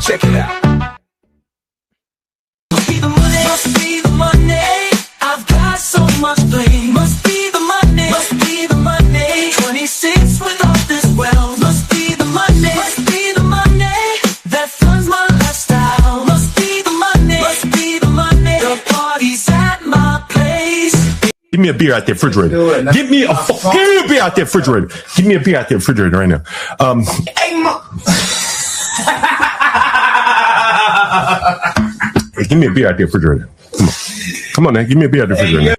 Check it out. Must be the money, must be the money. I've got so much blame. Must be the money, must be the money. 26 with all this wealth. Must be the money, must be the money that funds my lifestyle. Must be the money, must be the money. The party's at my place. Give me a beer out there, refrigerator. Give me a beer out there, refrigerator. Give me a beer out there, refrigerator right now. Hey, give me a beer out there, refrigerator. Come on, man. Give me a beer out there, refrigerator.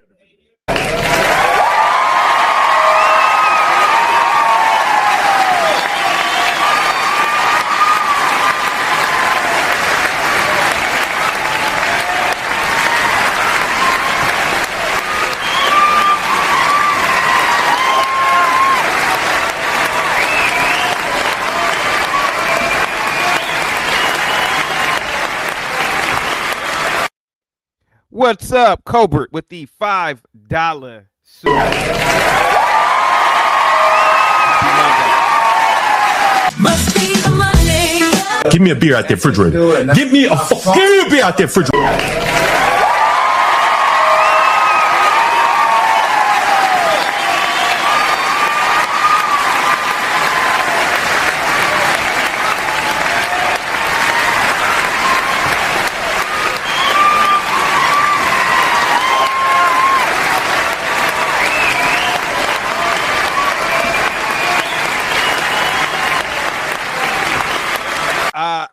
What's up, Colbert, with the $5 super? Must be the money. Give me a beer out there, refrigerator. Give me a beer out there, refrigerator.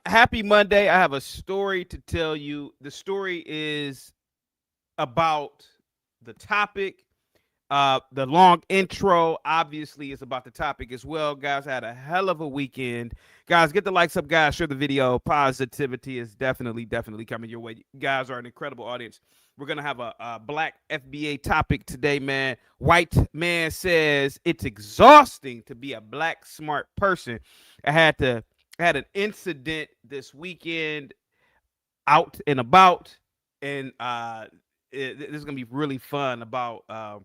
Happy Monday. I have a story to tell you. The story is about the topic. The long intro obviously is about the topic as well. Guys, I had a hell of a weekend. Guys, get the likes up, guys. Share the video. Positivity is definitely coming your way. You guys are an incredible audience. We're going to have a black FBA topic today, man. White man says it's exhausting to be a black smart person. I had an incident this weekend out and about, and this is going to be really fun. About the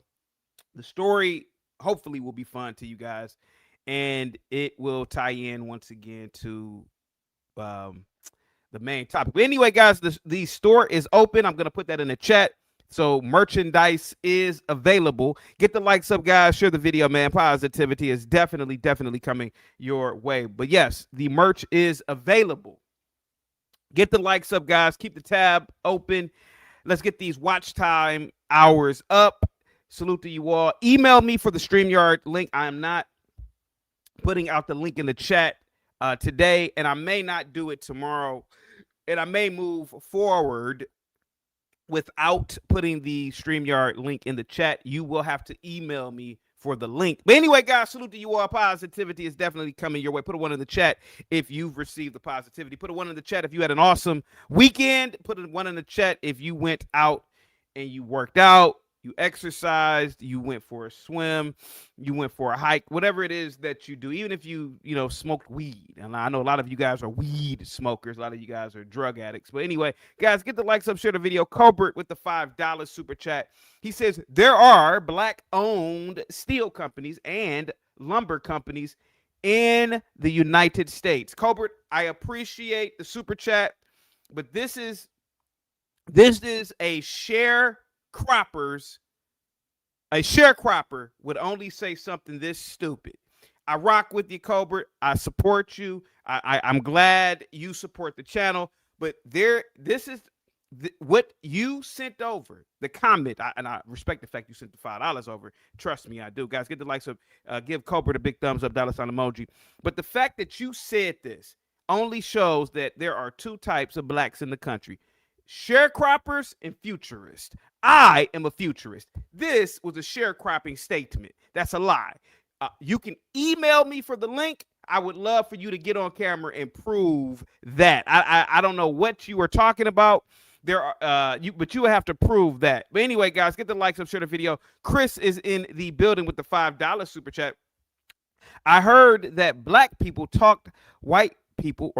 story hopefully will be fun to you guys, and it will tie in once again to the main topic. But anyway, guys, the store is open. I'm going to put that in the chat. So merchandise is available. Get the likes up, guys. Share the video, man. Positivity is definitely coming your way. But yes, the merch is available. Get the likes up, guys. Keep the tab open. Let's get these watch time hours up. Salute to you all. Email me for the StreamYard link. I am not putting out the link in the chat today, and I may not do it tomorrow, and I may move forward without putting the StreamYard link in the chat. You will have to email me for the link. But anyway, guys, salute to you all. Positivity is definitely coming your way. Put a 1 in the chat if you've received the positivity. Put a 1 in the chat if you had an awesome weekend. Put a 1 in the chat if you went out and you worked out, you exercised, you went for a swim, you went for a hike, whatever it is that you do, even if you smoked weed. And I know a lot of you guys are weed smokers. A lot of you guys are drug addicts. But anyway, guys, get the likes up, share the video. Colbert with the $5 super chat. He says there are black-owned steel companies and lumber companies in the United States. Colbert, I appreciate the super chat, but this is a sharecropper would only say something this stupid. I rock with you, Colbert. I support you. I'm glad you support the channel. But this is what you sent over, the comment, and I respect the fact you sent the $5 over. Trust me, I do. Guys, get the likes up. Give Colbert a big thumbs up, $ emoji. But the fact that you said this only shows that there are two types of blacks in the country: sharecroppers and futurists. I am a futurist. This was a sharecropping statement. That's a lie. You can email me for the link. I would love for you to get on camera and prove that. I don't know what you were talking about. But you would have to prove that. But anyway, guys, get the likes up, share the video. Chris is in the building with the $5 super chat. I heard that black people taught white people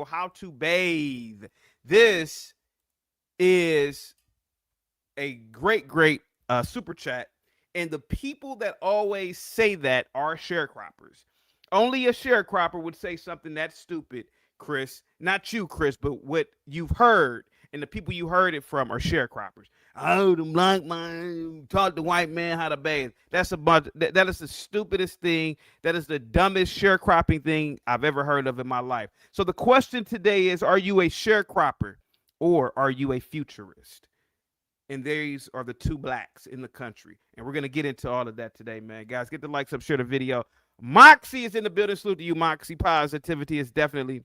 how to bathe. This is a great super chat. And the people that always say that are sharecroppers. Only a sharecropper would say something that stupid Chris, not you, Chris, but what you've heard, and the people you heard it from are sharecroppers. Oh, the black man taught the white man how to bathe. That's a bunch. That is the stupidest thing. That is the dumbest sharecropping thing I've ever heard of in my life. So the question today is: are you a sharecropper or are you a futurist? And these are the two blacks in the country. And we're going to get into all of that today, man. Guys, get the likes up, share the video. Moxie is in the building. Salute to you, Moxie. Positivity is definitely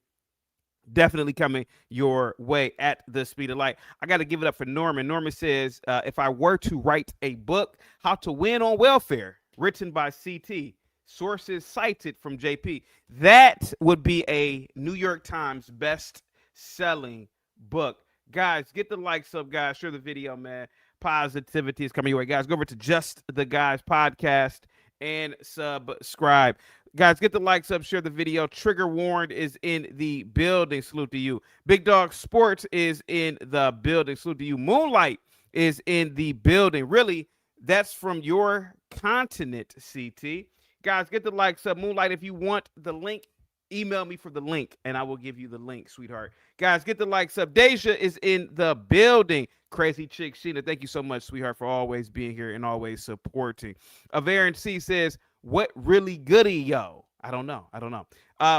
coming your way at the speed of light. I got to give it up for Norman. Norman says, if I were to write a book, How to Win on Welfare, written by CT, sources cited from JP, that would be a New York Times best-selling book. Guys, get the likes up, guys. Share the video, man. Positivity is coming your way. Guys, go over to Just the Guys podcast and subscribe. Guys, get the likes up. Share the video. Trigger Warned is in the building. Salute to you. Big Dog Sports is in the building. Salute to you. Moonlight is in the building. Really, that's from your continent, CT. Guys, get the likes up. Moonlight, if you want the link, email me for the link, and I will give you the link, sweetheart. Guys, get the likes up. Deja is in the building. Crazy Chick Sheena, thank you so much, sweetheart, for always being here and always supporting. Avaron C says, what really goody, yo? I don't know.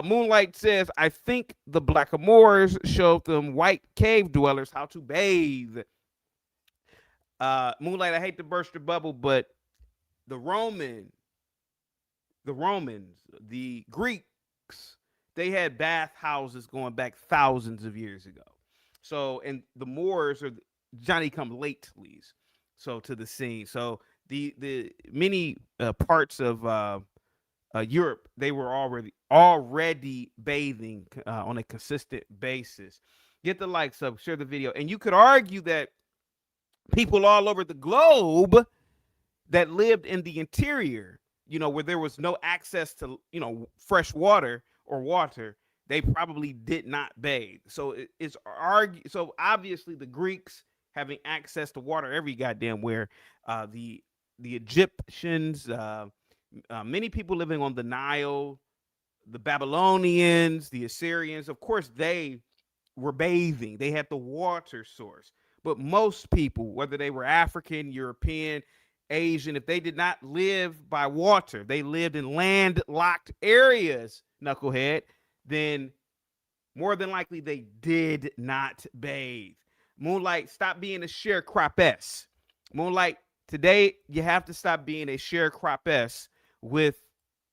Moonlight says, I think the Blackamoors showed them white cave dwellers how to bathe. Moonlight, I hate to burst your bubble, but the Romans, the Greeks, they had bath houses going back thousands of years ago. So, and the Moors are Johnny come latelys, so to the scene. So the many parts of Europe, they were already bathing on a consistent basis. Get the likes up, share the video, and you could argue that people all over the globe that lived in the interior, where there was no access to fresh water or water, they probably did not bathe. So it's argued. So obviously the Greeks having access to water every goddamn where, the Egyptians, many people living on the Nile, the Babylonians, the Assyrians, of course they were bathing. They had the water source. But most people, whether they were African, European, Asian, if they did not live by water, they lived in landlocked areas, knucklehead, then more than likely they did not bathe. Moonlight, stop being a sharecropess. Moonlight, today you have to stop being a sharecropess with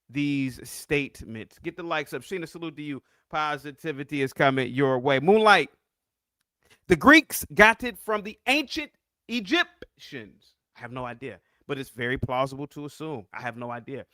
these statements. Get the likes up. Sheena, salute to you. Positivity is coming your way. Moonlight, the Greeks got it from the ancient Egyptians. I have no idea, but it's very plausible to assume. I have no idea.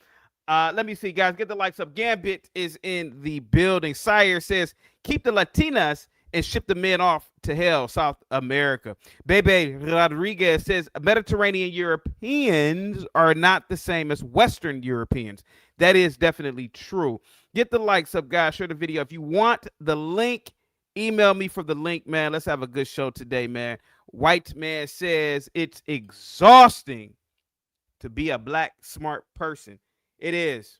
Let me see, guys. Get the likes up. Gambit is in the building. Sire says, keep the Latinas and ship the men off to hell, South America. Bebe Rodriguez says, Mediterranean Europeans are not the same as Western Europeans. That is definitely true. Get the likes up, guys. Share the video. If you want the link, email me for the link, man. Let's have a good show today, man. White man says it's exhausting to be a black smart person. It is.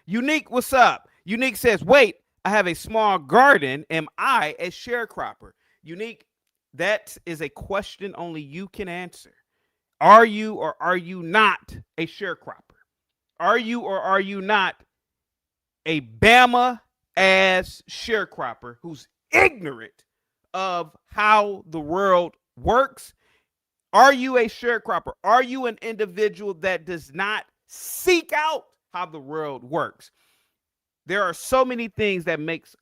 Unique, what's up? Unique says, wait, I have a small garden. Am I a sharecropper? Unique, that is a question only you can answer. Are you or are you not a sharecropper? Are you or are you not a Bama ass sharecropper who's ignorant of how the world works? Are you a sharecropper? Are you an individual that does not seek out how the world works? There are so many things that makes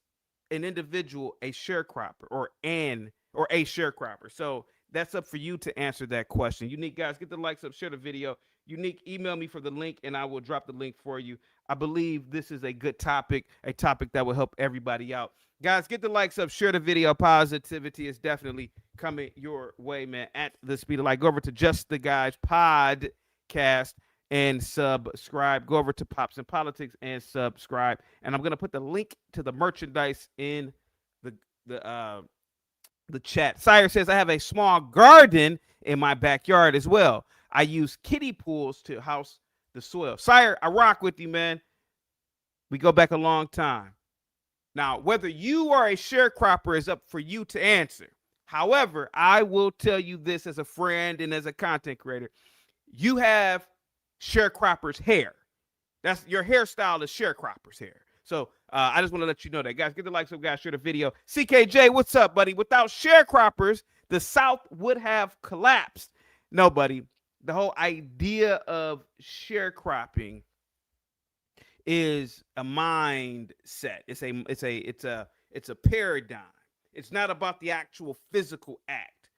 an individual a sharecropper or a sharecropper. So that's up for you to answer that question. Unique, guys, get the likes up, share the video. Unique, email me for the link and I will drop the link for you. I believe this is a good topic, a topic that will help everybody out. Guys, get the likes up, share the video. Positivity is definitely coming your way, man, at the speed of light. Go over to Just the Guys podcast and subscribe. Go over to Pops and Politics and subscribe. And I'm going to put the link to the merchandise in the chat. Sire says, I have a small garden in my backyard as well. I use kiddie pools to house the soil. Sire, I rock with you, man. We go back a long time. Now, whether you are a sharecropper is up for you to answer. However, I will tell you this as a friend and as a content creator. You have sharecropper's hair. That's your hairstyle is sharecropper's hair. So I just want to let you know that, guys. Get the likes up, guys. Share the video. CKJ, what's up, buddy? Without sharecroppers, the South would have collapsed. No, buddy. The whole idea of sharecropping is a mindset. It's a paradigm. It's not about the actual physical act.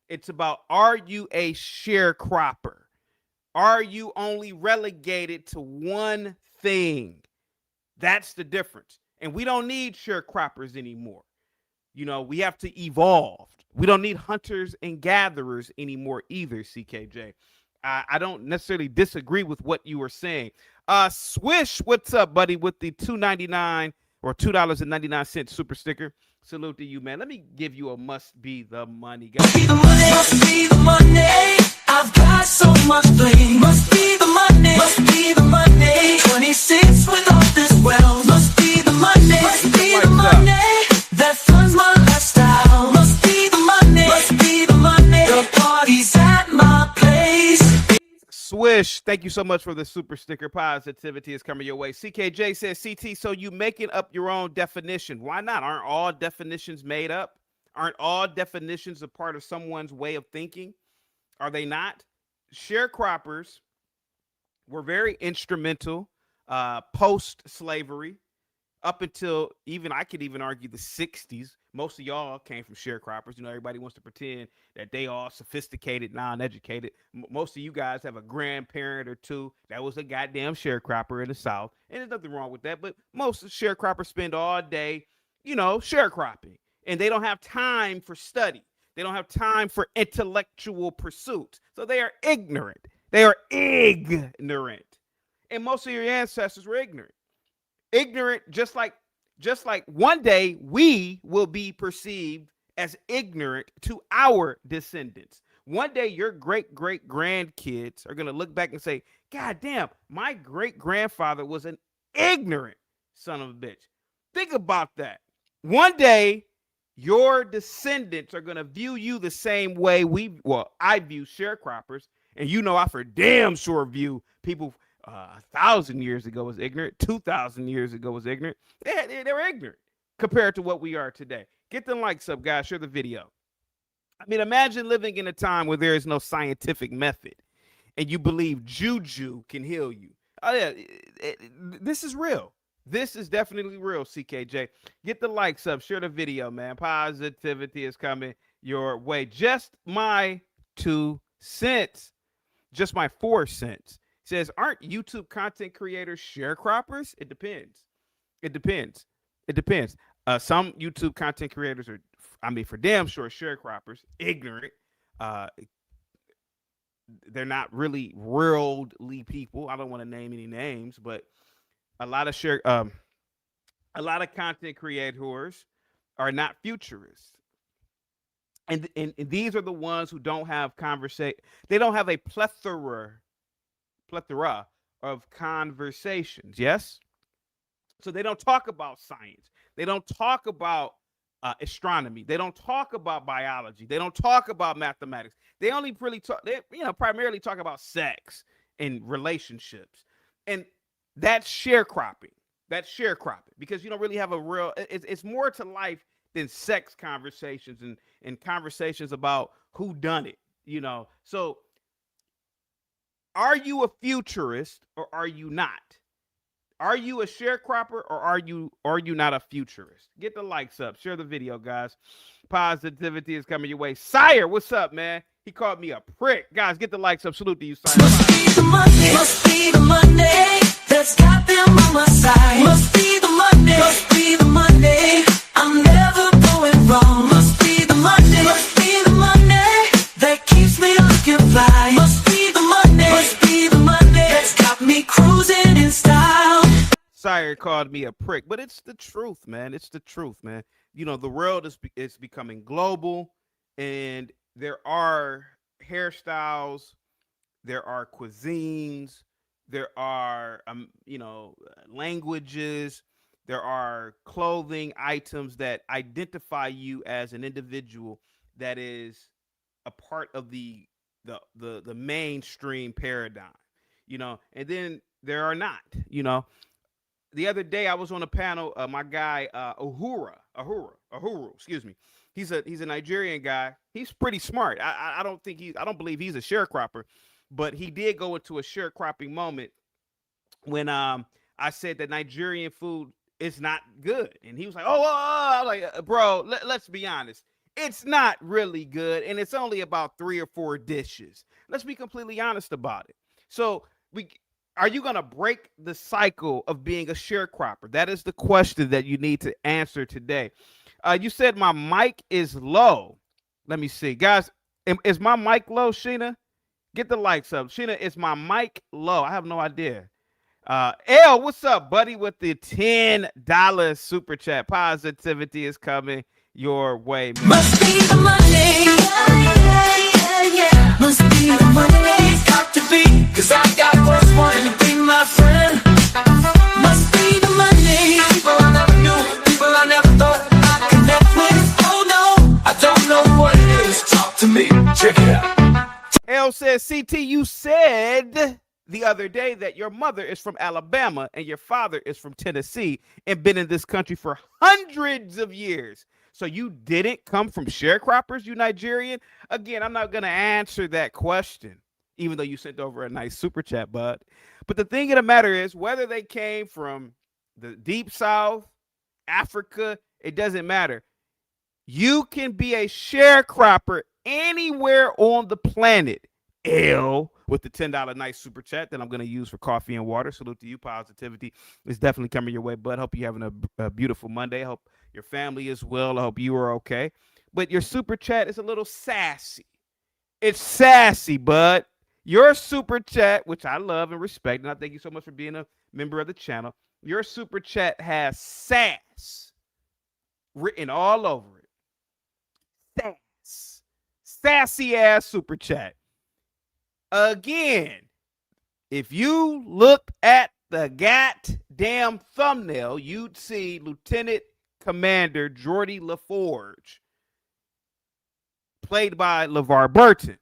It's about, are you a sharecropper? Are you only relegated to one thing? That's the difference. And we don't need sharecroppers anymore. You know, we have to evolve. We don't need hunters and gatherers anymore either, CKJ. I don't necessarily disagree with what you were saying. Swish, what's up, buddy, with the $2.99 or $2.99 super sticker. Salute to you, man. Let me give you a must be the money, guys. Must be the money, must be the money. I've got so much bling. Must be the money, must be the money. 26 with all this wealth. Must be the money, must be the money. That funds my lifestyle. Must be the money, must be the money. The party's at my place. Swish, thank you so much for the super sticker. Positivity is coming your way. CKJ says, CT, so you making up your own definition. Why not? Aren't all definitions made up? Aren't all definitions a part of someone's way of thinking? Are they not? Sharecroppers were very instrumental post-slavery up until even, I could even argue, the 60s. Most of y'all came from sharecroppers. You know, everybody wants to pretend that they all sophisticated, non-educated. Most of you guys have a grandparent or two that was a goddamn sharecropper in the South. And there's nothing wrong with that. But most of the sharecroppers spend all day, you know, sharecropping. And they don't have time for study. They don't have time for intellectual pursuits. So they are ignorant. They are ignorant. And most of your ancestors were ignorant. Ignorant, just like one day we will be perceived as ignorant to our descendants. One day your great grandkids are going to look back and say, God damn, my great grandfather was an ignorant son of a bitch. Think about that. One day your descendants are going to view you the same way I view sharecroppers. And you know, I for damn sure view people 1,000 years ago was ignorant, 2,000 years ago was ignorant. They were ignorant compared to what we are today. Get the likes up, guys. Share the video. I mean, imagine living in a time where there is no scientific method and you believe juju can heal you. Oh, yeah, this is real. This is definitely real, CKJ. Get the likes up. Share the video, man. Positivity is coming your way. Just my 2 cents. Just my 4 cents. Says, aren't YouTube content creators sharecroppers? It depends. It depends. It depends. Some YouTube content creators are, I mean, for damn sure, sharecroppers, ignorant. They're not really worldly people. I don't want to name any names, but a lot of content creators are not futurists. And these are the ones who don't have conversation. They don't have a plethora of conversations. Yes. So they don't talk about science. They don't talk about astronomy. They don't talk about biology. They don't talk about mathematics. They only really talk, primarily talk about sex and relationships. And that's sharecropping. That's sharecropping because you don't really have a real, it's more to life than sex conversations and conversations about who done it, you know. So are you a futurist or are you not? Are you a sharecropper or are you not a futurist? Get the likes up. Share the video, guys. Positivity is coming your way. Sire, what's up, man? He called me a prick. Guys, get the likes up. Salute to you, Sire. Must be the money, must be the money. That's got them on my side. Must be the money, must be the money. I'm never going wrong. Must be the money, must be the money. That keeps me looking fly. Must be the money, must be the money. That's got me cruising in style. Sire called me a prick, but it's the truth, man. It's the truth, man. You know, the world is becoming global, and there are hairstyles, there are cuisines, there are languages, There are clothing items that identify you as an individual that is a part of the mainstream paradigm, and then there are not, The other day I was on a panel, my guy Uhuru, excuse me. He's a Nigerian guy. He's pretty smart. I don't believe he's a sharecropper, but he did go into a sharecropping moment when I said that Nigerian food is not good, and he was like, "Oh, I was like, bro, let's be honest, it's not really good, and it's only about 3 or 4 dishes. Let's be completely honest about it." So, are you gonna break the cycle of being a sharecropper? That is the question that you need to answer today. You said my mic is low. Let me see, guys. Is my mic low, Sheena? Get the likes up, Sheena. Is my mic low? I have no idea. L, what's up, buddy, with the $10 super chat? Positivity is coming your way, man. Must be the money. Yeah. Must be the money. Got to be, cause I got what's wanting to be my friend. Must be the money. People I never knew, people I never thought I'd connect with. Oh no, I don't know what it is. Talk to me, check it out. L says, CT, you said the other day that your mother is from Alabama and your father is from Tennessee and been in this country for hundreds of years. So you didn't come from sharecroppers, you Nigerian? Again, I'm not going to answer that question, even though you sent over a nice super chat, bud. But the thing of the matter is, whether they came from the deep south, Africa, it doesn't matter. You can be a sharecropper anywhere on the planet. L, with the $10 nice super chat that I'm going to use for coffee and water. Salute to you. Positivity is definitely coming your way, bud. Hope you're having a beautiful Monday. Hope your family is well. I hope you are okay. But your super chat is a little sassy. It's sassy, bud. Your super chat, which I love and respect, and I thank you so much for being a member of the channel. Your super chat has sass written all over it. Sass. Sassy ass super chat. Again, if you look at the goddamn thumbnail, you'd see Lieutenant Commander Geordie LaForge, played by LeVar Burton.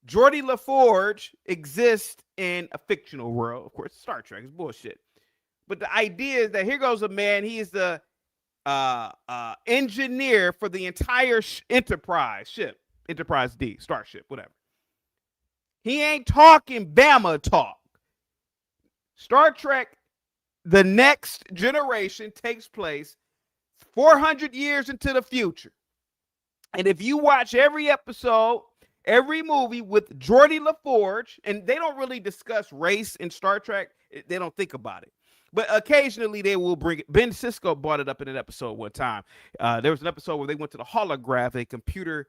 Geordie LaForge exists in a fictional world. Of course, Star Trek is bullshit. But the idea is that here goes a man. He is the engineer for the entire Enterprise ship. Enterprise D, Starship, whatever. He ain't talking Bama talk. Star Trek, The Next Generation, takes place 400 years into the future. And if you watch every episode, every movie with Geordie LaForge, and they don't really discuss race in Star Trek, they don't think about it. But occasionally they will bring it. Ben Sisko brought it up in an episode one time. There was an episode where they went to the holograph, a computer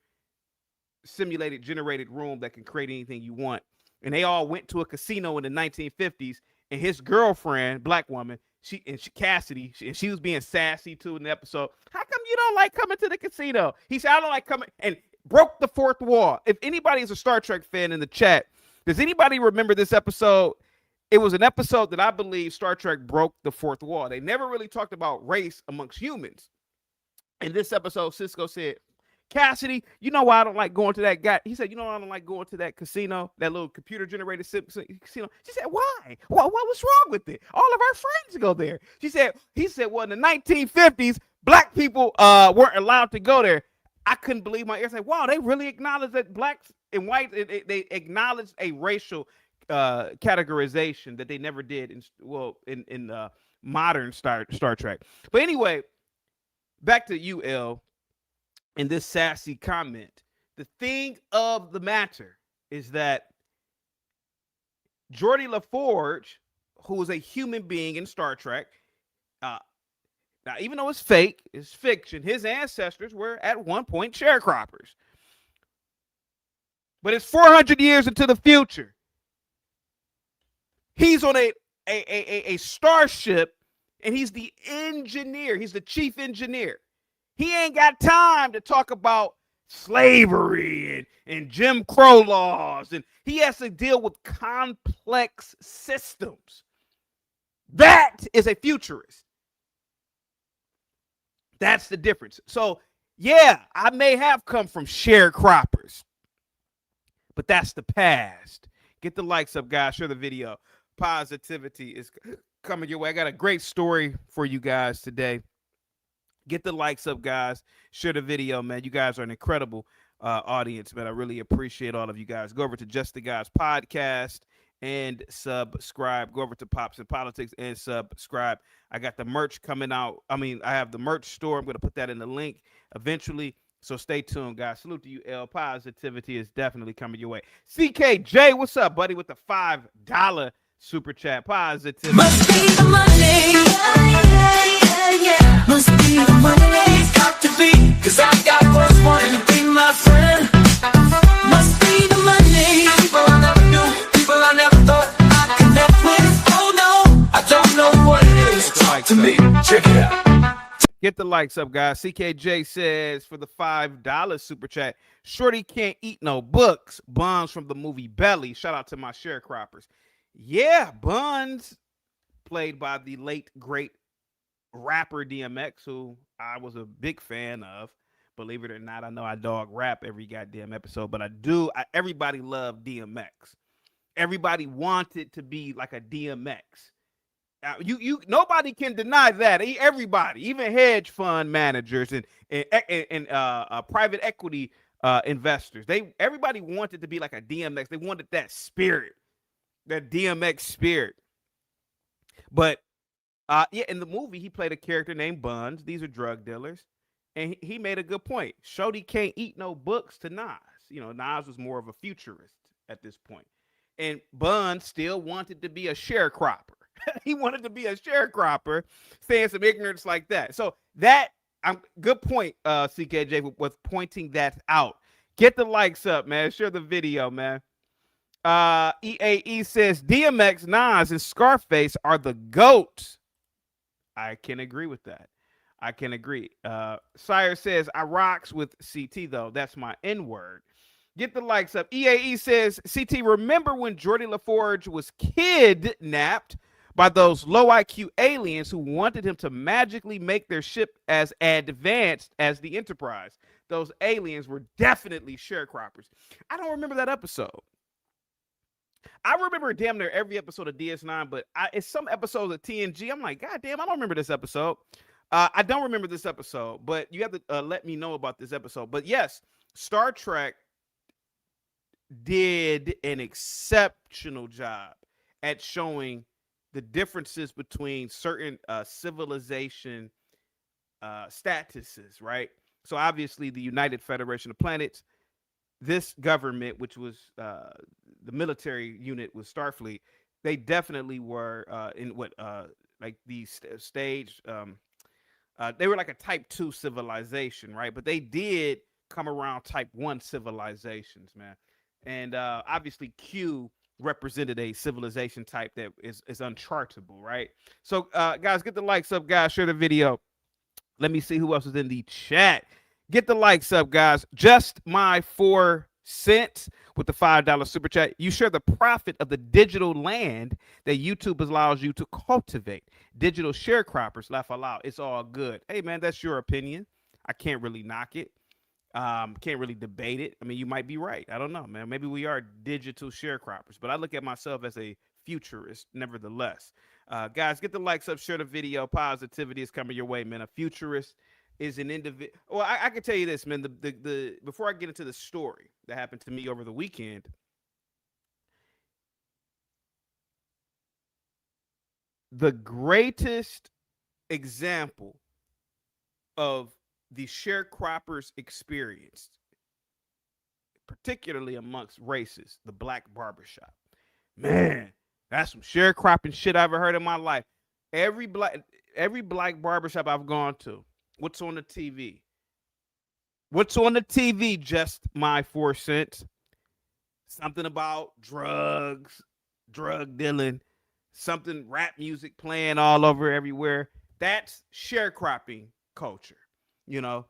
simulated generated room that can create anything you want, and they all went to a casino in the 1950s, and his girlfriend, black woman, Cassidy, she was being sassy too in the episode. How come you don't like coming to the casino? He said, I don't like coming, and broke the fourth wall. If anybody is a Star Trek fan in the chat, does anybody remember this episode? It was an episode that I believe Star Trek broke the fourth wall. They never really talked about race amongst humans. In this episode, Sisko said, Cassidy, you know why I don't like going to that guy? He said, you know why I don't like going to that casino, that little computer-generated casino? She said, why? What was wrong with it? All of our friends go there. He said, well, in the 1950s, black people weren't allowed to go there. I couldn't believe my ears. Like, wow, they really acknowledge that blacks and whites, they acknowledge a racial categorization that they never did in modern Star Trek. But anyway, back to you, L. In this sassy comment, the thing of the matter is that Geordie LaForge, who is a human being in Star Trek, now even though it's fake, it's fiction, his ancestors were at one point sharecroppers. But it's 400 years into the future. He's on a starship, and he's the engineer. He's the chief engineer. He ain't got time to talk about slavery and Jim Crow laws, and he has to deal with complex systems. That is a futurist. That's the difference. So, yeah, I may have come from sharecroppers, but that's the past. Get the likes up, guys. Share the video. Positivity is coming your way. I got a great story for you guys today. Get the likes up, guys. Share the video, man. You guys are an incredible audience, man. I really appreciate all of you guys. Go over to Just the Guys podcast and subscribe. Go over to Pops and Politics and subscribe. I got the merch coming out. I have the merch store. I'm going to put that in the link eventually. So stay tuned, guys. Salute to you, L. Positivity is definitely coming your way. CKJ, what's up, buddy, with the $5 super chat. Positivity. Must be the money. Yeah. Must be the money. Got to be, cause I got what's wanting to be my friend. Must be the money. People I never knew, people I never thought I'd connect with. Oh no, I don't know what it is. Talk to me, check it out. Get the likes up, guys. CKJ says for the $5 super chat, Shorty can't eat no books. Buns from the movie Belly. Shout out to my sharecroppers. Yeah, Buns, played by the late, great rapper DMX, who I was a big fan of. Believe it or not, I know I dog rap every goddamn episode, but everybody loved DMX. Everybody wanted to be like a DMX. Nobody can deny that. Everybody, even hedge fund managers and private equity investors, everybody wanted to be like a DMX. They wanted that spirit, that DMX spirit. But in the movie, he played a character named Buns. These are drug dealers, and he made a good point. Shorty can't eat no books to Nas. Nas was more of a futurist at this point, and Buns still wanted to be a sharecropper. He wanted to be a sharecropper, saying some ignorance like that. So good point, CKJ, with pointing that out. Get the likes up, man. Share the video, man. EAE says DMX, Nas, and Scarface are the GOATs. I can agree with that. I can agree. Sire says I rocks with CT though. That's my N-word. Get the likes up. EAE says CT, remember when Geordie LaForge was kidnapped by those low IQ aliens who wanted him to magically make their ship as advanced as the Enterprise? Those aliens were definitely sharecroppers. I don't remember that episode. I remember damn near every episode of DS9, but it's some episodes of TNG. I'm like, God damn, I don't remember this episode. I don't remember this episode, but you have to let me know about this episode. But yes, Star Trek did an exceptional job at showing the differences between certain civilization statuses, right? So obviously the United Federation of Planets, this government, which was the military unit was Starfleet, they definitely were in what like these stage. They were like a type 2 civilization, right? But they did come around type 1 civilizations, man. And obviously Q represented a civilization type that is unchartable, right? So guys, get the likes up, guys. Share the video. Let me see who else is in the chat. Get the likes up, guys. Just my 4 cents with the $5 super chat. You share the profit of the digital land that YouTube allows you to cultivate. Digital sharecroppers, laugh out loud. It's all good. Hey, man, that's your opinion. I can't really knock it. Can't really debate it. I mean, you might be right. I don't know, man. Maybe we are digital sharecroppers, but I look at myself as a futurist, nevertheless. Guys, get the likes up, share the video. Positivity is coming your way, man. A futurist is an individual. Well, I can tell you this, man. The before I get into the story that happened to me over the weekend, the greatest example of the sharecroppers experienced, particularly amongst races, the black barbershop. Man, that's some sharecropping shit I ever heard in my life. Every black barbershop I've gone to, what's on the TV? What's on the TV? Just my 4 cents. Something about drugs, drug dealing, something rap music playing all over everywhere. That's sharecropping culture. You know,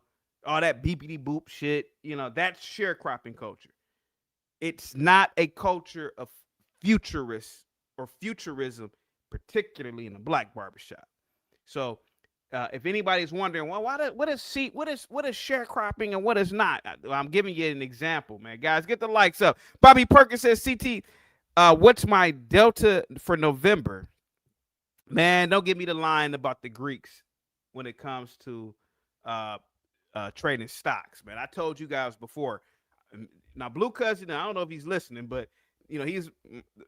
all that beepity boop shit, you know, that's sharecropping culture. It's not a culture of futurists or futurism, particularly in the black barbershop. So if anybody's wondering, well, what is sharecropping and what is not, I'm giving you an example, man. Guys, get the likes up. Bobby Perkins says, CT, what's my delta for November? Man, don't give me the line about the Greeks when it comes to trading stocks, man. I told you guys before. Now, Blue Cousin, I don't know if he's listening, but he's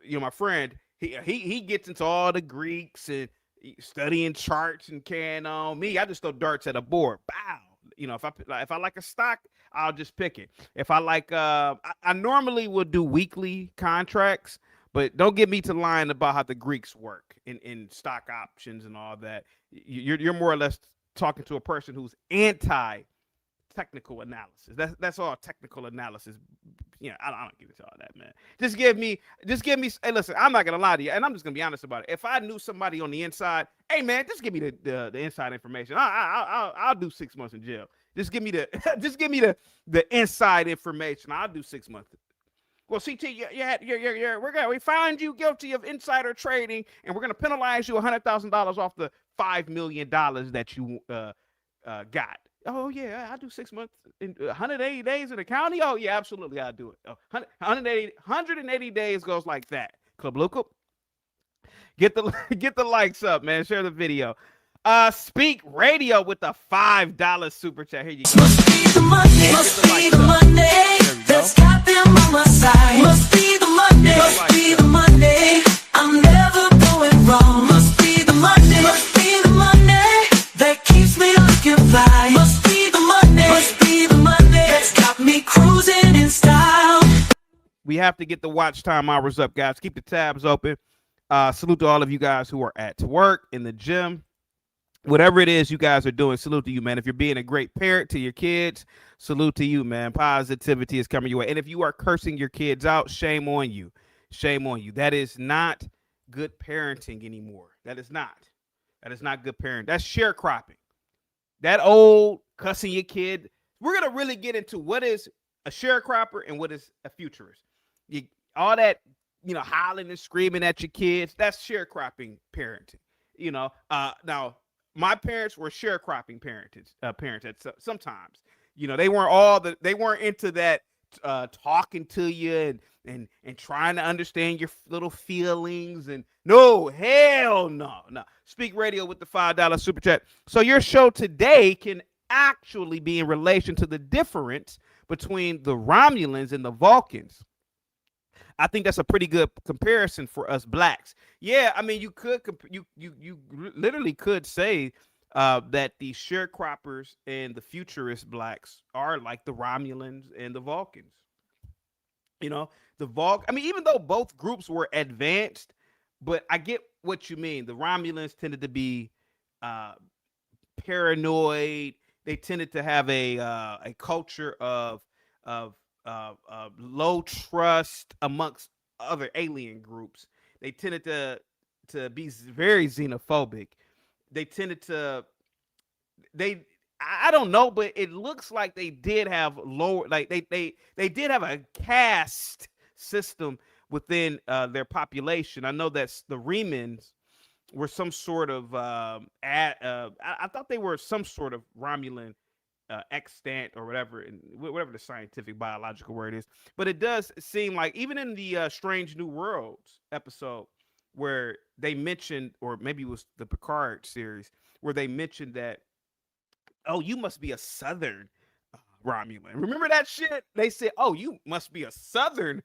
my friend. He gets into all the Greeks and studying charts and carrying on. Me, I just throw darts at a board. Bow. If I like a stock, I'll just pick it. If I like, I normally would do weekly contracts, but don't get me to lying about how the Greeks work in stock options and all that. You're more or less talking to a person who's anti-technical analysis. That's all technical analysis. I don't give it to all that, man. Just give me. Hey, listen, I'm not gonna lie to you, and I'm just gonna be honest about it. If I knew somebody on the inside, hey, man, just give me the inside information. I'll do 6 months in jail. Just give me the inside information. I'll do 6 months. Well, CT, we found you guilty of insider trading, and we're gonna penalize you $100,000 off the $5 million that you got. Oh yeah, I do 6 months in 180 days in the county. Oh yeah, absolutely, I do it. 180 days goes like that. Club Local, get the likes up, man. Share the video. Speak Radio with the $5 super chat. Here you go. Must be the Monday. Must be the Monday. That's got them on my side. Must be the Monday. Must be the Monday. I'm never going wrong. Must be the Monday. Must be the Monday that keeps me looking fly. Must be the Monday. Must be the Monday that's got me cruising in style. We have to get the watch time hours up, guys. Keep the tabs open. Salute to all of you guys who are at work, in the gym, whatever it is you guys are doing. Salute to you, man. If you're being a great parent to your kids, salute to you, man. Positivity is coming your way. And if you are cursing your kids out, shame on you. Shame on you. That is not good parenting anymore. That is not good parenting. That's sharecropping. That old cussing your kid. We're going to really get into what is a sharecropper and what is a futurist. All that, hollering and screaming at your kids, that's sharecropping parenting. Now my parents were sharecropping parents at sometimes. They weren't into that talking to you and trying to understand your little feelings, and no, hell no. Speak Radio with the $5 super chat. So your show today can actually be in relation to the difference between the Romulans and the Vulcans. I think that's a pretty good comparison for us blacks. Yeah, I mean, you literally could say that the sharecroppers and the futurist blacks are like the Romulans and the Vulcans. I mean, even though both groups were advanced, but I get what you mean. The Romulans tended to be paranoid. They tended to have a culture of low trust amongst other alien groups. They tended to be very xenophobic. They tended to, I don't know, but it looks like they did have lower, like they did have a caste system within their population. I know that the Remans were some sort of I thought they were some sort of Romulan extant or whatever the scientific biological word is. But it does seem like even in the Strange New Worlds episode where they mentioned, or maybe it was the Picard series, where they mentioned that, oh, you must be a Southern Romulan. Remember that shit? They said, oh, you must be a Southern.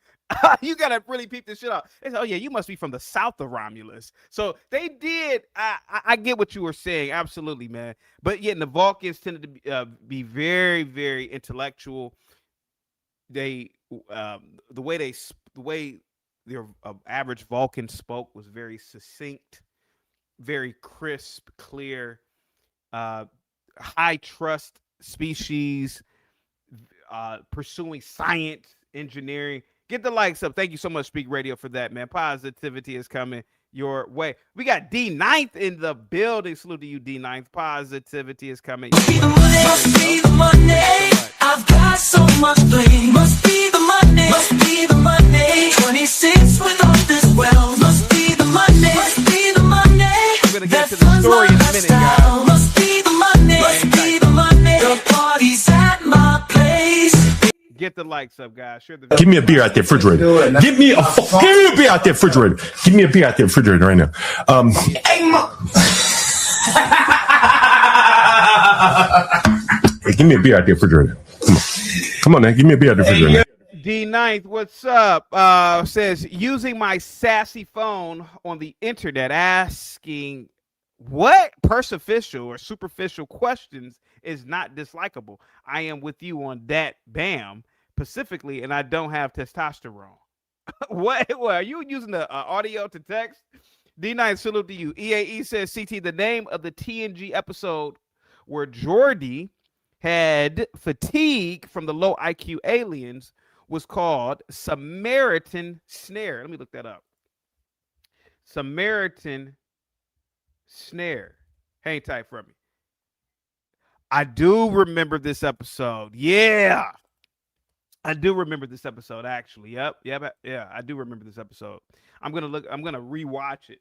You gotta really peep this shit out. They said, oh yeah, you must be from the south of Romulus. So they did. I get what you were saying, absolutely, man. But yeah, the Vulcans tended to be very, very intellectual. They the way their average Vulcan spoke was very succinct, very crisp, clear, high trust species, pursuing science, engineering. Get the likes up. Thank you so much, Speak Radio, for that, man. Positivity is coming your way. We got D9th in the building. Salute to you, D9th. Positivity is coming your way. Must be the Monday. I've got so much blame. Must be the Monday. Must be the Monday. 26 with all this wealth. Must be the Monday. Must be the Monday. We're gonna get to the story in a minute, guys. Must be likes up, guys. Share the Give me a beer out the refrigerator. Give me a fucking beer out the refrigerator. Give me a beer out the refrigerator right now. Hey, give me a beer out the refrigerator. Come on, man. Give me a beer out the refrigerator. D9th, what's up? Says using my sassy phone on the internet, asking what superficial or superficial questions is not dislikable. I am with you on that, bam, specifically, and I don't have testosterone. What are you using the audio to text? D9, salute to you. EAE says, CT, the name of the TNG episode where Geordi had fatigue from the low IQ aliens was called Samaritan Snare. Let me look that up. Samaritan Snare. Hang tight for me. I do remember this episode. Yeah. I do remember this episode, actually. Yep. Yeah, I do remember this episode. I'm gonna rewatch it.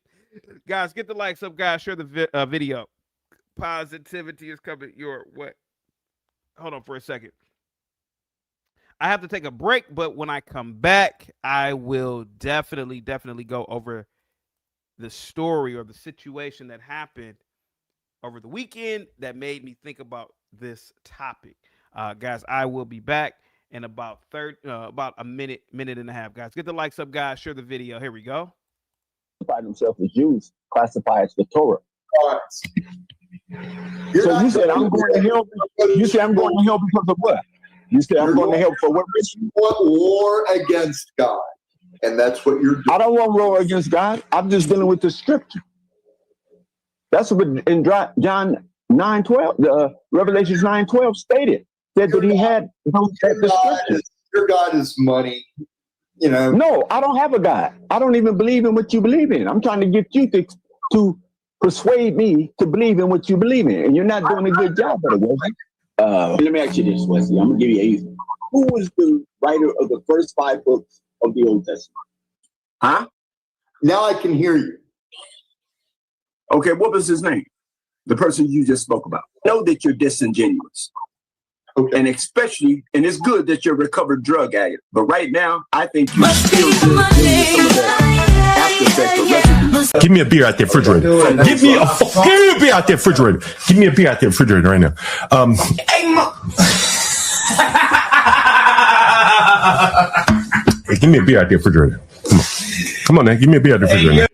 Guys, get the likes up, guys. Share the video. Positivity is coming your way. Hold on for a second. I have to take a break, but when I come back, I will definitely go over the story or the situation that happened over the weekend that made me think about this topic. Guys, I will be back in about a minute and a half. Guys, get the likes up, guys. Share the video. Here we go. Themselves as Jews, classify as the Torah. So you said I'm going to hell. You said I'm going to hell because of what? You said I'm going to hell for what reason? War against God, and that's what you're doing. I don't want war against God. I'm just dealing with the scripture. That's what in John 9:12, Revelation 9:12 stated. Said that he had your God is money. You know. No, I don't have a God. I don't even believe in what you believe in. I'm trying to get you to persuade me to believe in what you believe in, and you're not doing a good job of it. Let me ask you this, Wesley. I'm gonna give you an easy. Who was the writer of the first 5 books of the Old Testament? Huh? Now I can hear you. Okay, what was his name? The person you just spoke about. Know that you're disingenuous. Okay. And especially, and it's good that you're a recovered drug addict. But right now, I think you still dealing with some of that after effects. Give me a beer out the refrigerator. Give me a fucking beer out the refrigerator. Give me a beer out the refrigerator right now. Hey, give me a beer out the refrigerator. Come on, man. Give me a beer out the refrigerator.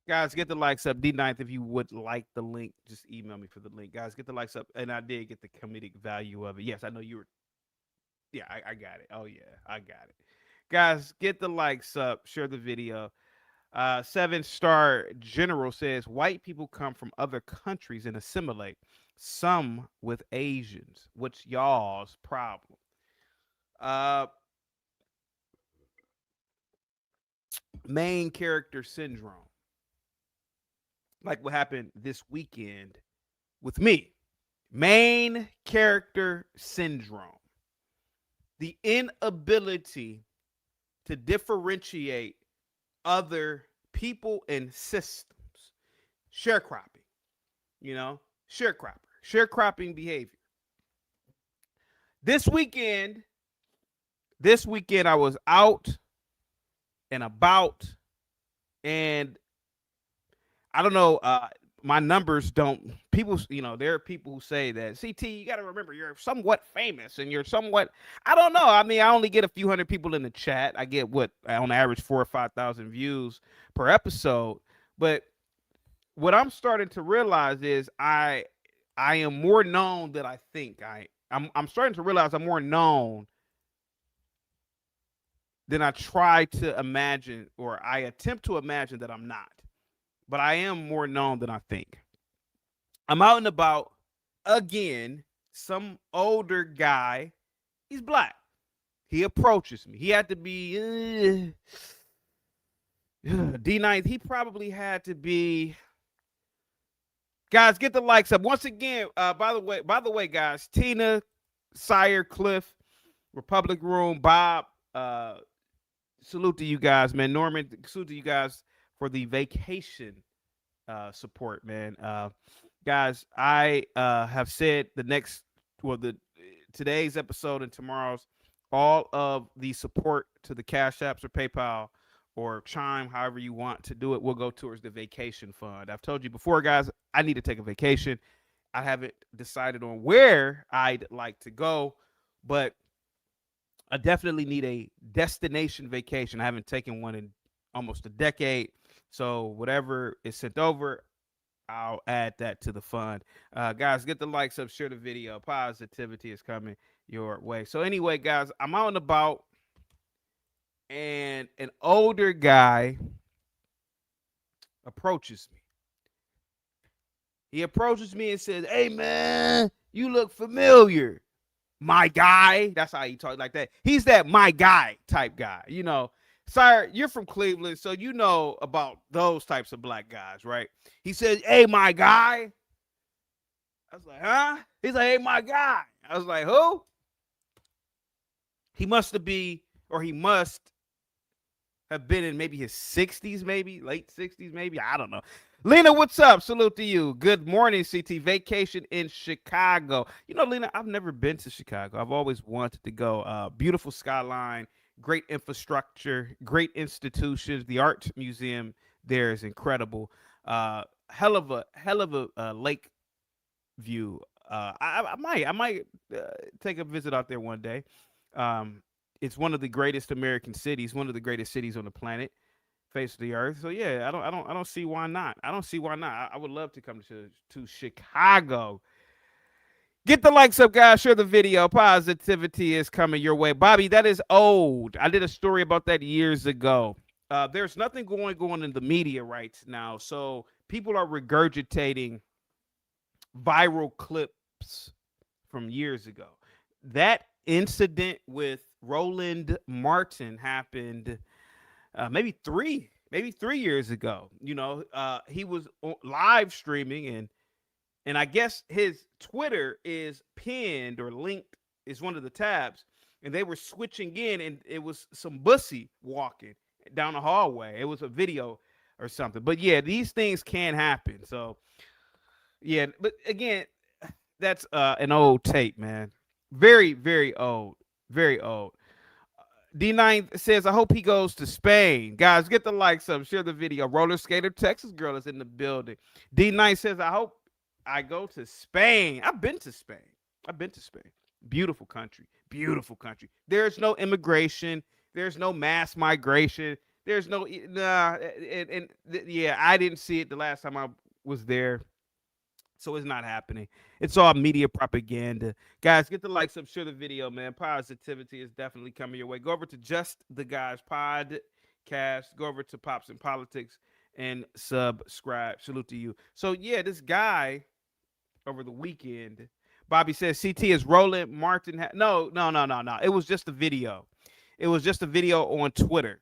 Guys, get the likes up. D9th, if you would like the link, just email me for the link. Guys, get the likes up. And I did get the comedic value of it. Yes, I know you were. Yeah, I got it. Oh, yeah, I got it. Guys, get the likes up. Share the video. 7-star General says, white people come from other countries and assimilate. Some with Asians. What's y'all's problem? Main character syndrome. Like what happened this weekend with me. Main character syndrome. The inability to differentiate other people and systems. Sharecropping. You know, sharecropping behavior. This weekend I was out and about, and I don't know, my numbers don't, people, you know, there are people who say that, CT, you got to remember, you're somewhat famous and you're somewhat, I don't know. I mean, I only get a few hundred people in the chat. I get on average 4,000 or 5,000 views per episode. But what I'm starting to realize is I am more known than I think. I'm starting to realize I'm more known than I try to imagine, or I attempt to imagine that I'm not. But I am more known than I think. I'm out and about again. Some older guy, he's black. He approaches me. He had to be D9. He probably had to be. Guys, get the likes up once again. By the way, guys, Tina, Sire, Cliff, Republic Room, Bob. Salute to you guys, man. Norman, salute to you guys for the vacation support, man. Guys, I have said today's episode and tomorrow's all of the support to the Cash Apps or PayPal or Chime, however you want to do it, will go towards the vacation fund. I've told you before, guys, I need to take a vacation. I haven't decided on where I'd like to go, but I definitely need a destination vacation. I haven't taken one in almost a decade. So whatever is sent over, I'll add that to the fund. Guys, get the likes up, share the video. Positivity is coming your way. So anyway, guys, I'm out and about, and an older guy approaches me. He approaches me and says, "Hey, man, you look familiar. My guy." That's how he talks, like that. He's that my guy type guy. You know, sir, you're from Cleveland, so you know about those types of black guys, right? He says, "Hey, my guy." I was like, huh? He's like, "Hey, my guy." I was like, who? He must have been in maybe his 60s, maybe late 60s, maybe. I don't know. Lena, what's up? Salute to you. Good morning, CT. Vacation in Chicago. You know, Lena, I've never been to Chicago. I've always wanted to go. Beautiful skyline, great infrastructure, great institutions. The art museum there is incredible. Hell of a lake view. I might take a visit out there one day. It's one of the greatest American cities, one of the greatest cities on the planet, face of the earth. So yeah, I don't see why not. I don't see why not. I would love to come to Chicago. Get the likes up, guys. Share the video. Positivity is coming your way. Bobby, that is old. I did a story about that years ago. There's nothing going on in the media right now, so people are regurgitating viral clips from years ago. That incident with Roland Martin happened maybe three years ago. You know, he was live streaming, and I guess his Twitter is pinned or linked, is one of the tabs, and they were switching in, and it was some bussy walking down the hallway. It was a video or something. But yeah, these things can happen. So yeah, but again, that's an old tape, man. Very, very old. Very old. D9 says, I hope he goes to Spain. Guys, get the likes up. Share the video. Roller Skater Texas girl is in the building. D9 says, I hope I go to Spain. I've been to Spain. Beautiful country. Beautiful country. There's no immigration. There's no mass migration. There's no, yeah, I didn't see it the last time I was there. So it's not happening. It's all media propaganda. Guys, get the likes up, share the video, man. Positivity is definitely coming your way. Go over to Just the Guys podcast. Go over to Pops and Politics and subscribe. Salute to you. So yeah, this guy over the weekend, Bobby says CT is Roland Martin. No. It was just a video. It was just a video on Twitter.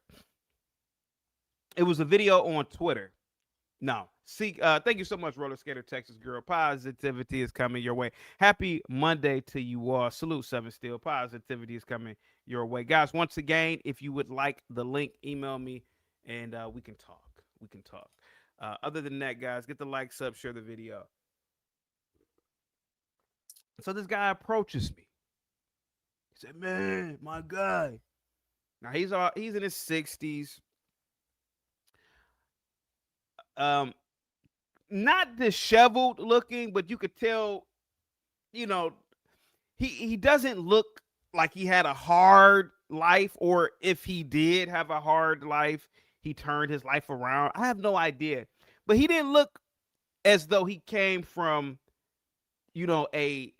No. See, thank you so much, Roller Skater Texas girl. Positivity is coming your way. Happy Monday to you all. Salute 7 Steel. Positivity is coming your way. Guys, once again, if you would like the link, email me and we can talk. Other than that, guys, get the likes up, share the video. So this guy approaches me. He said, man, my guy. Now he's in his 60s. Not disheveled looking, but you could tell, you know, he doesn't look like he had a hard life, or if he did have a hard life, he turned his life around. I have no idea, but he didn't look as though he came from, you know, a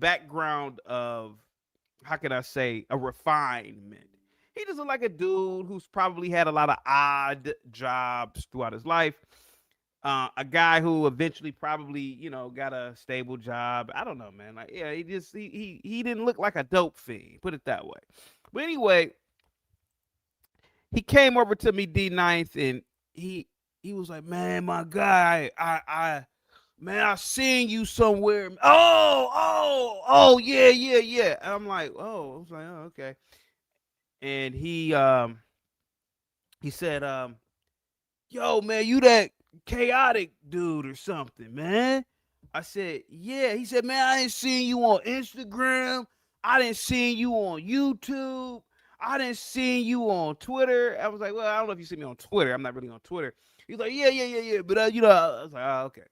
background of, how can I say, a refinement. He just looked like a dude who's probably had a lot of odd jobs throughout his life. A guy who eventually probably, you know, got a stable job. I don't know, man. Like, yeah, he didn't look like a dope fiend, put it that way. But anyway, he came over to me, D9th, and he was like, man, my guy, I seen you somewhere. Oh, yeah. And I'm like, oh, okay. And he said, yo, man, you that chaotic dude or something, man? I said, yeah. He said, man, I ain't seen you on Instagram. I didn't see you on YouTube. I didn't see you on Twitter. I was like, well, I don't know if you see me on Twitter. I'm not really on Twitter. He's like, yeah. But, I was like, oh, okay.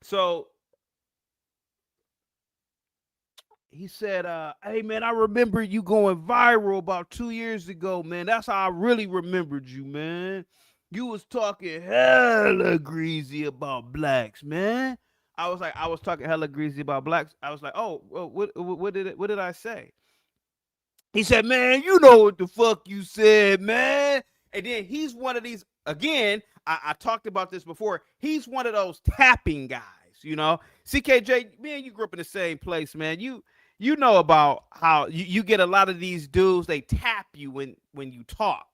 So he said, hey, man, I remember you going viral about 2 years ago, man. That's how I really remembered you, man. You was talking hella greasy about blacks, man. I was talking hella greasy about blacks. I was like, oh, well, what did I say? He said, man, you know what the fuck you said, man. And then he's one of these, again, I talked about this before. He's one of those tapping guys, you know. CKJ, man, you grew up in the same place, man. You know about how you get a lot of these dudes, they tap you when you talk.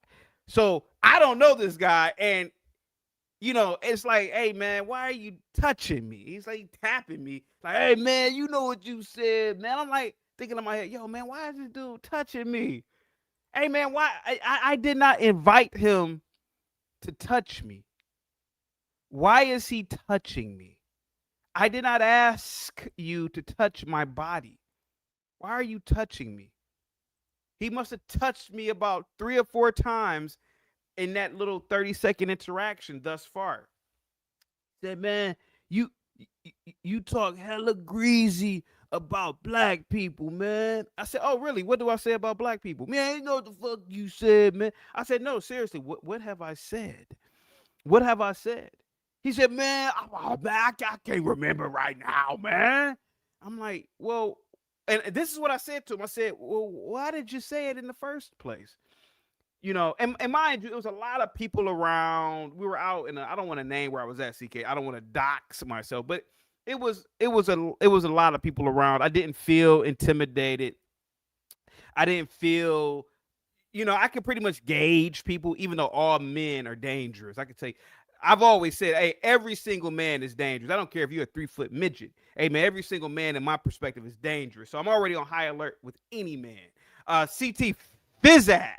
So I don't know this guy, and you know, it's like, hey man, why are you touching me? He's like tapping me, like, hey man, you know what you said, man. I'm like thinking in my head, yo man, why is this dude touching me? Hey man, why I did not invite him to touch me. Why is he touching me? I did not ask you to touch my body. Why are you touching me? He must have touched me about 3 or 4 times in that little 30-second interaction thus far. Said, man, you talk hella greasy about black people, man. I said, oh, really? What do I say about black people? Man, you know what the fuck you said, man. I said, no, seriously, what have I said? What have I said? He said, man, I can't remember right now, man. I'm like, well, and this is what I said to him. I said, well, why did you say it in the first place? You know, and mind you, it was a lot of people around. We were out in I don't want to name where I was at, CK. I don't want to dox myself, but it was a lot of people around. I didn't feel intimidated. I didn't feel, you know, I could pretty much gauge people, even though all men are dangerous. I could say, I've always said, hey, every single man is dangerous. I don't care if you're a 3-foot midget. Hey, man, every single man in my perspective is dangerous. So I'm already on high alert with any man. CT Physax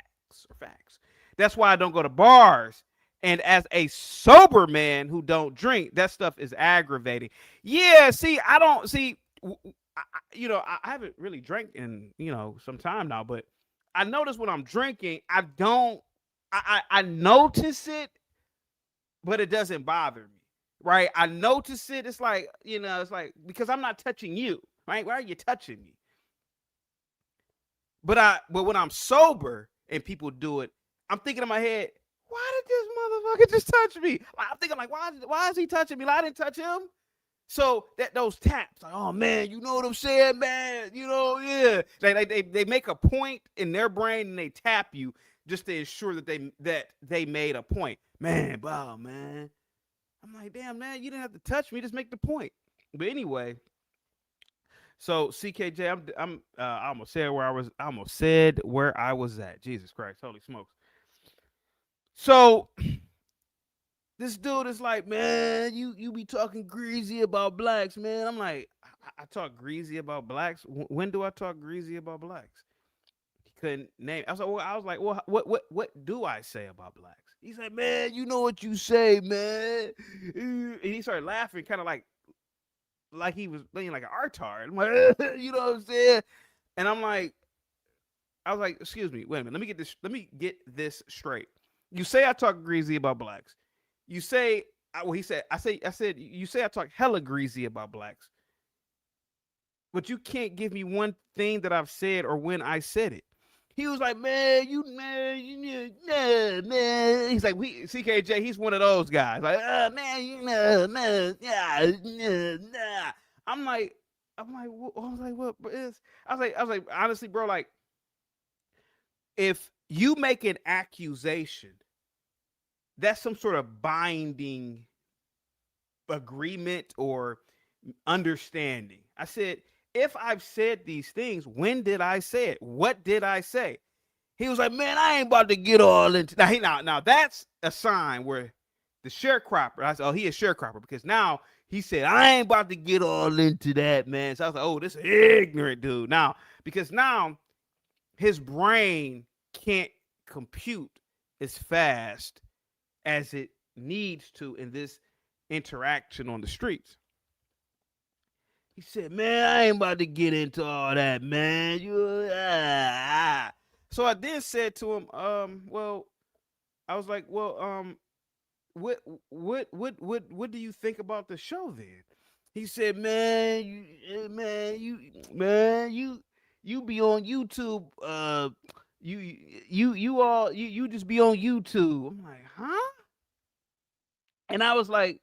or facts. That's why I don't go to bars. And as a sober man who don't drink, that stuff is aggravating. Yeah, see, I don't see, you know, I haven't really drank in, you know, some time now, but I notice when I'm drinking, I notice it, but it doesn't bother me, right? I notice it. It's like, you know, it's like, because I'm not touching you, right? Why are you touching me? But when I'm sober and people do it, I'm thinking in my head, why did this motherfucker just touch me? I'm thinking like, why is he touching me? Like, I didn't touch him. So that those taps, like, oh man, you know what I'm saying, man? You know, yeah. They make a point in their brain and they tap you just to ensure that they made a point. Man, wow, man. I'm like, damn, man, you didn't have to touch me, just make the point. But anyway, so CKJ, I almost said where I was. I almost said where I was at. Jesus Christ, holy smokes. So this dude is like, man, you be talking greasy about blacks, man. I'm like, I talk greasy about blacks. When do I talk greasy about blacks? He couldn't name. I was like, well, what do I say about blacks? He's like, man, you know what you say, man. And he started laughing, kind of like he was being like an artard. I'm like, you know what I'm saying? And I was like, excuse me, wait a minute. Let me get this straight. You say I talk greasy about blacks. You say, well, he said, I said, you say I talk hella greasy about blacks. But you can't give me one thing that I've said or when I said it. He was like, man. He's like, CKJ, he's one of those guys. Like, man, yeah. I'm like, what is? I was like, honestly, bro, like, if you make an accusation, that's some sort of binding agreement or understanding. I said, if I've said these things, when did I say it? What did I say? He was like, man, I ain't about to get all into now that's a sign where the sharecropper, I said, oh, he a sharecropper, because now he said, I ain't about to get all into that, man. So I was like, oh, this ignorant dude. Now, because now his brain can't compute as fast as it needs to in this interaction on the streets. He said, man, I ain't about to get into all that, man. So I then said to him, well, I was like, well, what do you think about the show then? He said, man, you be on YouTube, you just be on YouTube. I'm like, huh? And I was like,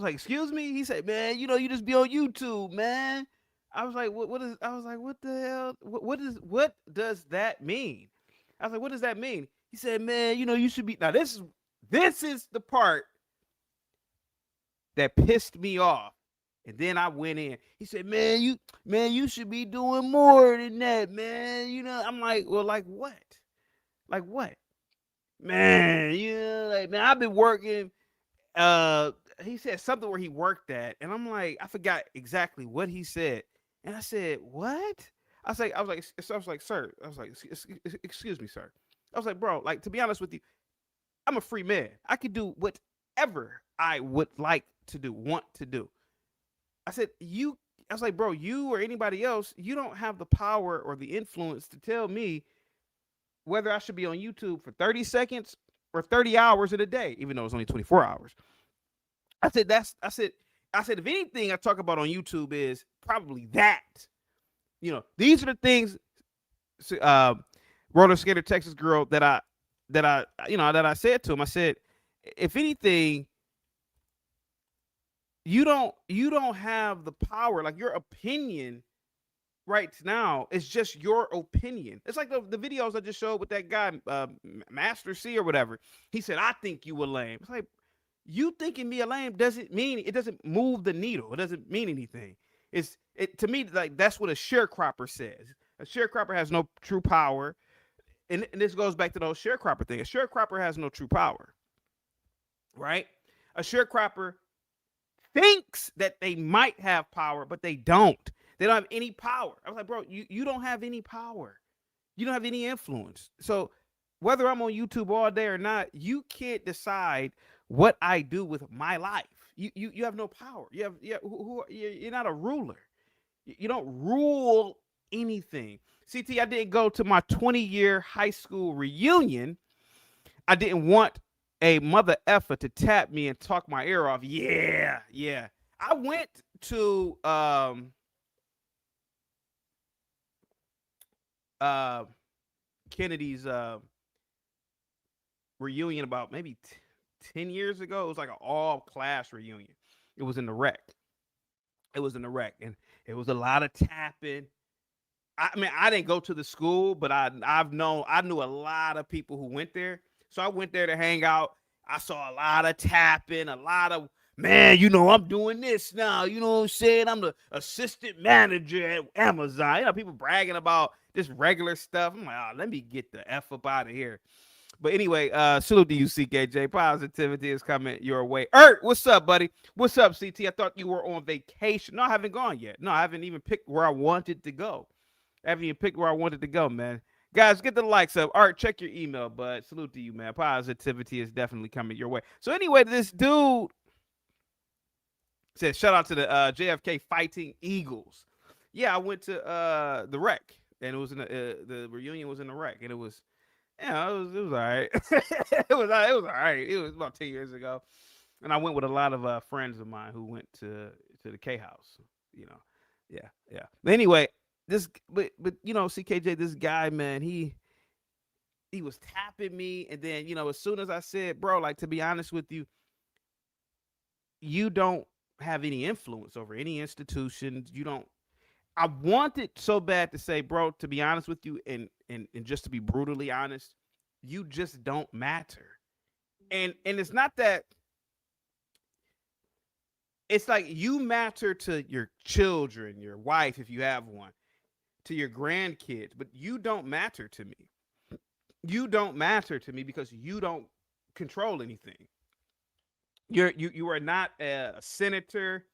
excuse me. He said, man, you just be on YouTube, man. I was like, what the hell? What does that mean? I was like, what does that mean? He said, man, you should be. Now this is the part that pissed me off. And then I went in. He said, man, you should be doing more than that, man. I'm like, well, like what? Like what? Man, man, I've been working. He said something where he worked at, and I'm like, I forgot exactly what he said. And I said, what? I was like, sir. I was like, excuse me, sir. I was like, bro, like, to be honest with you, I'm a free man. I could do whatever I would like to do, want to do. I was like, bro, you or anybody else, you don't have the power or the influence to tell me whether I should be on YouTube for 30 seconds or 30 hours in a day, even though it's only 24 hours. I said, if anything I talk about on YouTube is probably that. These are the things, roller skater Texas girl that I said to him. I said, if anything, you don't have the power. Like, your opinion right now is just your opinion. It's like the videos I just showed with that guy, Master C or whatever. He said, I think you were lame. It's like, you thinking me a lame doesn't move the needle. It doesn't mean anything. To me, like, that's what a sharecropper says. A sharecropper has no true power. And this goes back to the whole sharecropper thing. A sharecropper has no true power, right? A sharecropper thinks that they might have power, but they don't. They don't have any power. I was like, bro, you don't have any power. You don't have any influence. So whether I'm on YouTube all day or not, you can't decide what I do with my life. You have no power. You're not a ruler. You don't rule anything. CT, I didn't go to my 20-year high school reunion. I didn't want a mother effer to tap me and talk my ear off. Yeah. I went to Kennedy's reunion about maybe 10 years ago. It was like an all-class reunion. It was in the rec. And it was a lot of tapping. I mean, I didn't go to the school, but I knew a lot of people who went there. So I went there to hang out. I saw a lot of tapping, a lot of, man, I'm doing this now. You know what I'm saying? I'm the assistant manager at Amazon. People bragging about this regular stuff. I'm like, oh, let me get the F up out of here. But anyway, salute to you, CKJ. Positivity is coming your way. What's up, buddy? What's up, CT? I thought you were on vacation. No, I haven't gone yet. No, I haven't even picked where I wanted to go. Man. Guys, get the likes up. Art, check your email, bud. Salute to you, man. Positivity is definitely coming your way. So anyway, this dude said, shout out to the JFK Fighting Eagles. Yeah, I went to the rec, and it was in the reunion was in the rec, and it was, it was all right. it was all right. It was about 10 years ago, and I went with a lot of friends of mine who went to the K House. Yeah. But anyway. But CKJ, this guy, man, he was tapping me, and then as soon as I said, bro, like, to be honest with you, you don't have any influence over any institutions. You don't. I wanted so bad to say, bro, to be honest with you, and just to be brutally honest, you just don't matter. And it's not that. It's like you matter to your children, your wife, if you have one, to your grandkids, but you don't matter to me. You don't matter to me because you don't control anything. You are not a senator.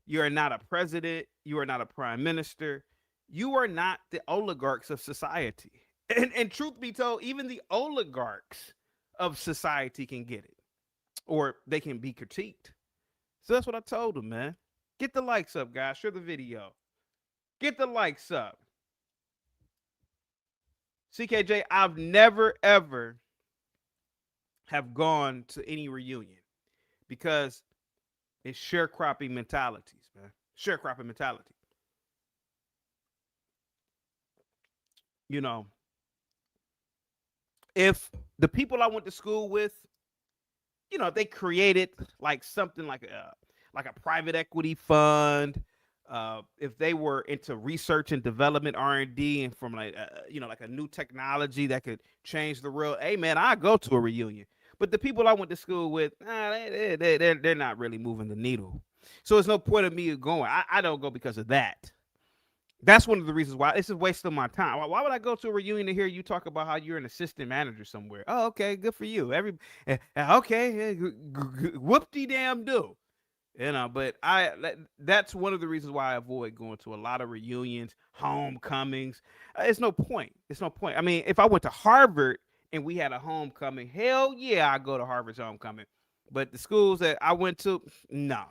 You are not a president. You are not a prime minister. You are not the oligarchs of society. And truth be told, even the oligarchs of society can get it, or they can be critiqued. So that's what I told him, man. Get the likes up, guys. Share the video. Get the likes up. CKJ, I've never, ever have gone to any reunion because it's sharecropping mentalities, man. Sharecropping mentality. You know, if the people I went to school with, you know, if they created like something like a private equity fund, if they were into research and development, R&D, and from like you know, like a new technology that could change the world, hey man, I go to a reunion. But the people I went to school with, they're not really moving the needle. So there's no point of me going. I don't go because of that. That's one of the reasons why this is wasting my time. Why would I go to a reunion to hear you talk about how you're an assistant manager somewhere? Oh, okay, good for you. Okay, whoop-de damn do. You know, but that's one of the reasons why I avoid going to a lot of reunions, homecomings. It's no point. It's no point. I mean, if I went to Harvard and we had a homecoming, hell yeah, I go to Harvard's homecoming. But the schools that I went to, no.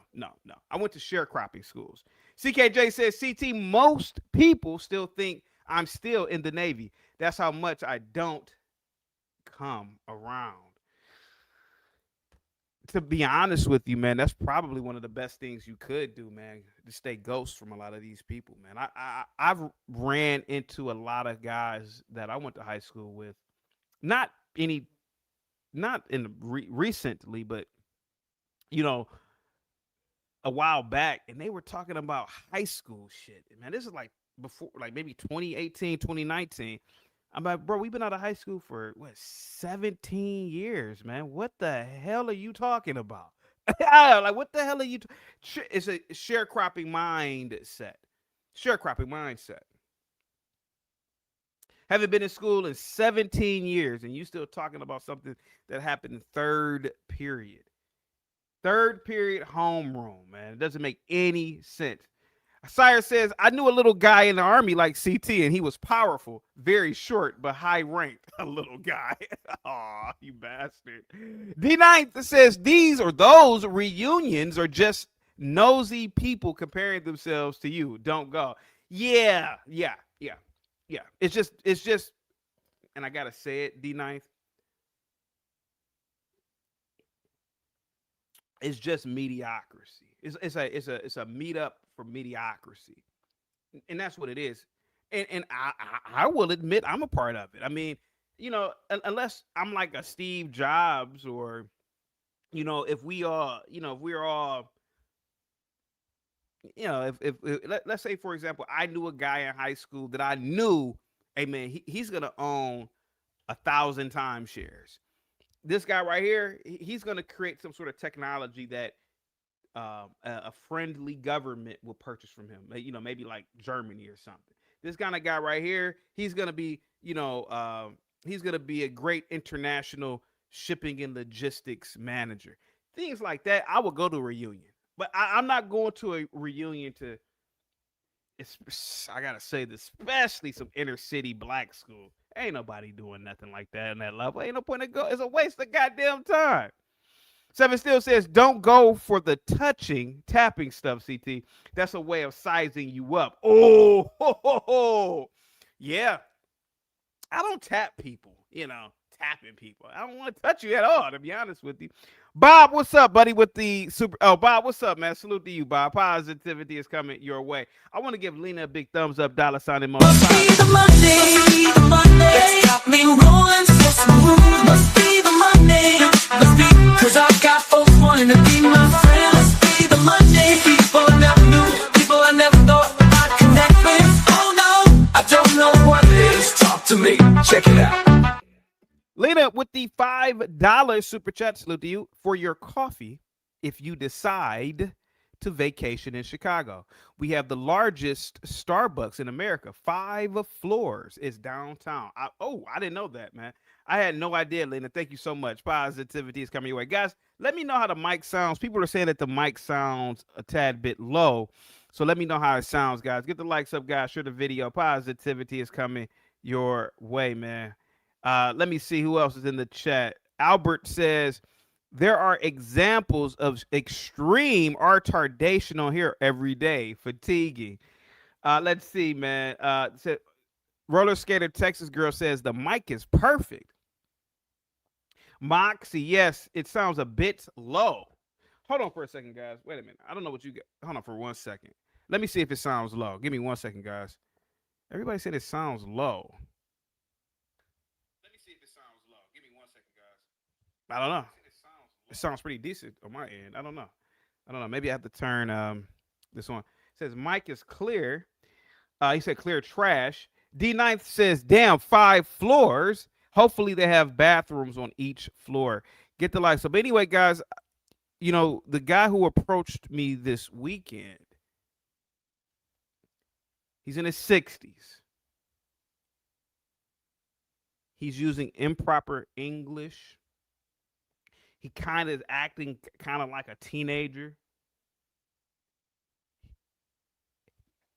I went to sharecropping schools. CKJ says, CT, most people still think I'm still in the Navy. That's how much I don't come around. To be honest with you, man, that's probably one of the best things you could do, man, to stay ghost from a lot of these people, man. I've ran into a lot of guys that I went to high school with, not recently, but you know, a while back, and they were talking about high school shit. Man, this is like before, like maybe 2018, 2019. I'm like, bro, we've been out of high school for what, 17 years, man. What the hell are you talking about? Like, what the hell are you? It's a sharecropping mindset. Sharecropping mindset. Haven't been in school in 17 years, and you still talking about something that happened in third period. Third period homeroom, man. It doesn't make any sense. Sire says, I knew a little guy in the army like CT, and he was powerful, very short, but high ranked. A little guy. Aw, you bastard. D9 says, these or those reunions are just nosy people comparing themselves to you. Don't go. Yeah. It's just, and I gotta say it, D9. It's just mediocrity. It's a meetup for mediocrity, and that's what it is. And I will admit I'm a part of it. I mean, you know, unless I'm like a Steve Jobs, or you know, if we're all, you know, let's say, for example, I knew a guy in high school that I knew, hey man, he's gonna own 1,000 timeshares. This guy right here, he's going to create some sort of technology that a friendly government will purchase from him. You know, maybe like Germany or something. This kind of guy right here, he's going to be, you know, he's going to be a great international shipping and logistics manager. Things like that. I would go to a reunion, but I'm not going to a reunion to, I got to say this, especially some inner city black school. Ain't nobody doing nothing like that in that level. Ain't no point to go. It's a waste of goddamn time. Seven still says, don't go for the tapping stuff, CT. That's a way of sizing you up. Oh, yeah. I don't tap people, you know, tapping people. I don't want to touch you at all, to be honest with you. Bob, what's up, buddy, with the super... Oh, Bob, what's up, man? Salute to you, Bob. Positivity is coming your way. I want to give Lena a big thumbs up, dollar sign emoji. Must be the Monday. That's got me rolling so smooth. Must be the Monday. Must be, cause I got folks wanting to be my friend. Must be the Monday. People I never knew, people I never thought I'd connect with. Oh no, I don't know what it is. Talk to me, check it out. Lena with the $5 super chat, salute to you, for your coffee if you decide to vacation in Chicago. We have the largest Starbucks in America. 5 floors is downtown. I didn't know that, man. I had no idea, Lena. Thank you so much. Positivity is coming your way. Guys, let me know how the mic sounds. People are saying that the mic sounds a tad bit low. So let me know how it sounds, guys. Get the likes up, guys. Share the video. Positivity is coming your way, man. Let me see who else is in the chat. Albert says, there are examples of extreme retardation on here every day. Fatiguing. Let's see, man. Roller skater Texas girl says the mic is perfect. Moxie, yes, it sounds a bit low. Hold on for a second, guys. Wait a minute. I don't know what you get. Hold on for 1 second. Let me see if it sounds low. Give me 1 second, guys. Everybody said it sounds low. Let me see if it sounds low. Give me 1 second, guys. I don't know. It sounds pretty decent on my end. I don't know. Maybe I have to turn this on. It says mic is clear. He said clear trash. D9th says, damn, 5 floors. Hopefully they have bathrooms on each floor. Get the like. So, but anyway, guys, you know, the guy who approached me this weekend, he's in his 60s. He's using improper English. He kind of is acting kind of like a teenager.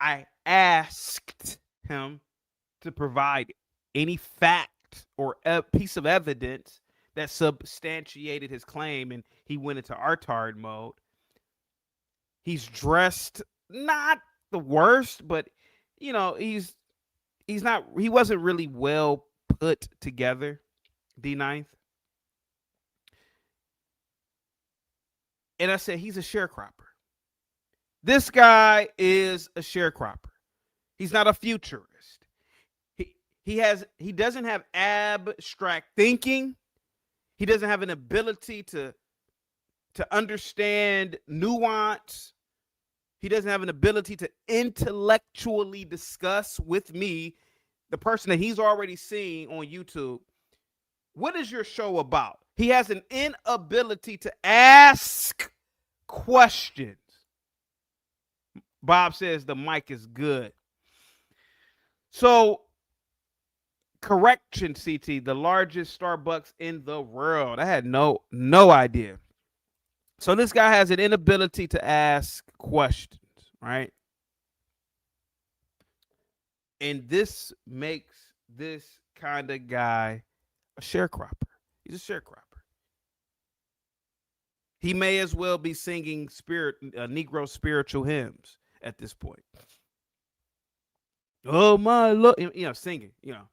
I asked him to provide any fact or a piece of evidence that substantiated his claim, and he went into retard mode. He's dressed not the worst, but you know, he wasn't really well put together, D9th. And I said, he's a sharecropper. This guy is a sharecropper. He's not a futurist. He doesn't have abstract thinking. He doesn't have an ability to understand nuance. He doesn't have an ability to intellectually discuss with me, the person that he's already seen on YouTube, what is your show about? He has an inability to ask questions. Bob says the mic is good. So, correction, CT, the largest Starbucks in the world. I had no idea. So this guy has an inability to ask questions, right? And this makes this kind of guy a sharecropper. He's a sharecropper. He may as well be singing Negro spiritual hymns at this point. Oh my Lord, you know, singing, you know.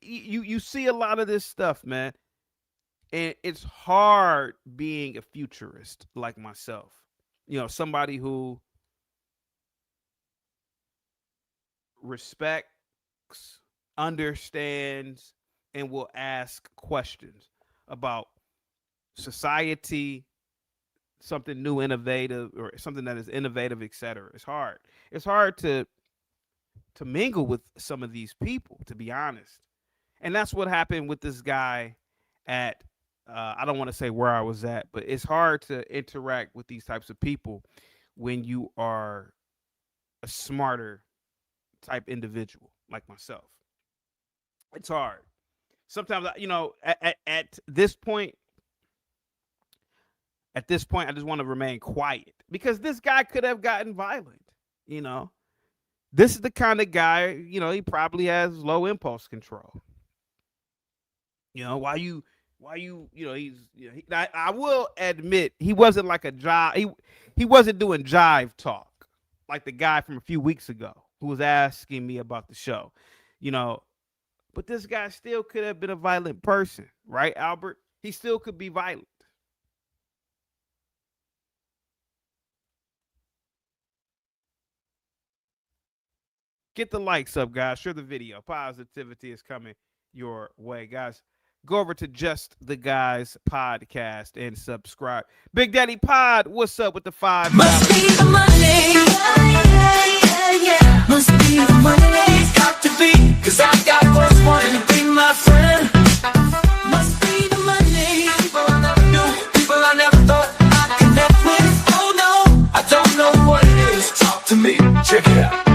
You see a lot of this stuff, man. And it's hard being a futurist like myself. You know, somebody who respects, understands, and will ask questions about society, something new, innovative, or something that is innovative, etc. It's hard. It's hard to mingle with some of these people, to be honest. And that's what happened with this guy at, I don't want to say where I was at, but it's hard to interact with these types of people when you are a smarter type individual like myself. It's hard. Sometimes, you know, at this point, I just want to remain quiet because this guy could have gotten violent, you know. This is the kind of guy, you know, he probably has low impulse control. You know, you know, I will admit he wasn't like a jive. He wasn't doing jive talk like the guy from a few weeks ago who was asking me about the show, you know, but this guy still could have been a violent person, right, Albert? He still could be violent. Get the likes up, guys. Share the video. Positivity is coming your way, guys. Go over to Just the Guys podcast and subscribe. Big Daddy Pod, what's up with the $5? Must be the money. Yeah. Must be the money. Got to be, cause I got what's wanting to be my friend. Must be the money. People I never knew, people I never thought I'd connect with. Oh no, I don't know what it is. Talk to me, check it out.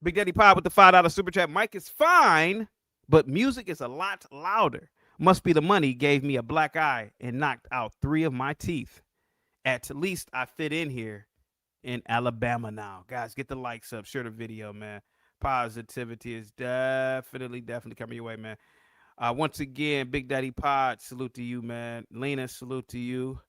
Big Daddy Pod with the $5 super chat. Mic is fine, but music is a lot louder. Must be the money gave me a black eye and knocked out 3 of my teeth. At least I fit in here in Alabama now. Guys, get the likes up. Share the video, man. Positivity is definitely coming your way, man. Once again, Big Daddy Pod, salute to you, man. Lena, salute to you.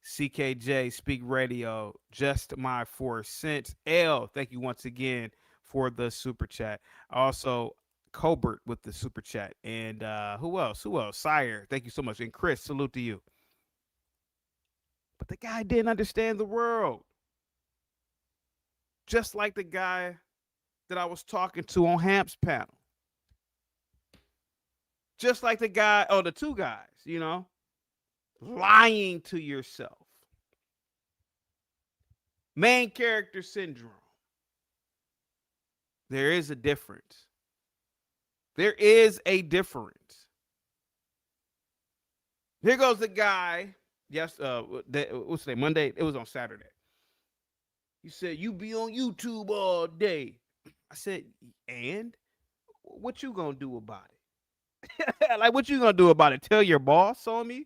CKJ, Speak Radio, just my 4 cents. L, thank you once again for the super chat. Also, Colbert with the super chat. And who else? Sire, thank you so much. And Chris, salute to you. But the guy didn't understand the world. Just like the guy that I was talking to on Hamp's panel. Just like the guy, the two guys, lying to yourself. Main character syndrome. There is a difference. There is a difference. Here goes the guy. Yes, what's today? Monday. It was on Saturday. He said, "You be on YouTube all day." I said, "And what you gonna do about it?" Like, what you gonna do about it? Tell your boss on me?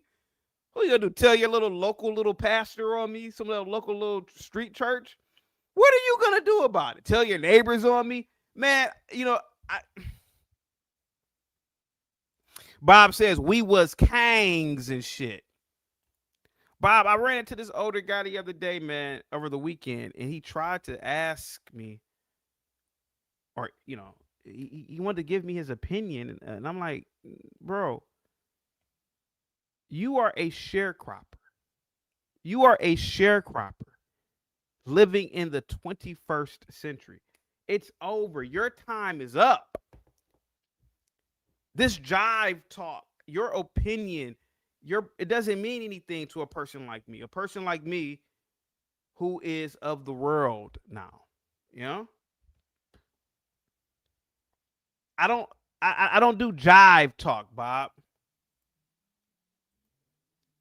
What you gonna do? Tell your local pastor on me? Some local street church? What are you gonna do about it? Tell your neighbors on me? Man, Bob says we was kangs and shit. Bob, I ran into this older guy the other day, man, over the weekend, and he tried to ask me, or he wanted to give me his opinion, and I'm like, bro, you are a sharecropper. You are a sharecropper living in the 21st century. It's over. Your time is up. This jive talk, your opinion, it doesn't mean anything to a person like me. A person like me who is of the world now. I don't do jive talk, Bob.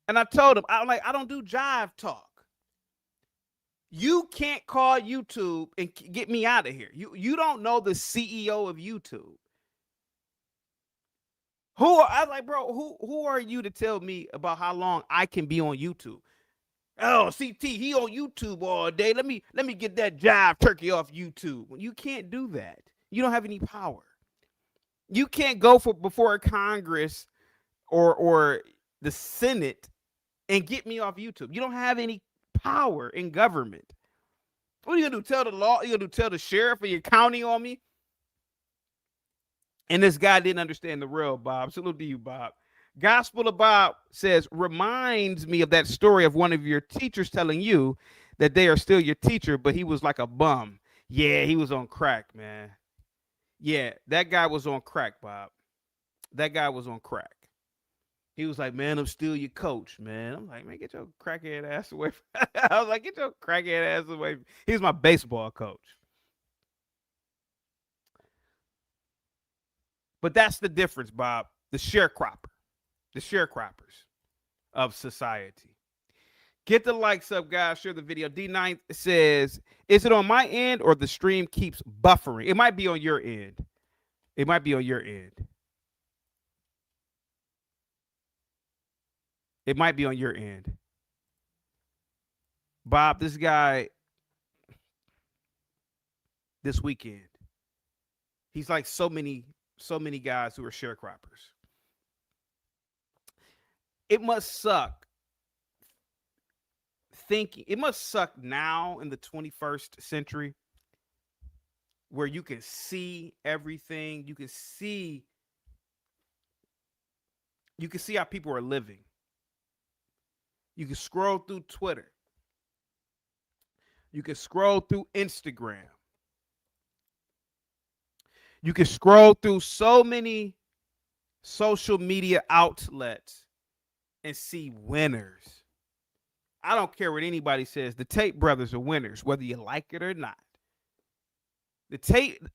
And I told him, I don't do jive talk. You can't call YouTube and get me out of here. You don't know the CEO of YouTube. Who are you to tell me about how long I can be on YouTube? Oh, CT, he on YouTube all day. Let me get that jive turkey off YouTube. You can't do that. You don't have any power. You can't go before a Congress or the Senate and get me off YouTube. You don't have any power in government. What are you gonna do? Tell the law? You gonna tell the sheriff of your county on me? And this guy didn't understand the real, Bob. Salute to you, Bob. Gospel of Bob says, reminds me of that story of one of your teachers telling you that they are still your teacher, but he was like a bum. Yeah, he was on crack, man. Yeah, that guy was on crack, Bob. That guy was on crack. He was like, man, I'm still your coach, man. I'm like, man, get your crackhead ass away. I was like, get your crackhead ass away. He was my baseball coach. But that's the difference, Bob. The sharecroppers of society. Get the likes up, guys. Share the video. D9 says, is it on my end or the stream keeps buffering? It might be on your end. It might be on your end. It might be on your end. Bob, this guy, this weekend, he's like so many guys who are sharecroppers. It must suck it must suck now in the 21st century where you can see everything. You can see how people are living. You can scroll through Twitter. You can scroll through Instagram. You can scroll through so many social media outlets and see winners. I don't care what anybody says. The Tate brothers are winners, whether you like it or not.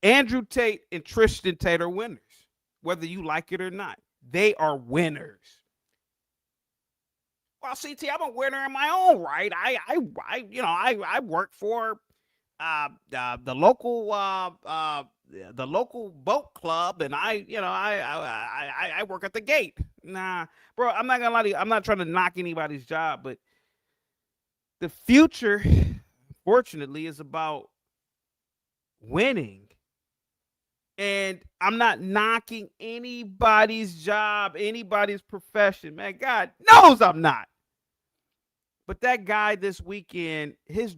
Andrew Tate and Tristan Tate are winners, whether you like it or not. They are winners. Well, CT, I'm a winner in my own right. I work for the local boat club, and I work at the gate. Nah, bro, I'm not gonna lie to you. I'm not trying to knock anybody's job, but the future, fortunately, is about winning. And I'm not knocking anybody's job, anybody's profession, man. God knows I'm not. But that guy this weekend, his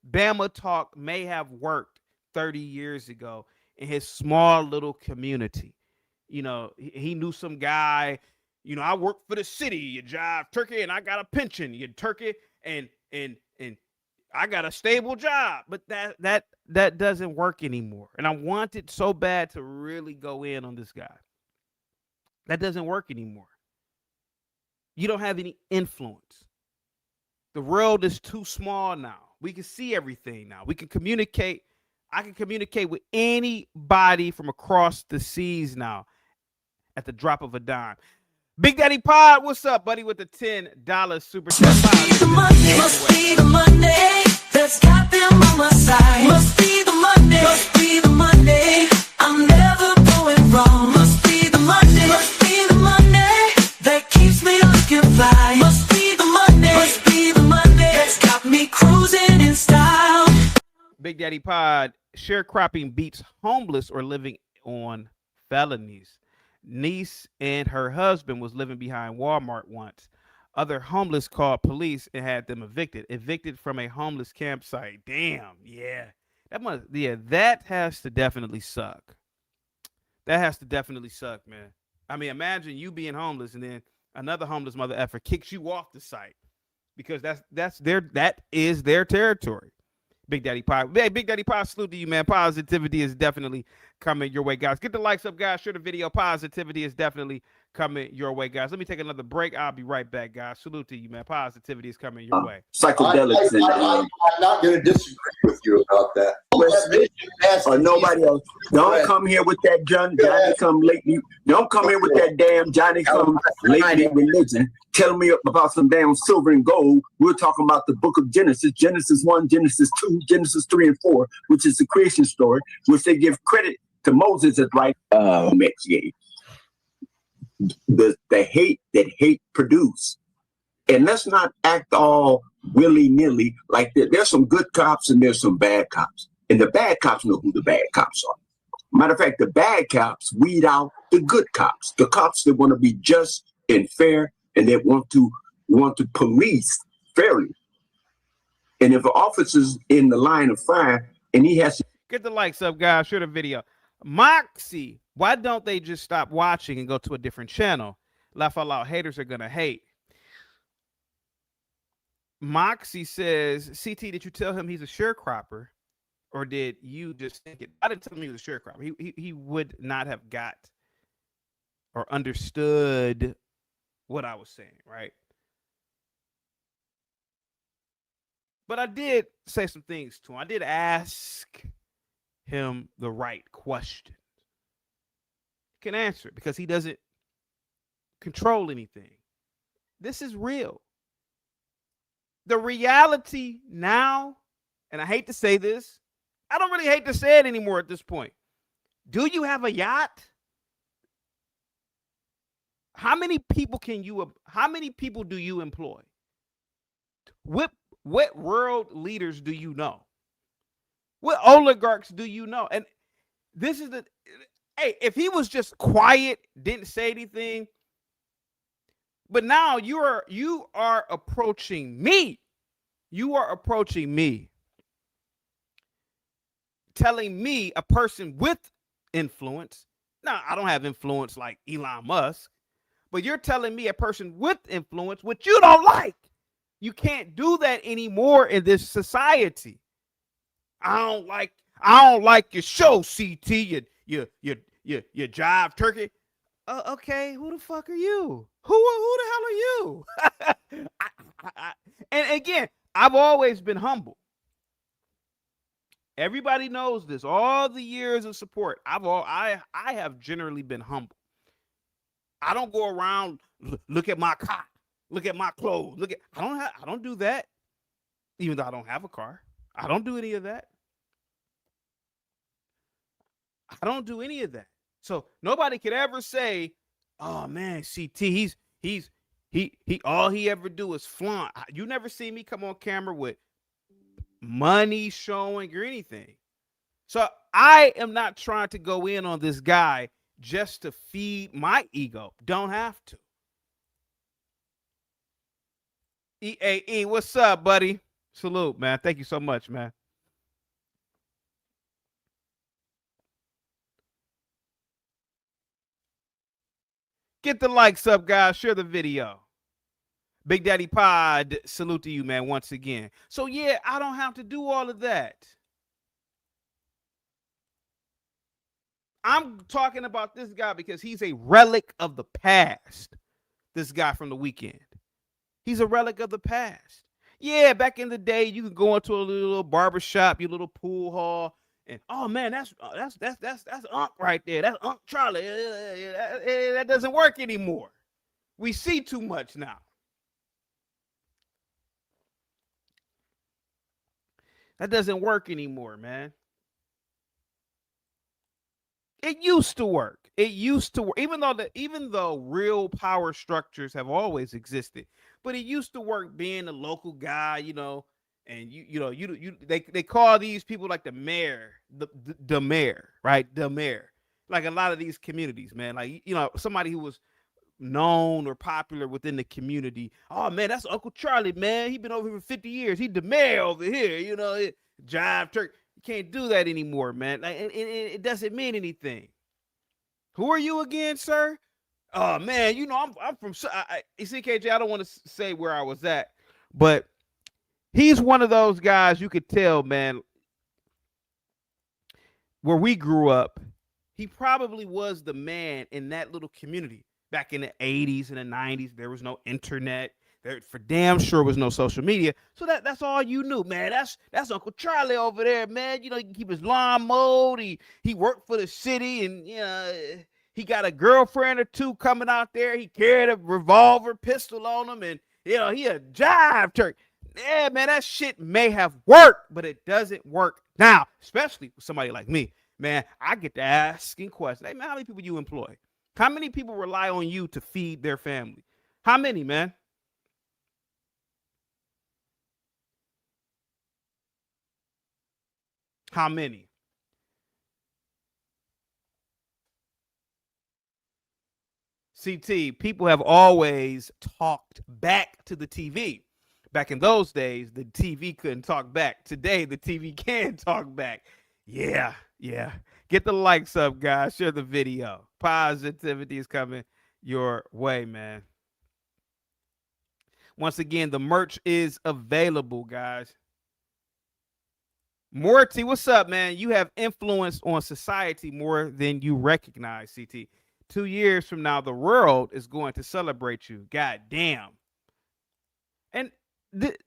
Bama talk may have worked 30 years ago in his small little community. You know, he knew some guy, you know, I work for the city, you jive turkey, and I got a pension, you turkey, and I got a stable job. But that doesn't work anymore. And I wanted so bad to really go in on this guy. That doesn't work anymore. You don't have any influence. The world is too small now. We can see everything now. We can communicate. I can communicate with anybody from across the seas now at the drop of a dime. Big Daddy Pod, what's up, buddy, with the $10 super chat? Must be the Monday that's got them on my side. Must be the Monday. Must be the Monday. I'm never going wrong. Must be the Monday. Must be the Monday that keeps me looking fly. Must be the Monday. Must be the Monday that's got me cruising in style. Big Daddy Pod, sharecropping beats homeless or living on felonies. Niece and her husband was living behind Walmart once. Other homeless called police and had them evicted from a homeless campsite. Damn, yeah. That has to definitely suck. That has to definitely suck, man. I mean, imagine you being homeless and then another homeless mother effer kicks you off the site because that is their territory. Big Daddy Pod. Hey, Big Daddy Pod, salute to you, man. Positivity is definitely coming your way, guys. Get the likes up, guys. Share the video. Positivity is definitely coming your way, guys. Let me take another break. I'll be right back, guys. Salute to you, man. Positivity is coming your way. Psychedelics. I'm not going to disagree with you about that. Nobody else. Don't come here with that Johnny come lately. Don't come here with that damn Johnny come lately religion. Tell me about some damn silver and gold. We're talking about the book of Genesis, Genesis 1, Genesis 2, Genesis 3 and 4, which is the creation story, which they give credit to Moses as right. The hate that hate produce. And let's not act all willy-nilly like that. There's some good cops and there's some bad cops. And the bad cops know who the bad cops are. Matter of fact, the bad cops weed out the good cops, the cops that want to be just and fair and that want to police fairly. And if an officer's in the line of fire and he has to get the likes up, guys, share the video. Moxie, why don't they just stop watching and go to a different channel? Laugh out loud, haters are gonna hate. Moxie says, CT, did you tell him he's a sharecropper? Or did you just think it? I didn't tell him he was a sharecropper. He would not have got or understood what I was saying, right? But I did say some things to him. I did ask him the right question. He can answer it because he doesn't control anything. This is real. The reality now, and I hate to say this, I don't really hate to say it anymore at this point. Do you have a yacht? How many people do you employ? What world leaders do you know? What oligarchs do you know? And this is hey, if he was just quiet, didn't say anything, but now you are approaching me. You are approaching me. Telling me, a person with influence. Now, I don't have influence like Elon Musk, but you're telling me, a person with influence, which you don't like. You can't do that anymore in this society. I don't like your show, CT. You jive turkey. Okay, who the fuck are you? Who the hell are you? And again, I've always been humble. Everybody knows this. All the years of support, I have generally been humble. I don't go around, look at my car, look at my clothes, I don't do that. Even though I don't have a car, I don't do any of that. I don't do any of that. So nobody could ever say, "Oh man, CT, he all he ever do is flaunt." You never see me come on camera with money showing or anything. So I am not trying to go in on this guy just to feed my ego. Don't have to. EAE, what's up, buddy? Salute, man. Thank you so much, man. Get the likes up, guys. Share the video. Big Daddy Pod, salute to you, man, once again. So, yeah, I don't have to do all of that. I'm talking about this guy because he's a relic of the past. This guy from the weekend. He's a relic of the past. Yeah, back in the day, you could go into a little barbershop, your little pool hall, and oh man, that's Unc right there. That's Unc Charlie. That doesn't work anymore. We see too much now. That doesn't work anymore, man. It used to work. It used to work, even though real power structures have always existed. But it used to work being a local guy, you know, and they call these people like the mayor, the mayor, right? The mayor. Like a lot of these communities, man. Like, you know, somebody who was known or popular within the community. Oh man, that's Uncle Charlie, man. He been over here for 50 years. He the mayor over here, you know, jive turk. You can't do that anymore, man. Like, it doesn't mean anything. Who are you again, sir? Oh man, you know I'm from CKJ. I don't want to say where I was at, but he's one of those guys you could tell, man. Where we grew up, he probably was the man in that little community back in the 80s and the 90s. There was no internet. There for damn sure was no social media. So that's all you knew, man. That's Uncle Charlie over there, man. You know, he can keep his lawn mowed. He worked for the city, and you know, he got a girlfriend or two coming out there. He carried a revolver pistol on him, and you know, he a jive turk. Yeah, man, that shit may have worked, but it doesn't work now, especially with somebody like me. Man, I get to asking questions. Hey, man, how many people you employ? How many people rely on you to feed their family? How many, man? How many? CT, people have always talked back to the TV. Back in those days, the TV couldn't talk back. Today, the TV can talk back. Yeah. Get the likes up, guys. Share the video. Positivity is coming your way, man. Once again, the merch is available, guys. Morty, what's up, man? You have influence on society more than you recognize, CT. 2 years from now, the world is going to celebrate you. God damn. And, this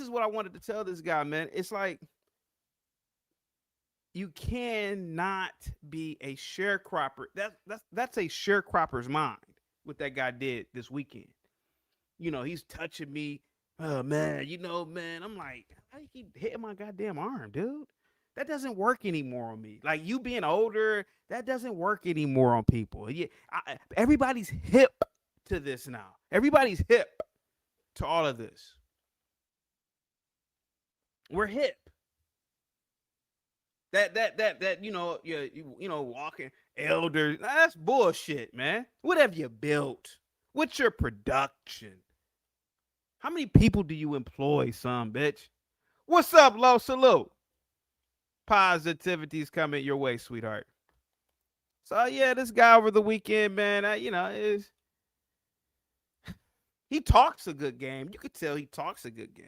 is what I wanted to tell this guy, man. It's like, you cannot be a sharecropper. That's a sharecropper's mind, what that guy did this weekend. You know, he's touching me. Oh, man, man. I'm like, how you keep hitting my goddamn arm, dude? That doesn't work anymore on me. Like, you being older, that doesn't work anymore on people. Yeah, everybody's hip to this now. Everybody's hip to all of this. We're hip. That walking elders. That's bullshit, man. What have you built? What's your production? How many people do you employ, son, bitch? What's up, Lo? Salute. Positivity's coming your way, sweetheart. So yeah, this guy over the weekend, man, he talks a good game. You could tell he talks a good game.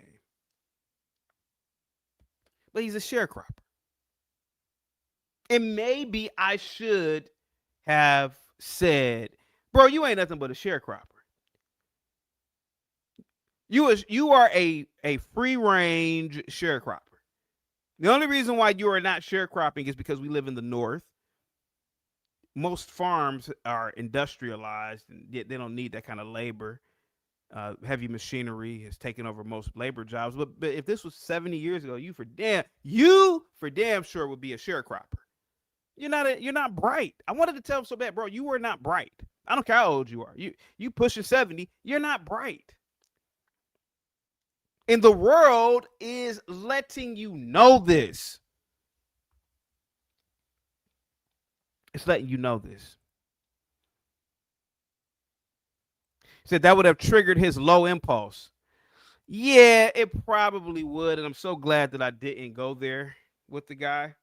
But he's a sharecropper. And maybe I should have said, bro, you ain't nothing but a sharecropper. You are a free-range sharecropper. The only reason why you are not sharecropping is because we live in the North. Most farms are industrialized, and yet they don't need that kind of labor. Heavy machinery has taken over most labor jobs. But if this was 70 years ago, you for damn sure would be a sharecropper. You're not bright. I wanted to tell him so bad, bro. You are not bright. I don't care how old you are. You pushing 70. You're not bright. And the world is letting you know this. It's letting you know this. He said that would have triggered his low impulse. Yeah, it probably would, and I'm so glad that I didn't go there with the guy,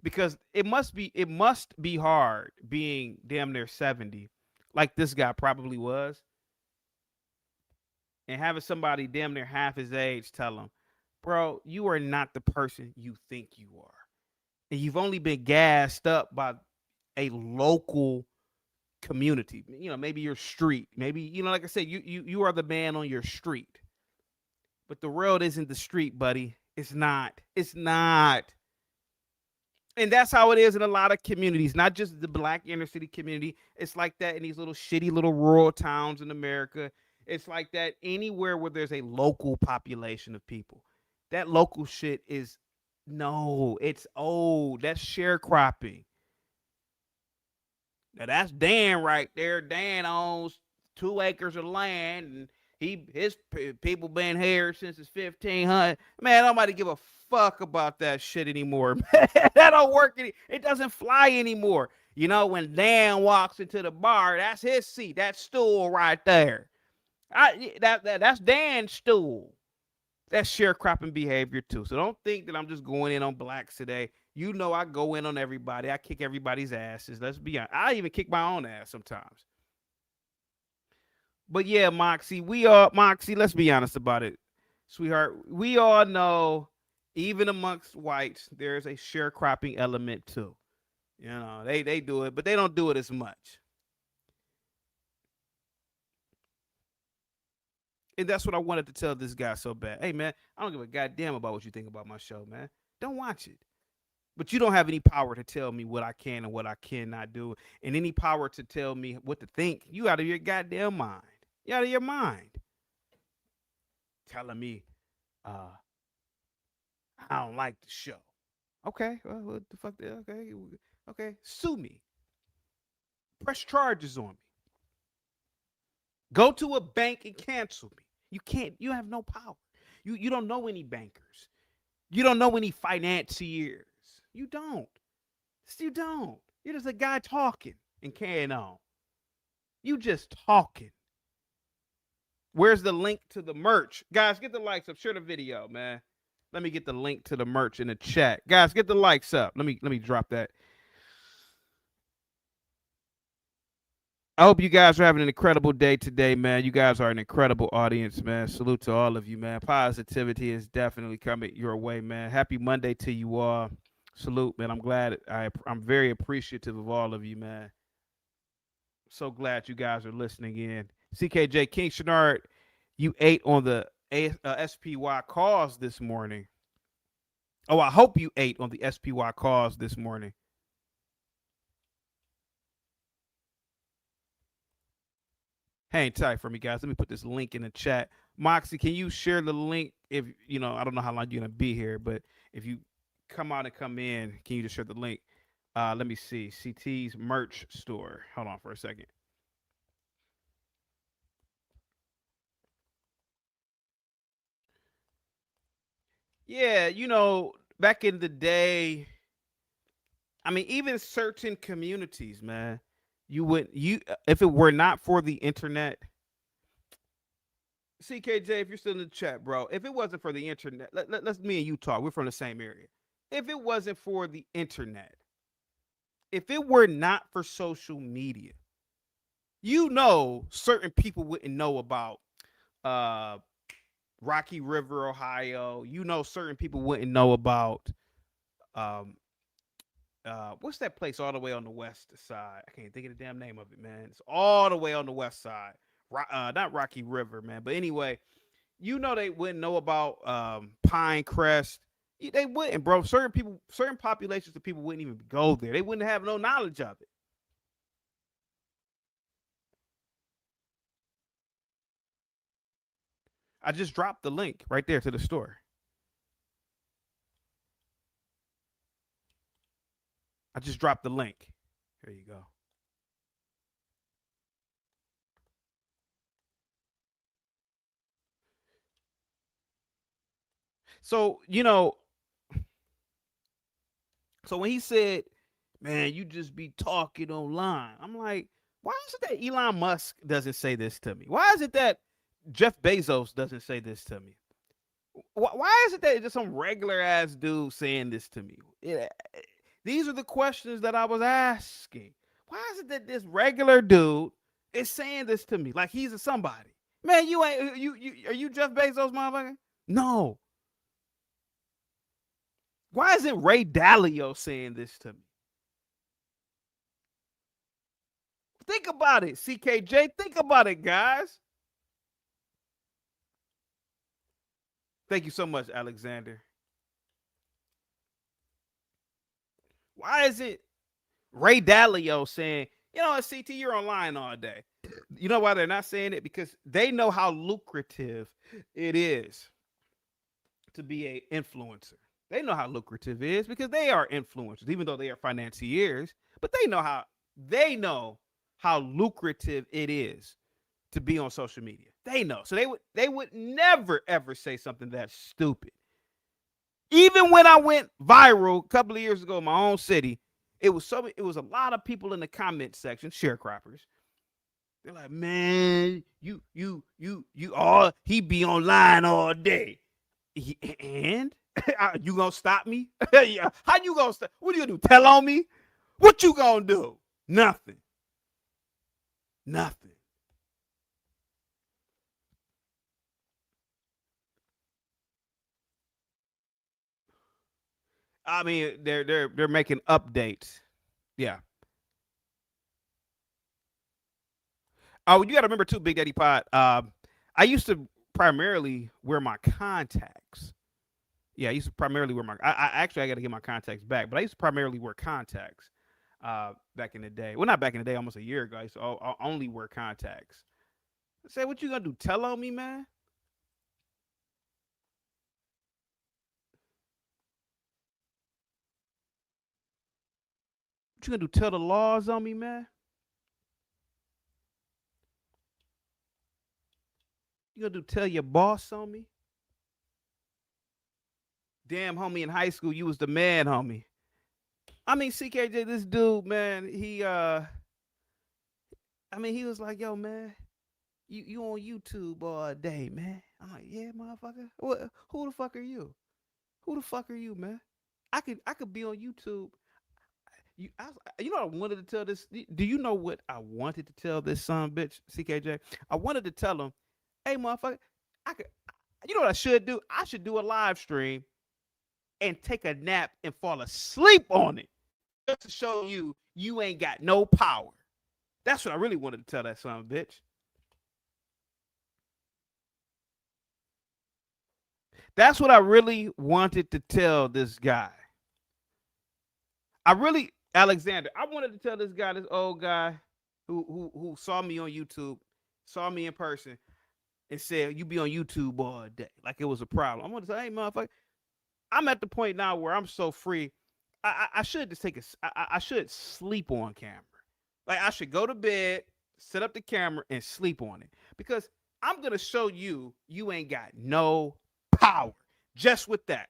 because it must be hard being damn near 70, like this guy probably was, and having somebody damn near half his age tell him, bro, you are not the person you think you are. And you've only been gassed up by a local community. You know, maybe your street. Maybe, you know, like I said, you are the man on your street. But the world isn't the street, buddy. It's not. It's not. And that's how it is in a lot of communities, not just the black inner city community. It's like that in these little shitty little rural towns in America. It's like that anywhere where there's a local population of people. That local shit is, no, it's old. That's sharecropping. Now that's Dan right there. Dan owns 2 acres of land, and his people been here since it's 1500. Man, nobody give a fuck about that shit anymore. Man, that don't work. It doesn't fly anymore. You know, when Dan walks into the bar, that's his seat. That stool right there. That's Dan's stool. That's sharecropping behavior too. So don't think that I'm just going in on blacks today. You know, I go in on everybody. I kick everybody's asses. Let's be honest. I even kick my own ass sometimes. But yeah, Moxie, Moxie, let's be honest about it, sweetheart. We all know, even amongst whites, there's a sharecropping element too. You know, they do it, but they don't do it as much. And that's what I wanted to tell this guy so bad. Hey man, I don't give a goddamn about what you think about my show, man. Don't watch it. But you don't have any power to tell me what I can and what I cannot do, and any power to tell me what to think. You out of your goddamn mind. You out of your mind. Telling me, I don't like the show. Okay, well, what the fuck? Okay, okay, sue me. Press charges on me. Go to a bank and cancel me. You can't. You have no power. You don't know any bankers. You don't know any financiers. You don't. You don't. You're just a guy talking and carrying on. You just talking. Where's the link to the merch? Guys, get the likes up. Share the video, man. Let me get the link to the merch in the chat. Guys, get the likes up. Let me drop that. I hope you guys are having an incredible day today, man. You guys are an incredible audience, man. Salute to all of you, man. Positivity is definitely coming your way, man. Happy Monday to you all. Salute, man. I'm glad. I'm very appreciative of all of you, man. So glad you guys are listening in. CKJ King Shenard, you ate on the SPY cause this morning. Oh, I hope you ate on the SPY cause this morning. Hang tight for me, guys. Let me put this link in the chat. Moxie, can you share the link? If you know, I don't know how long you're gonna be here, but if you come out and come in, can you just share the link? Let me see. CT's merch store. Hold on for a second. Yeah, you know, back in the day, I mean, even certain communities, man, you if it were not for the internet. CKJ, if you're still in the chat, bro, if it wasn't for the internet, let's me and you talk. We're from the same area. If it wasn't for the internet, if it were not for social media, you know, certain people wouldn't know about Rocky River, Ohio. You know, certain people wouldn't know about um, what's that place all the way on the west side? I can't think of the damn name of it, man. It's all the way on the west side. Not Rocky River, man. But anyway, you know they wouldn't know about Pine Crest. They wouldn't, bro. Certain people, certain populations of people wouldn't even go there. They wouldn't have no knowledge of it. I just dropped the link right there to the store. I just dropped the link. There you go. So, you know, so when he said man, you just be talking online. I'm like, why is it that Elon Musk doesn't say this to me? Why is it that Jeff Bezos doesn't say this to me? Why is it that just some regular ass dude saying this to me? These are the questions that I was asking. Why is it that this regular dude is saying this to me like he's a somebody? Man, you ain't you are you Jeff Bezos, motherfucker? No. Why isn't Ray Dalio saying this to me? Think about it, CKJ. Think about it, guys. Thank you so much, Alexander. Why is it Ray Dalio saying, you know, CT, you're online all day? You know why they're not saying it? Because they know how lucrative it is to be an influencer. They know how lucrative it is because they are influencers, even though they are financiers. But they know how lucrative it is to be on social media. They know. So they would never ever say something that's stupid. Even when I went viral a couple of years ago in my own city, it was a lot of people in the comment section, sharecroppers. They're like, man, you all he be online all day. And you gonna stop me? Yeah. How you gonna stop? What are you gonna do? Tell on me? What you gonna do? Nothing. Nothing. I mean, they're making updates. Yeah. Oh, you got to remember too, Big Daddy Pod. I used to primarily wear my contacts. Yeah, I used to primarily wear my. I got to get my contacts back, but I used to primarily wear contacts back in the day. Well, not back in the day, almost a year ago. I used to only wear contacts. I say, what you gonna do? Tell on me, man? What you gonna do? Tell the laws on me, man? You gonna do? Tell your boss on me? Damn, homie, in high school, you was the man, homie. I mean, CKJ, this dude, man, he was like, yo, man, you on YouTube all day, man. I'm like, yeah, motherfucker. Who the fuck are you? Who the fuck are you, man? I could be on YouTube. You know what I wanted to tell this? Do you know what I wanted to tell this son bitch, CKJ? I wanted to tell him, hey, motherfucker, you know what I should do? I should do a live stream and take a nap and fall asleep on it just to show you ain't got no power. That's what I really wanted to tell that son bitch. That's what I really wanted to tell this guy. Alexander, I wanted to tell this guy, this old guy who saw me on YouTube, saw me in person, and said, you be on YouTube all day. Like it was a problem. I want to say, hey, motherfucker, I'm at the point now where I'm so free. I should just I should sleep on camera. Like I should go to bed, set up the camera, and sleep on it. Because I'm gonna show you ain't got no power. Just with that.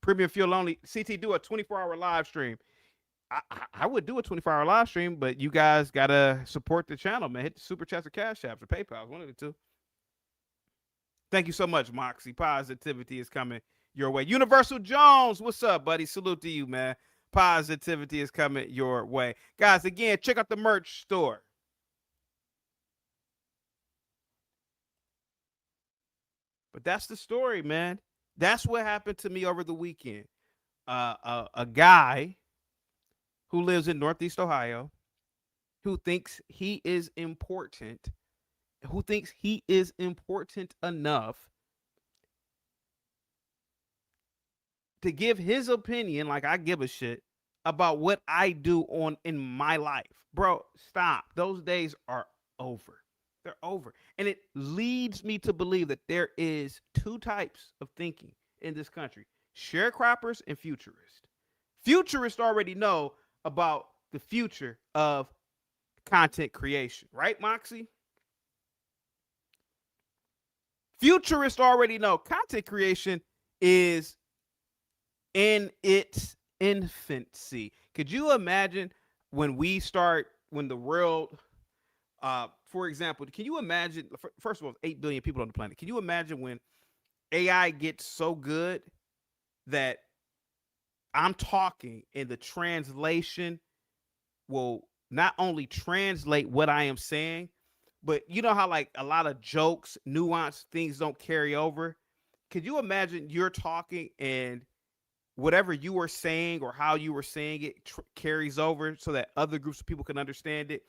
Premium fuel only. CT, do a 24-hour live stream. I would do a 24-hour live stream, but you guys gotta support the channel, man. Hit the super chats or cash apps or PayPal. One of the two. Thank you so much, Moxie. Positivity is coming your way. Universal Jones, what's up, buddy? Salute to you, man. Positivity is coming your way. Guys, again, check out the merch store. But that's the story, man. That's what happened to me over the weekend. A guy who lives in Northeast Ohio who thinks he is important, enough to give his opinion, like I give a shit about what I do in my life. Bro, stop. Those days are over. They're over. And it leads me to believe that there is two types of thinking in this country: sharecroppers and futurists. Futurists already know about the future of content creation, right, Moxie? Futurists already know content creation is in its infancy. Could you imagine when the world, for example, can you imagine, first of all, 8 billion people on the planet. Can you imagine when AI gets so good that I'm talking and the translation will not only translate what I am saying, but you know how like a lot of jokes, nuance, things don't carry over? Could you imagine you're talking and whatever you were saying or how you were saying it carries over so that other groups of people can understand it?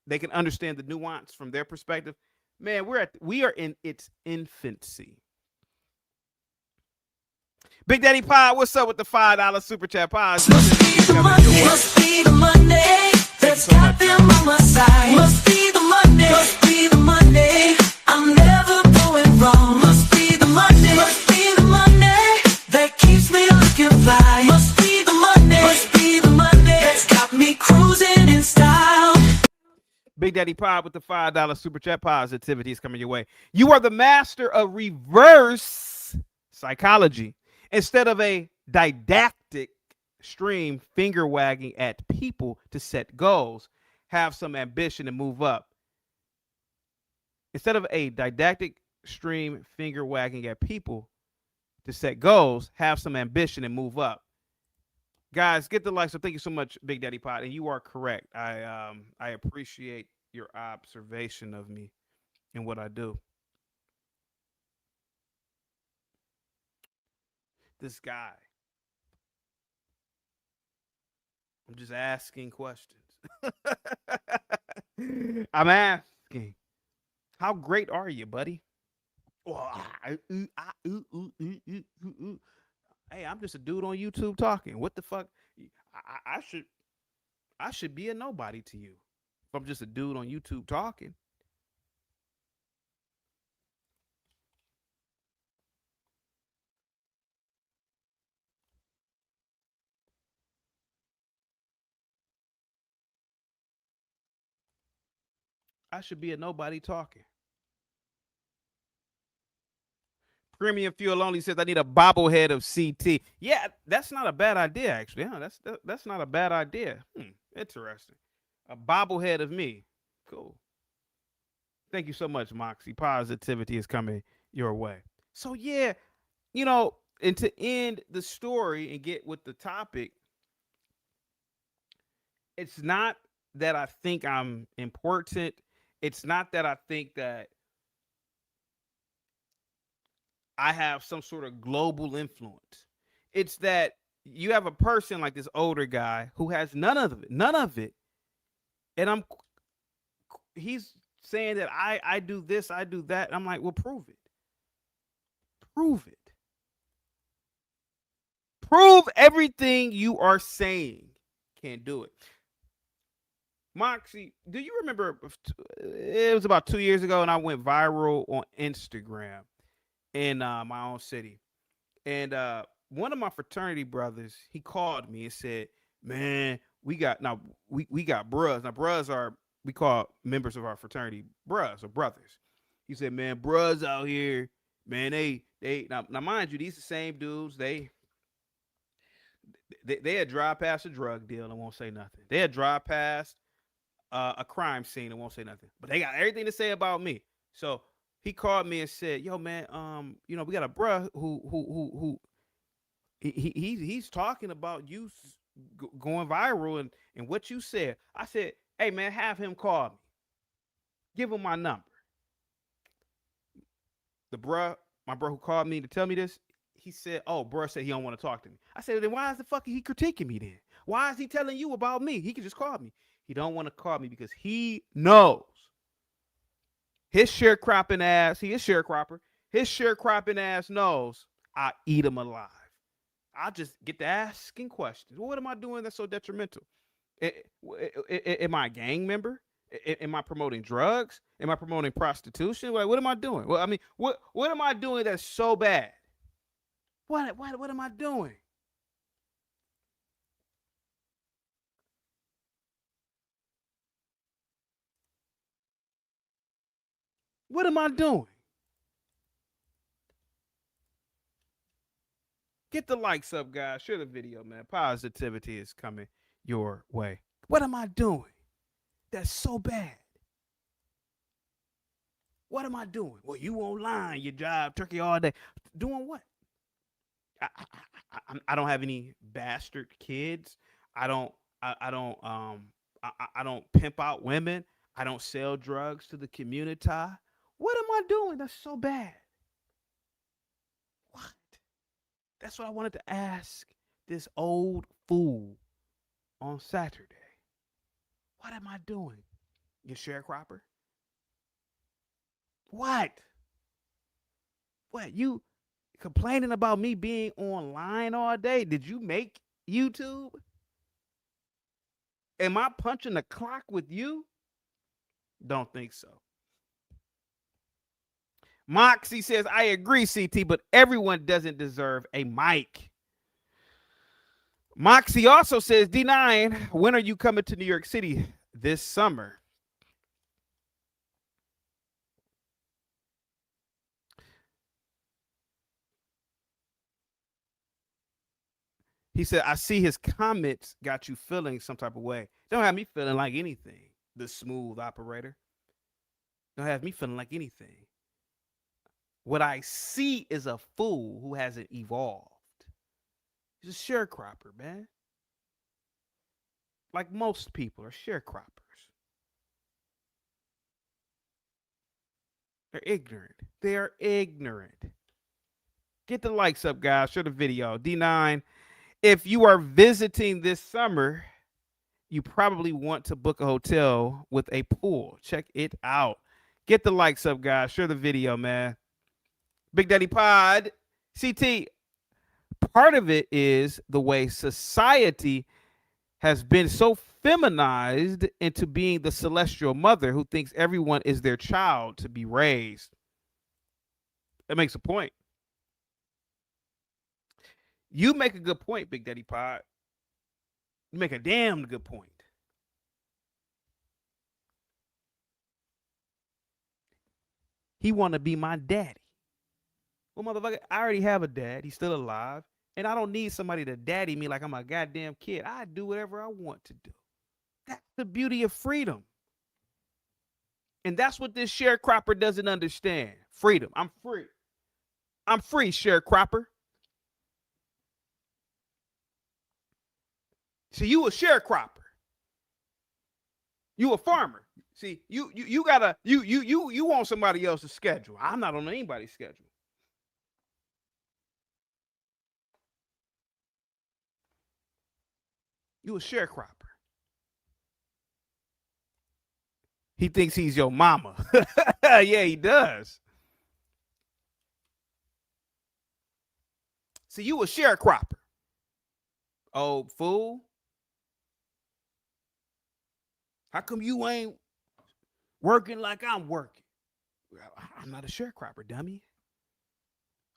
They can understand the nuance from their perspective. Man, we are in its infancy. Big Daddy Pod, what's up with the $5 super chat? Pod Must be the Monday. Must be the Monday. That's got them on my side. Must be the Monday. Must be the Monday. I'm never going wrong. Must be the Monday. Must be the Monday. That keeps me looking fly. Must be the Monday. Must be the Monday. That's got me cruising in style. Big Daddy Pod with the $5 super chat. Positivity is coming your way. You are the master of reverse psychology. Instead of a didactic stream finger wagging at people to set goals, have some ambition and move up. Instead of a didactic stream finger wagging at people to set goals, have some ambition and move up. Guys, get the likes. So thank you so much, Big Daddy Pot. And you are correct. I appreciate your observation of me and what I do. This guy. I'm just asking questions. I'm asking, how great are you, buddy? Hey, I'm just a dude on YouTube talking. What the fuck? I should be a nobody to you if I'm just a dude on YouTube talking. I should be a nobody talking. Premium Fuel Only says I need a bobblehead of CT. Yeah, that's not a bad idea, actually. Huh? That's not a bad idea. Interesting. A bobblehead of me. Cool. Thank you so much, Moxie. Positivity is coming your way. So yeah, and to end the story and get with the topic, it's not that I think I'm important. It's not that I think that I have some sort of global influence. It's that you have a person like this older guy who has none of it. And he's saying that I do this, I do that. I'm like, well, prove it. Prove everything you are saying. Can't do it. Moxie, do you remember it was about 2 years ago and I went viral on Instagram in my own city. And one of my fraternity brothers, he called me and said, man, we got bros. Now bros we call members of our fraternity bros or brothers. He said, man, bros out here, man, they now mind you, these the same dudes, they had drive past a drug deal and won't say nothing. They had drive past a crime scene and won't say nothing. But they got everything to say about me. So he called me and said, yo, man, we got a bruh who he's talking about you going viral and what you said. I said, hey, man, have him call me. Give him my number. My bro who called me to tell me this, he said, oh, bro said he don't want to talk to me. I said, then why is the fuck he critiquing me then? Why is he telling you about me? He could just call me. He don't want to call me because he knows his sharecropping ass, he is sharecropper. His sharecropping ass knows I eat him alive. I just get to asking questions. Well, what am I doing that's so detrimental? Am I a gang member? Am I promoting drugs? Am I promoting prostitution? Like, what am I doing? Well, I mean, what am I doing that's so bad? What am I doing? What am I doing? Get the likes up, guys. Share the video, man. Positivity is coming your way. What am I doing? That's so bad. What am I doing? Well, you online, you drive turkey all day. Doing what? I don't have any bastard kids. I don't I don't pimp out women. I don't sell drugs to the community. What am I doing? That's so bad. What? That's what I wanted to ask this old fool on Saturday. What am I doing? You sharecropper? What? What? You complaining about me being online all day? Did you make YouTube? Am I punching the clock with you? Don't think so. Moxie says, I agree, CT, but everyone doesn't deserve a mic. Moxie also says, D9, when are you coming to New York City this summer? He said, I see his comments got you feeling some type of way. Don't have me feeling like anything, the smooth operator. Don't have me feeling like anything. What I see is a fool who hasn't evolved. He's a sharecropper, man. Like most people are sharecroppers. They're ignorant. They are ignorant. Get the likes up, guys. Share the video. D9, if you are visiting this summer, you probably want to book a hotel with a pool. Check it out. Get the likes up, guys. Share the video, man. Big Daddy Pod, CT, part of it is the way society has been so feminized into being the celestial mother who thinks everyone is their child to be raised. That makes a point. You make a good point, Big Daddy Pod. You make a damn good point. He want to be my daddy. Well, motherfucker, I already have a dad. He's still alive. And I don't need somebody to daddy me like I'm a goddamn kid. I do whatever I want to do. That's the beauty of freedom. And that's what this sharecropper doesn't understand. Freedom. I'm free. I'm free, sharecropper. See, you a sharecropper. You a farmer. See, you gotta you want somebody else's schedule. I'm not on anybody's schedule. You a sharecropper. He thinks he's your mama. Yeah, he does. See, you a sharecropper. Old fool. How come you ain't working like I'm working? I'm not a sharecropper, dummy.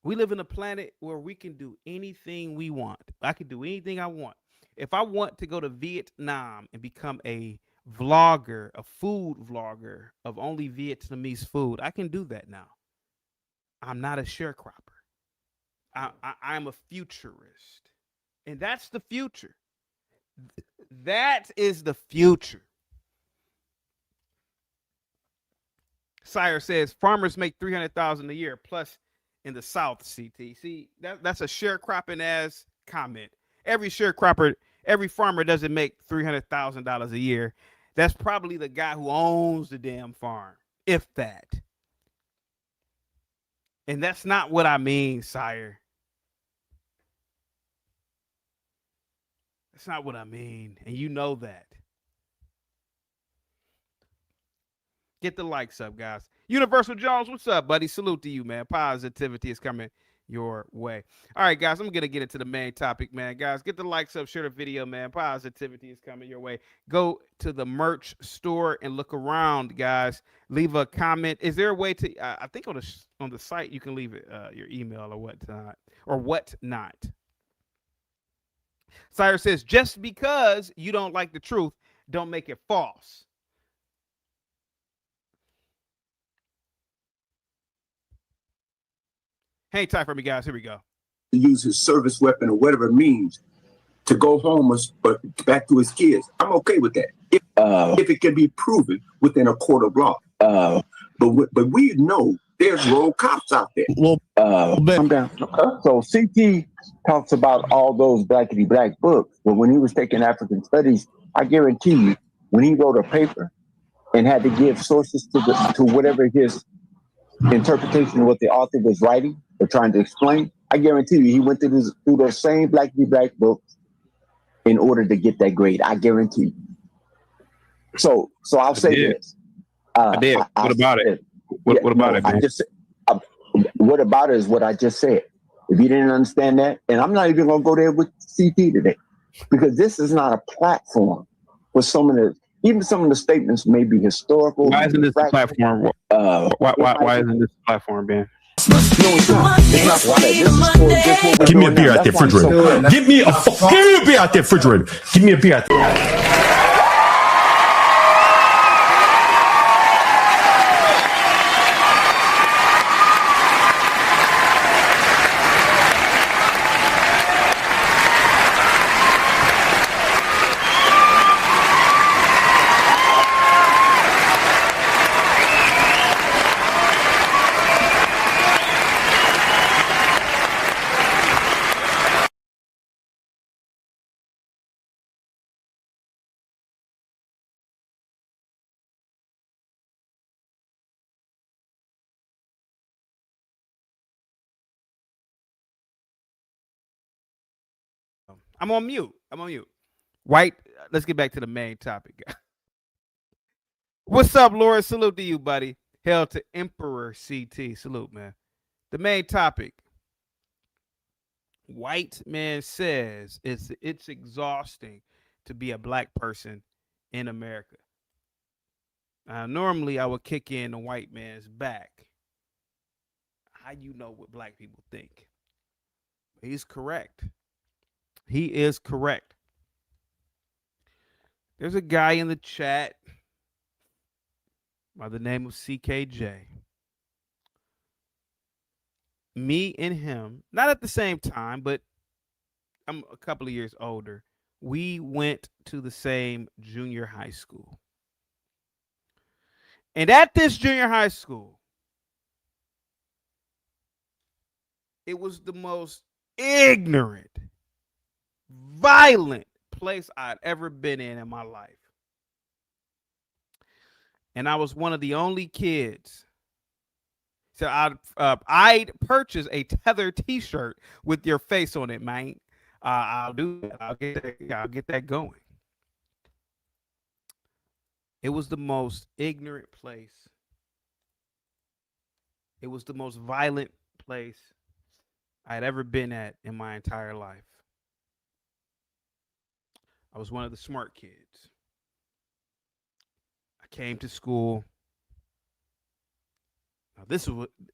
We live in a planet where we can do anything we want. I can do anything I want. If I want to go to Vietnam and become a vlogger, a food vlogger of only Vietnamese food, I can do that now. I'm not a sharecropper. I'm a futurist. And that's the future. That is the future. Sire says farmers make $300,000 a year plus in the South. CT. See, that's a sharecropping ass comment. Every sharecropper, every farmer doesn't make $300,000 a year. That's probably the guy who owns the damn farm, if that. And that's not what I mean, sire. That's not what I mean, and you know that. Get the likes up, guys. Universal Jones, what's up, buddy? Salute to you, man. Positivity is coming your way. All right, guys, I'm going to get into the main topic, man. Guys, get the likes up, share the video, man. Positivity is coming your way. Go to the merch store and look around, guys. Leave a comment. Is there a way to, I think on the site, you can leave it, your email or whatnot. Sire says, just because you don't like the truth, don't make it false. Hang tight for me, guys. Here we go. to use his service weapon or whatever means to go home or back to his kids. I'm okay with that if it can be proven within a court of law. But we know there's rogue cops out there. I'm down. So CT talks about all those blackity black books, but when he was taking African studies, I guarantee you, when he wrote a paper and had to give sources to whatever his interpretation of what the author was writing or trying to explain, I guarantee you he went through those same blackity black books in order to get that grade. I guarantee you. So I'll say this. I did. What about it? What about it, man? What about it is what I just said. If you didn't understand that, and I'm not even going to go there with CT today, because this is not a platform for some of the statements may be historical. Why isn't this a platform? Why isn't this a platform, Ben? No, it's not. It's not for that. This is for just what we're Give me a doing beer now. out there, That's why I'm so refrigerator. Give me a beer out there, refrigerator. Give me a beer out there. I'm on mute. White. Let's get back to the main topic. What's up, Laura? Salute to you, buddy. Hail to Emperor CT. Salute, man. The main topic. White man says it's exhausting to be a black person in America. Normally, I would kick in the white man's back. How you know what black people think? He's correct. He is correct. There's a guy in the chat by the name of CKJ. Me and him, not at the same time, but I'm a couple of years older. We went to the same junior high school. And at this junior high school, it was the most ignorant, violent place I'd ever been in my life. And I was one of the only kids. So I'd purchase a Tether T-shirt with your face on it, man. I'll do that. I'll get that going. It was the most ignorant place. It was the most violent place I'd ever been at in my entire life. I was one of the smart kids. I came to school. Now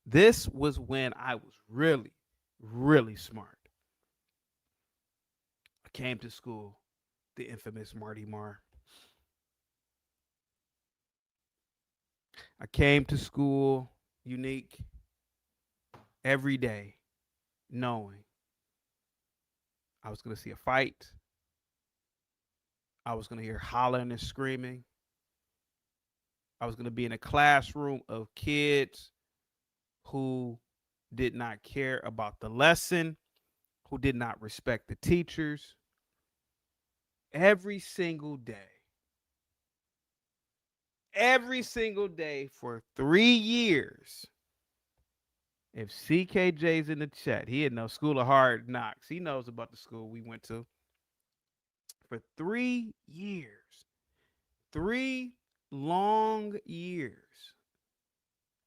this was when I was really, really smart. I came to school, the infamous Marty Marr. I came to school unique every day, knowing I was going to see a fight. I was going to hear hollering and screaming. I was going to be in a classroom of kids who did not care about the lesson, who did not respect the teachers. Every single day for 3 years. If CKJ's in the chat, he had no School of Hard Knocks. He knows about the school we went to. For 3 years, 3 long years.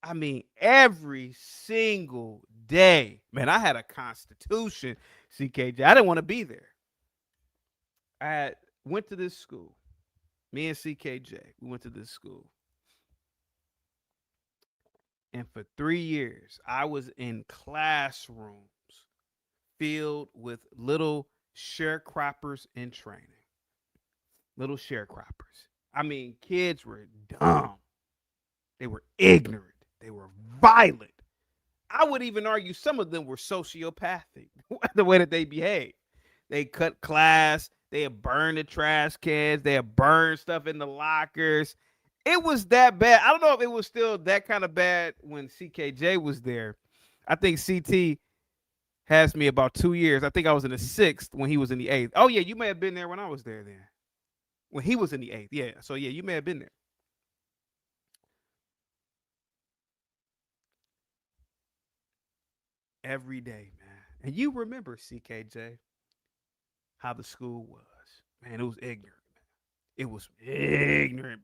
I mean, every single day. Man, I had a constitution, CKJ. I didn't want to be there. I went to this school. Me and CKJ, we went to this school. And for 3 years, I was in classrooms filled with little sharecroppers in training. Little sharecroppers. I mean, kids were dumb. They were ignorant. They were violent. I would even argue some of them were sociopathic, the way that they behaved. They cut class, they had burned the trash cans, they had burned stuff in the lockers. It was that bad. I don't know if it was still that kind of bad when CKJ was there. I think CT has me about 2 years. I think I was in the 6th when he was in the 8th. Oh, yeah, you may have been there when I was there then. When he was in the 8th. Yeah, so yeah, you may have been there. Every day, man. And you remember, CKJ, how the school was. Man, it was ignorant, man. It was ignorant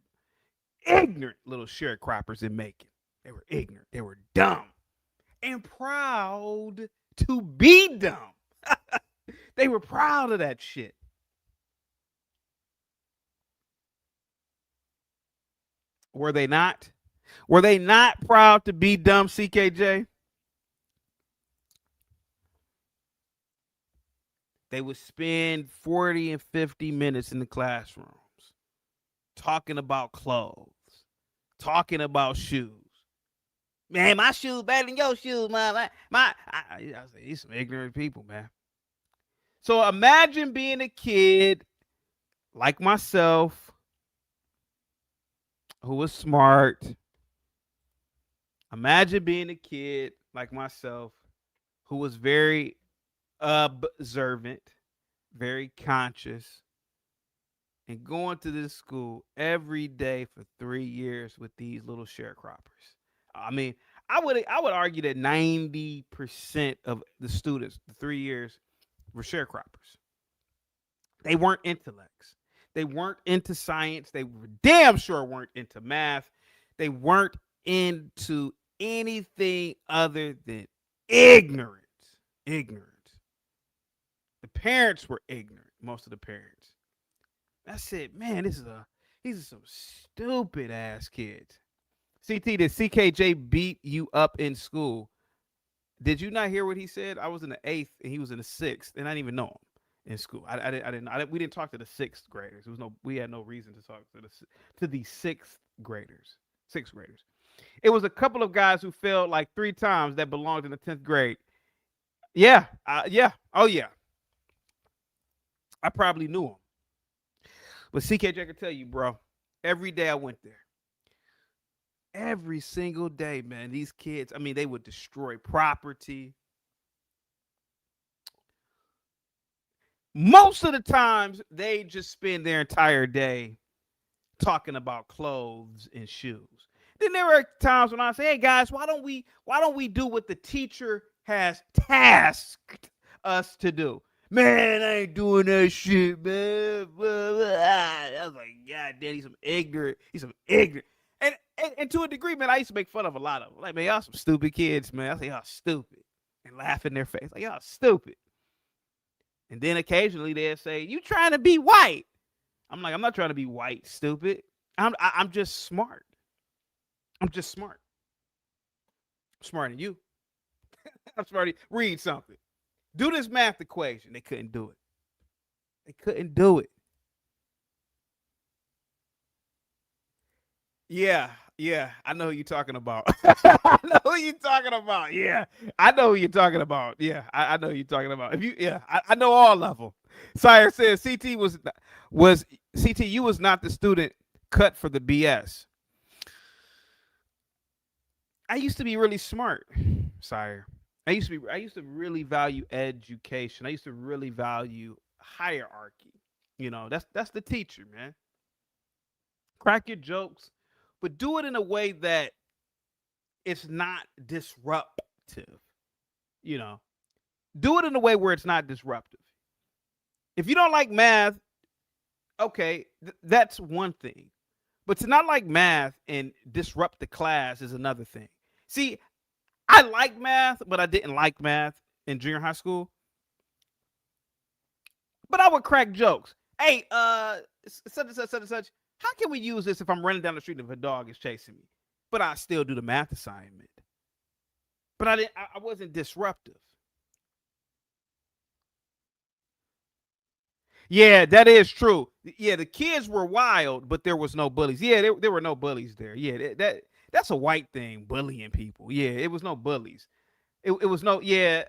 little sharecroppers in Macon. They were ignorant. They were dumb and proud to be dumb. They were proud of that shit. Were they not? Were they not proud to be dumb, CKJ? They would spend 40 and 50 minutes in the classrooms talking about clothes, talking about shoes. Man, my shoes better than your shoes, man. I say, these some ignorant people, man. So imagine being a kid like myself who was smart. Imagine being a kid like myself who was very observant, very conscious, and going to this school every day for 3 years with these little sharecroppers. I mean, I would argue that 90% of the students, the 3 years, were sharecroppers. They weren't intellects. They weren't into science. They were damn sure weren't into math. They weren't into anything other than ignorance. Ignorance. The parents were ignorant, most of the parents. I said, man, these are some stupid ass kids. CT, did CKJ beat you up in school? Did you not hear what he said? I was in the 8th and he was in the 6th, and I didn't even know him in school. We didn't talk to the 6th graders. We had no reason to talk to the 6th graders. 6th graders. It was a couple of guys who failed like 3 times that belonged in the 10th grade. Yeah, yeah, oh yeah. I probably knew him. But CKJ can tell you, bro, every day I went there. Every single day, man, these kids, I mean, they would destroy property. Most of the times, they just spend their entire day talking about clothes and shoes. Then there were times when I say, hey, guys, why don't we do what the teacher has tasked us to do? Man, I ain't doing that shit, man. I was like, God damn, he's some ignorant. And to a degree, man, I used to make fun of a lot of them. Like, man, y'all some stupid kids, man. I say, y'all stupid. And laugh in their face. Like, y'all stupid. And then occasionally they'll say, you trying to be white. I'm like, I'm not trying to be white, stupid. I'm just smart. I'm just smart. I'm smarter than you. I'm smarter. Read something. Do this math equation. They couldn't do it. They couldn't do it. Yeah, I know who you're talking about. I know who you're talking about. Yeah, I know who you're talking about. Yeah, I know who you're talking about. I know all of them. Sire says CT was CT. You was not the student cut for the BS. I used to be really smart, Sire. I used to really value education. I used to really value hierarchy. You know, that's the teacher, man. Crack your jokes, but do it in a way that it's not disruptive. You know, do it in a way where it's not disruptive. If you don't like math, okay, that's one thing. But to not like math and disrupt the class is another thing. See, I like math, but I didn't like math in junior high school. But I would crack jokes. Hey, such and such. How can we use this if I'm running down the street and if a dog is chasing me? But I still do the math assignment. But I wasn't disruptive. Yeah, that is true. Yeah, the kids were wild, but there was no bullies. Yeah, there were no bullies there. Yeah, that's a white thing, bullying people. Yeah, it was no bullies. it was no, yeah,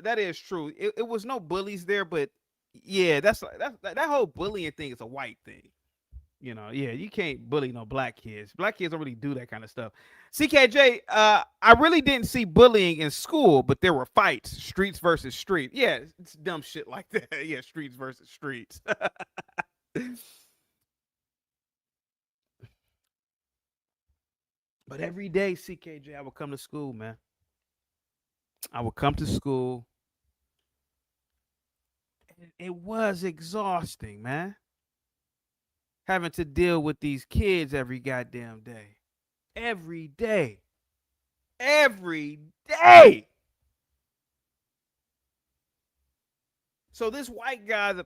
that is true. It was no bullies there, but yeah, that whole bullying thing is a white thing. Yeah, you can't bully no black kids. Black kids don't really do that kind of stuff. CKJ, I really didn't see bullying in school, but there were fights, streets versus street. Yeah, it's dumb shit like that. Yeah, streets versus streets. But every day, CKJ, I would come to school, man. I would come to school. And it was exhausting, man. Having to deal with these kids every goddamn day. Every day. Every day. So this white guy, the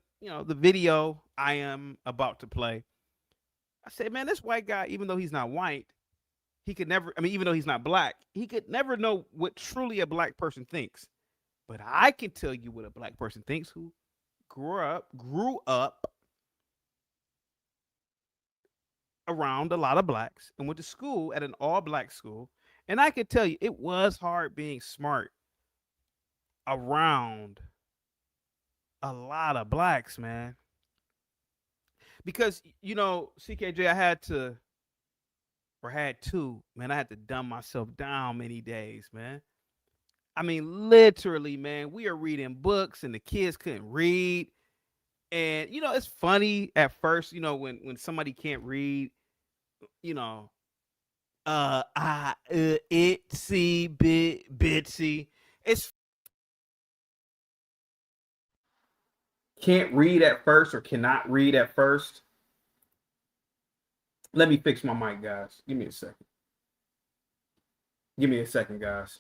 video I am about to play, I said, man, this white guy, even though he's not white, he could never, even though he's not black, he could never know what truly a black person thinks. But I can tell you what a black person thinks who grew up around a lot of blacks and went to school at an all-black school. And I can tell you, it was hard being smart around a lot of blacks, man. Because, CKJ, I had to dumb myself down many days, man. Literally, man, we are reading books and the kids couldn't read. And, it's funny at first, when somebody can't read, itsy bitsy. It's can't read at first or cannot read at first. Let me fix my mic, guys. Give me a second. Give me a second, guys.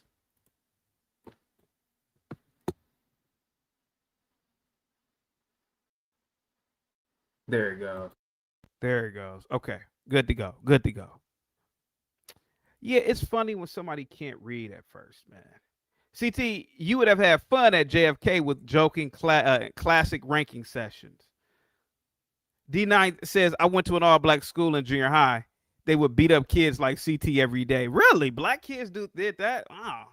There it goes. There it goes. Okay. Good to go. Good to go. Yeah, it's funny when somebody can't read at first, man. CT, you would have had fun at JFK with joking classic ranking sessions. D9 says, I went to an all-black school in junior high. They would beat up kids like CT every day. Really? Black kids did that? Oh.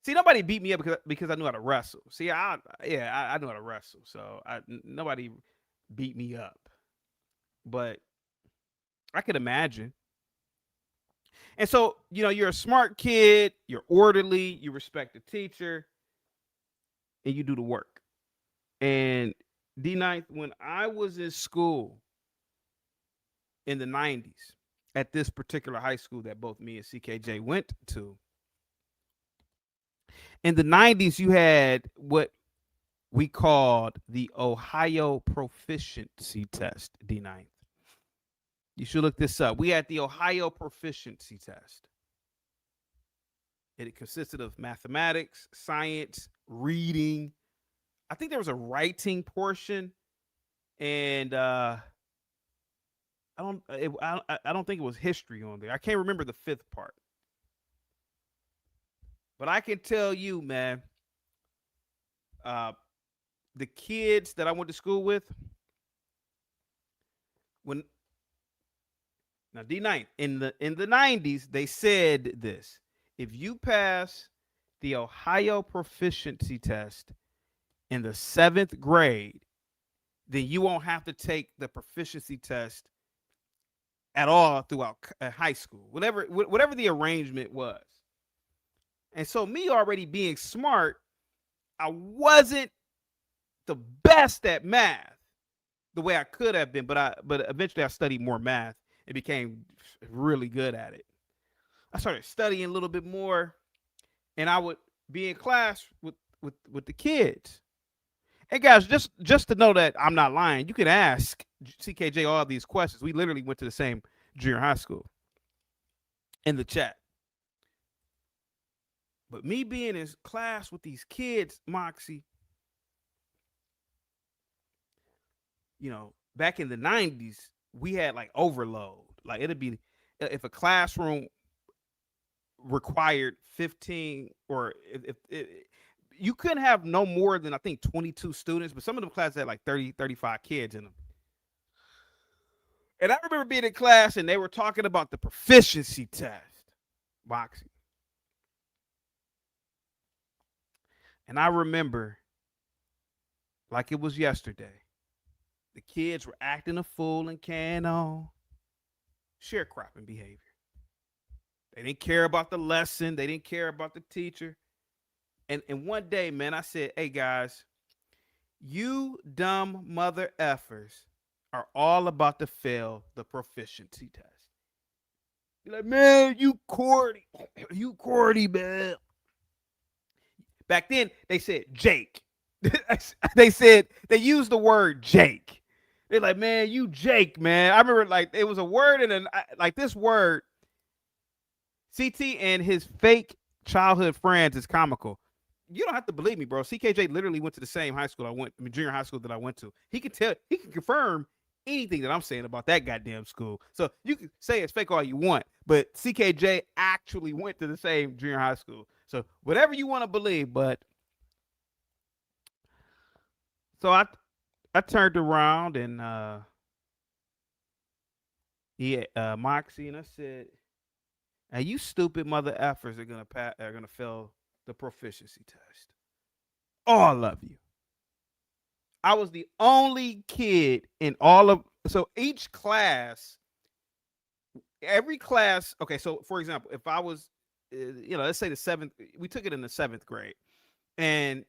See, nobody beat me up because I knew how to wrestle. See, I knew how to wrestle. So nobody beat me up. But I could imagine. And so, you're a smart kid, you're orderly, you respect the teacher, and you do the work. And D9, when I was in school in the 90s, at this particular high school that both me and CKJ went to, in the 90s, you had what we called the Ohio Proficiency Test, D9. You should look this up. We had the Ohio Proficiency Test. It consisted of mathematics, science, reading. I think there was a writing portion, and I don't think it was history on there. I can't remember the fifth part. But I can tell you, man, the kids that I went to school with, now D9 in the 90s, they said this: if you pass the Ohio Proficiency Test in the 7th grade, then you won't have to take the proficiency test at all throughout high school, whatever the arrangement was. And so, me already being smart, I wasn't the best at math the way I could have been, but eventually I studied more math and became really good at it. I started studying a little bit more, and I would be in class with the kids. Hey guys, just to know that I'm not lying, you can ask CKJ all these questions. We literally went to the same junior high school in the chat. But me being in class with these kids, Moxie, back in the 90s, we had like overload. Like it'd be, if a classroom required 15, or if you couldn't have no more than, I think, 22 students, but some of them classes had like 30, 35 kids in them. And I remember being in class and they were talking about the proficiency test, Moxie. And I remember, like it was yesterday, the kids were acting a fool and carrying on, sharecropping behavior. They didn't care about the lesson. They didn't care about the teacher. And one day, man, I said, hey, guys, you dumb mother effers are all about to fail the proficiency test. You're like, man, you corny. You corny, man. Back then, they said Jake. They used the word Jake. They're like, man, you Jake, man. I remember like it was a word and like this word, CT and his fake childhood friends is comical. You don't have to believe me, bro. CKJ literally went to the same high school junior high school that I went to. He can confirm anything that I'm saying about that goddamn school. So you can say it's fake all you want, but CKJ actually went to the same junior high school. So whatever you want to believe, but so I turned around and Moxie, and I said, "Hey, you stupid mother effers are gonna fail the proficiency test. All of you." I was the only kid in all of each class, every class. Okay, so for example, if I was, let's say the seventh, we took it in the 7th grade, and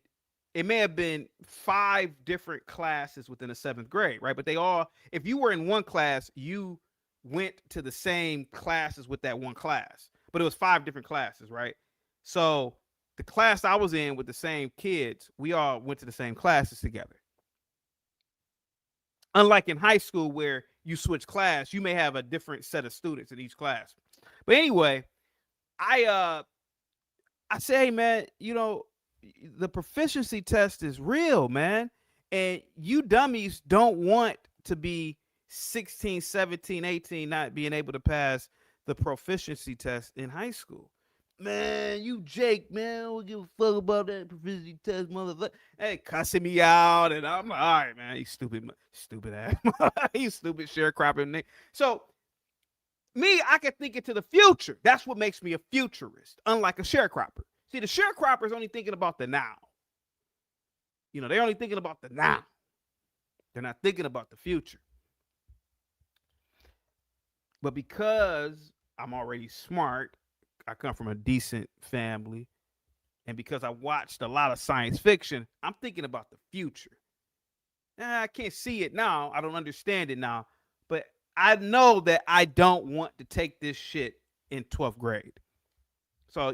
it may have been 5 different classes within the 7th grade, right? But they all, if you were in one class, you went to the same classes with that one class, but it was 5 different classes, right? So the class I was in with the same kids, we all went to the same classes together. Unlike in high school where you switch class, you may have a different set of students in each class. But anyway, I say, hey, man, the proficiency test is real, man. And you dummies don't want to be 16, 17, 18, not being able to pass the proficiency test in high school. Man, you Jake, man, I don't give a fuck about that proficiency test, motherfucker. Hey, cussing me out, and I'm like, all right, man, you stupid ass, you stupid sharecropping nigga. So me, I can think into the future. That's what makes me a futurist, unlike a sharecropper. See, the sharecropper is only thinking about the now. They're only thinking about the now. They're not thinking about the future. But because I'm already smart, I come from a decent family, and because I watched a lot of science fiction, I'm thinking about the future. I can't see it now. I don't understand it now. But I know that I don't want to take this shit in 12th grade. So,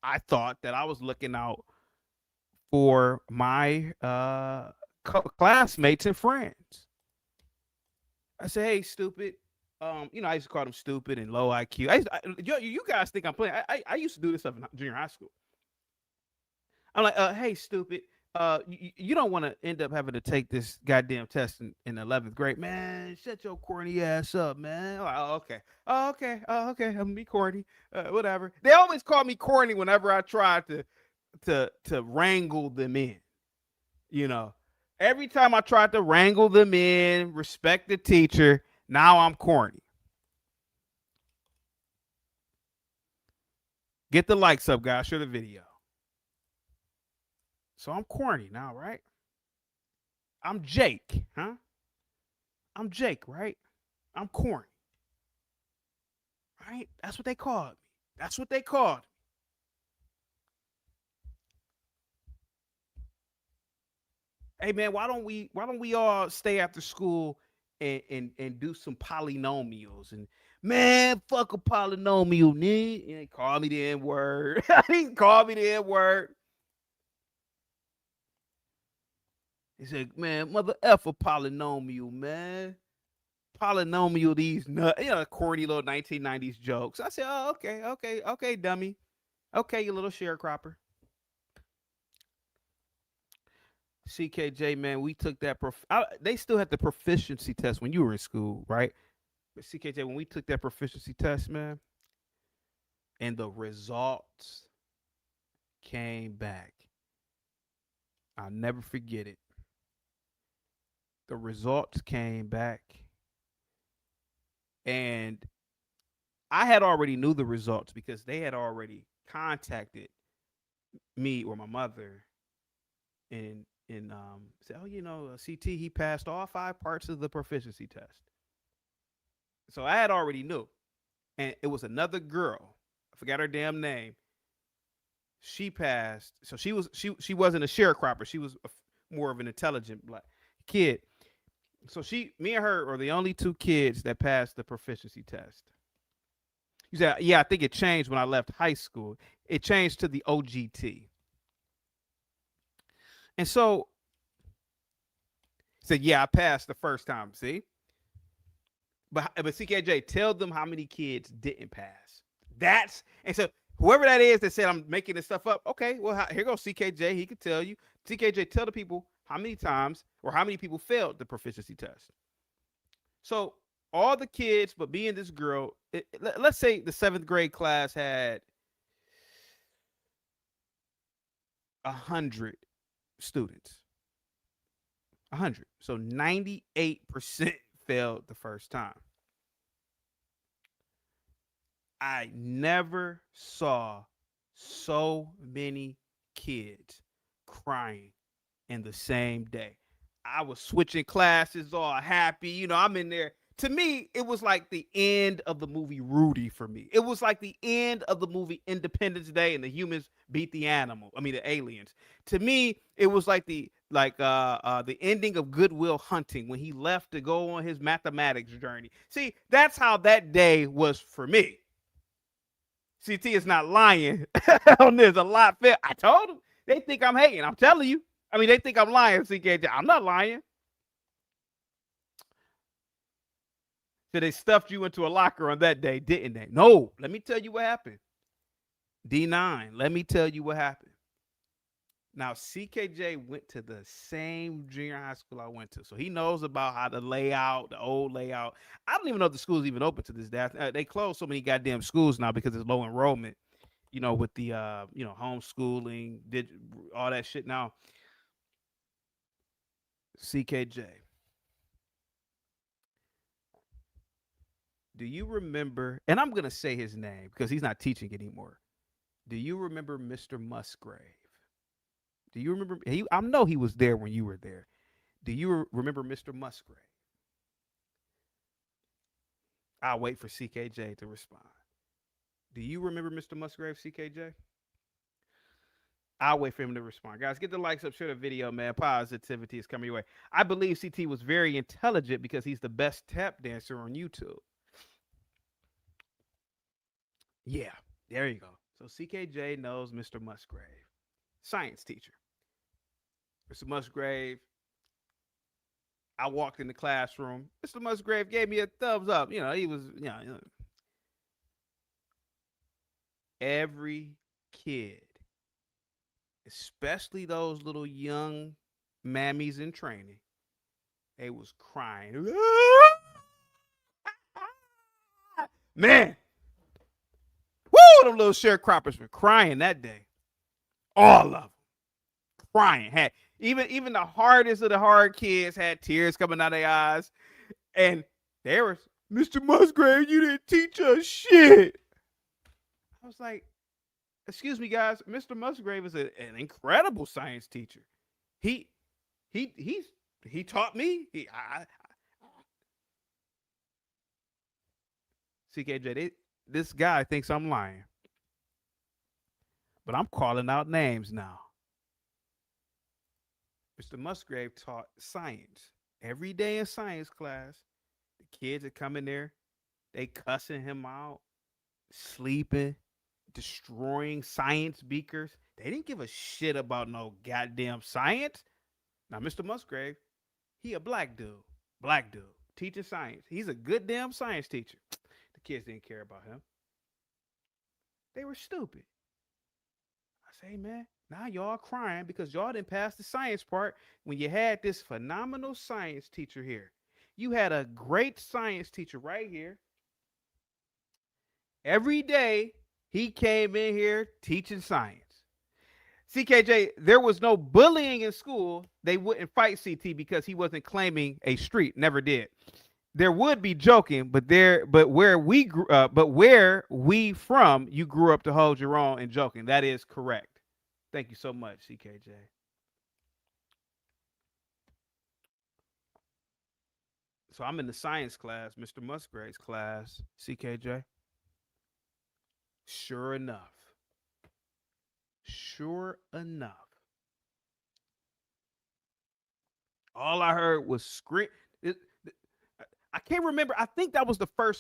I thought that I was looking out for my classmates and friends. I said, hey, stupid. I used to call them stupid and low IQ. You guys think I'm playing. I used to do this stuff in junior high school. I'm like, hey, stupid. You don't want to end up having to take this goddamn test in 11th grade. Man, shut your corny ass up, man. Like, okay. Okay. I'm going to be corny. Whatever. They always call me corny whenever I try to wrangle them in. Every time I tried to wrangle them in, respect the teacher, now I'm corny. Get the likes up, guys. Share the video. So I'm corny now, right? I'm Jake, huh? I'm Jake, right? I'm corny. Right? That's what they called me. Hey man, why don't we all stay after school and do some polynomials? And man, fuck a polynomial, nigga. He ain't call me the N-word. He called me the N-word. He said, man, mother F a polynomial, man. Polynomial these corny little 1990s jokes. I said, oh, okay, dummy. Okay, you little sharecropper. CKJ, man, we took that. They still had the proficiency test when you were in school, right? But CKJ, when we took that proficiency test, man, and the results came back, I'll never forget it. The results came back, and I had already knew the results because they had already contacted me or my mother and say, oh, CT, he passed all 5 parts of the proficiency test. So I had already knew. And it was another girl. I forgot her damn name. She passed. So she wasn't a sharecropper. She was more of an intelligent black kid. So me and her are the only 2 kids that passed the proficiency test. You said, yeah, I think it changed when I left high school. It changed to the OGT. And so said, yeah, I passed the first time. See? But CKJ, tell them how many kids didn't pass. And so whoever that is that said I'm making this stuff up, okay, well, here goes CKJ. He could tell you. CKJ, tell the people how many times or how many people failed the proficiency test. So all the kids, but me and this girl, let's say the 7th grade class had 100 students. 100. So 98% failed the first time. I never saw so many kids crying in the same day. I was switching classes, all happy. I'm in there. To me, it was like the end of the movie Rudy for me. It was like the end of the movie Independence Day and the humans beat the aliens. To me, it was like the ending of Good Will Hunting when he left to go on his mathematics journey. See, that's how that day was for me. CT is not lying on this. A lot. I told them. They think I'm hating. I'm telling you. They think I'm lying, CKJ. I'm not lying. So they stuffed you into a locker on that day, didn't they? No. Let me tell you what happened. D9, let me tell you what happened. Now, CKJ went to the same junior high school I went to. So he knows about how the layout, the old layout. I don't even know if the school's even open to this day. They closed so many goddamn schools now because it's low enrollment, with the, homeschooling, all that shit now. CKJ. Do you remember, and I'm going to say his name because he's not teaching anymore. Do you remember Mr. Musgrave? Do you remember? I know he was there when you were there. Do you remember Mr. Musgrave? I'll wait for CKJ to respond. Do you remember Mr. Musgrave, CKJ? I'll wait for him to respond. Guys, get the likes up, share the video, man. Positivity is coming your way. I believe CT was very intelligent because he's the best tap dancer on YouTube. Yeah, there you go. So CKJ knows Mr. Musgrave, science teacher. Mr. Musgrave, I walked in the classroom. Mr. Musgrave gave me a thumbs up. He was, every kid, especially those little young mammies in training, they was crying. Man. Woo, them little sharecroppers were crying that day. All of them crying. Had even the hardest of the hard kids had tears coming out of their eyes. And they were, Mr. Musgrave, you didn't teach us shit. I was like, excuse me, guys. Mr. Musgrave is an incredible science teacher. He taught me. CKJ, this guy thinks I'm lying. But I'm calling out names now. Mr. Musgrave taught science. Every day in science class, the kids that come in there, they cussing him out, sleeping, destroying science beakers. They didn't give a shit about no goddamn science. Now, Mr. Musgrave, he a black dude, teaching science. He's a good damn science teacher. The kids didn't care about him. They were stupid. I say, man, now y'all crying because y'all didn't pass the science part when you had this phenomenal science teacher here. You had a great science teacher right here. Every day he came in here teaching science. CKJ, there was no bullying in school. They wouldn't fight CT because he wasn't claiming a street. Never did. There would be joking, but where we grew up, you grew up to hold your own and joking. That is correct. Thank you so much, CKJ. So I'm in the science class, Mr. Musgrave's class, CKJ. Sure enough. Sure enough. All I heard was scream. I can't remember. I think that was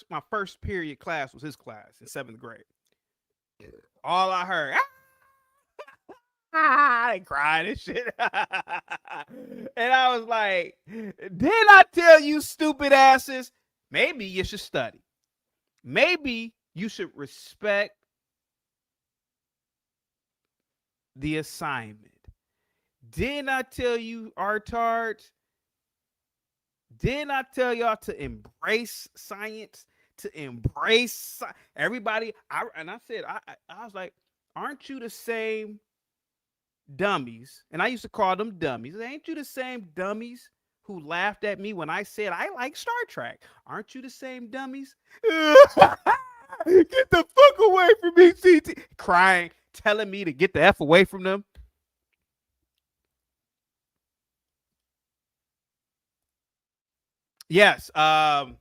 my first period class was his class in 7th grade. All I heard, I cried and shit. And I was like, did I tell you, stupid asses? Maybe you should study. Maybe you should respect the assignment. Didn't I tell you, artards? Didn't I tell y'all to embrace science? To embrace everybody? I said, I was like, aren't you the same dummies? And I used to call them dummies. Ain't you the same dummies who laughed at me when I said I like Star Trek? Aren't you the same dummies? Get the fuck away from me, CT. Crying, telling me to get the F away from them. Yes. I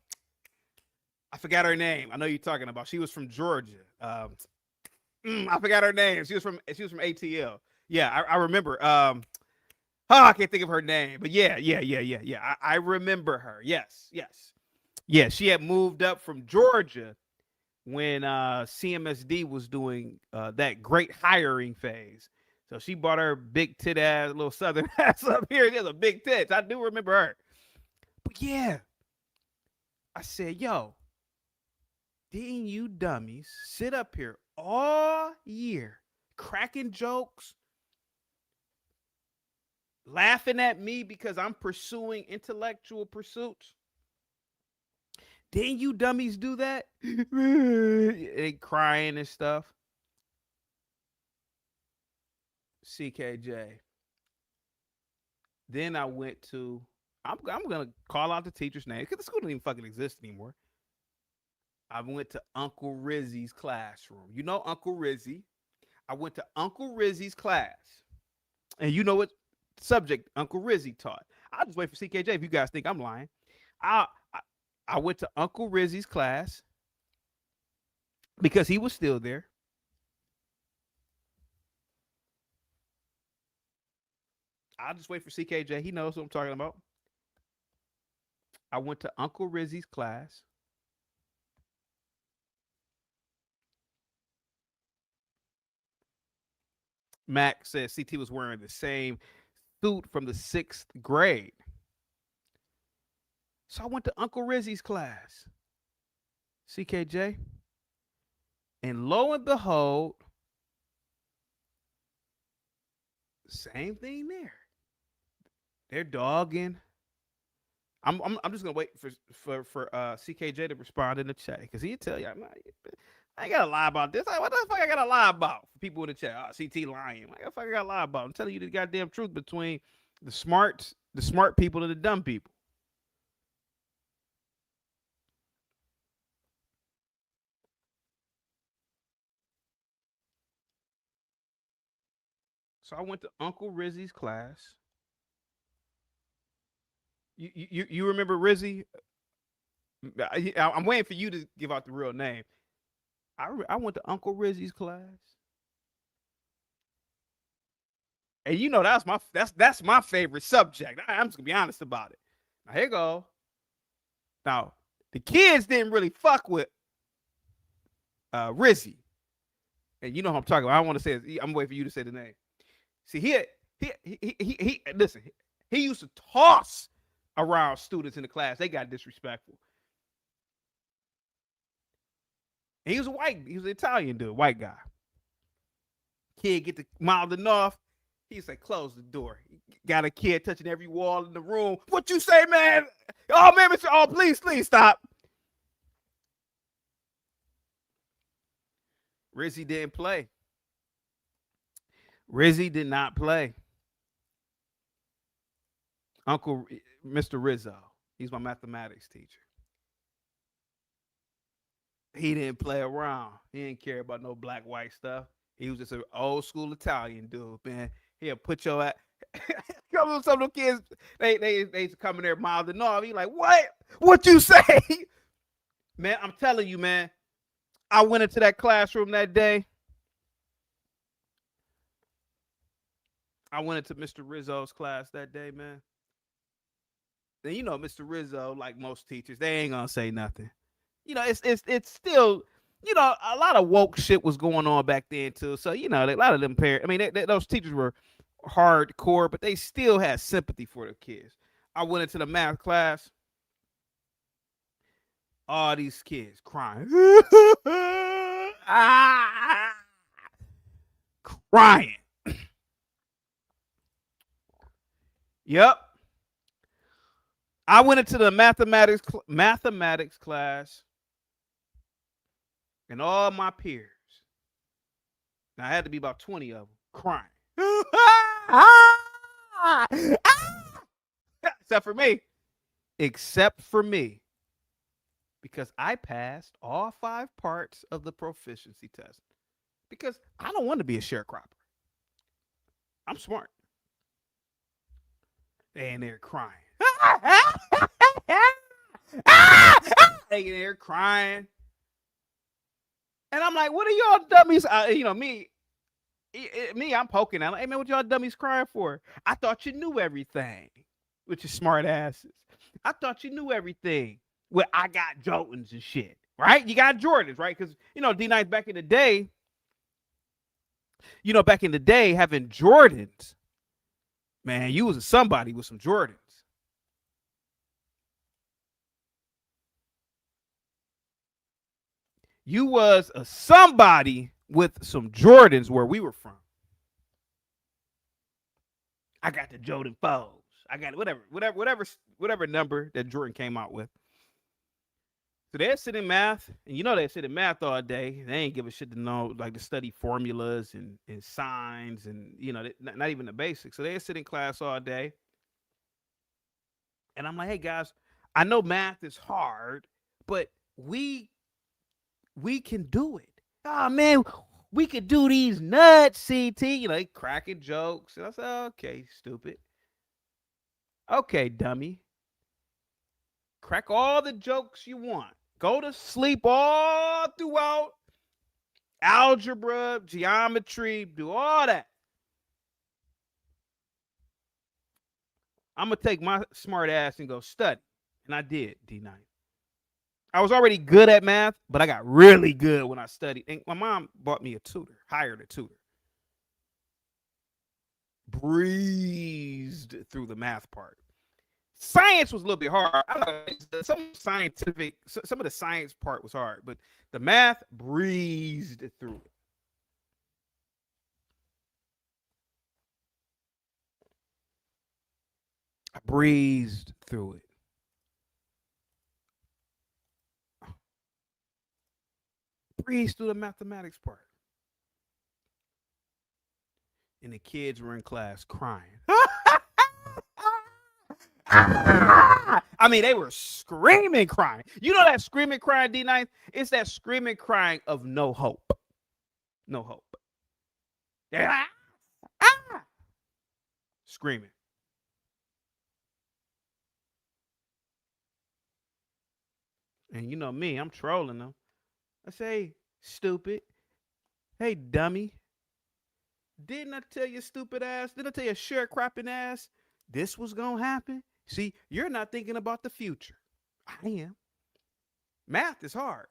forgot her name. I know you're talking about. She was from Georgia. I forgot her name. She was from ATL. Yeah, I remember. I can't think of her name, but yeah. I remember her. Yes. Yeah, she had moved up from Georgia when CMSD was doing that great hiring phase. So she brought her big tit ass little southern ass up here. There's a big tits. I do remember her. But yeah, I said, yo, didn't you dummies sit up here all year cracking jokes, laughing at me because I'm pursuing intellectual pursuits? Didn't you dummies do that? They crying and stuff. CKJ. Then I went to, I'm gonna call out the teacher's name because the school doesn't even fucking exist anymore. I went to Uncle Rizzy's classroom. You know Uncle Rizzy. I went to Uncle Rizzy's class. And you know what subject Uncle Rizzy taught. I'll just wait for CKJ if you guys think I'm lying. I went to Uncle Rizzy's class because he was still there. I'll just wait for CKJ. He knows what I'm talking about. I went to Uncle Rizzy's class. Mac says CT was wearing the same suit from the 6th grade. So I went to Uncle Rizzy's class. CKJ. And lo and behold, same thing there. They're dogging. I'm just gonna wait for CKJ to respond in the chat because he'll tell you I ain't gotta lie about this. What the fuck I gotta lie about for people in the chat? CT lying. What the fuck I gotta lie about? I'm telling you the goddamn truth between the smart people and the dumb people. So I went to Uncle Rizzy's class. You remember Rizzy? I'm waiting for you to give out the real name. I went to Uncle Rizzy's class. And you know that's my favorite subject. I'm just gonna be honest about it. Now here you go. Now the kids didn't really fuck with Rizzy, and you know who I'm talking about. I don't want to say it. I'm waiting for you to say the name. See, he listen. He used to toss around students in the class. They got disrespectful. And he was an Italian dude, white guy. Kid get to mouthing off. He said, close the door. Got a kid touching every wall in the room. What you say, man? Oh, man, Mr. Oh, please stop. Rizzy didn't play. Rizzy did not play. Uncle Mr. Rizzo, he's my mathematics teacher. He didn't play around. He didn't care about no black, white stuff. He was just an old school Italian dude, man. He'll put your ass. Some of the kids, they come in there mouthing off. He like, what you say? Man, I'm telling you, man. I went into that classroom that day. I went into Mr. Rizzo's class that day, man. Then you know, Mr. Rizzo, like most teachers, they ain't gonna say nothing. You know, it's still, you know, a lot of woke shit was going on back then too. So you know, a lot of them parents. I mean, those teachers were hardcore, but they still had sympathy for the kids. I went into the math class. All these kids crying, crying. Yep. I went into the mathematics class, and all my peers. Now I had to be about 20 of them crying. Except for me. Except for me. Because I passed all 5 parts of the proficiency test. Because I don't want to be a sharecropper. I'm smart. And they're crying. They're crying. And I'm like, what are y'all dummies? You know, me, I'm poking out. Hey, man, what y'all dummies crying for? I thought you knew everything. Which is smart asses. I thought you knew everything. Well, I got Jordans and shit, right? You got Jordans, right? Because, you know, D9 back in the day, having Jordans, man, you was somebody with some Jordans. You was a somebody with some Jordans where we were from. I got the Jordan 4s. I got whatever number that Jordan came out with. So they're sitting in math, and you know they sit in math all day. They ain't give a shit to know, like, to study formulas and signs and, you know, not even the basics. So they sit in class all day. And I'm like, hey, guys, I know math is hard, but we can do it. Oh, man, we could do these nuts, CT. You know, they cracking jokes. And I said, okay, stupid. Okay, dummy. Crack all the jokes you want. Go to sleep all throughout algebra, geometry, do all that. I'm going to take my smart ass and go study. And I did, D9. I was already good at math, but I got really good when I studied. And my mom bought me a tutor, hired a tutor. Breezed through the math part. Science was a little bit hard. Some of the science part was hard, but the math breezed through it. I breezed through it. Breezed through the mathematics part. And the kids were in class crying. I mean, they were screaming, crying. You know that screaming, crying, D9? It's that screaming, crying of no hope. No hope. Screaming. And you know me, I'm trolling them. I say, stupid. Hey, dummy. Didn't I tell you, stupid ass? Didn't I tell you, sharecropping ass? This was going to happen? See, you're not thinking about the future. I am. Math is hard.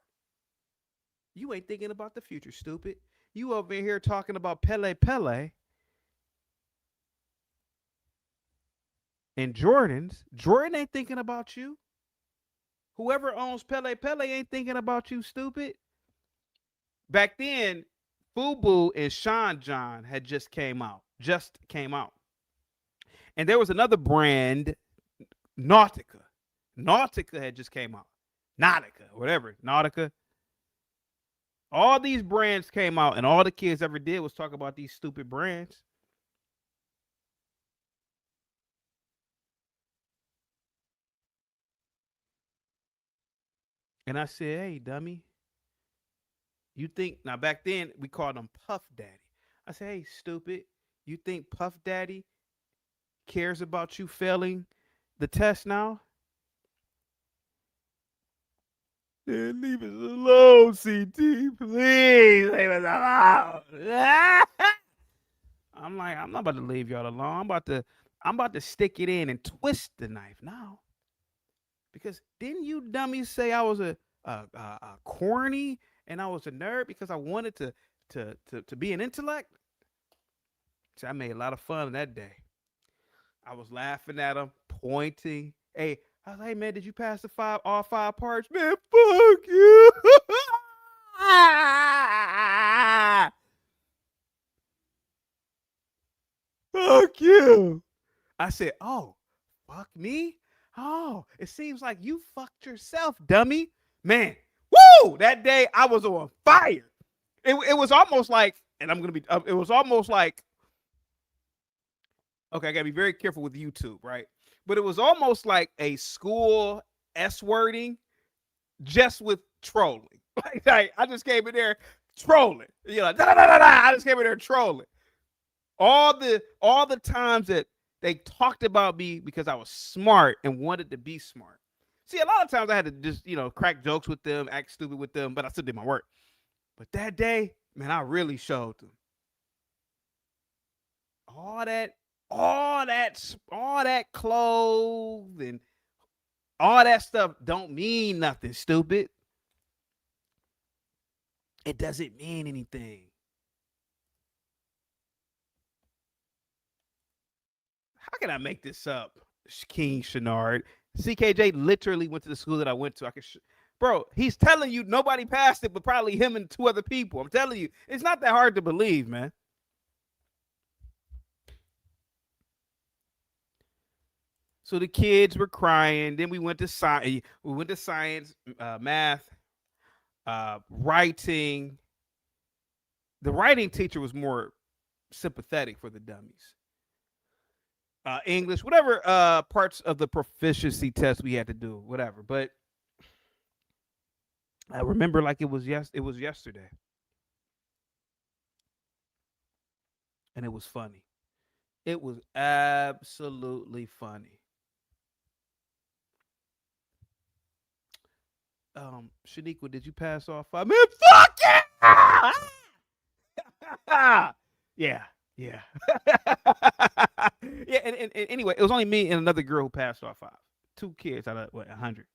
You ain't thinking about the future, stupid. You over here talking about Pele. And Jordan ain't thinking about you. Whoever owns Pele ain't thinking about you, stupid. Back then, Fubu and Sean John had just came out. And there was another brand, Nautica. Nautica had just came out. Nautica. All these brands came out, and all the kids ever did was talk about these stupid brands. And I said, hey, dummy, You think now back then we called him Puff Daddy. I said, hey, stupid. You think Puff Daddy cares about you failing the test now? Then leave us alone, CT. Please leave us alone. I'm like, I'm not about to leave y'all alone. I'm about to stick it in and twist the knife now. Because didn't you dummies say I was a corny and I was a nerd because I wanted to be an intellect? So I made a lot of fun that day. I was laughing at him, pointing. Hey, I was like, hey man, did you pass all five parts? Man, fuck you. Fuck you. I said, oh, fuck me? Oh, it seems like you fucked yourself, dummy. Man, woo! That day I was on fire. It was almost like, and I'm going to be, it was almost like, okay, I got to be very careful with YouTube, right? But it was almost like a school S-wording just with trolling. Like I just came in there trolling. You know, I just came in there trolling. All the times that they talked about me because I was smart and wanted to be smart. See, a lot of times I had to just, crack jokes with them, act stupid with them, but I still did my work. But that day, man, I really showed them. All that clothes and all that stuff don't mean nothing, stupid. It doesn't mean anything. How can I make this up, King Shenard? CKJ literally went to the school that I went to. Bro, he's telling you nobody passed it, but probably him and two other people. I'm telling you, it's not that hard to believe, man. So the kids were crying. Then we went to science. We went to science, math, writing. The writing teacher was more sympathetic for the dummies. English, whatever parts of the proficiency test we had to do, whatever. But I remember like it was yesterday, and it was funny. It was absolutely funny. Shaniqua, did you pass all five? Man, fuck yeah! Yeah. Yeah. Yeah, and anyway, it was only me and another girl who passed all five. 2 kids out of 100.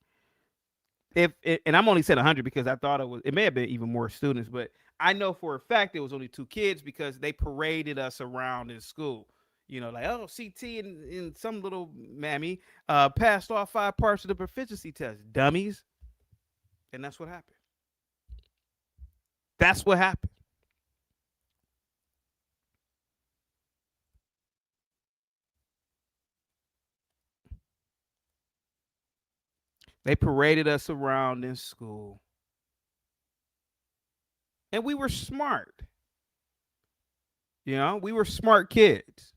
And I'm only said 100 because I thought it may have been even more students, but I know for a fact it was only 2 kids because they paraded us around in school. Like, oh, CT and some little mammy passed all 5 parts of the proficiency test. Dummies. And that's what happened. That's what happened. They paraded us around in school. And we were smart. We were smart kids.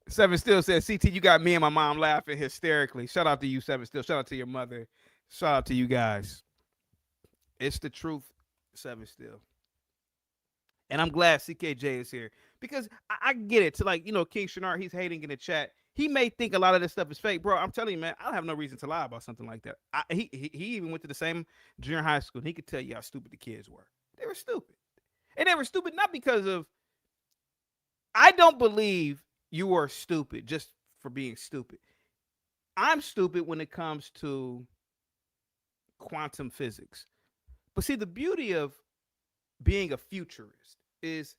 Seven Still says, CT, you got me and my mom laughing hysterically. Shout out to you, Seven Still. Shout out to your mother. Shout out to you guys. It's the truth, Seven Still. And I'm glad CKJ is here because I get it. To King Shenard, he's hating in the chat. He may think a lot of this stuff is fake, bro. I'm telling you, man, I don't have no reason to lie about something like that. He even went to the same junior high school. And he could tell you how stupid the kids were. They were stupid. And they were stupid not because of, I don't believe you are stupid just for being stupid. I'm stupid when it comes to quantum physics. But see, the beauty of being a futurist is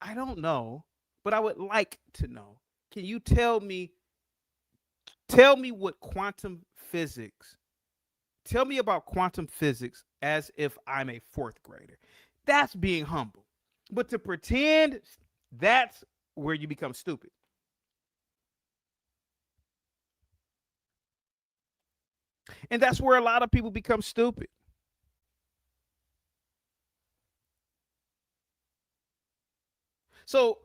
I don't know, but I would like to know. Can you tell me what quantum physics, tell me about quantum physics as if I'm a 4th grader. That's being humble. But to pretend, that's where you become stupid. And that's where a lot of people become stupid. So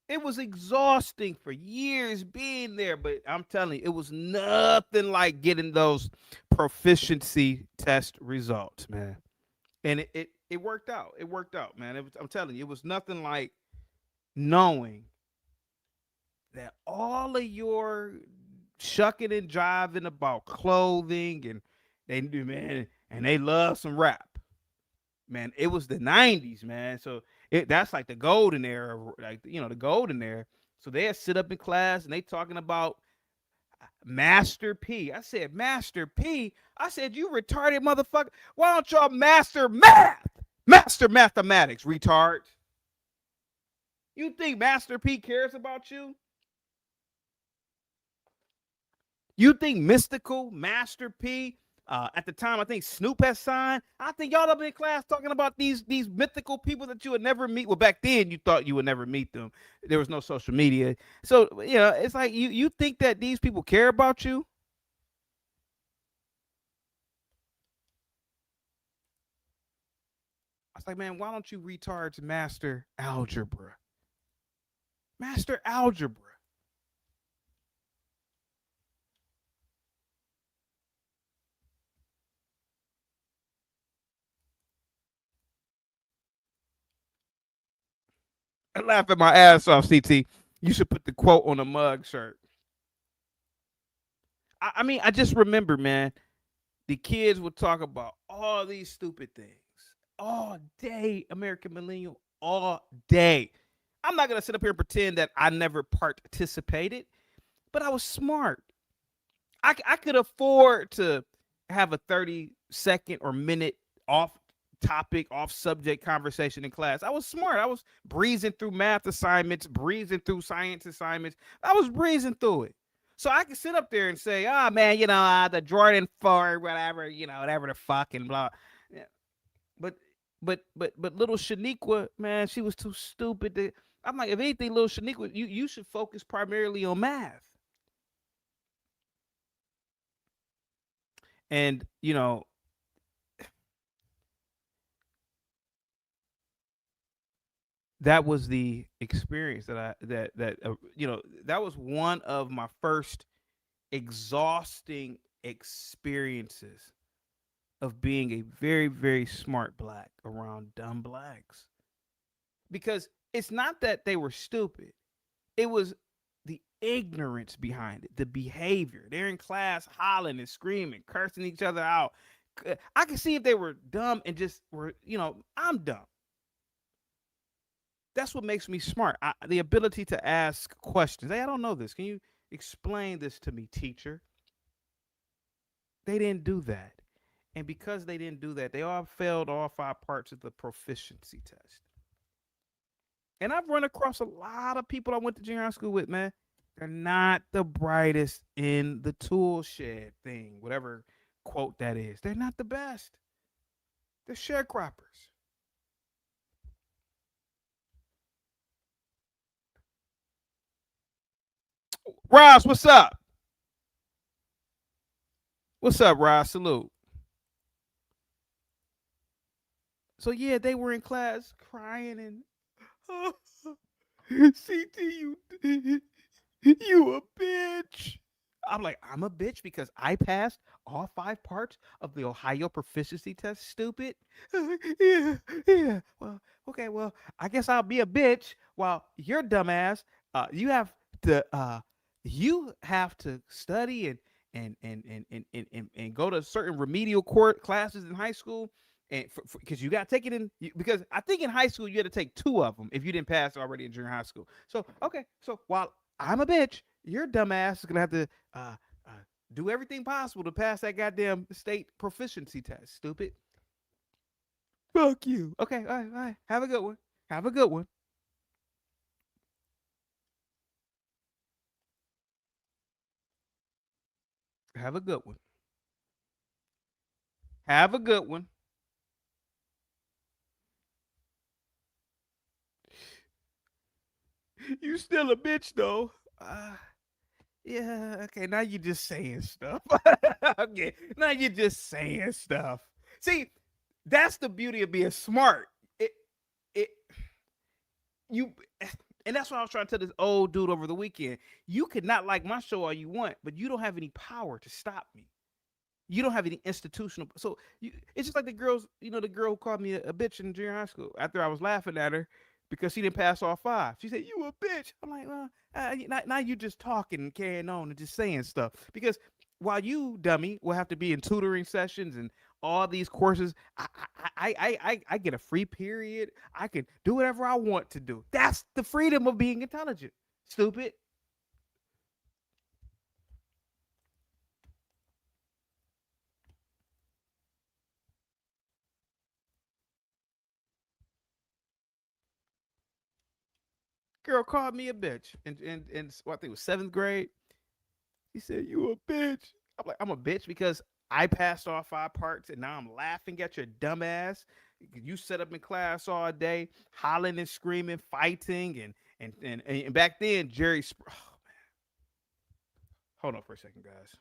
It was exhausting for years being there, but I'm telling you, it was nothing like getting those proficiency test results, man. And it worked out. It worked out, man. I'm telling you, it was nothing like knowing that all of your shucking and jiving about clothing and they do, man, and they love some rap. Man, it was the 90s, man. So that's like the golden era, like the golden era. So they sit up in class and they talking about Master P. I said, Master P. I said, you retarded motherfucker. Why don't y'all master math? Master mathematics, retard. You think Master P cares about you? You think Mystical, Master P, at the time, I think Snoop has signed. I think y'all up in class talking about these mythical people that you would never meet. Well, back then you thought you would never meet them. There was no social media, so it's like you think that these people care about you. I was like, man, why don't you retards master algebra? Master algebra. I laugh at my ass off, CT. You should put the quote on a mug shirt. I mean, I just remember, man, the kids would talk about all these stupid things all day, American Millennial, all day. I'm not going to sit up here and pretend that I never participated, but I was smart. I could afford to have a 30-second or minute off topic, off subject conversation in class. I was smart. I was breezing through math assignments, breezing through science assignments. I was breezing through it. So I could sit up there and say, oh, man, the Jordan 4, whatever, whatever the fucking blah. Yeah. But little Shaniqua, man, she was too stupid. I'm like, if anything, little Shaniqua, you should focus primarily on math. And, that was the experience that that was one of my first exhausting experiences of being a very, very smart black around dumb blacks. Because it's not that they were stupid. It was the ignorance behind it, the behavior. They're in class hollering and screaming, cursing each other out. I can see if they were dumb and just were, I'm dumb. That's what makes me smart. The ability to ask questions. Hey, I don't know this. Can you explain this to me, teacher? They didn't do that. And because they didn't do that, they all failed all 5 parts of the proficiency test. And I've run across a lot of people I went to junior high school with, man. They're not the brightest in the tool shed thing, whatever quote that is. They're not the best. They're sharecroppers. Ross, what's up? What's up, Ross? Salute. So yeah, they were in class crying and CT, you a bitch. I'm like, I'm a bitch because I passed all 5 parts of the Ohio proficiency test, stupid. Yeah. Well, okay, well, I guess I'll be a bitch while your dumbass, you have to study and go to certain remedial court classes in high school. And because you got to take it in, because I think in high school you had to take 2 of them if you didn't pass already in junior high school. So okay, so while I'm a bitch, your dumbass is gonna have to do everything possible to pass that goddamn state proficiency test. Stupid. Fuck you. Okay, all right. Have a good one. Have a good one. Have a good one. Have a good one. You still a bitch though. Yeah, okay. Now you're just saying stuff. Okay, now you're just saying stuff. See, that's the beauty of being smart. You And that's what I was trying to tell this old dude over the weekend. You could not like my show all you want, but you don't have any power to stop me. You don't have any institutional. So it's just like the girls, the girl who called me a bitch in junior high school after I was laughing at her because she didn't pass all 5. She said, "You a bitch." I'm like, well, now you just talking and carrying on and just saying stuff. Because while you, dummy, will have to be in tutoring sessions and all these courses, I get a free period. I can do whatever I want to do. That's the freedom of being intelligent. Stupid. Girl called me a bitch, and I think it was 7th grade. He said, "You a bitch." I'm like, "I'm a bitch because I passed all 5 parts, and now I'm laughing at your dumb ass. You sat up in class all day, hollering and screaming, fighting, and back then, Jerry. Oh, man. Hold on for a second, guys.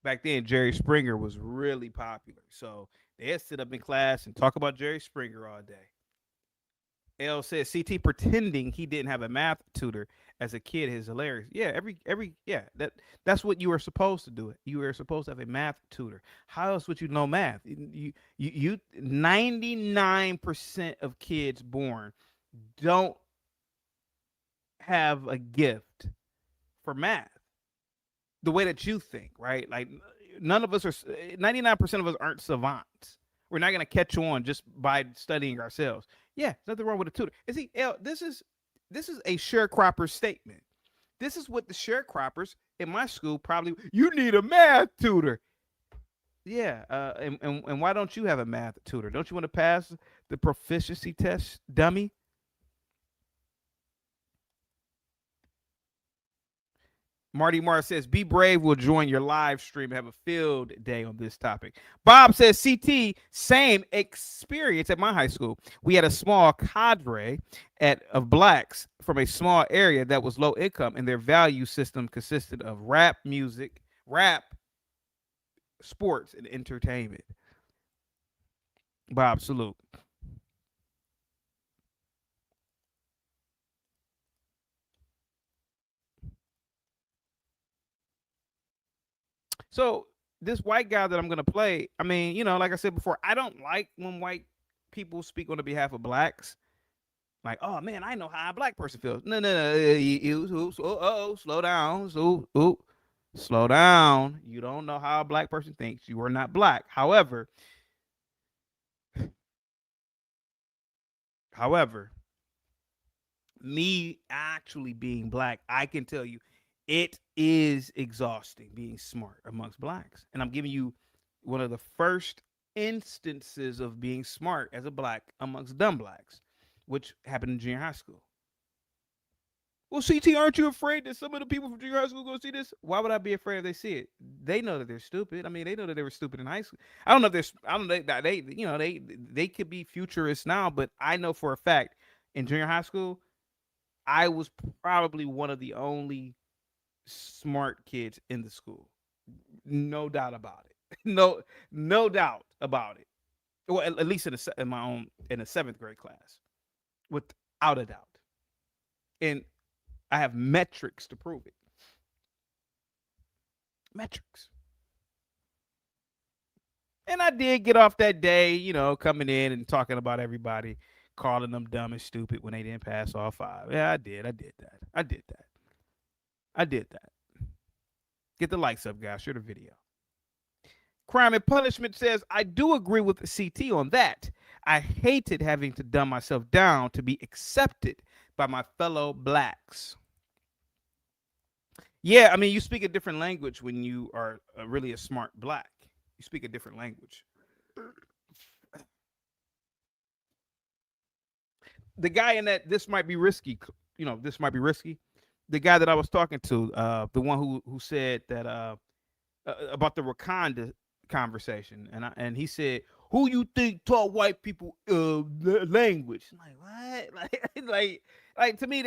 Back then, Jerry Springer was really popular. So they'd sit up in class and talk about Jerry Springer all day. L says CT pretending he didn't have a math tutor as a kid is hilarious. Yeah, that's what you were supposed to do. You were supposed to have a math tutor. How else would you know math? You 99% of kids born don't have a gift for math the way that you think, right? Like none of us are 99% of us aren't savants. We're not going to catch on just by studying ourselves. Yeah, there's nothing wrong with a tutor. And see, this is a sharecropper statement. This is what the sharecroppers in my school probably. You need a math tutor. Yeah, and why don't you have a math tutor? Don't you want to pass the proficiency test, dummy? Marty Mars says, "Be brave. We'll join your live stream. Have a field day on this topic." Bob says, "CT, same experience at my high school. We had a small cadre of blacks from a small area that was low income, and their value system consisted of rap music, sports, and entertainment." Bob, salute. So this white guy that I'm gonna play, I mean, like I said before, I don't like when white people speak on the behalf of blacks. Like, oh man, I know how a black person feels. No, slow down, slow down. You don't know how a black person thinks. You are not black. However, me actually being black, I can tell you, it is exhausting being smart amongst blacks. And I'm giving you one of the first instances of being smart as a black amongst dumb blacks, which happened in junior high school. Well, CT, aren't you afraid that some of the people from junior high school go see this? Why would I be afraid if they see it? They know that they're stupid. I mean, they know that they were stupid in high school. I don't know if they could be futurists now, but I know for a fact in junior high school, I was probably one of the only smart kids in the school. No doubt about it. No doubt about it. Well, at least in a 7th grade class, without a doubt. And I have metrics to prove it. Metrics. And I did get off that day, coming in and talking about everybody, calling them dumb and stupid when they didn't pass all 5. Yeah, I did that. Get the likes up, guys. Share the video. Crime and Punishment says, "I do agree with the CT on that. I hated having to dumb myself down to be accepted by my fellow blacks." Yeah, I mean, you speak a different language when you are really a smart black. You speak a different language. The guy in that "This Might Be Risky," this might be risky. The guy that I was talking to, the one who said that about the Wakanda conversation, and he said, "Who you think taught white people language?" I'm like, what? like to me,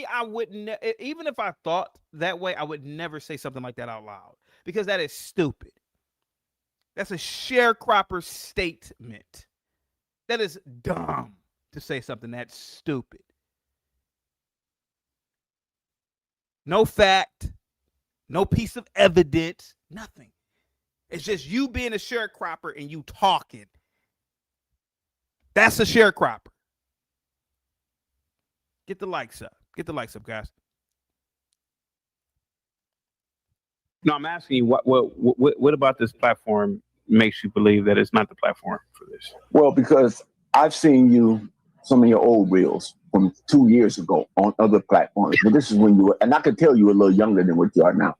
I wouldn't even if I thought that way, I would never say something like that out loud because that is stupid. That's a sharecropper statement. That is dumb to say something that's stupid. No fact, no piece of evidence, nothing. It's just you being a sharecropper and you talking. That's a sharecropper. Get the likes up. Get the likes up, guys. No, I'm asking you what about this platform makes you believe that it's not the platform for this? Well, because I've seen you, some of your old reels from 2 years ago on other platforms. But this is when you were, and I could tell you were a little younger than what you are now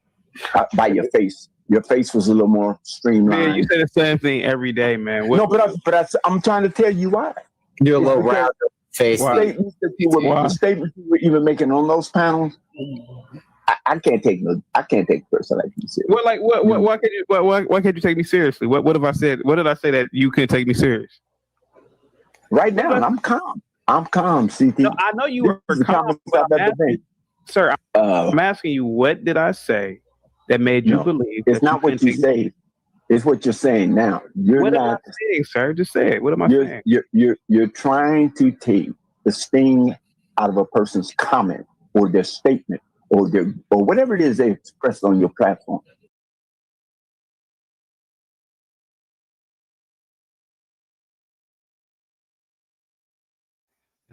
by your face. Your face was a little more streamlined. Man, you say the same thing every day, man. No, I'm trying to tell you why. You're a little round face. The statements you were even making on those panels, I can't take a person like you serious. Well, like why can't you take me seriously? What have I said? What did I say that you couldn't take me serious? Right now, I'm calm. I'm calm, CT. No, I know you were calm. Sir, I'm asking you, what did I say that made you believe? It's not what you say. It's what you're saying now. What am I saying, sir? Just say it. What am I saying? You're trying to take the sting out of a person's comment or their statement or whatever it is they express on your platform.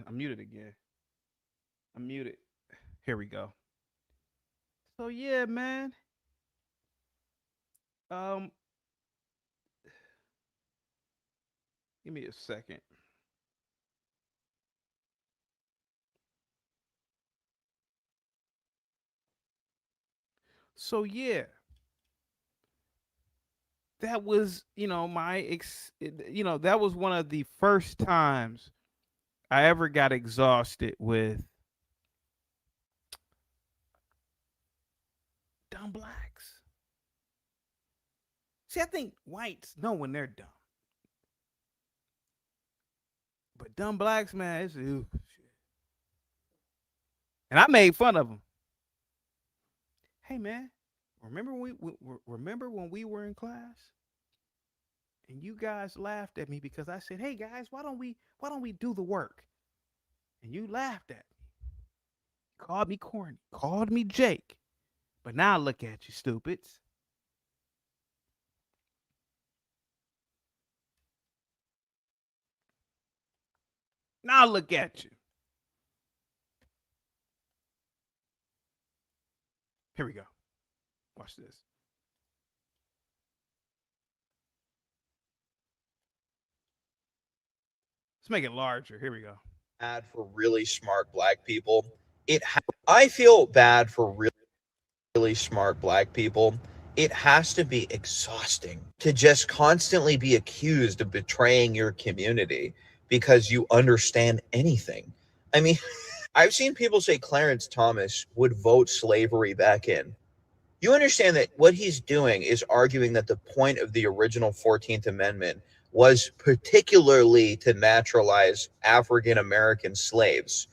I'm muted again. I'm muted. Here we go. So yeah, man. Give me a second. So yeah, that was, that was one of the first times I ever got exhausted with dumb blacks. See, I think whites know when they're dumb. But dumb blacks, man, it's shit. And I made fun of them. Hey, man, remember when we were in class? And you guys laughed at me because I said, "Hey guys, why don't we do the work?" And you laughed at me. Called me corny, called me Jake. But now look at you, stupids. Now look at you. Here we go. Watch this. Let's make it larger. Here we go. Bad for really smart black people. I feel bad for really smart black people. It has to be exhausting to just constantly be accused of betraying your community because you understand anything. I mean, I've seen people say Clarence Thomas would vote slavery back in. You understand that what he's doing is arguing that the point of the original 14th Amendment was particularly to naturalize African-American slaves.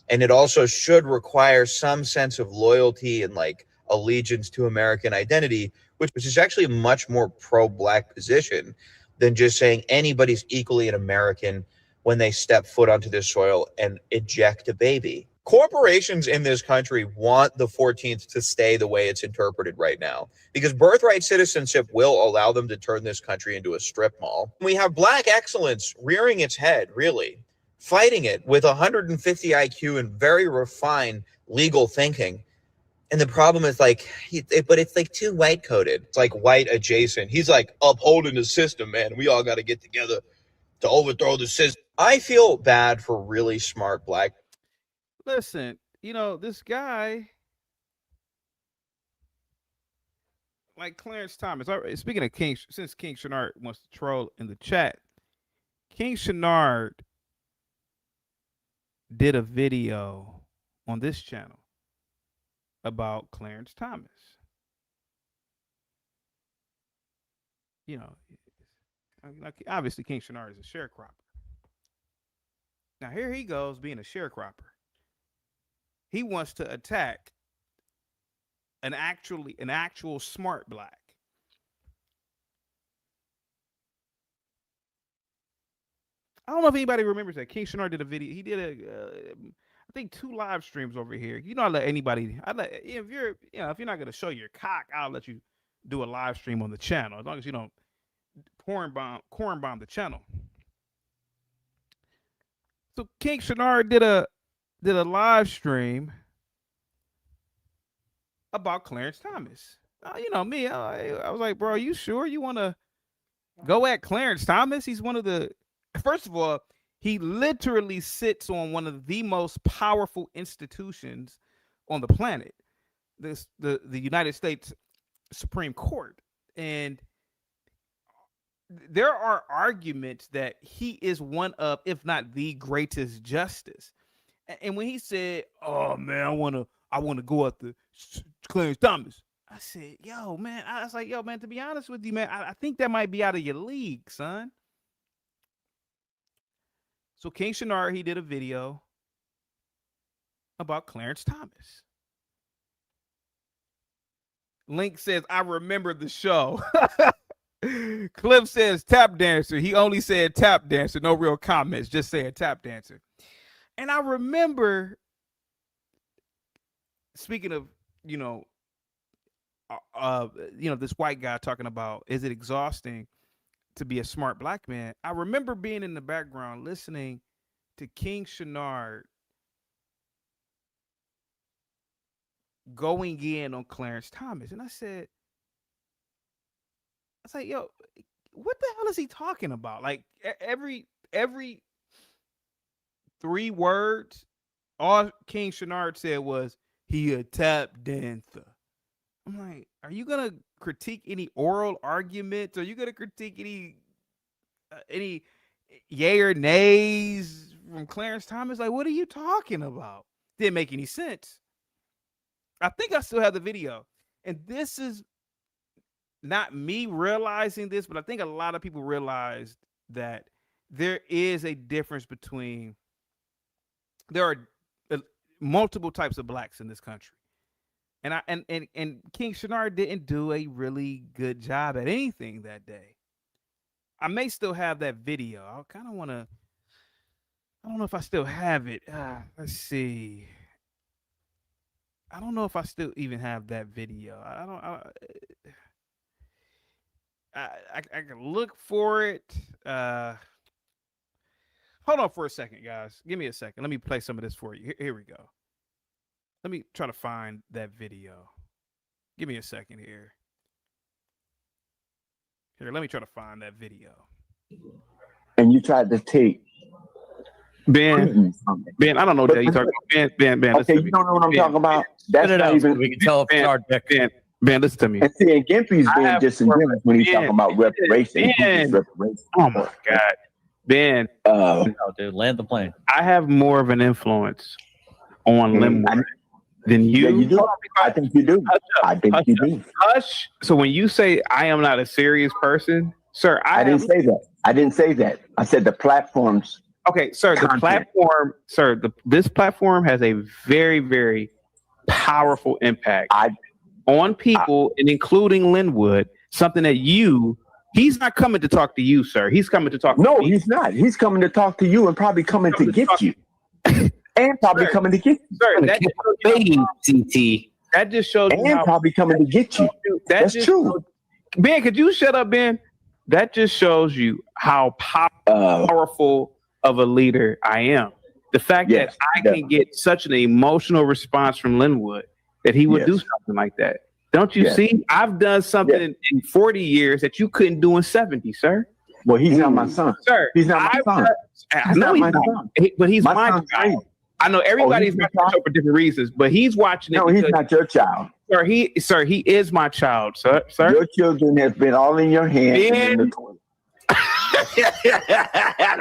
And it also should require some sense of loyalty and like allegiance to American identity, which is actually a much more pro-black position than just saying anybody's equally an American when they step foot onto this soil and eject a baby. Corporations in this country want the 14th to stay the way it's interpreted right now because birthright citizenship will allow them to turn this country into a strip mall. We have black excellence rearing its head, really, fighting it with 150 IQ and very refined legal thinking. And the problem is but it's like too white coded. It's like white adjacent. He's like upholding the system, man. We all got to get together to overthrow the system. I feel bad for really smart black. Listen, this guy, like Clarence Thomas, speaking of King, since King Shenard wants to troll in the chat, King Shenard did a video on this channel about Clarence Thomas. You know, like obviously King Shinar is a sharecropper. Now here he goes being a sharecropper. He wants to attack an actual smart black. I don't know if anybody remembers that King Shinar did a video. He did I think 2 live streams over here. You know, I let anybody. If you're not gonna show your cock, I'll let you do a live stream on the channel as long as you don't corn bomb the channel. So King Shinar did a live stream about Clarence Thomas. You know me, I was like, bro, are you sure you want to go at Clarence Thomas? He's one of the, first of all, he literally sits on one of the most powerful institutions on the planet, the United States Supreme Court. And there are arguments that he is one of, if not the greatest justice. And when he said, "Oh man, I want to go at the Clarence Thomas," I said, "Yo, man," I was like, "Yo, man, to be honest with you, man, I think that might be out of your league, son." So King Shinar, he did a video about Clarence Thomas. Link says, "I remember the show." Cliff says, "Tap dancer." He only said tap dancer, no real comments, just saying tap dancer. And I remember, speaking of, this white guy talking about, is it exhausting to be a smart black man? I remember being in the background listening to King Shinar going in on Clarence Thomas. And I said, yo, what the hell is he talking about? Like every 3 words, all King Shinar said was, he a tap dancer. I'm like, are you gonna critique any oral arguments? Are you gonna critique any yay or nays from Clarence Thomas? Like, what are you talking about? Didn't make any sense. I think I still have the video, and this is not me realizing this, but I think a lot of people realized that there is a difference between, there are multiple types of blacks in this country. And King Shinar didn't do a really good job at anything that day. I may still have that video. I kind of want to, I don't know if I still have it. Let's see. I don't know if I still even have that video. I can look for it. Hold on for a second, guys. Give me a second. Let me play some of this for you. Here we go. Let me try to find that video. Give me a second here. Here, let me try to find that video. And you tried to take Ben, I don't know what you're talking about. Ben. Okay, you don't know what I'm talking about? That's not even. We can tell Ben, listen to me. And see, and Gimpy's being disingenuous when he's talking about reparations. Oh my God. Ben, dude, land the plane. I have more of an influence on Linwood than you. Yeah, you do. I think you do. I think you do. Hush. So when you say I am not a serious person, sir, I didn't say that. I didn't say that. I said the platforms. Okay, sir, the platform, sir, this platform has a very, very powerful impact on people, and including Linwood, something that he's not coming to talk to you, sir. He's coming to talk to me. No, he's not. He's coming to talk to you and probably coming to get you. And probably coming to get you. Sir, that just shows you. And probably coming to get you. That's true. Ben, could you shut up, Ben? That just shows you how powerful of a leader I am. The fact that I can get such an emotional response from Linwood that he would do something like that. Don't you see? I've done something in 40 years that you couldn't do in 70, sir. Well, he's not my son. Sir, he's not my son. I know he's not. But he's my child. I know everybody's watching the show for different reasons, but he's watching it. No, he's not your child. Sir, he is my child, sir. Your children have been all in your hands. And in the toilet.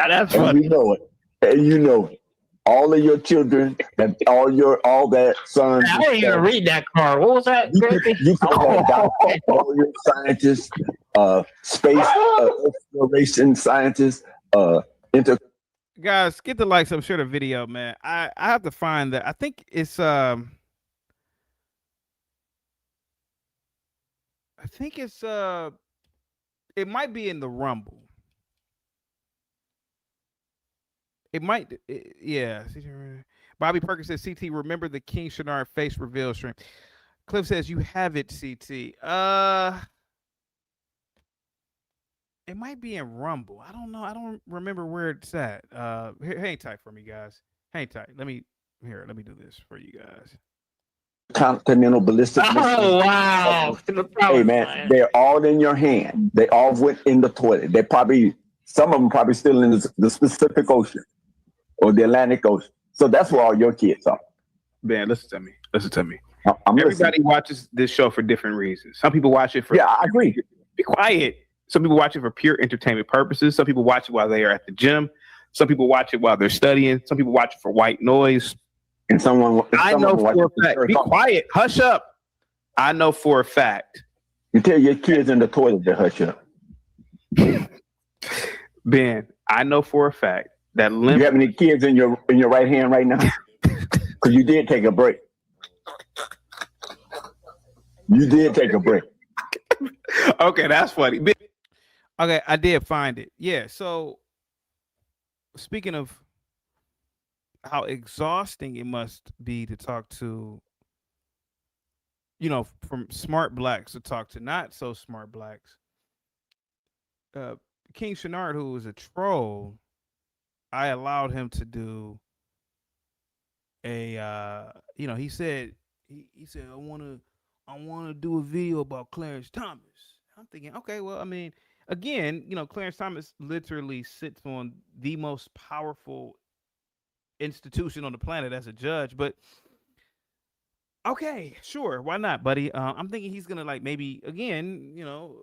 That's funny. And you know it. And you know it. all of your children, that all that sons. I didn't even read that card. What was that? You could have adopted all your scientists, space exploration scientists, Guys, get the likes. I'm sure the video, man. I have to find that. I think it's it might be in the Rumble. It might, yeah. Bobby Perkins says, CT, remember the King Shanard face reveal stream. Cliff says, you have it, CT. It might be in Rumble. I don't know. I don't remember where it's at. Hang tight for me, guys. Hang tight. Let me do this for you guys. Continental ballistic missiles. Oh, wow. Hey, man, they're all in your hand. They all went in the toilet. Some of them probably still in the Pacific Ocean or the Atlantic Ocean. So that's where all your kids are. Man, listen to me. I'm Everybody listening. watches this show for different reasons. Some people watch it for I agree. Be quiet. Some people watch it for pure entertainment purposes. Some people watch it while they are at the gym. Some people watch it while they're studying. Some people watch it for white noise. And I know for a fact. Be quiet. Hush up. I know for a fact. You tell your kids in the toilet to hush up. Ben, I know for a fact that You have any kids in your right hand right now? Because you did take a break. Okay, that's funny. Okay, I did find it. Yeah, so speaking of how exhausting it must be to talk to, from smart blacks to talk to not so smart blacks. King Shanard, who was a troll, I allowed him to do a he said I want to do a video about Clarence Thomas. I'm thinking, okay, well, I mean, again, Clarence Thomas literally sits on the most powerful institution on the planet as a judge, but okay, sure, why not, buddy? I'm thinking he's gonna maybe again,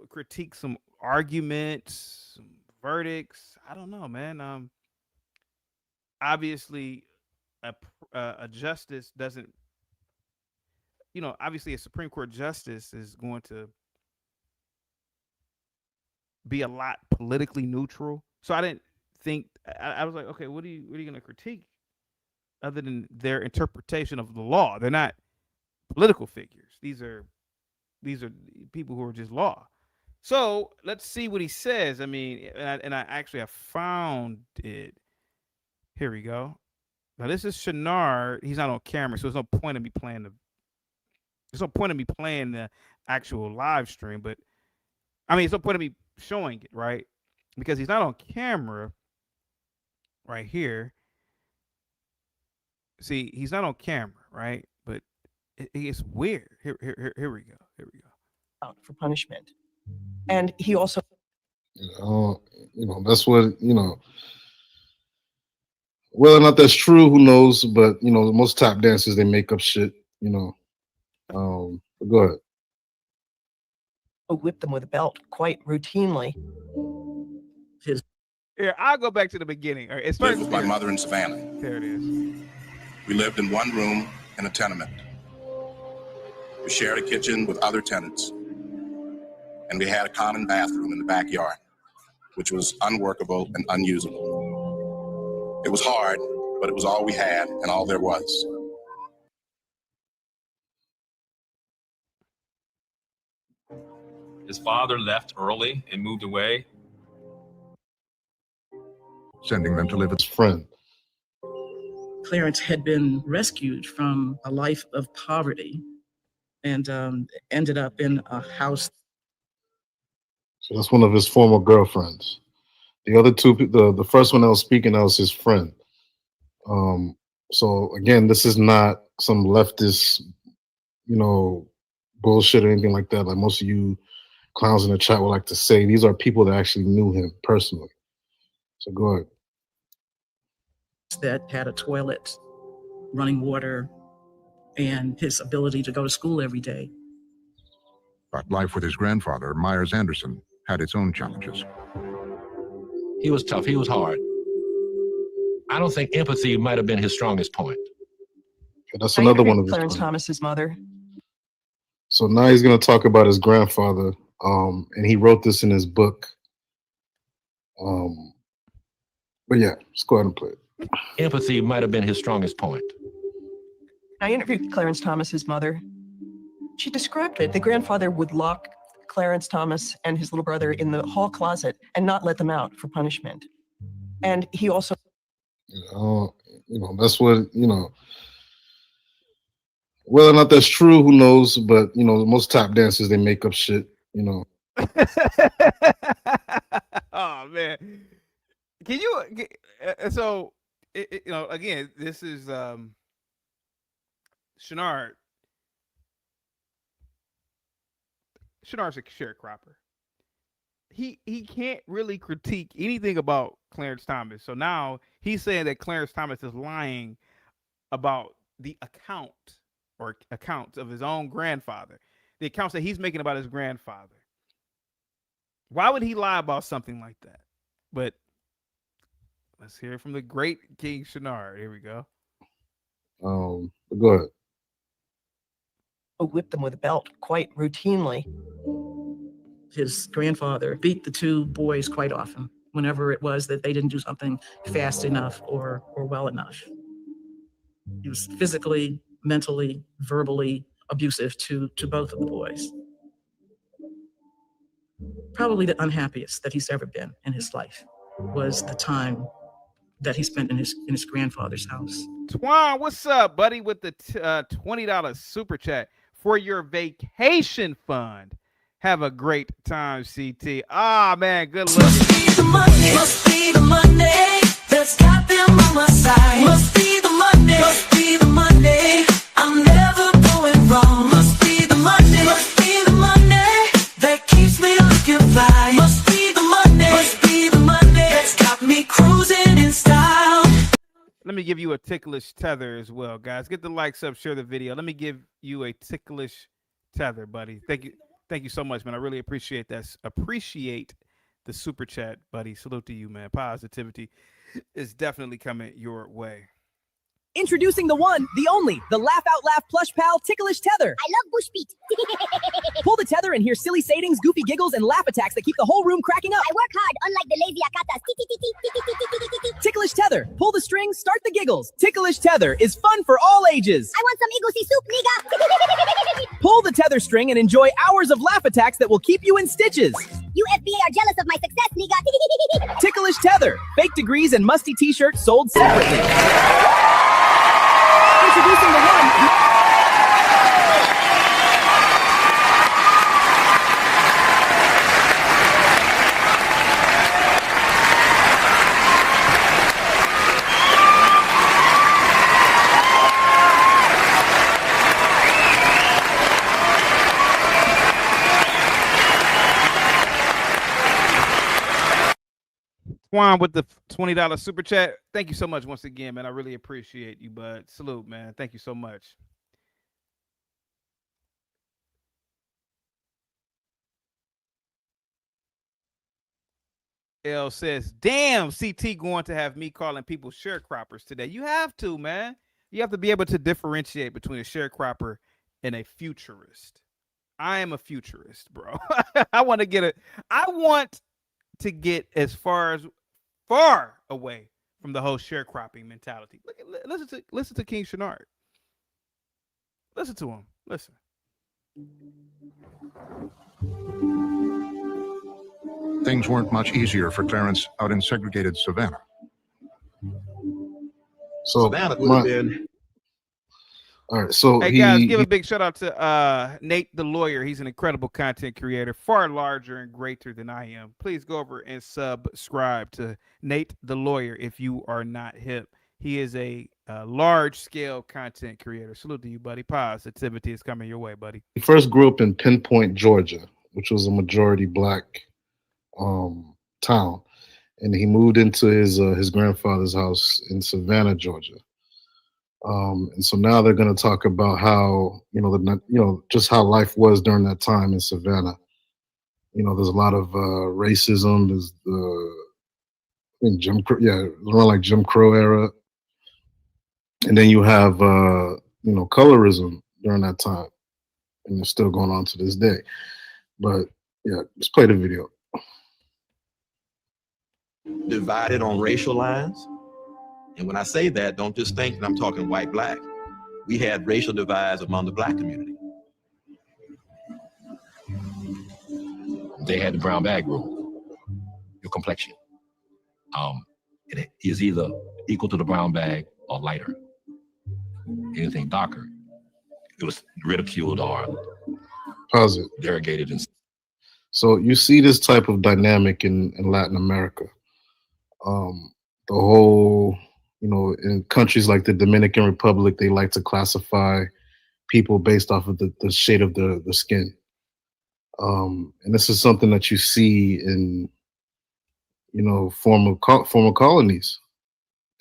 critique some arguments, some verdicts. I don't know, man. Obviously, a justice doesn't, obviously a Supreme Court justice is going to be a lot politically neutral. So I didn't think, I was like, okay, what are you going to critique other than their interpretation of the law? They're not political figures. These are people who are just law. So let's see what he says. I mean, and I actually have found it. Here we go. Now this is Shanard. He's not on camera, so there's no point in me playing the actual live stream. But I mean, it's no point in me showing it, right? Because he's not on camera. Right here. See, he's not on camera, right? But it's weird. Here we go. Out for punishment, and he also. That's what Whether or not that's true, who knows? But most tap dancers, they make up shit. Go ahead. Whip them with a belt quite routinely. Here, I'll go back to the beginning. All right, it's lived with my mother in Savannah. There it is. We lived in one room in a tenement. We shared a kitchen with other tenants. And we had a common bathroom in the backyard, which was unworkable and unusable. It was hard, but it was all we had and all there was. His father left early and moved away, Sending them to live with his friend. Clarence had been rescued from a life of poverty and ended up in a house. So that's one of his former girlfriends. The other two, the first one that was speaking, that was his friend. So again, this is not some leftist, bullshit or anything like that. Like most of you clowns in the chat would like to say, these are people that actually knew him personally. So go ahead. That had a toilet, running water, and his ability to go to school every day. But life with his grandfather, Myers Anderson, had its own challenges. he was tough. He was hard. I don't think empathy might have been his strongest point. Okay, that's another one of his Clarence points. Thomas's mother. So now he's going to talk about his grandfather, and he wrote this in his book. But yeah, let's go ahead and play it. Empathy might have been his strongest point. I interviewed Clarence Thomas's mother. She described it. The grandfather would lock Clarence Thomas and his little brother in the hall closet and not let them out for punishment. And he also, that's what, whether or not that's true, who knows? But most tap dancers, they make up shit. Oh man, can you? So again, this is Shenard. Shenard's a sharecropper. He can't really critique anything about Clarence Thomas. So now he's saying that Clarence Thomas is lying about the accounts of his own grandfather, the accounts that he's making about his grandfather. Why would he lie about something like that? But let's hear from the great King Shenard. Here we go. Go ahead. whipped them with a belt quite routinely. His grandfather beat the two boys quite often whenever it was that they didn't do something fast enough or well enough. He was physically, mentally, verbally abusive to both of the boys. Probably the unhappiest that he's ever been in his life was the time that he spent in his grandfather's house. Twan, what's up, buddy, with the $20 super chat for your vacation fund. Have a great time, CT. Ah, man, good luck. Must be the Monday. Must be the Monday that's got them on my side. Must be the Monday. Must be the Monday. I'm never going wrong. Must be the Monday. Must be the Monday that keeps me looking fly. Must be the Monday. Must be the Monday that's got me cruising in style. Let me give you a ticklish tether as well, guys. Get the likes up, share the video. Let me give you a ticklish tether, buddy. Thank you. Thank you so much, man. I really appreciate that. Appreciate the super chat, buddy. Salute to you, man. Positivity is definitely coming your way. Introducing the one, the only, the Laugh Out Laugh Plush Pal Ticklish Tether. I love bush beat. Pull the tether and hear silly sayings, goofy giggles, and laugh attacks that keep the whole room cracking up. I work hard, unlike the lazy akatas. Ticklish Tether. Pull the strings, start the giggles. Ticklish Tether is fun for all ages. I want some egusi soup, nigga. Pull the tether string and enjoy hours of laugh attacks that will keep you in stitches. You FBI are jealous of my success, nigga. Ticklish Tether. Fake degrees and musty t-shirts sold separately. Introducing the one. Juan with the $20 super chat. Thank you so much once again, man. I really appreciate you, bud. Salute, man. Thank you so much. L says, damn, CT going to have me calling people sharecroppers today. You have to, man. You have to be able to differentiate between a sharecropper and a futurist. I am a futurist, bro. I want to get as far away from the whole sharecropping mentality. Listen to King Shenard. Listen to him. Listen. Things weren't much easier for Clarence out in segregated Savannah. So Savannah would have been. All right, so hey guys, give a big shout out to Nate the Lawyer. He's an incredible content creator, far larger and greater than I am. Please go over and subscribe to Nate the Lawyer if you are not hip. He is a large-scale content creator. Salute to you, buddy. Positivity is coming your way, buddy. He first grew up in Pinpoint, Georgia, which was a majority black town, and he moved into his grandfather's house in Savannah, Georgia. And so now they're going to talk about how, just how life was during that time in Savannah. There's a lot of racism. There's think Jim Crow, around like Jim Crow era. And then you have colorism during that time, and it's still going on to this day. But yeah, let's play the video. Divided on racial lines. And when I say that, don't just think that I'm talking white, black. We had racial divides among the black community. They had the brown bag rule. Your complexion. It is either equal to the brown bag or lighter. Anything darker, it was ridiculed or derogated. So you see this type of dynamic in Latin America. The whole, in countries like the Dominican Republic, they like to classify people based off of the shade of the skin. And this is something that you see in, former colonies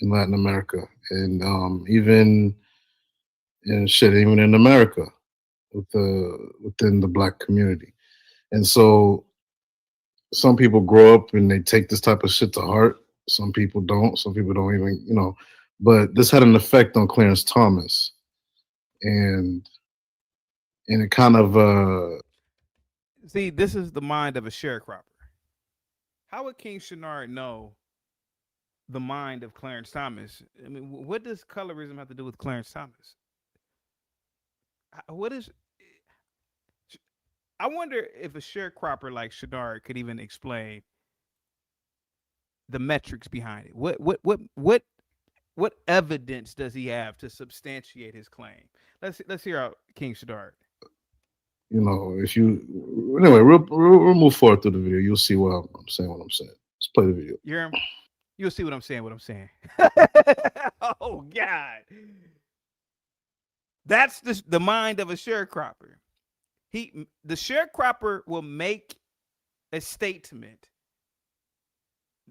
in Latin America, and even in America within the black community. And so some people grow up and they take this type of shit to heart. Some people don't. Some people don't even, but this had an effect on Clarence Thomas. And it kind of see, this is the mind of a sharecropper. How would King Shenard know the mind of Clarence Thomas? I mean, what does colorism have to do with Clarence Thomas? What is? I wonder if a sharecropper like Shenard could even explain the metrics behind it. What evidence does he have to substantiate his claim? Let's hear out King Shenard. If you anyway, we'll move forward through the video. You'll see what I'm saying. Let's play the video. You hear him? You'll see what I'm saying. Oh God, that's the mind of a sharecropper. The sharecropper will make a statement,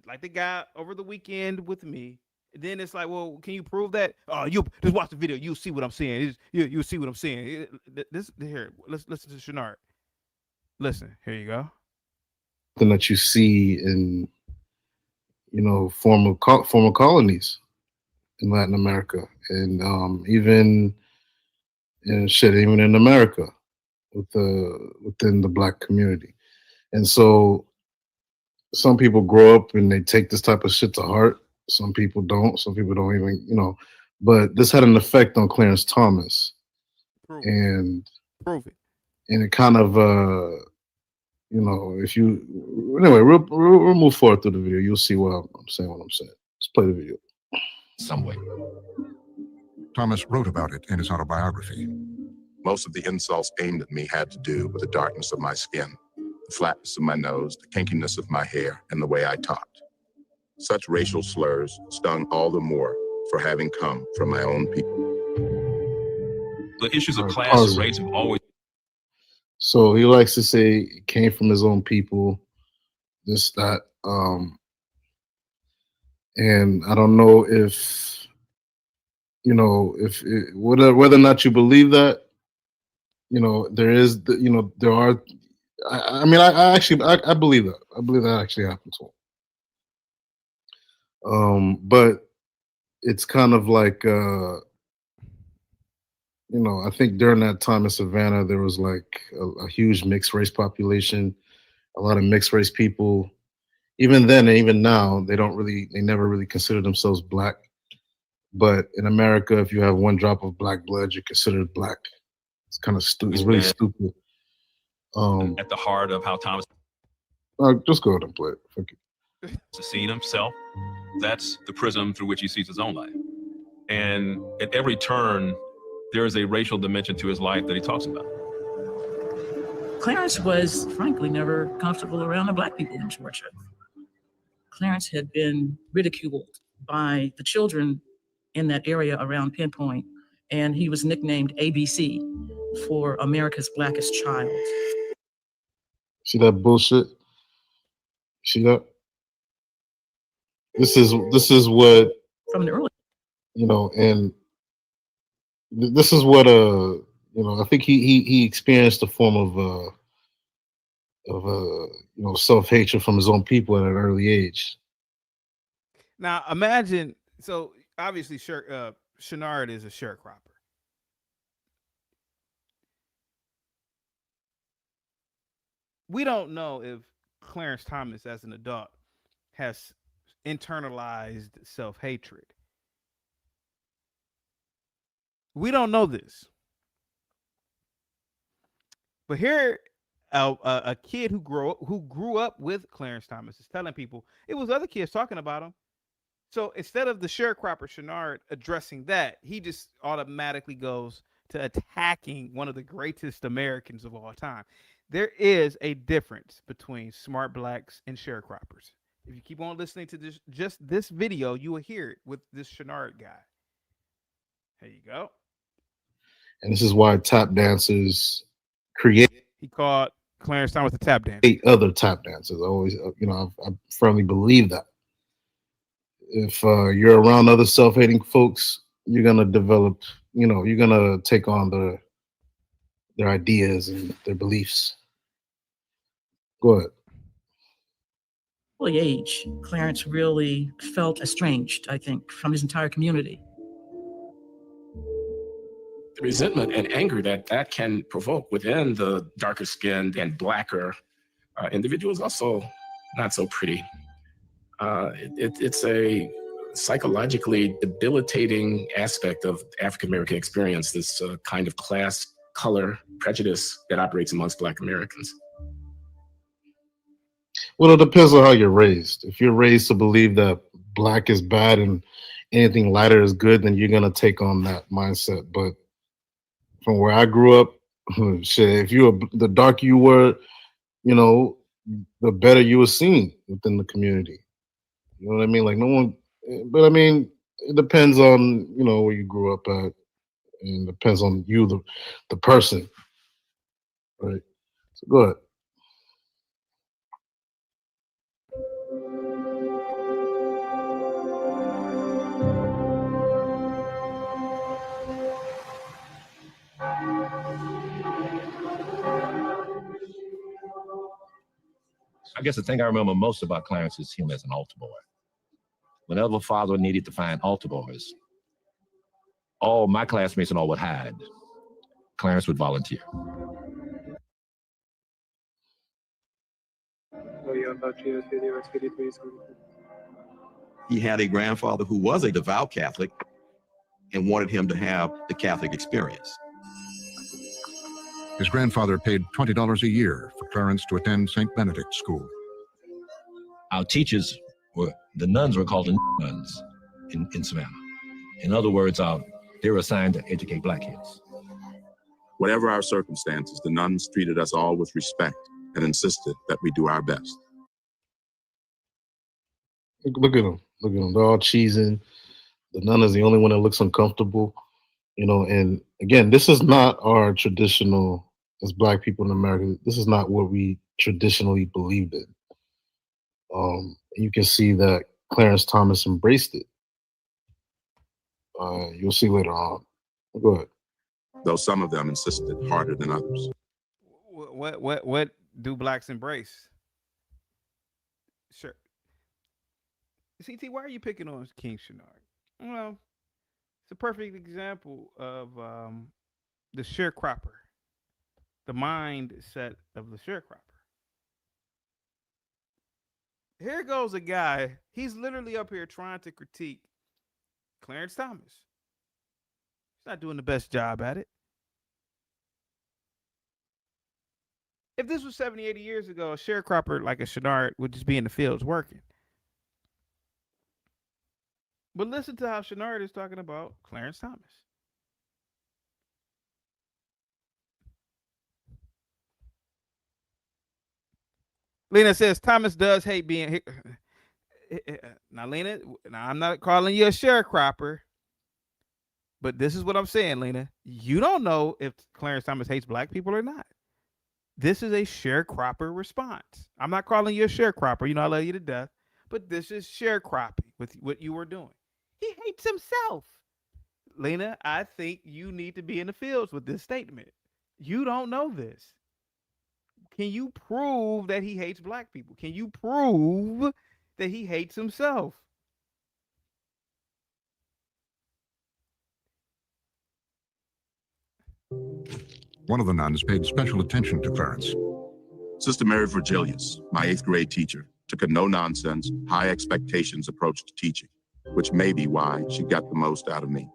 like the guy over the weekend with me. Then it's like, well, can you prove that? Oh, you just watch the video. You'll see what I'm saying. You'll see what I'm saying. This here. Let's listen to Shenard. Listen, here you go. Something that you see in, former colonies in Latin America, and even in America within the black community. And so some people grow up and they take this type of shit to heart. Some people don't. Some people don't even, but this had an effect on Clarence Thomas. And it kind of, if you, anyway, we'll move forward through the video. You'll see what I'm saying. Let's play the video. Some way. Thomas wrote about it in his autobiography. Most of the insults aimed at me had to do with the darkness of my skin, the flatness of my nose, the kinkiness of my hair, and the way I talked. Such racial slurs stung all the more for having come from my own people. The issues of class and race have always. So he likes to say it came from his own people, this, that. And I don't know if, whether or not you believe that, there is, there are. I mean, I actually believe that. I believe that actually happened to him. But it's kind of like, I think during that time in Savannah, there was like a huge mixed race population, a lot of mixed race people. Even then, and even now, they never really consider themselves black. But in America, if you have one drop of black blood, you're considered black. It's kind of stupid. It's really stupid. At the heart of how Thomas. Just go ahead and play it. Thank you. To see himself, that's the prism through which he sees his own life. And at every turn, there is a racial dimension to his life that he talks about. Clarence was, frankly, never comfortable around the black people in Georgia. Clarence had been ridiculed by the children in that area around Pinpoint, and he was nicknamed ABC for America's Blackest Child. See that bullshit? See that? This is what from the early, and this is what I think he experienced a form of self-hatred from his own people at an early age. Now imagine, so obviously Shenard is a sharecropper. We don't know if Clarence Thomas as an adult has internalized self-hatred. We don't know this. But here a kid who grew up with Clarence Thomas is telling people it was other kids talking about him. So instead of the sharecropper Shenard addressing that, he just automatically goes to attacking one of the greatest Americans of all time. There is a difference between smart blacks and sharecroppers. If you keep on listening to this video, you will hear it with this Shenard guy. There you go. And this is why tap dancers create. He called Clarence Thomas a tap dancer. Other tap dancers. Always, I firmly believe that. If you're around other self-hating folks, you're gonna develop. You're gonna take on their ideas and their beliefs. Go ahead. Early age, Clarence really felt estranged, I think, from his entire community. The resentment and anger that can provoke within the darker skinned and blacker individuals also not so pretty. It's a psychologically debilitating aspect of African American experience, this kind of class color prejudice that operates amongst Black Americans. Well, it depends on how you're raised. If you're raised to believe that black is bad and anything lighter is good, then you're gonna take on that mindset. But from where I grew up, shit, if the darker you were, the better you were seen within the community. You know what I mean? Like no one, but I mean, it depends on where you grew up at, and depends on you, the person, right? So go ahead. I guess the thing I remember most about Clarence is him as an altar boy. Whenever father needed to find altar boys, all my classmates and all would hide. Clarence would volunteer. He had a grandfather who was a devout Catholic and wanted him to have the Catholic experience. His grandfather paid $20 a year for Clarence to attend St. Benedict School. Our teachers the nuns were called the nuns in Savannah. In other words, they were assigned to educate Black kids. Whatever our circumstances, the nuns treated us all with respect and insisted that we do our best. Look at them. Look at them. They're all cheesing. The nun is the only one that looks uncomfortable. And again, this is not our traditional, as Black people in America, this is not what we traditionally believed in. You can see that Clarence Thomas embraced it. You'll see later on. Go ahead. Though some of them insisted harder than others. What do Blacks embrace? Sure. CT, why are you picking on King Shenard? Well, it's a perfect example of the sharecropper, the mindset of the sharecropper. Here goes a guy, he's literally up here trying to critique Clarence Thomas. He's not doing the best job at it. If this was 70, 80 years ago, a sharecropper like a Shenard would just be in the fields working. But listen to how Shenard is talking about Clarence Thomas. Lena says Thomas does hate being. Now, Lena, I'm not calling you a sharecropper, but this is what I'm saying, Lena. You don't know if Clarence Thomas hates Black people or not. This is a sharecropper response. I'm not calling you a sharecropper. I love you to death, but this is sharecropping with what you were doing. He hates himself. Lena, I think you need to be in the fields with this statement. You don't know this. Can you prove that he hates Black people? Can you prove that he hates himself? One of the nuns paid special attention to Clarence. Sister Mary Virgilius, my 8th grade teacher, took a no-nonsense, high expectations approach to teaching, which may be why she got the most out of me.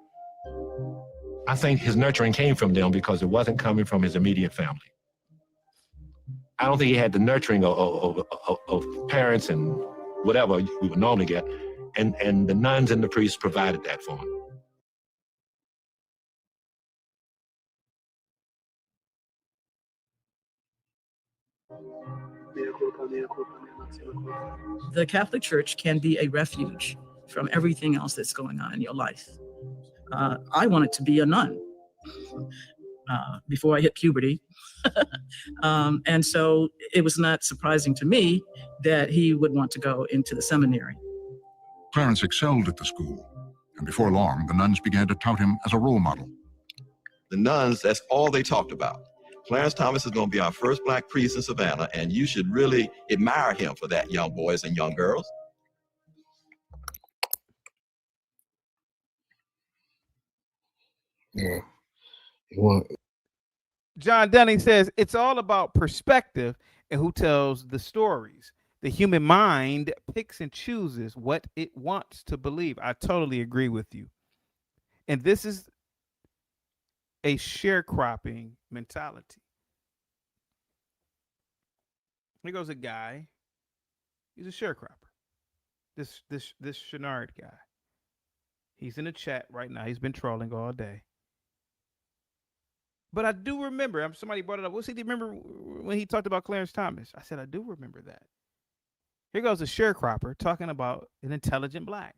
I think his nurturing came from them because it wasn't coming from his immediate family. I don't think he had the nurturing of parents and whatever we would normally get, and the nuns and the priests provided that for him. The Catholic Church can be a refuge from everything else that's going on in your life. I wanted to be a nun before I hit puberty. And so it was not surprising to me that he would want to go into the seminary. Clarence excelled at the school, and before long, the nuns began to tout him as a role model. The nuns, that's all they talked about. Clarence Thomas is going to be our first Black priest in Savannah, and you should really admire him for that, young boys and young girls. Yeah. John Dunning says it's all about perspective and who tells the stories. The human mind picks and chooses what it wants to believe. I totally agree with you. And this is a sharecropping mentality. Here goes a guy. He's a sharecropper. This Chenard guy. He's in the chat right now. He's been trolling all day. But I do remember, somebody brought it up. Do you remember when he talked about Clarence Thomas? I said, I do remember that. Here goes a sharecropper talking about an intelligent Black.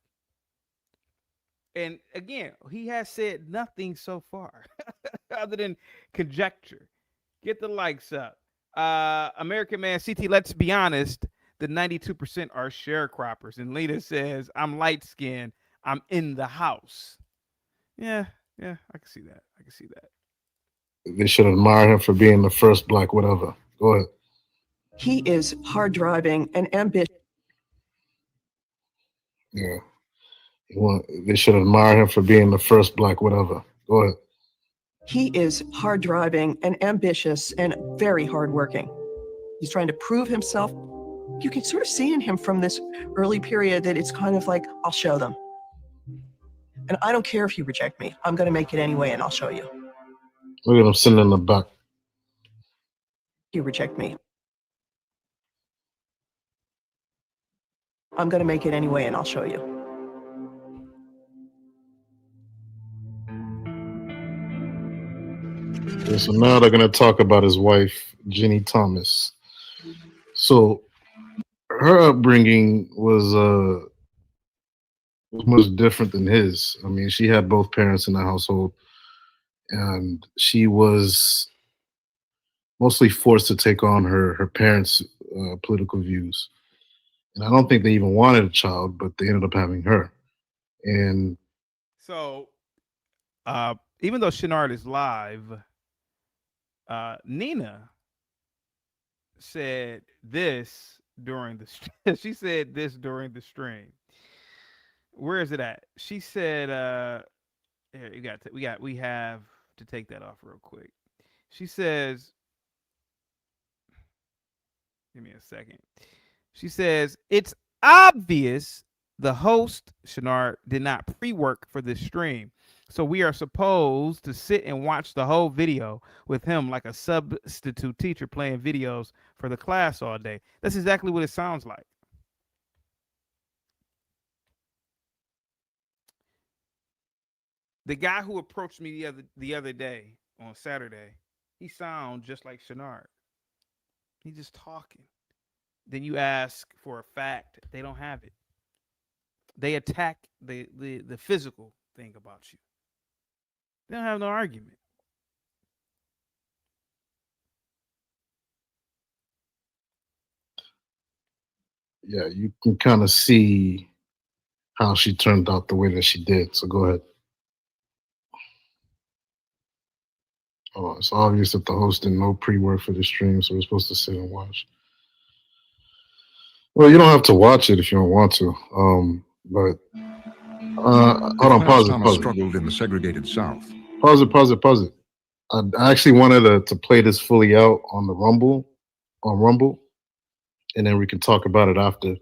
And again, he has said nothing so far other than conjecture. Get the likes up. American Man CT, let's be honest, the 92% are sharecroppers. And Lita says, I'm light-skinned. I'm in the house. Yeah, I can see that. They should admire him for being the first Black whatever. Go ahead. He is hard driving and ambitious. Yeah. They should admire him for being the first Black whatever. Go ahead. He is hard driving and ambitious and very hardworking. He's trying to prove himself. You can sort of see in him from this early period that it's kind of like, I'll show them. And I don't care if you reject me. I'm going to make it anyway, and I'll show you. Look at him sitting in the back. You reject me. I'm going to make it anyway, and I'll show you. Okay, so now they're going to talk about his wife, Jenny Thomas. So her upbringing was much different than his. I mean, she had both parents in the household, and she was mostly forced to take on her parents' political views. And I don't think they even wanted a child, but they ended up having her. And so, even though Chenard is live, Nina said this during the she said this during the stream. Where is it at? She said, here, we have to take that off real quick. She says, give me a second. She says, it's obvious the host, Chenard, did not pre-work for this stream. So we are supposed to sit and watch the whole video with him like a substitute teacher playing videos for the class all day. That's exactly what it sounds like. The guy who approached me the other day on Saturday, he sounds just like Chenard. He's just talking. Then you ask for a fact, they don't have it. They attack the physical thing about you. They don't have no argument. yeah, you can kind of see how she turned out the way that she did. So go ahead. Oh, it's obvious that the host did no pre-work for the stream, so we're supposed to sit and watch. Well, you don't have to watch it if you don't want to. But hold on, pause it. Struggled in the segregated South. Pause it. I actually wanted to play this fully out on the Rumble, and then we can talk about it after.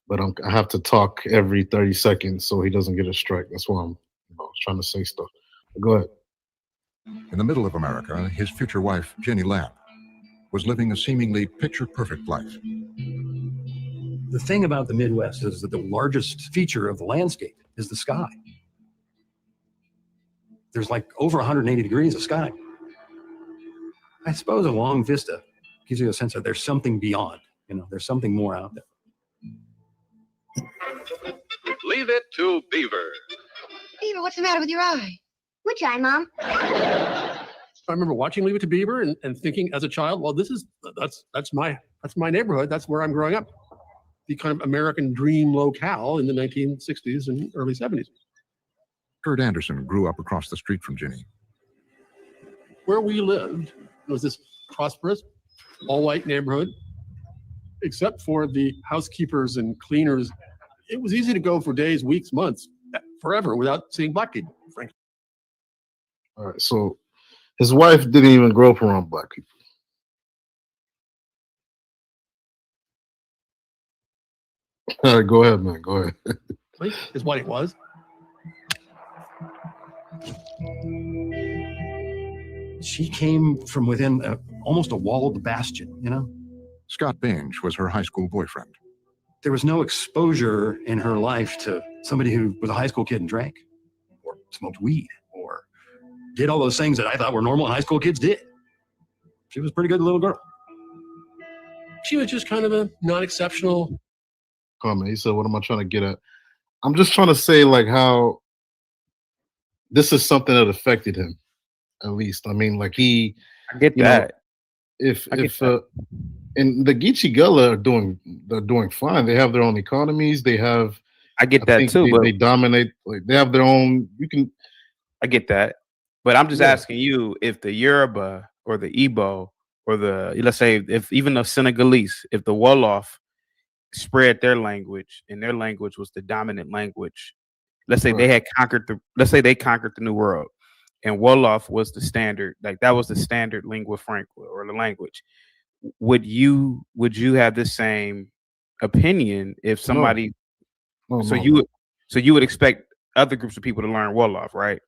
But I have to talk every 30 seconds so he doesn't get a strike. That's why I'm trying to say stuff. But go ahead. In the middle of America, his future wife, Jenny Lamb, was living a seemingly picture-perfect life. The thing about the Midwest is that the largest feature of the landscape is the sky. There's like over 180 degrees of sky. I suppose a long vista gives you a sense that there's something beyond, there's something more out there. Leave it to Beaver. Beaver, what's the matter with your eye? Which eye, Mom? I remember watching Leave It to Beaver and thinking as a child, well, that's my neighborhood. That's where I'm growing up. The kind of American dream locale in the 1960s and early 70s. Kurt Anderson grew up across the street from Ginny. Where we lived was this prosperous, all-white neighborhood, except for the housekeepers and cleaners. It was easy to go for days, weeks, months, forever without seeing black people, frankly. All right, so his wife didn't even grow up around black people. All right, go ahead, man. Go ahead. Is what it was. She came from within almost a walled bastion, Scott Bainge was her high school boyfriend. There was no exposure in her life to somebody who was a high school kid and drank, or smoked weed, or did all those things that I thought were normal and high school kids did. She was a pretty good little girl. She was just kind of a non-exceptional. Comment. He said, "What am I trying to get at?" I'm just trying to say, like, how this is something that affected him, at least. I mean, like I get that. And the Geechee Gullah they're doing fine. They have their own economies. They have. I get that too. They dominate. Like, they have their own. I get that, but I'm just asking you if the Yoruba or the Igbo or let's say if even the Senegalese, if the Wolof spread their language and their language was the dominant language, let's say they conquered the New World, and Wolof was the standard, like that was the standard lingua franca or the language. Would you have the same opinion if somebody? No, you would expect other groups of people to learn Wolof, right?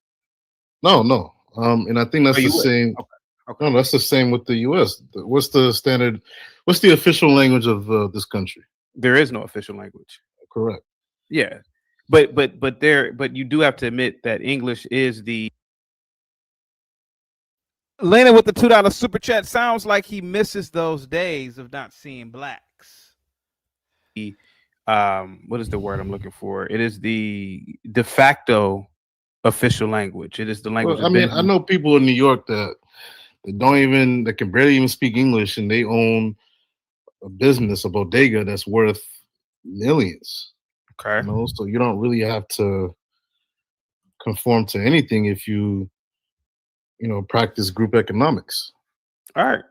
No. And I think that's the same. Okay. No, that's the same with the U.S. What's the standard? What's the official language of this country? There is no official language. Correct. Yeah, but you do have to admit that English is the. Lena with the $2 super chat sounds like he misses those days of not seeing blacks. What is the word I'm looking for? It is the de facto official language. It is the language. Well, I mean, I know people in New York that can barely even speak English, and they own a business, a bodega that's worth millions. Okay. So you don't really have to conform to anything if you practice group economics. All right.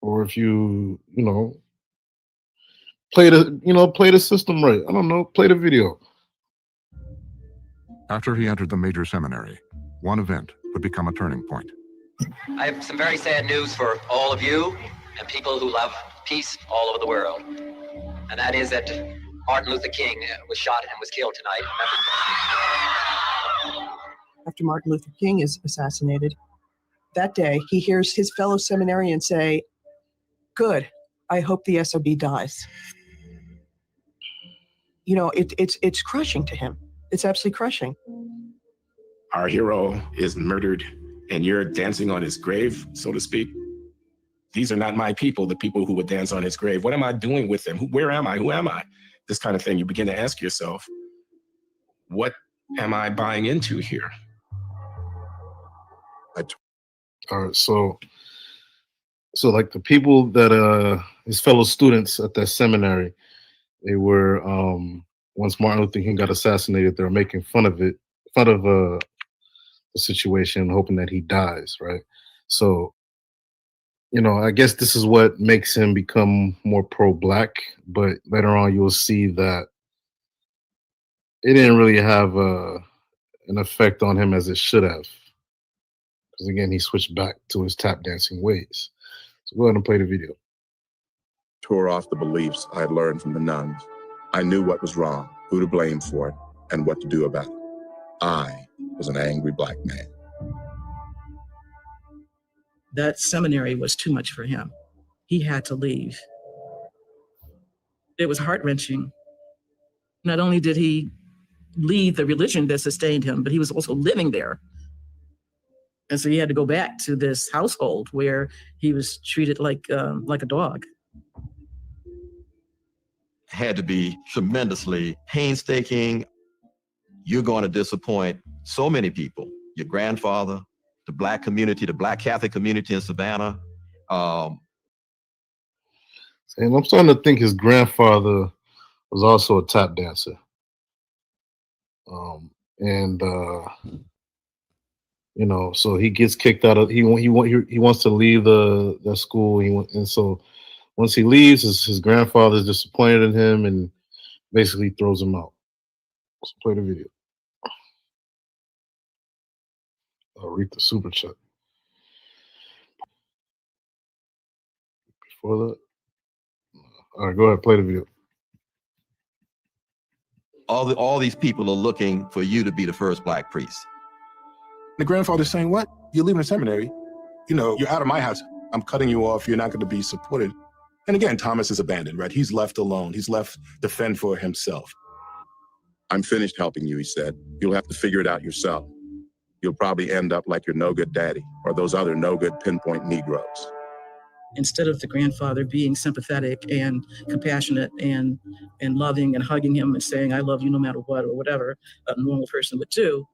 Or if you play the system right. I don't know, play the video. After he entered the major seminary, one event would become a turning point. I have some very sad news for all of you and people who love peace all over the world. And that is that Martin Luther King was shot and was killed tonight. After Martin Luther King is assassinated, that day he hears his fellow seminarians say, "Good, I hope the SOB dies." It's crushing to him. It's absolutely crushing. Our hero is murdered and you're dancing on his grave, so to speak. These are not my people, the people who would dance on his grave. What am I doing with them? Where am I? Who am I? This kind of thing. You begin to ask yourself, what am I buying into here? All right, so like the people that his fellow students at that seminary, they were once Martin Luther King got assassinated, they were making fun of the situation, hoping that he dies, right? So, I guess this is what makes him become more pro-black, but later on you'll see that it didn't really have an effect on him as it should have. Because again, he switched back to his tap dancing ways. So go ahead and play the video. Tore off the beliefs I had learned from the nuns. I knew what was wrong, who to blame for it, and what to do about it. I was an angry black man. That seminary was too much for him. He had to leave. It was heart-wrenching. Not only did he leave the religion that sustained him, but he was also living there. And so he had to go back to this household where he was treated like a dog. Had to be tremendously painstaking. You're going to disappoint so many people. Your grandfather, the black community, the black Catholic community in Savannah. And I'm starting to think his grandfather was also a tap dancer. You know, so he gets kicked out of he wants to leave the school. And so once he leaves, his grandfather is disappointed in him and basically throws him out. So play the video. I'll read the super chat. Before that, all right, go ahead, play the video. All these people are looking for you to be the first black priest. The grandfather's saying, what? You're leaving the seminary. You know, you're out of my house. I'm cutting you off. You're not going to be supported. And again, Thomas is abandoned, right? He's left alone. He's left to fend for himself. I'm finished helping you, he said. You'll have to figure it out yourself. You'll probably end up like your no-good daddy or those other no-good pinpoint Negroes. Instead of the grandfather being sympathetic and compassionate and loving and hugging him and saying, I love you no matter what, or whatever a normal person would do,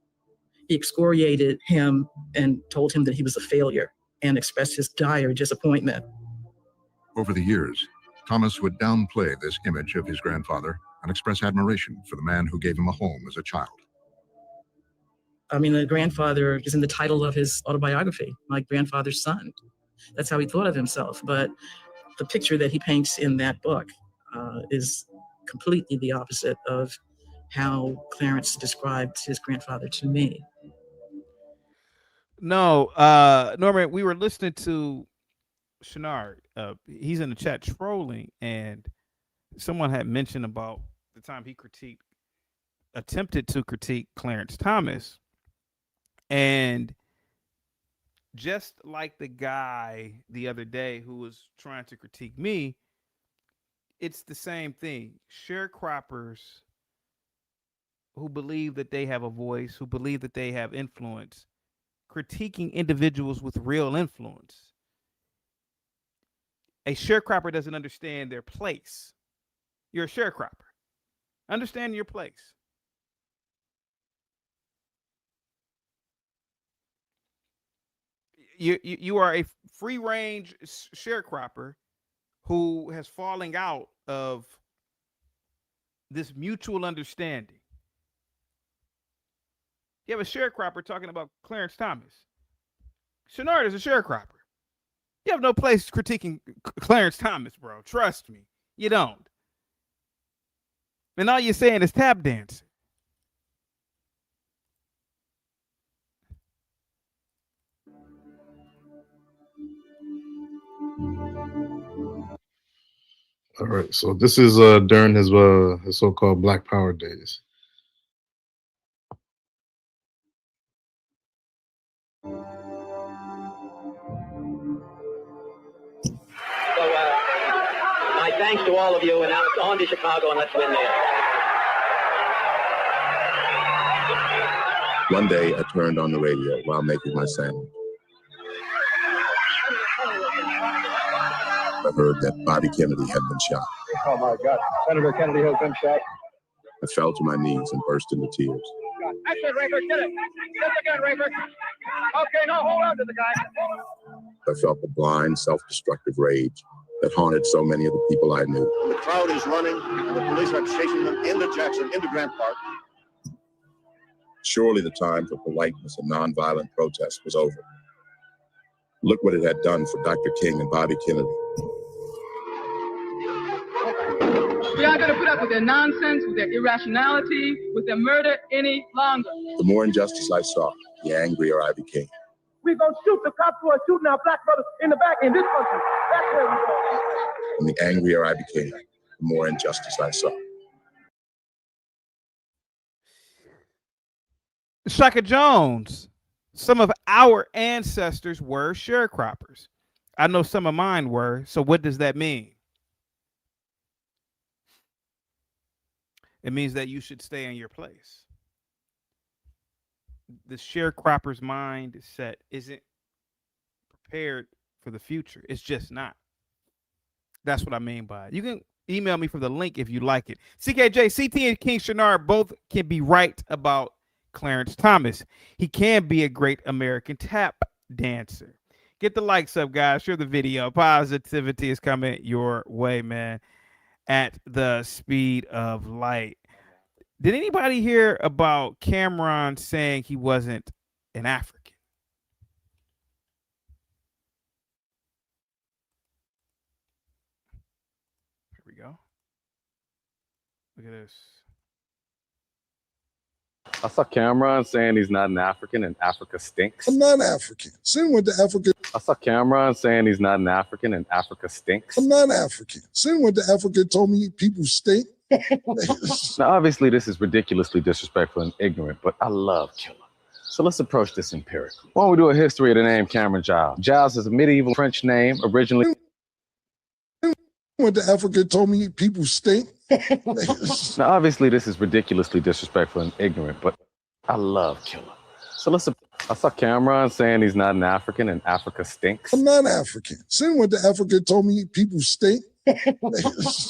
he excoriated him and told him that he was a failure and expressed his dire disappointment. Over the years, Thomas would downplay this image of his grandfather and express admiration for the man who gave him a home as a child. I mean, the grandfather is in the title of his autobiography, My Grandfather's Son. That's how he thought of himself. But the picture that he paints in that book is completely the opposite of how Clarence described his grandfather to me. No, Norman, we were listening to Shenard. He's in the chat trolling, and someone had mentioned about the time he attempted to critique Clarence Thomas. And just like the guy the other day who was trying to critique me, it's the same thing. Sharecroppers who believe that they have a voice, who believe that they have influence, critiquing individuals with real influence. A sharecropper doesn't understand their place. You're a sharecropper. Understand your place. You are a free-range sharecropper who has fallen out of this mutual understanding. You have a sharecropper talking about Clarence Thomas. Shenard is a sharecropper. You have no place critiquing Clarence Thomas, bro. Trust me. You don't. And all you're saying is tap dancing. All right, so this is during his so-called Black Power days. So my thanks to all of you, and now on to Chicago, and let's win there. One day, I turned on the radio while making my sandwich. I heard that Bobby Kennedy had been shot. Oh my God, Senator Kennedy has been shot. I fell to my knees and burst into tears. That's it, Rafer, get it. Get the gun, Rafer. Okay, now hold on to the guy. I felt the blind, self-destructive rage that haunted so many of the people I knew. The crowd is running, and the police are chasing them into Jackson, into Grant Park. Surely the time for politeness and nonviolent protest was over. Look what it had done for Dr. King and Bobby Kennedy. We aren't going to put up with their nonsense, with their irrationality, with their murder any longer. The more injustice I saw, the angrier I became. We're going to shoot the cops who are shooting our black brothers in the back in this country. That's where we're going. And the angrier I became, the more injustice I saw. Shaka Jones, some of our ancestors were sharecroppers. I know some of mine were. So what does that mean? It means that you should stay in your place. The sharecropper's mindset isn't prepared for the future. It's just not. That's what I mean by it. You can email me from the link if you like it. CKJ, CT, and King Shanard both can be right about Clarence Thomas. He can be a great American tap dancer. Get the likes up, guys. Share the video. Positivity is coming your way, man, at the speed of light. Did anybody hear about Cameron saying he wasn't an African? Here we go. Look at this. I saw Cameron saying he's not an African and Africa stinks. I'm not African. Sin went to Africa. I saw Cameron saying he's not an African and Africa stinks. I'm not African. Sin went to Africa, told me people stink. Now, obviously, this is ridiculously disrespectful and ignorant, but I love Killer. So let's approach this empirically. Why don't we do a history of the name Cameron Giles? Giles is a medieval French name, originally went to Africa, told me people stink. Now, obviously, this is ridiculously disrespectful and ignorant, but I love Killer. So let's. I saw Cameron saying he's not an African and Africa stinks. I'm not African. Sin went to Africa, told me people stink.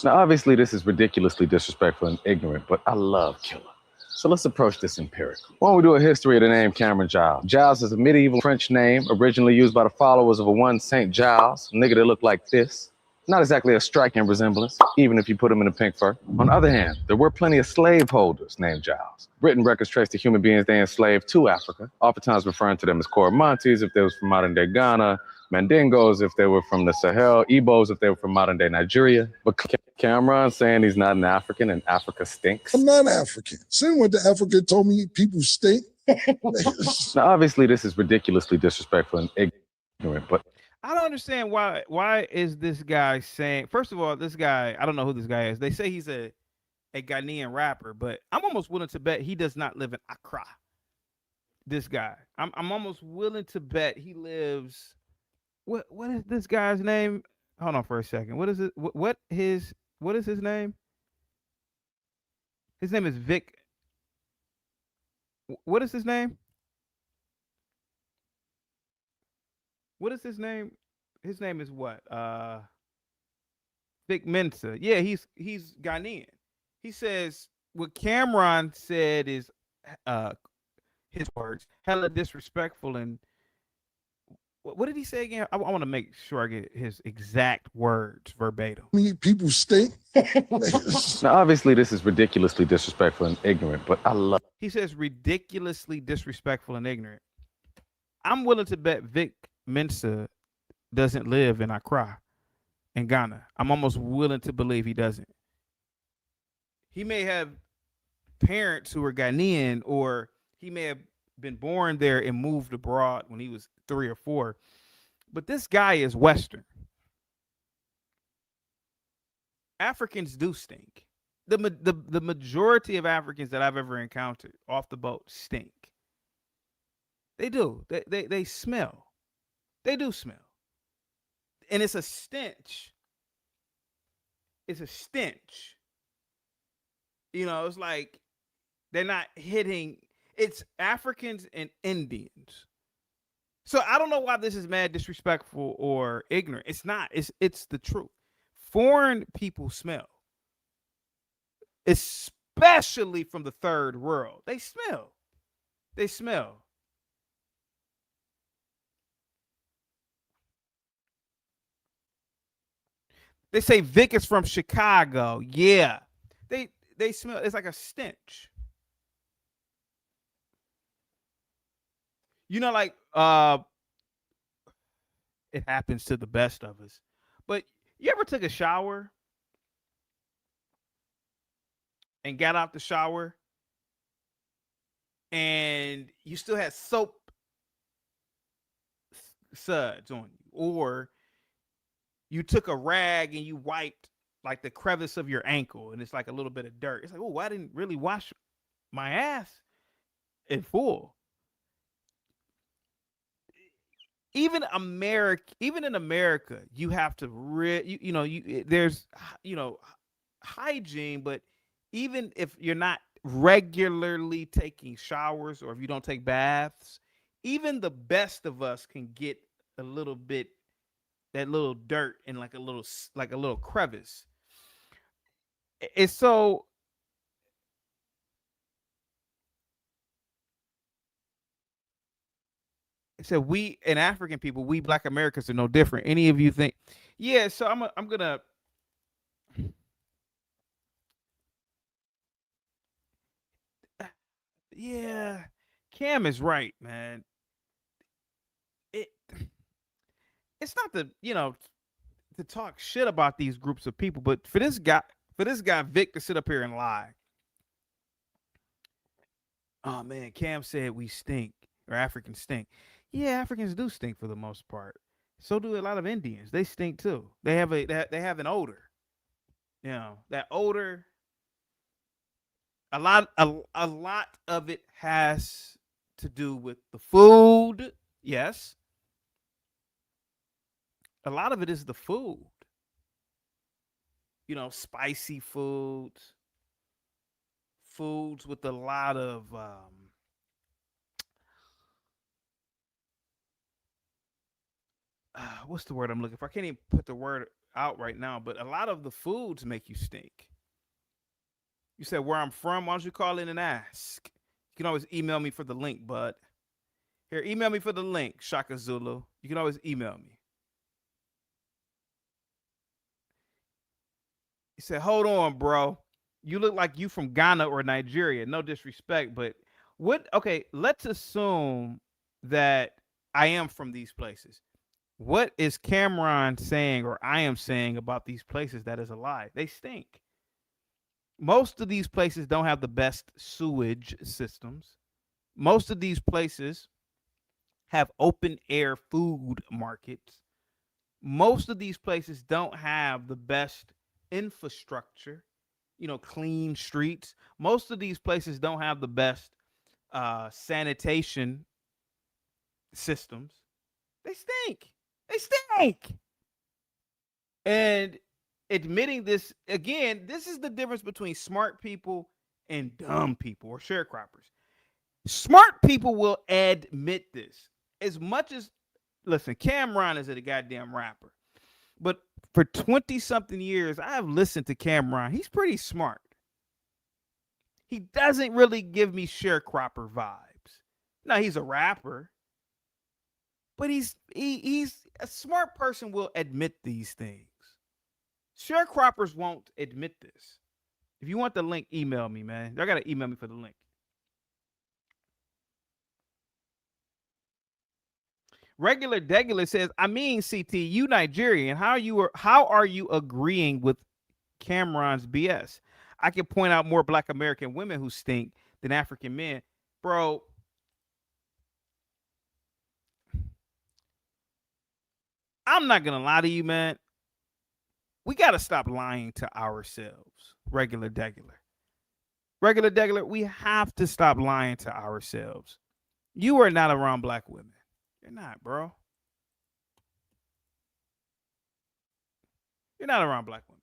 Now, obviously, this is ridiculously disrespectful and ignorant, but I love Killer. So let's approach this empirically. Why don't we do a history of the name Cameron Giles? Giles is a medieval French name, originally used by the followers of a one Saint Giles, a nigga that looked like this. Not exactly a striking resemblance, even if you put him in a pink fur. On the other hand, there were plenty of slaveholders named Giles. Written records trace the human beings they enslaved to Africa, oftentimes referring to them as Coromantese if they was from modern-day Ghana, Mandingos if they were from the Sahel, Igbos if they were from modern-day Nigeria. But Cameron saying he's not an African and Africa stinks. I'm not African. Sin went to Africa, told me people stink. Now, obviously, this is ridiculously disrespectful and ignorant, but I don't understand why is this guy saying, first of all, this guy, I don't know who this guy is. They say he's a Ghanaian rapper, but I'm almost willing to bet he does not live in Accra. This guy. I'm almost willing to bet he lives. What is this guy's name? Hold on for a second. What is it? What is his name? His name is Vic. What is his name? What is his name? His name is what? Vic Mensa. Yeah, he's Ghanaian. He says what Cameron said is his words, hella disrespectful. And what did he say again? I want to make sure I get his exact words verbatim. People stink. Now, obviously, this is ridiculously disrespectful and ignorant, but I love. He says ridiculously disrespectful and ignorant. I'm willing to bet Vic Mensa doesn't live in Accra in Ghana. I'm almost willing to believe he doesn't. He may have parents who are Ghanaian, or he may have been born there and moved abroad when he was 3 or 4. But this guy is Western. Africans do stink. The majority of Africans that I've ever encountered off the boat stink. They do. They smell. They do smell. And it's a stench. It's a stench. You know, it's like they're not hitting. It's Africans and Indians. So I don't know why this is mad disrespectful or ignorant. It's not. It's the truth. Foreign people smell. Especially from the third world. They smell. They smell. They say Vic is from Chicago. Yeah. They smell. It's like a stench. You know, like it happens to the best of us. But you ever took a shower and got out the shower and you still had soap suds on you, or you took a rag and you wiped like the crevice of your ankle and it's like a little bit of dirt. It's like, oh, I didn't really wash my ass in full. Even in America, you have to there's hygiene, but even if you're not regularly taking showers or if you don't take baths, even the best of us can get a little bit that little dirt and like a little crevice. It's so we and African people, we Black Americans are no different. Any of you think? Yeah, so I'm gonna. Yeah, Cam is right, man. It's not to talk shit about these groups of people, but for this guy Vic to sit up here and lie. Oh man, Cam said we stink or Africans stink. Yeah, Africans do stink for the most part. So do a lot of Indians. They stink too. They have an odor. That odor. A lot of it has to do with the food. Yes. A lot of it is the food. Spicy foods with a lot of what's the word I'm looking for? I can't even put the word out right now, but a lot of the foods make you stink. You said where I'm from, why don't you call in and ask? You can always email me for the link, bud. Here, email me for the link, Shaka Zulu. You can always email me. He said, hold on, bro. You look like you from Ghana or Nigeria. No disrespect, but let's assume that I am from these places. What is Cameron saying or I am saying about these places that is a lie? They stink. Most of these places don't have the best sewage systems. Most of these places have open air food markets. Most of these places don't have the best infrastructure, clean streets. Most of these places don't have the best sanitation systems. They stink. They stink. And admitting this, again, this is the difference between smart people and dumb people or sharecroppers. Smart people will admit this. As much as, listen, Cameron is a goddamn rapper. But for 20-something years, I have listened to Cameron. He's pretty smart. He doesn't really give me sharecropper vibes. Now, he's a rapper. But he's a smart person will admit these things. Sharecroppers won't admit this. If you want the link, email me, man. Y'all got to email me for the link. Regular Degular says, I mean, CT, you Nigerian. How are you agreeing with Cameron's BS? I can point out more Black American women who stink than African men. Bro, I'm not going to lie to you, man. We got to stop lying to ourselves. Regular Degular. Regular Degular, we have to stop lying to ourselves. You are not around Black women. You're not, bro. You're not around Black women.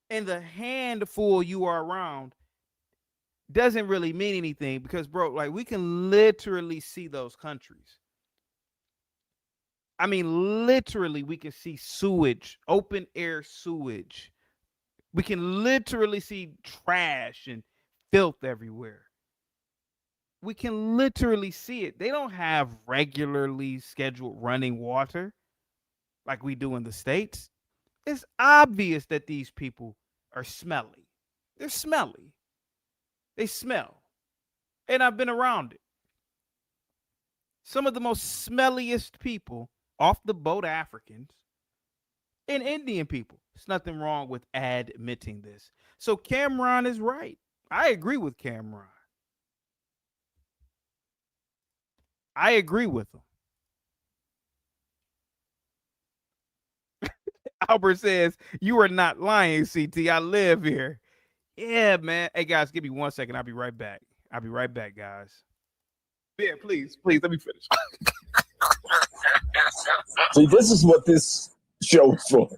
And the handful you are around doesn't really mean anything because, bro, like we can literally see those countries. I mean, literally, we can see sewage, open air sewage. We can literally see trash and filth everywhere. We can literally see it. They don't have regularly scheduled running water like we do in the States. It's obvious that these people are smelly. They're smelly. They smell. And I've been around it. Some of the most smelliest people off the boat Africans and Indian people. There's nothing wrong with admitting this. So Cameron is right. I agree with Cameron. I agree with him. Albert says, you are not lying, CT. I live here. Yeah, man. Hey, guys, give me 1 second. I'll be right back. I'll be right back, guys. Yeah, please, let me finish. See, this is what this show is for.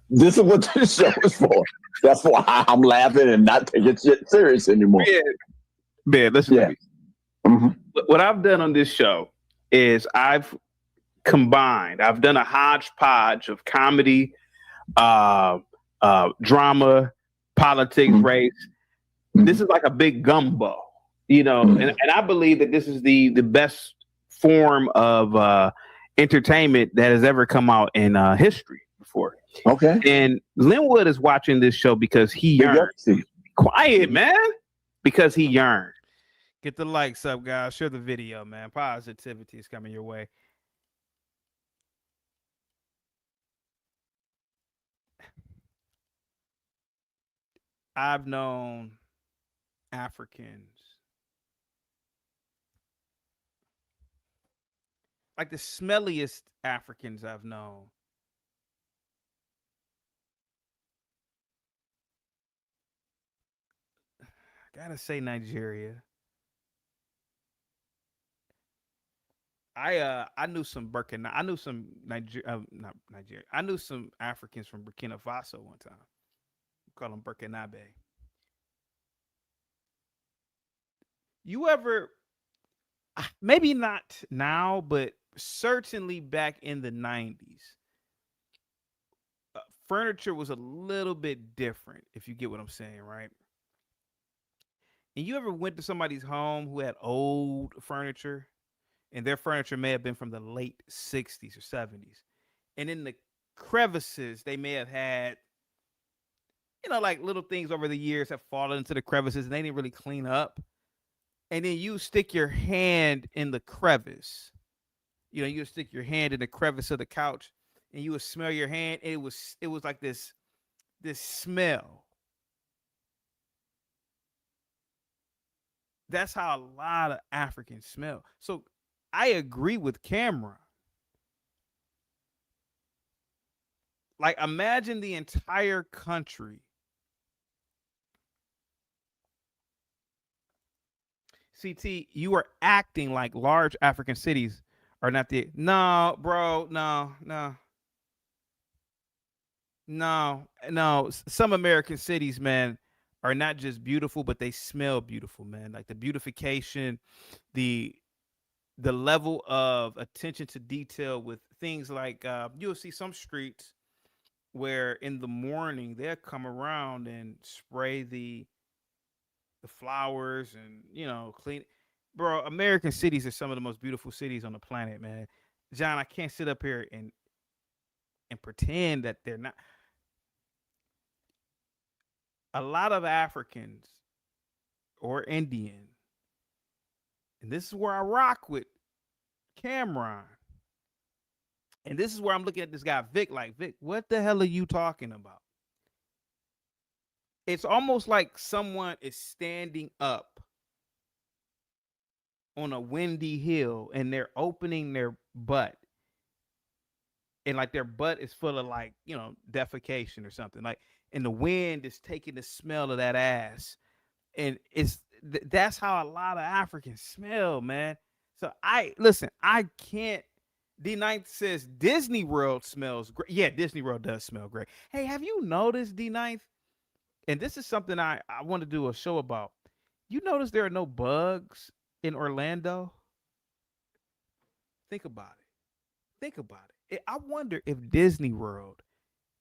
This is what this show is for. That's why I'm laughing and not taking shit serious anymore. Man, listen to me. What I've done on this show is I've done a hodgepodge of comedy, drama, politics, race. This is like a big gumbo, you know, and I believe that this is the best form of entertainment that has ever come out in history before. Okay. And Linwood is watching this show because he yearns. Quiet, man. Because he yearns. Get the likes up, guys. Share the video, man. Positivity is coming your way. I've known Africans, like the smelliest Africans I've known. I gotta say Nigeria. I knew some Burkina. I knew some not Nigeria. I knew some Africans from Burkina Faso one time. We call them Burkinabe. You ever, maybe not now, but certainly back in the 90s, furniture was a little bit different, if you get what I'm saying, right? And you ever went to somebody's home who had old furniture, and their furniture may have been from the late 60s or 70s, and in the crevices they may have had, you know, like little things over the years have fallen into the crevices and they didn't really clean up. And then you stick your hand in the crevice. You know, you stick your hand in the crevice of the couch and you would smell your hand. And it was like this smell. That's how a lot of Africans smell. So I agree with Cameron. Like, imagine the entire country. CT, you are acting like large African cities are not the. No, bro. No. Some American cities, man, are not just beautiful, but they smell beautiful, man. Like the beautification, the level of attention to detail with things like you'll see some streets where in the morning they'll come around and spray the flowers and, you know, clean. Bro, American cities are some of the most beautiful cities on the planet, man. John, I can't sit up here and pretend that they're not. A lot of Africans or Indian, and this is where I rock with Cameron. And this is where I'm looking at this guy, Vic, like, Vic, what the hell are you talking about? It's almost like someone is standing up on a windy hill and they're opening their butt. And like their butt is full of, like, you know, defecation or something. Like, and the wind is taking the smell of that ass. And that's how a lot of Africans smell, man. So I can't. D9 says Disney World smells great. Yeah, Disney World does smell great. Hey, have you noticed, D9? And this is something I want to do a show about. You notice there are no bugs in Orlando? Think about it. I wonder if Disney World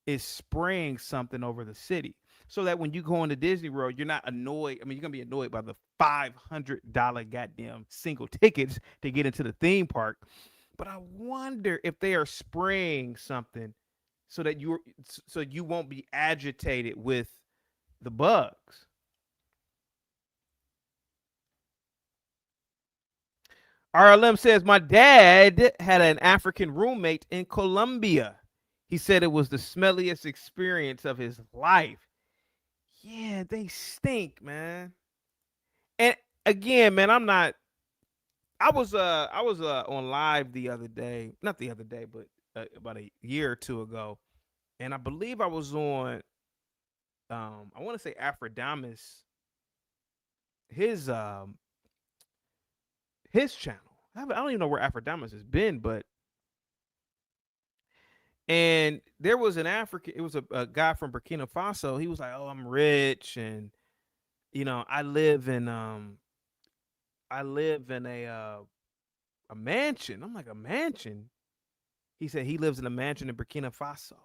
is spraying something over the city so that when you go into Disney World, you're not annoyed. I mean, you're going to be annoyed by the $500 goddamn single tickets to get into the theme park. But I wonder if they are spraying something so that you won't be agitated with the bugs. RLM says, my dad had an African roommate in Colombia. He said it was the smelliest experience of his life. Yeah, they stink, man. And again, man, I'm not I was on live the other day, not the other day, but about a year or two ago, and I believe I was on I want to say Afrodamus, his channel. I don't even know where Afrodamus has been, but and there was an African, it was a guy from Burkina Faso. He was like, "Oh, I'm rich, and I live in a mansion." I'm like, "A mansion?" He said he lives in a mansion in Burkina Faso,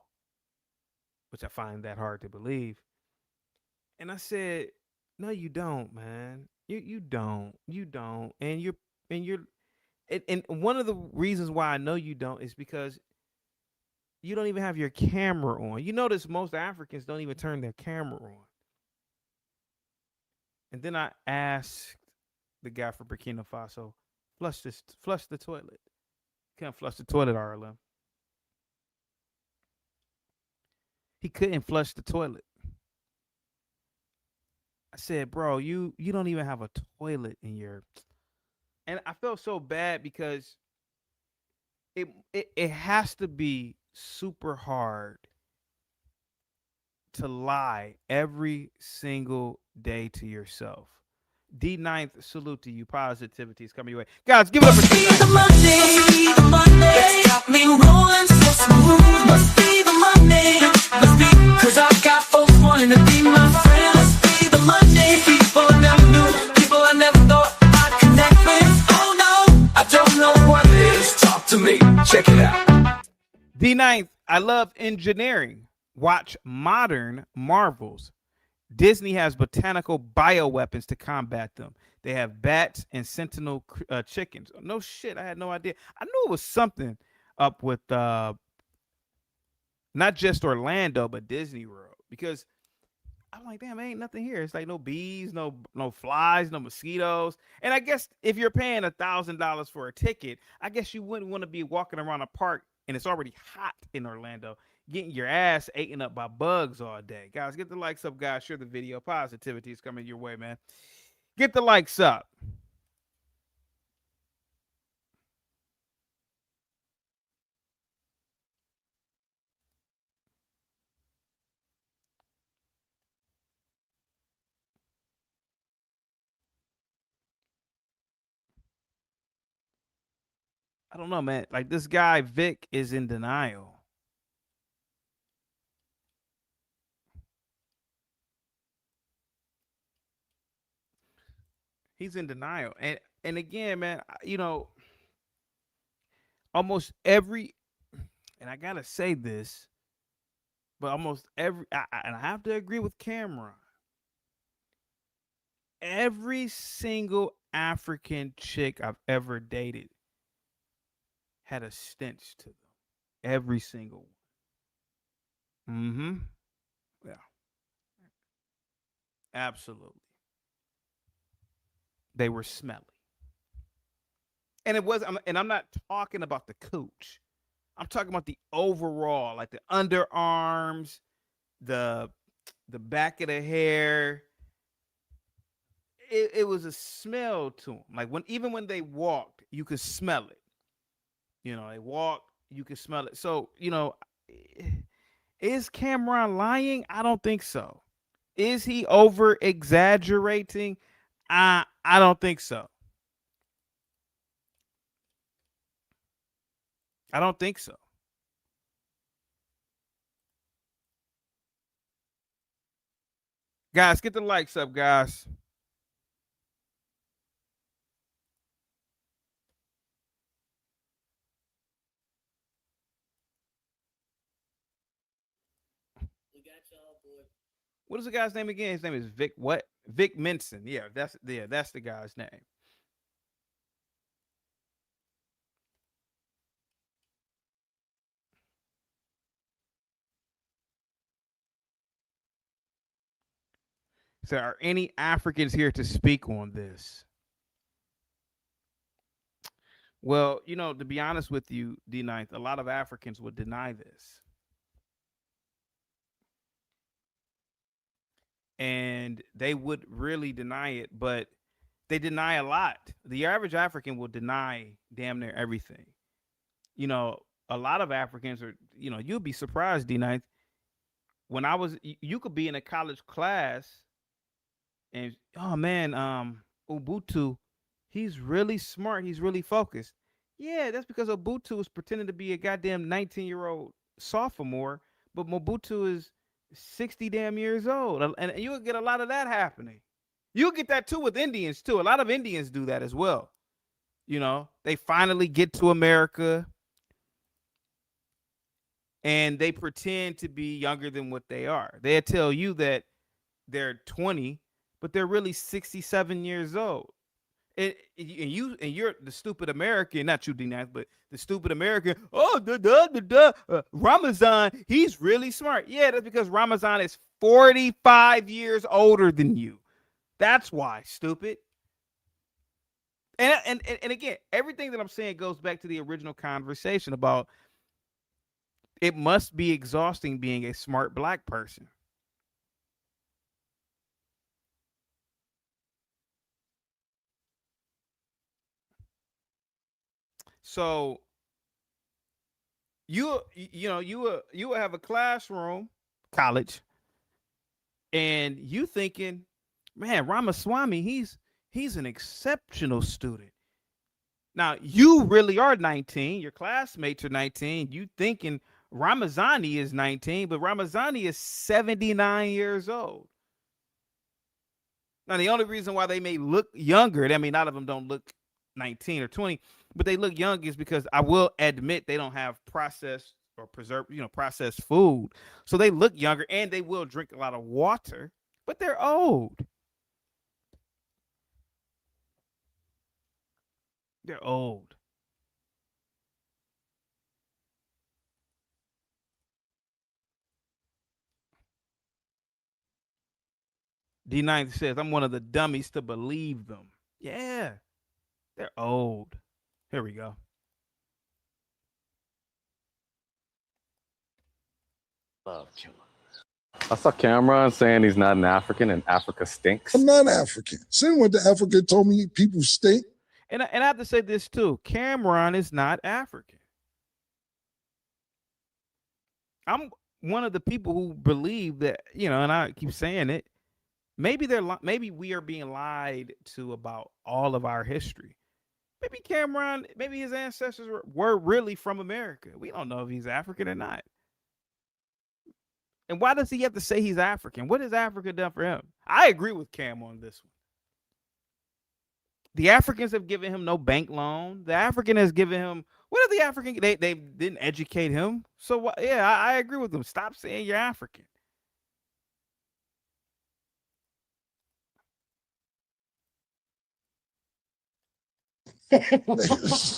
which I find that hard to believe. And I said, "No, you don't, man. You don't. You don't. And you're and one of the reasons why I know you don't is because you don't even have your camera on. You notice most Africans don't even turn their camera on." And then I asked the guy from Burkina Faso, flush the toilet. Can't flush the toilet, RLM. He couldn't flush the toilet. I said, "Bro, you don't even have a toilet in your." And I felt so bad because it has to be super hard to lie every single day to yourself. D9th, salute to you. Positivity is coming your way. Guys, give it up for D9th. Got me rolling so smooth. Must be the Monday. Must be, cause I got folks wanting to be my friend. Must be the Monday. People I never knew. People I never thought I'd connect with. Oh no, I don't know what it is. Talk to me. Check it out. D9th, I love engineering. Watch Modern Marvels. Disney has botanical bioweapons to combat them. They have bats and sentinel chickens. No shit, I had no idea. I knew it was something up with not just Orlando, but Disney World, because I'm like, damn, ain't nothing here. It's like no bees, no flies, no mosquitoes. And I guess if you're paying $1,000 for a ticket, I guess you wouldn't want to be walking around a park and it's already hot in Orlando, getting your ass eaten up by bugs all day. Guys, get the likes up, guys. Share the video. Positivity is coming your way, man. Get the likes up. I don't know, man. Like this guy, Vic, is in denial. He's in denial. And again, man, almost every, and I gotta say this, but almost every, and I have to agree with Cameron. Every single African chick I've ever dated had a stench to them. Every single one. Mm-hmm. Yeah. Absolutely. They were smelly. And it was, and I'm not talking about the cooch. I'm talking about the overall, like the underarms, the back of the hair. It was a smell to them. Like even when they walked, you could smell it. They walked, you could smell it. So, is Cameron lying? I don't think so. Is he over exaggerating? I don't think so. I don't think so. Guys, get the likes up, guys. What is the guy's name again? His name is Vic. What? Vic Menson. Yeah, that's the guy's name. So, are any Africans here to speak on this? Well, to be honest with you, D9th, a lot of Africans would deny this. And they would really deny it, but They deny a lot. The average African will deny damn near everything. You know, a lot of Africans are, you know, you'll be surprised, D9. When I was, you could be in a college class and, oh man, Ubuntu, he's really smart. He's really focused. Yeah, that's because Ubuntu is pretending to be a goddamn 19-year-old sophomore, but Mobutu is 60 damn years old. And you'll get a lot of that happening. You'll get that too with Indians too. A lot of Indians do that as well. You know, they finally get to America and they pretend to be younger than what they are. They'll tell you that they're 20, but they're really 67 years old. And you're the stupid American, not you, D9, but the stupid American. Oh, Ramazan, he's really smart. Yeah, that's because Ramazan is 45 years older than you. That's why, stupid. And again, everything that I'm saying goes back to the original conversation about it must be exhausting being a smart black person. So you will have a classroom, college, and you thinking, man, Ramaswamy, he's an exceptional student. Now you really are 19. Your classmates are 19. You thinking Ramazani is 19, but Ramazani is 79 years old. Now the only reason why they may look younger, I mean, none of them don't look 19 or 20, but they look young is because I will admit they don't have processed or preserved, processed food. So they look younger and they will drink a lot of water, but they're old. They're old. D9 says, I'm one of the dummies to believe them. Yeah, they're old. Here we go. Love killer. I saw Cameron saying he's not an African and Africa stinks. I'm not African. Someone went to Africa and told me people stink. And I have to say this too. Cameron is not African. I'm one of the people who believe that, and I keep saying it, maybe we are being lied to about all of our history. Maybe Cameron, maybe his ancestors were really from America. We don't know if he's African or not. And why does he have to say he's African? What has Africa done for him? I agree with Cam on this one. The Africans have given him no bank loan. The African has given him, what are the African? They didn't educate him. So what? Yeah, I agree with them. Stop saying you're African.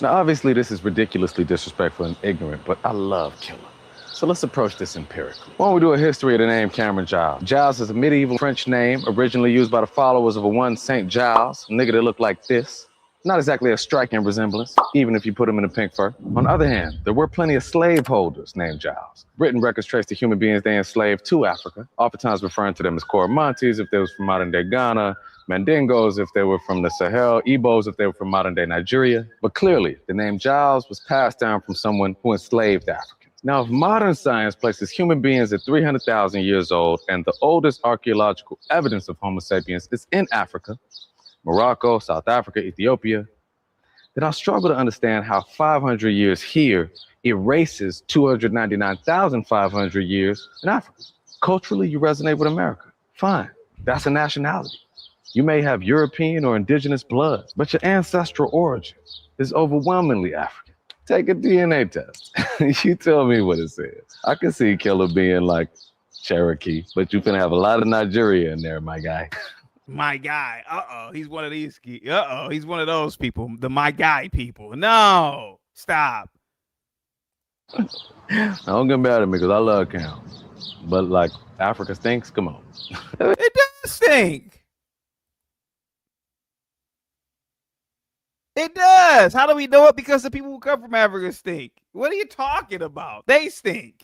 Now, obviously, this is ridiculously disrespectful and ignorant, but I love killer. So let's approach this empirically. Why don't we do a history of the name Cameron Giles? Giles is a medieval French name originally used by the followers of a one Saint Giles, a nigga that looked like this. Not exactly a striking resemblance, even if you put him in a pink fur. On the other hand, there were plenty of slaveholders named Giles. Written records trace the human beings they enslaved to Africa, oftentimes referring to them as Coromontes if they was from modern-day Ghana, Mandingos if they were from the Sahel, Igbos if they were from modern-day Nigeria. But clearly, the name Giles was passed down from someone who enslaved Africans. Now, if modern science places human beings at 300,000 years old and the oldest archaeological evidence of Homo sapiens is in Africa, Morocco, South Africa, Ethiopia, then I struggle to understand how 500 years here erases 299,500 years in Africa. Culturally, you resonate with America. Fine, that's a nationality. You may have European or indigenous blood, but your ancestral origin is overwhelmingly African. Take a DNA test. You tell me what it says. I can see Killer being like Cherokee, but you finna have a lot of Nigeria in there, my guy. My guy. He's one of these. He's one of those people. The my guy people. No, stop. Don't get mad at me because I love Cam. But like Africa stinks, come on. It does stink. It does. How do we know it? Because the people who come from Africa stink. What are you talking about? They stink.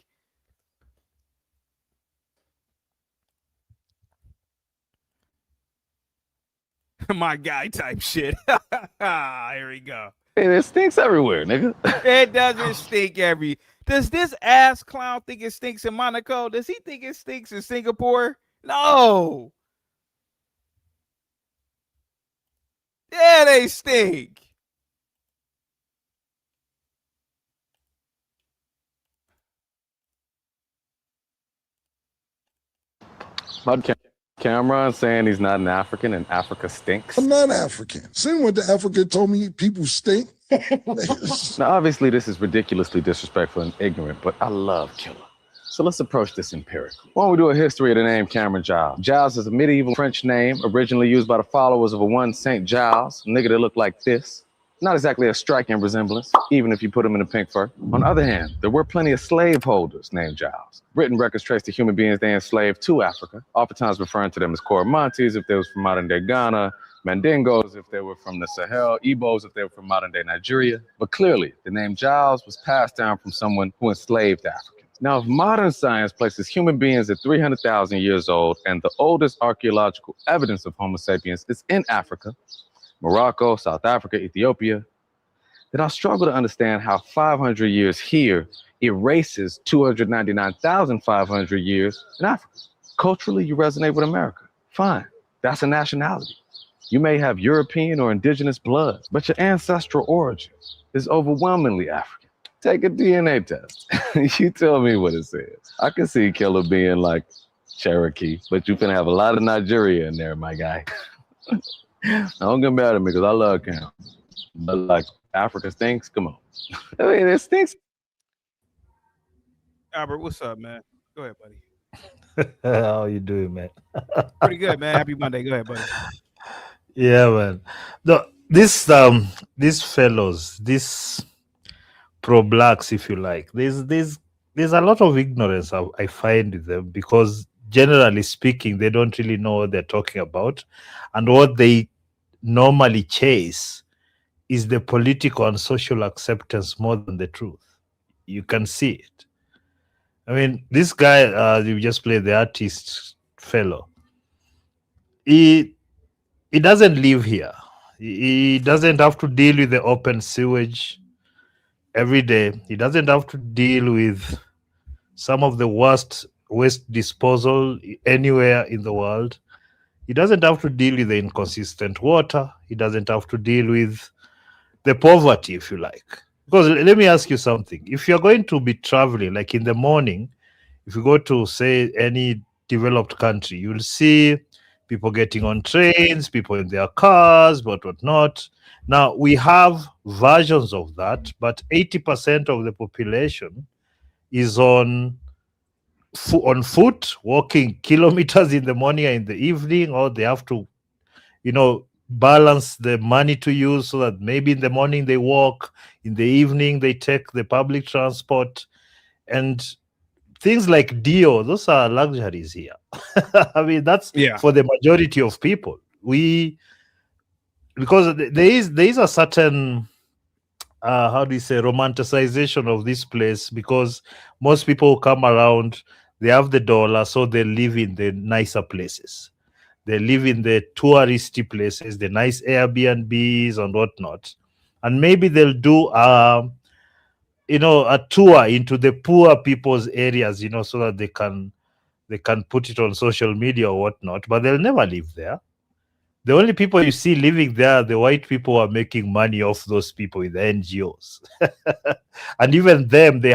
my guy type shit. Here we go. Hey, it stinks everywhere, nigga. It doesn't stink every. Does this ass clown think it stinks in Monaco? Does he think it stinks in Singapore? No. Yeah, they stink. Mud Cameron saying he's not an African and Africa stinks. I'm not African. Same went to Africa and told me people stink. Now, obviously, this is ridiculously disrespectful and ignorant, but I love Killer. So let's approach this empirically. Why don't we do a history of the name Cameron Giles? Giles is a medieval French name originally used by the followers of a one Saint Giles, a nigga that looked like this. Not exactly a striking resemblance, even if you put him in a pink fur. On the other hand, there were plenty of slaveholders named Giles. Written records trace the human beings they enslaved to Africa, oftentimes referring to them as Coromontes if they was from modern-day Ghana, Mandingos if they were from the Sahel, Igbos if they were from modern-day Nigeria. But clearly, the name Giles was passed down from someone who enslaved Africans. Now, if modern science places human beings at 300,000 years old and the oldest archaeological evidence of Homo sapiens is in Africa, Morocco, South Africa, Ethiopia, then I struggle to understand how 500 years here erases 299,500 years in Africa. Culturally, you resonate with America. Fine, that's a nationality. You may have European or indigenous blood, but your ancestral origin is overwhelmingly African. Take a DNA test. You tell me what it says. I can see Killer being like Cherokee, but you finna have a lot of Nigeria in there, my guy. Don't get mad at me because I love Cam. But like Africa stinks, come on. I mean, it stinks. Albert, what's up, man? Go ahead, buddy. How you doing, man? Pretty good, man. Happy Monday. Go ahead, buddy. Yeah, man. No, these fellows, these pro-blacks, if you like, there's a lot of ignorance I find with them because generally speaking, they don't really know what they're talking about, and what they normally chase is the political and social acceptance more than the truth. You can see it. I mean, this guy you just played, the artist fellow, he doesn't live here. He doesn't have to deal with the open sewage every day. He doesn't have to deal with some of the worst waste disposal anywhere in the world. He doesn't have to deal with the inconsistent water. He doesn't have to deal with the poverty, if you like. Because let me ask you something. If you're going to be traveling, like in the morning, if you go to, say, any developed country, you'll see people getting on trains, people in their cars, but whatnot. Now, we have versions of that, but 80% of the population is on foot, walking kilometers in the morning and in the evening, or they have to, balance the money to use so that maybe in the morning they walk, in the evening they take the public transport. And things like Dio, those are luxuries here. I mean, that's for the majority of people. Because there is a certain romanticization of this place, because most people who come around, they have the dollar, so they live in the nicer places. They live in the touristy places, the nice Airbnbs and whatnot. And maybe they'll do a tour into the poor people's areas, so that they can put it on social media or whatnot, but they'll never live there. The only people you see living there are the white people who are making money off those people with the NGOs. And even them, they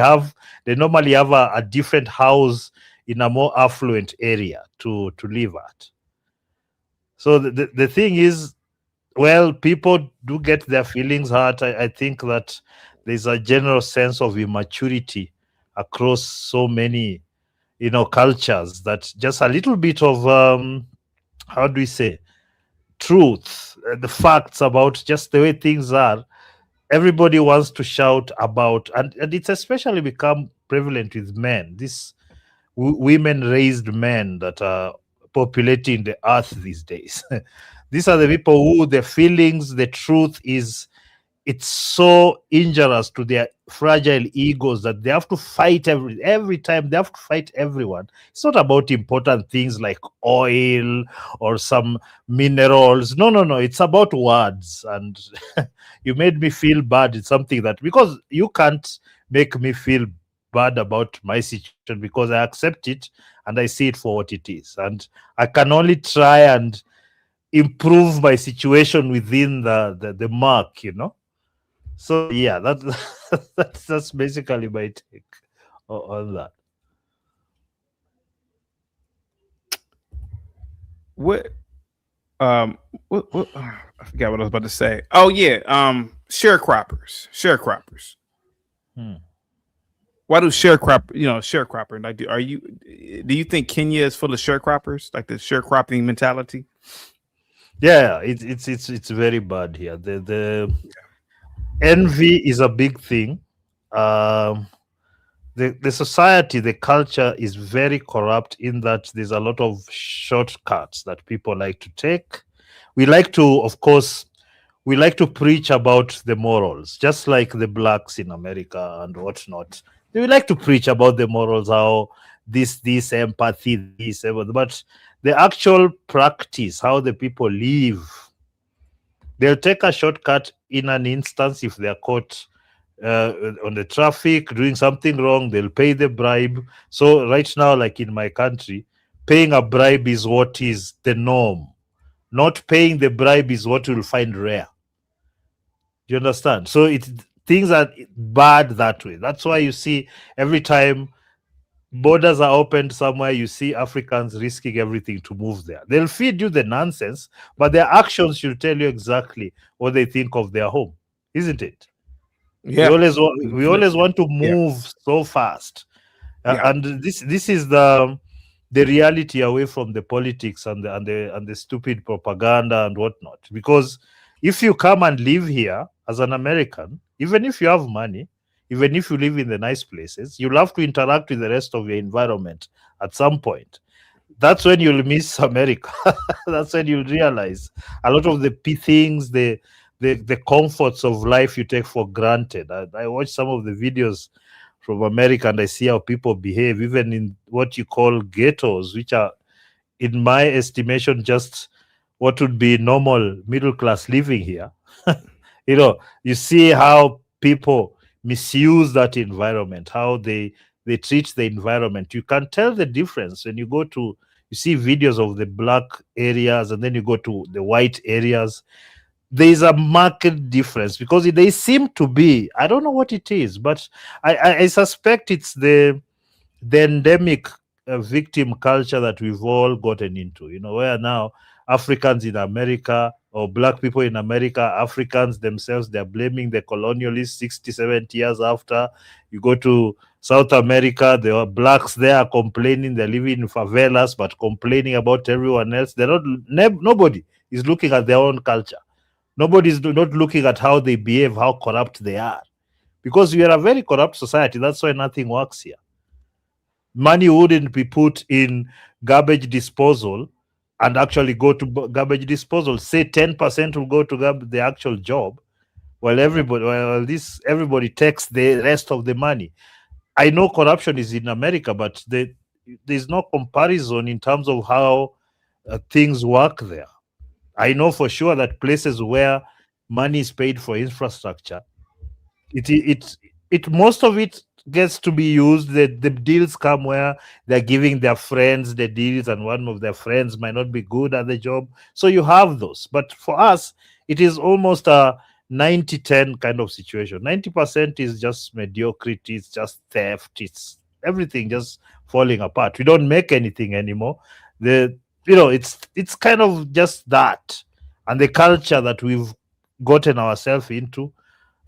normally have a different house in a more affluent area to live at. So the thing is, well, people do get their feelings hurt. I think that there's a general sense of immaturity across so many, cultures, that just a little bit of, truth, the facts about just the way things are, everybody wants to shout about, and it's especially become prevalent with men, these women-raised men that are populating the earth these days. These are the people who the feelings, the truth is it's so injurious to their fragile egos that they have to fight every time. They have to fight everyone. It's not about important things like oil or some minerals. No. It's about words. And you made me feel bad. It's something that, because you can't make me feel bad about my situation, because I accept it and I see it for what it is. And I can only try and improve my situation within the mark, So yeah, that's basically my take on that. What I forgot what I was about to say. Oh yeah, sharecroppers. Why do sharecropper? Like, do you think Kenya is full of sharecroppers, like the sharecropping mentality? Yeah, it's very bad here. The envy is a big thing. The society, the culture is very corrupt in that there's a lot of shortcuts that people like to take. We like to, of course, preach about the morals, just like the blacks in America and whatnot. They like to preach about the morals, how this empathy, but the actual practice, how the people live, they'll take a shortcut in an instance if they're caught on the traffic doing something wrong. They'll pay the bribe. So right now, like in my country, paying a bribe is what is the norm. Not paying the bribe is what you'll find rare. You understand? So things are bad that way. That's why you see every time borders are opened somewhere, you see Africans risking everything to move there. They'll feed you the nonsense, but their actions should tell you exactly what they think of their home, isn't it? Yeah. We always want to move so fast. And this is the reality away from the politics and the stupid propaganda and whatnot. Because if you come and live here as an American, even if you have money, even if you live in the nice places, you'll have to interact with the rest of your environment at some point. That's when you'll miss America. That's when you'll realize a lot of the things, the comforts of life you take for granted. I watch some of the videos from America and I see how people behave, even in what you call ghettos, which are, in my estimation, just what would be normal middle class living here. You see how people misuse that environment, how they treat the environment. You can tell the difference when you see videos of the black areas and then you go to the white areas. There is a marked difference because they seem to be, I don't know what it is, but I suspect it's the endemic victim culture that we've all gotten into, where now Africans in America or black people in America, Africans themselves, they're blaming the colonialists 60, 70 years after. You go to South America, there are blacks there complaining, they're living in favelas, but complaining about everyone else. Nobody is looking at their own culture. Nobody's not looking at how they behave, how corrupt they are. Because we are a very corrupt society. That's why nothing works here. Money wouldn't be put in garbage disposal and actually go to garbage disposal. Say 10% will go to the actual job, while everybody takes the rest of the money. I know corruption is in America, but there's no comparison in terms of how things work there. I know for sure that places where money is paid for infrastructure, most of it gets to be used. The deals come where they're giving their friends the deals, and one of their friends might not be good at the job. So you have those. But for us, it is almost a 90-10 kind of situation. 90% is just mediocrity, it's just theft, it's everything just falling apart. We don't make anything anymore. It's kind of just that, and the culture that we've gotten ourselves into.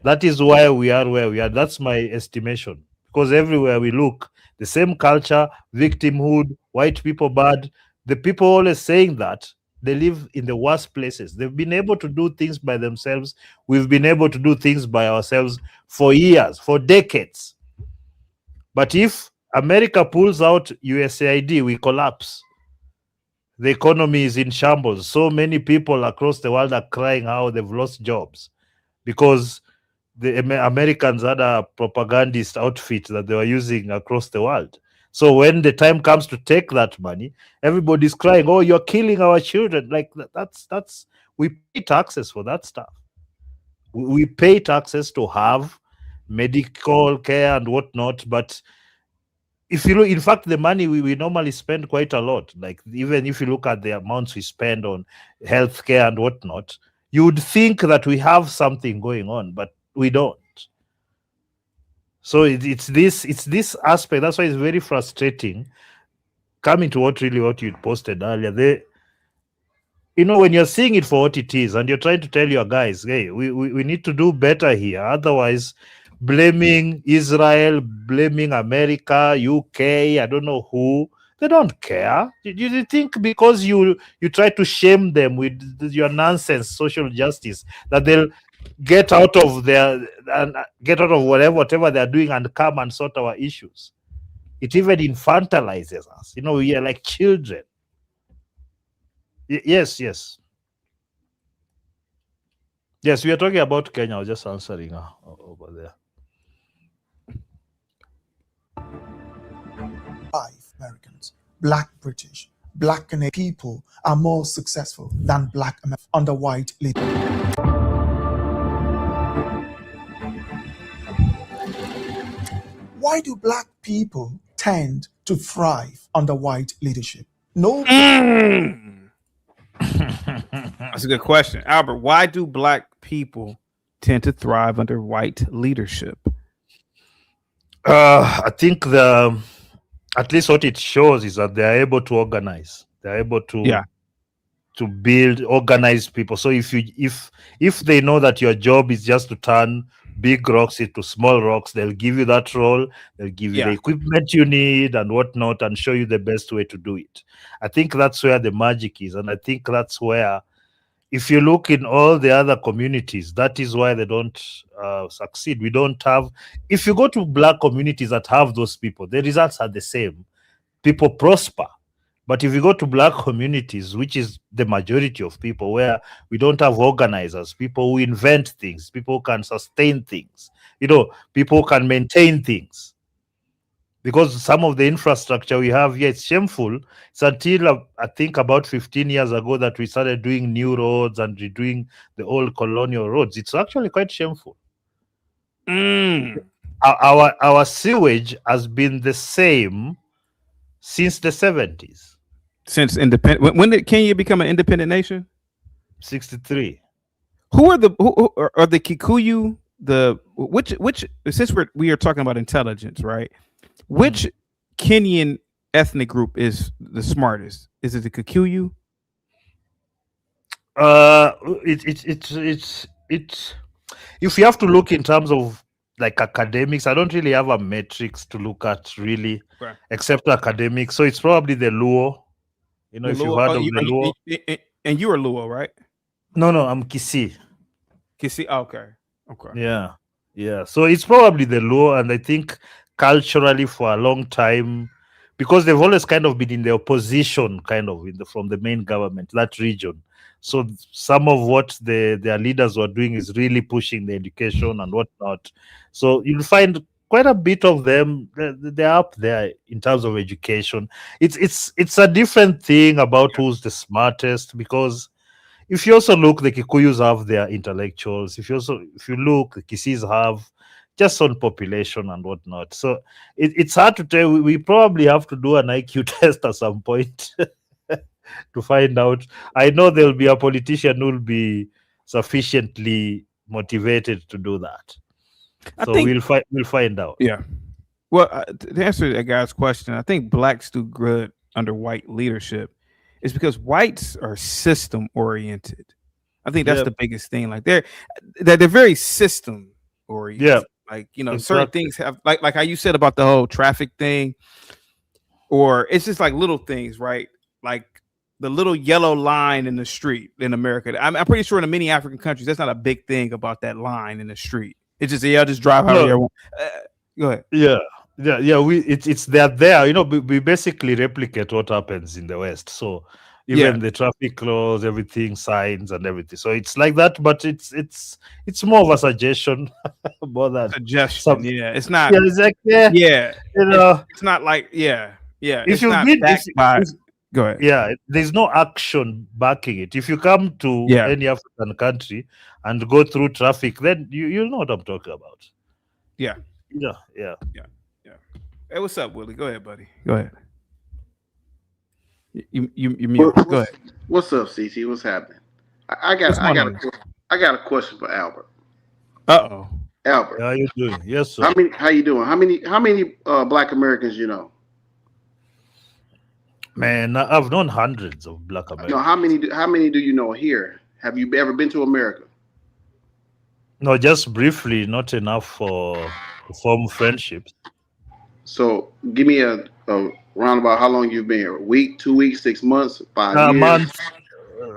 That is why we are where we are. That's my estimation. Because everywhere we look, the same culture, victimhood, white people bad. The people always saying that they live in the worst places. They've been able to do things by themselves. We've been able to do things by ourselves for years, for decades. But if America pulls out USAID, we collapse. The economy is in shambles. So many people across the world are crying how they've lost jobs because the Americans had a propagandist outfit that they were using across the world. So when the time comes to take that money, everybody's crying, "Oh, you're killing our children!" Like that's we pay taxes for that stuff. We pay taxes to have medical care and whatnot, but if you look, in fact, the money we normally spend quite a lot. Like even if you look at the amounts we spend on healthcare and whatnot, you would think that we have something going on, but we don't. So it's this aspect. That's why it's very frustrating. Coming to what you posted earlier, when you're seeing it for what it is, and you're trying to tell your guys, hey, we need to do better here. Otherwise, blaming Israel, blaming America, UK, I don't know who, they don't care. You think because you try to shame them with your nonsense social justice that they'll get out of whatever they're doing and come and sort our issues? It even infantilizes us. We are like children. Yes, we are talking about Kenya. I was just answering over there. Americans, Black British, Black Canadian people are more successful than Black Americans under white leadership. Why do Black people tend to thrive under white leadership? No. That's a good question, Albert. Why do Black people tend to thrive under white leadership? I think at least what it shows is that they are able to organize. They're able to build, organize people. So if they know that your job is just to turn big rocks into small rocks, they'll give you that role. They'll give you the equipment you need and whatnot, and show you the best way to do it. I think that's where the magic is, and I think that's where, if you look in all the other communities, that is why they don't succeed. We don't have. If you go to Black communities that have those people, the results are the same. People prosper. But if you go to Black communities, which is the majority of people, where we don't have organizers, people who invent things, people who can sustain things, people who can maintain things. Because some of the infrastructure we have here, it's shameful. It's until I think about 15 years ago that we started doing new roads and redoing the old colonial roads. It's actually quite shameful. Our sewage has been the same since the 70s. Since independent, when did Kenya become an independent nation? 63. Who are the Kikuyu? Which since we are talking about intelligence, right? Which Kenyan ethnic group is the smartest? Is it the Kikuyu? It's if you have to look in terms of like academics, I don't really have a matrix to look at really, except academics. So it's probably the Luo. If you've heard of the Luo. And you are Luo, right? No, I'm Kisii. Kisii, okay. Yeah. So it's probably the Luo, and I think culturally for a long time, because they've always kind of been in the opposition, from the main government, that region. So some of what their leaders were doing is really pushing the education and whatnot. So you'll find quite a bit of them, they're up there in terms of education. It's a different thing about who's the smartest, because if you also look, the Kikuyus have their intellectuals. If you look, the Kisiis have just on population and whatnot. So it's hard to tell. We probably have to do an IQ test at some point to find out. I know there'll be a politician who will be sufficiently motivated to do that. So we'll find out. Yeah. Well, to answer that guy's question, I think Blacks do good under white leadership is because whites are system oriented. I think that's the biggest thing. Like they're very system oriented. Yeah. Like, certain things have like how you said about the whole traffic thing, or it's just like little things, right? Like the little yellow line in the street in America. I'm pretty sure in many African countries, that's not a big thing about that line in the street. It's just, I'll just drive however I want. Go ahead. Yeah. It's they're there. We basically replicate what happens in the West. So Even the traffic laws, everything, signs and everything. So it's like that, but it's more of a suggestion more than Suggestion. Yeah, it's not. Yeah, exactly. Yeah, You know, it's not like if It's you've not been, backed by. Go ahead. yeah, there's no action backing it. If you come to any African country and go through traffic, then you'll know what I'm talking about. Yeah. Yeah. Hey, what's up, Willie? Go ahead, buddy. Go ahead. You mute. Go ahead. What's up, CT? What's happening? I got a question for Albert. Uh-oh. Albert. How you doing? Yes, sir. How you doing? How many Black Americans you know? Man, I've known hundreds of Black Americans. No, how many do you know here? Have you ever been to America? No, just briefly, not enough to form friendships. So give me a roundabout how long you've been here. A week, 2 weeks, 6 months, 5 years?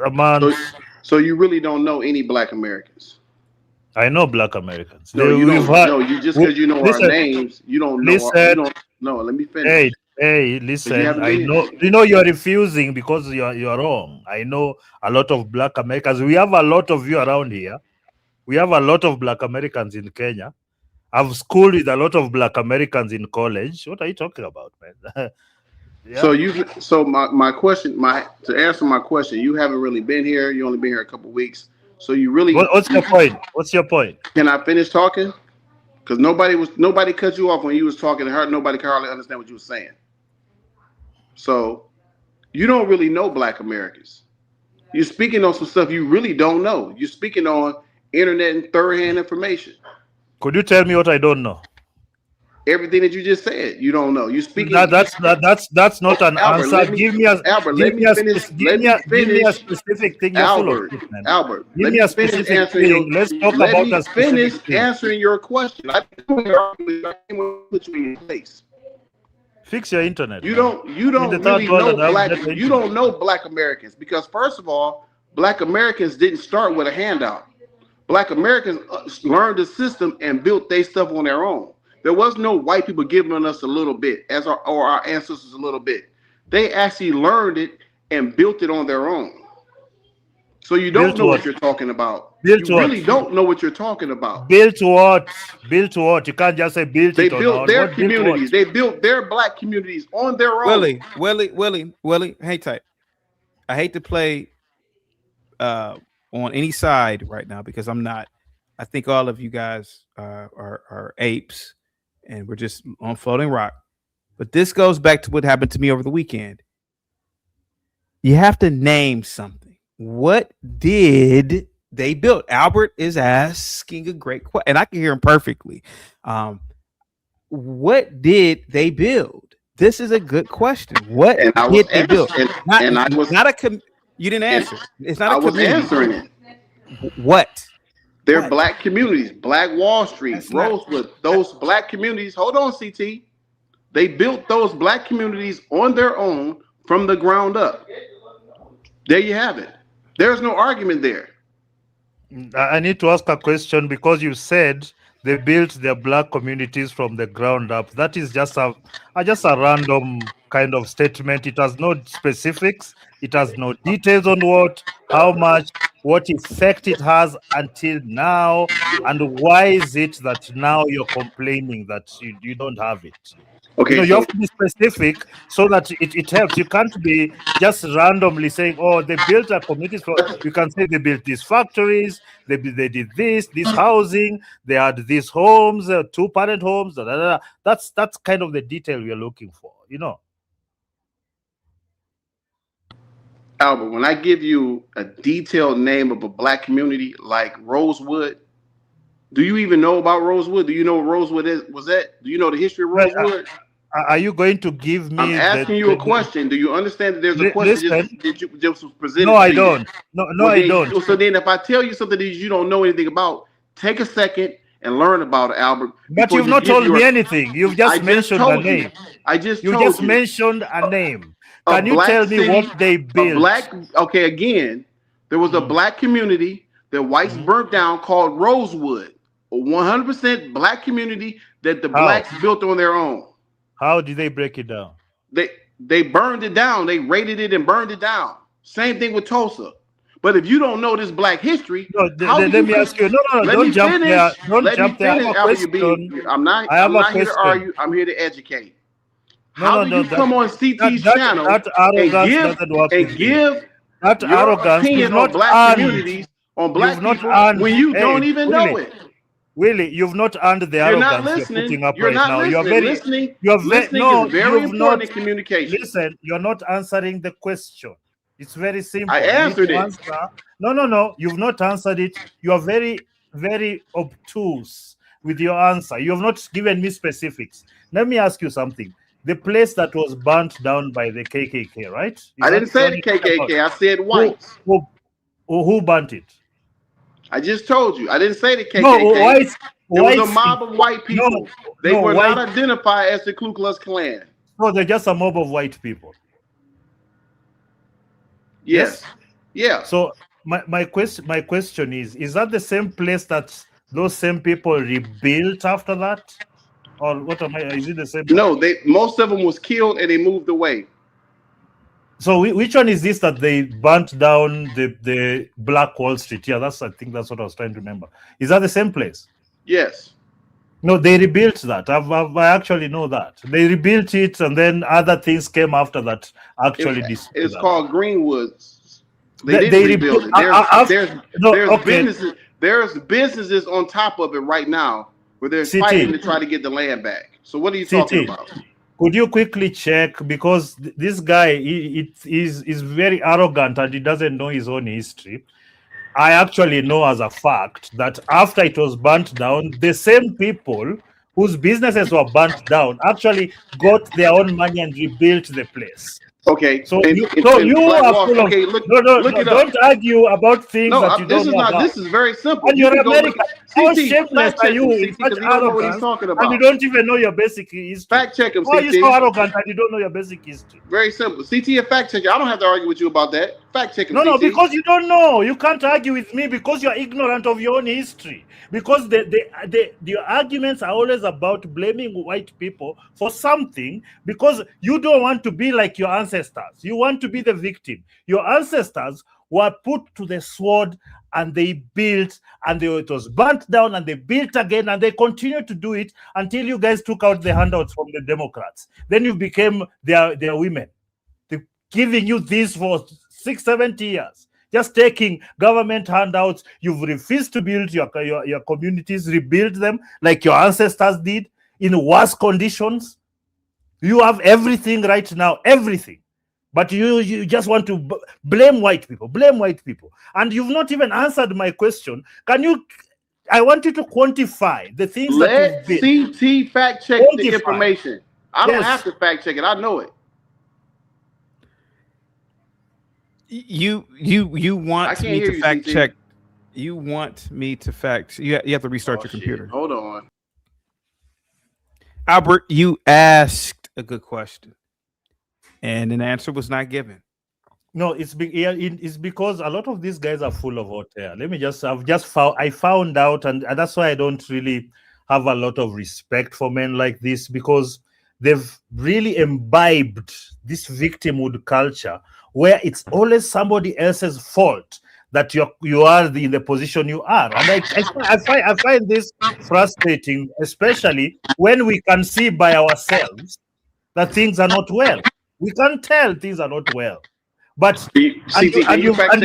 A month. So you really don't know any Black Americans? I know Black Americans. No, you don't. No, you just because you know our names, you don't know. No, let me finish. Hey, listen. I know. You know you're refusing because you're wrong. I know a lot of Black Americans. We have a lot of you around here. We have a lot of Black Americans in Kenya. I've schooled with a lot of Black Americans in college. What are you talking about, man? Yeah. So my question, to answer my question, you haven't really been here. You only been here a couple weeks. So you really. What's your point? What's your point? Can I finish talking? Because nobody cut you off when you was talking. Nobody can hardly understand what you were saying. So you don't really know Black Americans. You're speaking on some stuff you really don't know. You're speaking on internet and third-hand information. Could you tell me what I don't know? Everything that you just said, you don't know. You speaking. That's not an Albert, answer. Give me a specific thing. Albert, give me a specific thing. Let's talk about a specific thing. Answering your question. I put you in place. Fix your internet. You don't really know Black. You don't know Black Americans because first of all, Black Americans didn't start with a handout. Black Americans learned the system and built their stuff on their own. There was no white people giving us a little bit, or our ancestors a little bit. They actually learned it and built it on their own. So you don't know what you're talking about. You really don't know what you're talking about. Built what? Built what? You can't just say built. They built their communities. They built their Black communities on their own. Willie, hang tight. I hate to play on any side right now because I'm not. I think all of you guys are apes, and we're just on floating rock. But this goes back to what happened to me over the weekend. You have to name something. What did they build? Albert is asking a great question, and I can hear him perfectly. What did they build? This is a good question. What did they build? You didn't answer. It's not. I was answering it. What? They're Black communities, Black Wall Street, Rosewood. Those Black communities. Hold on, CT. They built those Black communities on their own from the ground up. There you have it. There's no argument there. I need to ask a question because you said they built their Black communities from the ground up. That is just a random kind of statement. It has no specifics. It has no details on how much, what effect it has until now, and why is it that now you're complaining that you don't have it? Okay, you have to be specific so that it helps. You can't be just randomly saying, "Oh, they built a community." You can say they built these factories, they did this housing, they had these homes, 2-parent homes. That's kind of the detail we are looking for, Albert, when I give you a detailed name of a Black community like Rosewood, do you even know about Rosewood? Do you know what Rosewood was that? Do you know the history of Rosewood? Are you going to give me? I'm asking you a question. Do you understand that there's a question that just was presented? No, I don't. No, I don't. So then, if I tell you something that you don't know anything about, take a second and learn about it, Albert. But you've not told me anything. You've just mentioned a name. You just mentioned a name. Can you tell me what they built? Okay, again, there was a Black community that whites burnt down called Rosewood, a 100% Black community that the Blacks built on their own. How did they break it down? They burned it down. They raided it and burned it down. Same thing with Tulsa. But if you don't know this black history, let me ask you. No, don't jump there. Don't jump there. I have a question. I'm not here to argue. I'm here to educate. How do you come on CT's channel and give your opinion on black communities, on black people, when you don't even know it? Willie, you've not earned the arrogance you're putting up right now. Listening is very important in communication. Listen, you're not answering the question. It's very simple. I answered it. No. You've not answered it. You are very, very obtuse with your answer. You have not given me specifics. Let me ask you something. The place that was burnt down by the KKK, right? I didn't say the KKK. I said whites. Who burnt it? I just told you. I didn't say the KKK. No, whites. There was a mob of white people. They were not identified as the Ku Klux Klan. No, they're just a mob of white people. Yes. Yeah. So my question is that the same place that those same people rebuilt after that? Or what am I? Is it the same? No, most of them was killed and they moved away. So which one is this that they burnt down the Black Wall Street? Yeah, I think that's what I was trying to remember. Is that the same place? Yes. No, they rebuilt that. I actually know that. They rebuilt it and then other things came after that actually destroyed It's that. called Greenwoods. They didn't rebuild it. There's businesses on top of it right now where they're fighting to try to get the land back. So what are you talking about? Could you quickly check, because this guy is very arrogant and he doesn't know his own history. I actually know as a fact that after it was burnt down, the same people whose businesses were burnt down actually got their own money and rebuilt the place. Okay. So you are full of don't argue about things that you don't know about. This is very simple. And you're American. How shameless are you in such arrogance and you don't even know your basic history? Fact check him, Why are you so arrogant and you don't know your basic history? Very simple. CT, a fact checker. I don't have to argue with you about that. Fact check him, No, CT. because you don't know. You can't argue with me because you're ignorant of your own history. Because the arguments are always about blaming white people for something because you don't want to be like your ancestors. You want to be the victim. Your ancestors were put to the sword and they built and it was burnt down and they built again and they continue to do it until you guys took out the handouts from the Democrats. Then you became their women. They're giving you this for 6-7 years. Just taking government handouts. You've refused to build your communities, rebuild them like your ancestors did in worse conditions. You have everything right now, everything. But you just want to blame white people, And you've not even answered my question. I want you to quantify the things that you've been. Let CT fact check the information. I don't have to fact check it. I know it. You want me to fact check? You want me to fact? You have to restart your computer. Hold on, Albert. You asked a good question, and an answer was not given. No, it's because a lot of these guys are full of hot air. I found out, and that's why I don't really have a lot of respect for men like this, because they've really imbibed this victimhood culture where it's always somebody else's fault that you are in the position you are. And I find this frustrating, especially when we can see by ourselves that things are not well. We can tell things are not well. But you've blamed and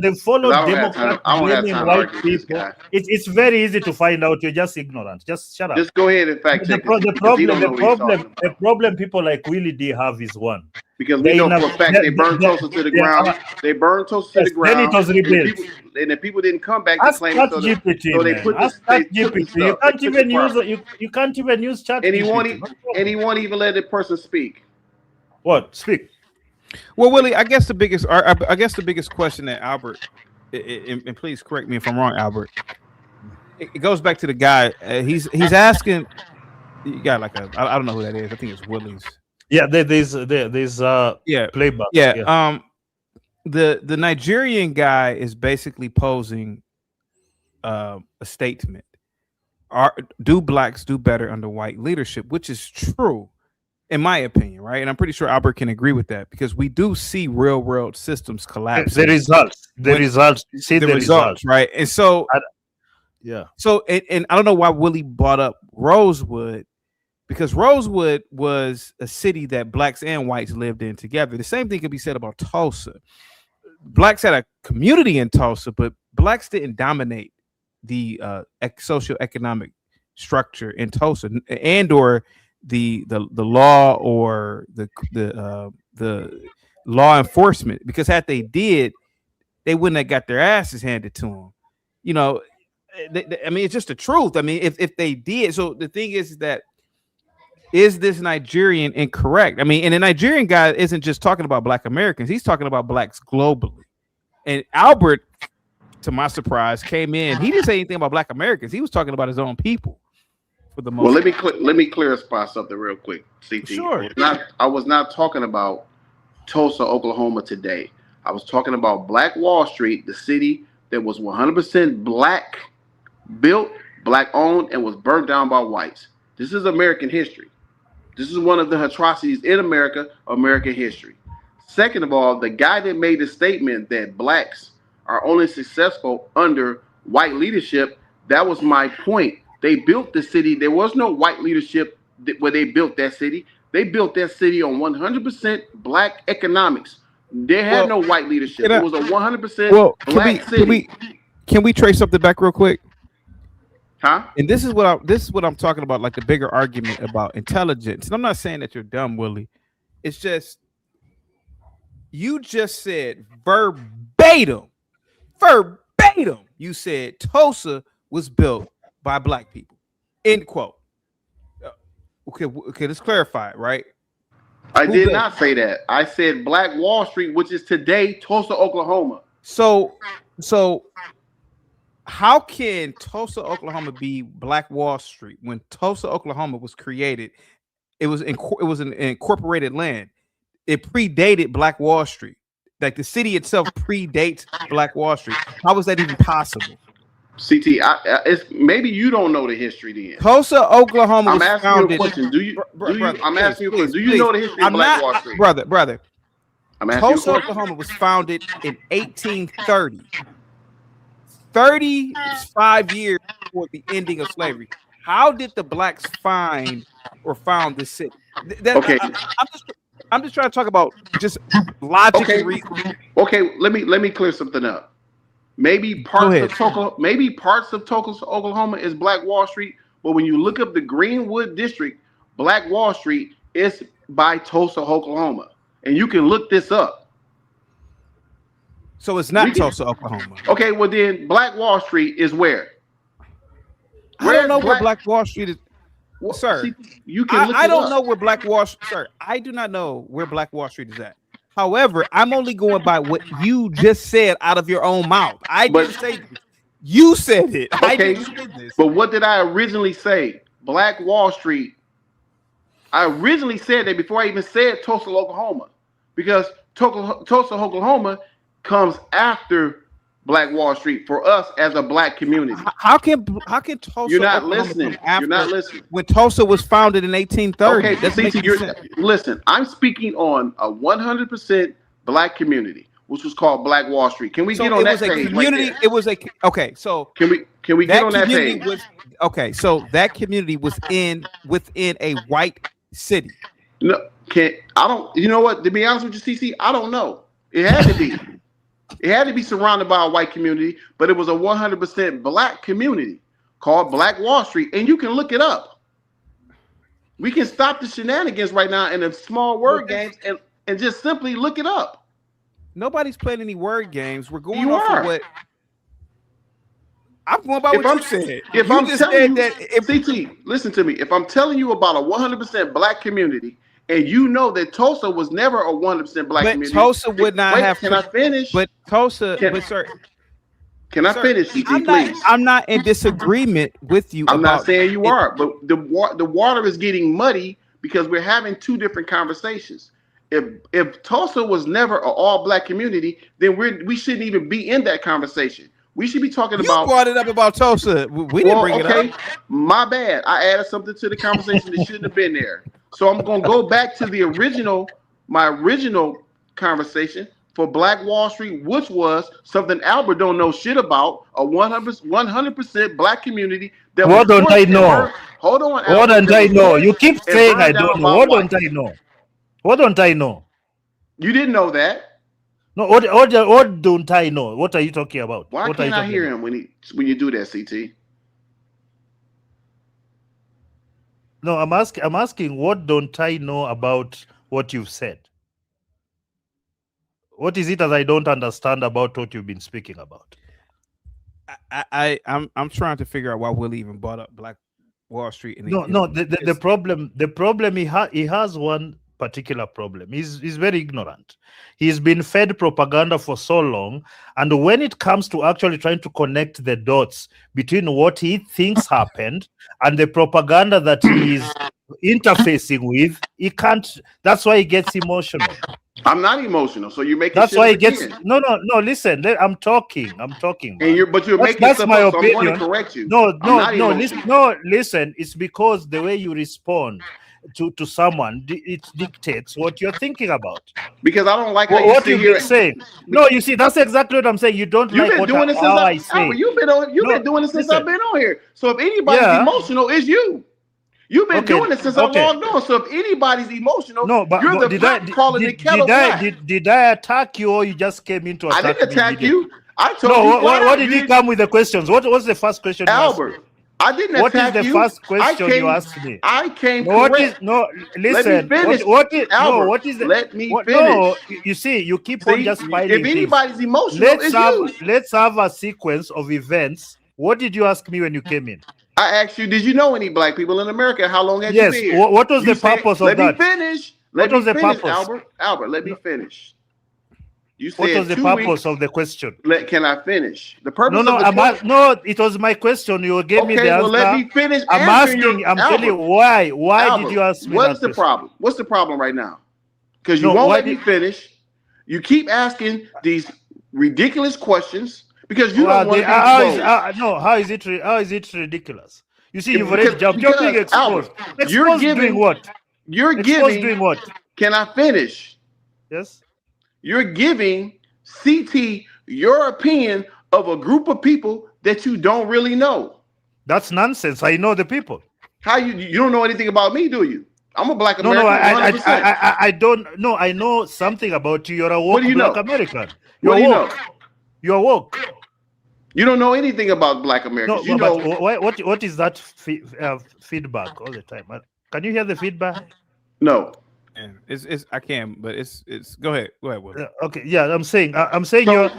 they've followed Democrats blaming white people. It's very easy to find out you're just ignorant. Just shut up. Just go ahead and fact check. The problem people like Willie D have is one. Because we know for a fact they burned Tulsa to the ground. They burned Tulsa to the ground. Then it was rebuilt. And the people didn't come back to claim it. So they put this. You can't even use chat. And he won't even let the person speak. What? Speak. Well, Willie, I guess the biggest question that Albert, and please correct me if I'm wrong, Albert. It goes back to the guy. He's asking. You got like I don't know who that is. I think it's Willie's. Yeah, there's playback. Yeah. The Nigerian guy is basically posing a statement. Do blacks do better under white leadership? Which is true. in my opinion, right? And I'm pretty sure Albert can agree with that because we do see real world systems collapse. The results, see the results, right? And so, yeah. So, and I don't know why Willie brought up Rosewood, because Rosewood was a city that blacks and whites lived in together. The same thing could be said about Tulsa. Blacks had a community in Tulsa, but blacks didn't dominate the socioeconomic structure in Tulsa, and or the law or the law enforcement, because had they did, they wouldn't have got their asses handed to them. You know, I mean, it's just the truth. I mean, if they did, so the thing is that, is this Nigerian incorrect? I mean, and the Nigerian guy isn't just talking about Black Americans; he's talking about blacks globally. And Albert, to my surprise, came in. He didn't say anything about Black Americans. He was talking about his own people. For the most well, let me clarify something real quick, CT. Sure. I was not talking about Tulsa, Oklahoma today. I was talking about Black Wall Street, the city that was 100% black built, black owned, and was burnt down by whites. This is American history. This is one of the atrocities in American history. Second of all, the guy that made the statement that blacks are only successful under white leadership, that was my point. They built the city. There was no white leadership where they built that city. They built that city on 100% black economics. They had no white leadership. It was a 100% black city. Can we trace something back real quick? Huh? And this is what I'm talking about, like the bigger argument about intelligence. And I'm not saying that you're dumb, Willie. It's just you just said verbatim. You said Tulsa was built by black people. End quote. Okay, let's clarify it, right? I did not say that. I said Black Wall Street, which is today Tulsa, Oklahoma. So how can Tulsa, Oklahoma be Black Wall Street when Tulsa, Oklahoma was created? It was an incorporated land. It predated Black Wall Street. Like the city itself predates Black Wall Street. How was that even possible? CT, it's maybe you don't know the history then. Tulsa, Oklahoma was asking founded. You a question. Do you? I'm asking you a question. Do you please. know the history of Black Wall Street? Brother. I'm asking Tulsa, Oklahoma was founded in 1830. 35 years before the ending of slavery. How did the blacks find or found this city? Okay. I'm just trying to talk about just logic and reason. Okay, let me clear something up. Maybe parts of Tulsa, Oklahoma is Black Wall Street, but when you look up the Greenwood district, Black Wall Street is by Tulsa, Oklahoma, and you can look this up. So it's not Tulsa, Oklahoma. Okay, well then Black Wall Street is where? I don't know where Black Wall Street is. Well, sir, see, you can look I don't up. know where Black Wall Street, sir. I do not know where Black Wall Street is at. However, I'm only going by what you just said out of your own mouth. I didn't say this. You said it. Okay, I didn't say this. But what did I originally say? Black Wall Street. I originally said that before I even said Tulsa, Oklahoma, because Tulsa, Oklahoma comes after Black Wall Street for us as a black community. How can Tulsa? You're not Oklahoma listening. come after You're not listening. When Tulsa was founded in 1830. Okay, That's making sense. listen. I'm speaking on a 100% black community, which was called Black Wall Street. Can we get on that page? Community. It was a okay. So can we get on that page? Okay, so that community was within a white city. No, I don't. You know what? To be honest with you, CC, I don't know. It had to be. It had to be surrounded by a white community, but it was a 100% black community called Black Wall Street, and you can look it up. We can stop the shenanigans right now in the small word games and just simply look it up. Nobody's playing any word games. We're going off of what I'm going by. What you said. If you I'm just telling said you, that, CT, listen to me. If I'm telling you about a 100% black community, and you know that Tulsa was never a 100% black community. Tulsa would not have. Can I finish? But Tulsa, sir. Can I finish, CT, please? I'm not in disagreement with you. I'm not saying you are, but the water is getting muddy because we're having two different conversations. If Tulsa was never an all black community, then we shouldn't even be in that conversation. We should be talking about. You brought it up about Tulsa. We didn't bring it up. My bad. I added something to the conversation that shouldn't have been there. So I'm gonna go back to the my original conversation for Black Wall Street, which was something Albert don't know shit about, a 100% black community that What was don't I know? Hold on, What Albert, don't I know? You forced keep and saying burned I down don't know. by What whites. don't I know? What don't I know? You didn't know that. No, what don't I know? What are you talking about? Why What are you can't I talking hear about? him when you do that, CT? No, I'm asking what don't I know about what you've said? What is it that I don't understand about what you've been speaking about? I'm trying to figure out why Willie even brought up Black Wall Street. The problem he has one particular problem. He's very ignorant. He's been fed propaganda for so long, and when it comes to actually trying to connect the dots between what he thinks happened and the propaganda that he is interfacing with, he can't. That's why he gets emotional. I'm not emotional, so you're making. That's shit why up he gets again. No. Listen, I'm talking. Man. And you're making that's stuff my up, so opinion. I'm going to correct you. Listen. It's because the way you respond to someone it dictates what you're thinking about. Because I don't like how what you you've been saying. No, you see, that's exactly what I'm saying. You don't You've like been what doing it since how I say. Albert, you've been doing it since I've been on here. So if anybody's emotional, it's you. You've been doing it since I logged on. So if anybody's emotional, you're the pot calling the kettle black. Did I attack you, or you just came into attack me? I didn't attack you. I told you. What did he come with the questions? What was the first question you asked me? I didn't attack you. What is the first question you asked me? I came correct. Let Listen. me finish. What is the? Let me finish. No, you see, you keep on just piling If anybody's emotional, it's you. Let's have a sequence of events. What did you ask me when you came in? I asked you, did you know any black people in America? How long had you been here? What was the purpose of that? Let me finish. What was the purpose? Albert, let me finish. You said what was the purpose of the question? Can I finish? The purpose No, it was my question. You gave me the answer. Well, let me finish. I'm telling you why. Why Albert, did you ask me what's the problem? What's the problem right now? Because you won't let me finish. You keep asking these ridiculous questions. Because you don't want to be exposed. How is it ridiculous? You see, you've already jumped. You're being exposed. Exposed doing what? You're exposed doing what? Can I finish? Yes. You're giving CT your opinion of a group of people that you don't really know. That's nonsense. I know the people. How you don't know anything about me, do you? I'm a black American. I don't know. I know something about you. You're a woke black American. What do you know? You're woke. You don't know anything about black Americans. No, but what is that feedback all the time? Can you hear the feedback? No. It's I can, but it's go ahead, Will. Okay, yeah, I'm saying you're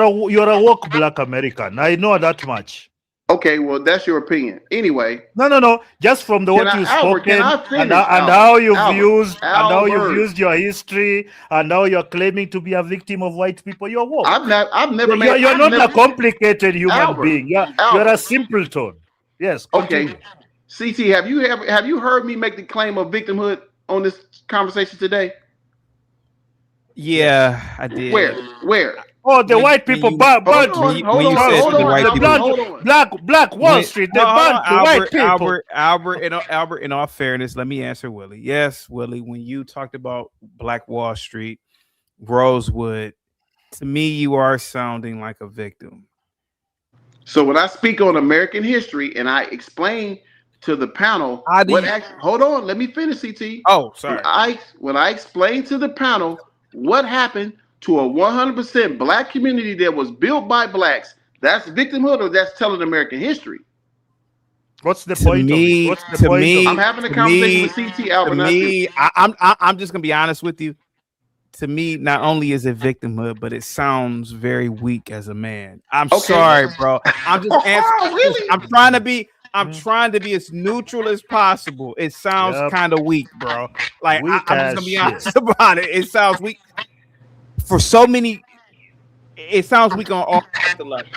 a woke black American. I know that much. Okay, well that's your opinion. Anyway. No. Just from what you've spoken and how you've used your history and how you're claiming to be a victim of white people. You're woke. You're not a complicated human being. You're a simpleton. Yes. Continue. Okay. CT, have you heard me make the claim of victimhood on this conversation today? Yeah, I did. Where? Oh, the white people banned Black Wall Street. They banned the white people. Albert, in all fairness, let me answer Willie. Yes, Willie, when you talked about Black Wall Street, Rosewood, to me, you are sounding like a victim. So when I speak on American history and I explain to the panel, hold on, let me finish, CT. Oh, sorry. When I explain to the panel what happened to a 100% black community that was built by blacks, that's victimhood or that's telling American history? What's the point of it? What's the point of it? I'm having a conversation with CT, Albert. I'm just gonna be honest with you. To me, not only is it victimhood, but it sounds very weak as a man. I'm sorry, bro. I'm just answering. Really? I'm trying to be as neutral as possible. It sounds kind of weak, bro. Like I'm just gonna be honest about it. It sounds weak for so many. It sounds weak on all the levels.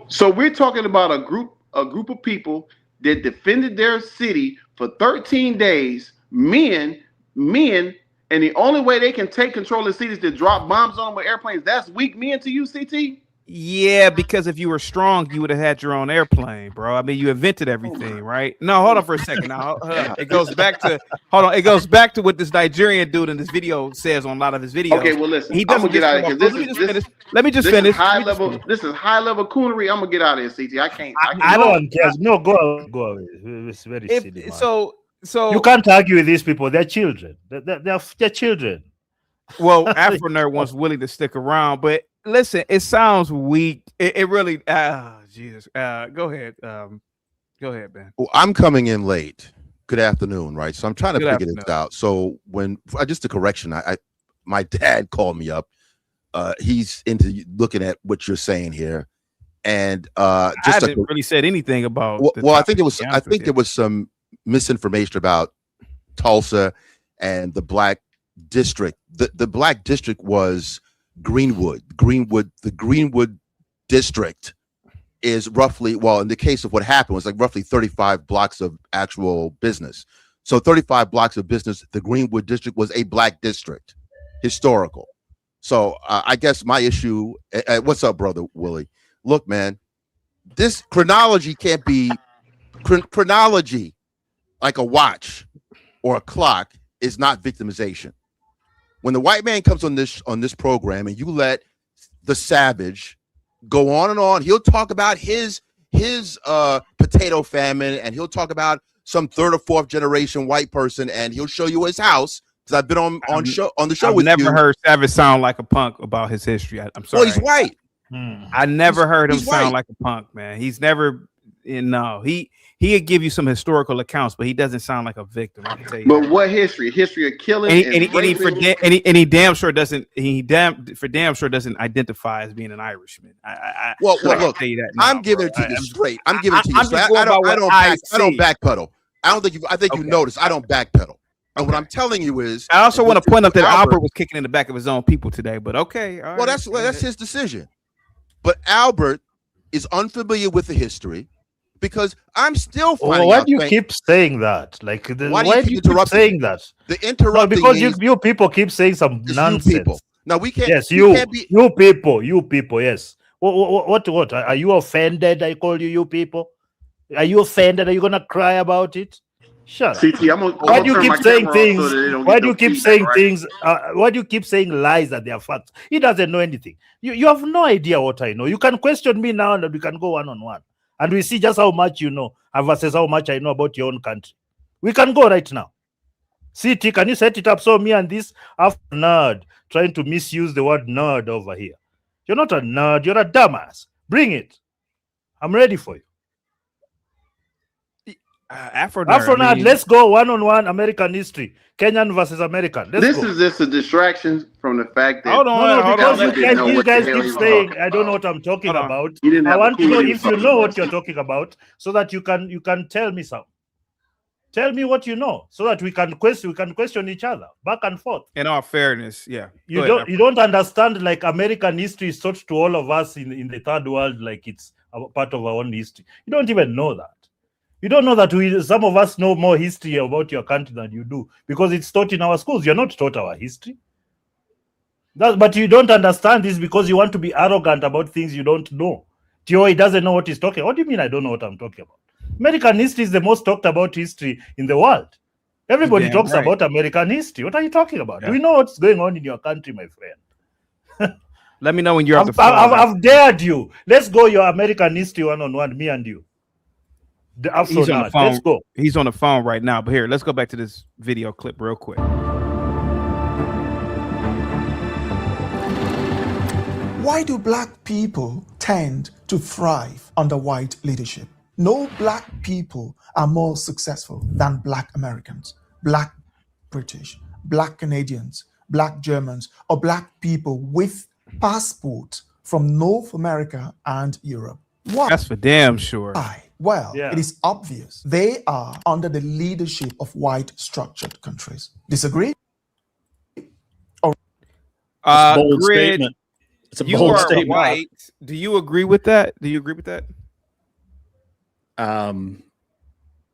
So we're talking about a group of people that defended their city for 13 days, men, and the only way they can take control of the city is to drop bombs on them with airplanes. That's weak men to you, CT? Yeah, because if you were strong, you would have had your own airplane, bro. I mean, you invented everything, right? No, hold on for a second. Now, hold on. It goes back to It goes back to what this Nigerian dude in this video says on a lot of his videos. Okay, well, listen, He I'm doesn't gonna get just out come of up. here Let me because just finish. Let me just this finish. is high level. This is high level coonery. I'm gonna get out of here, CT. I can't. No one cares. No, go away. It's very silly, man. So you can't argue with these people. They're children. They're children. Well, Afro Nerd wants Willie to stick around, but listen, it sounds weak. It really. Jesus. Go ahead. Go ahead, Ben. Well, I'm coming in late. Good afternoon, right? So I'm trying to Good figure afternoon. this out. So when just a correction, my dad called me up. He's into looking at what you're saying here, and I haven't really said anything about. Well, I think it was. I think there was some misinformation about Tulsa and the Black District. The Black District was Greenwood. The Greenwood District is roughly, well, in the case of what happened, was like roughly 35 blocks of actual business. So 35 blocks of business. The Greenwood District was a Black district, historical. So I guess my issue. What's up, brother Willie? Look, man, this chronology can't be chronology like a watch or a clock is not victimization. When the white man comes on this program and you let the savage go on and on, he'll talk about his potato famine, and he'll talk about some third or fourth generation white person, and he'll show you his house. Because I've been on the show I've with you. I've never heard Savage sound like a punk about his history. I'm sorry. Well, he's white. I never heard him he's sound white. like a punk, man. He's never. He'd give you some historical accounts, but he doesn't sound like a victim. I can tell you. But what history? History of killing And he damn sure doesn't. He damn sure doesn't identify as being an Irishman. Well, I can look, tell you that now, I'm giving it to bro. you straight. I'm giving it to you I'm straight. just going I by what I I don't see. backpedal. I think you noticed. I don't backpedal. And what I'm telling you is, I also want to point out that Albert Albert was kicking in the back of his own people today. But okay, all well, right. that's his decision. But Albert is unfamiliar with the history because I'm still finding Why out. do you keep saying that? Like, Why why do do you you keep keep saying that? The interrupting because means you people keep saying some nonsense. you people. Now we can't. Yes, we you can't be, you people. Yes. What? Are you offended? I call you people. Are you offended? Are you gonna cry about it? Shut up. CT, Why do you keep saying things? So that they don't Why get do you no keep feedback, saying right? things? Why do you keep saying lies that they are facts? He doesn't know anything. You have no idea what I know. You can question me now, and we can go one on one, and we see just how much you know versus how much I know about your own country. We can go right now. CT, can you set it up so me and this nerd trying to misuse the word nerd over here? You're not a nerd. You're a dumbass. Bring it. I'm ready for you. Afro Nerd, let's go one-on-one American history. Kenyan versus American. Let's go. Is just a distraction from the fact that Because you guys keep saying saying I don't know what I'm talking about. You didn't I have want to know clue if you know what you're talking about, so that you can tell me some. Tell me what you know, so that we can question each other back and forth. In all fairness, yeah. You don't understand, like, American history is taught to all of us in the third world like it's a part of our own history. You don't even know that. You don't know that some of us know more history about your country than you do because it's taught in our schools. You're not taught our history. But you don't understand this because you want to be arrogant about things you don't know. Tio doesn't know what he's talking about. What do you mean I don't know what I'm talking about? American history is the most talked about history in the world. Everybody talks about American history. What are you talking about? Yeah. Do we know what's going on in your country, my friend? Let me know when you're off the phone. I've dared you. Let's go your American history one-on-one, me and you. He's on the phone. Let's go. He's on the phone right now. But here, let's go back to this video clip real quick. Why do black people tend to thrive under white leadership? No black people are more successful than black Americans, black British, black Canadians, black Germans, or black people with passports from North America and Europe. Why? That's for damn sure. Well, it is obvious. They are under the leadership of white structured countries. Disagree? bold Grid, statement. It's a you bold are statement. white. Do you agree with that? Do you agree with that?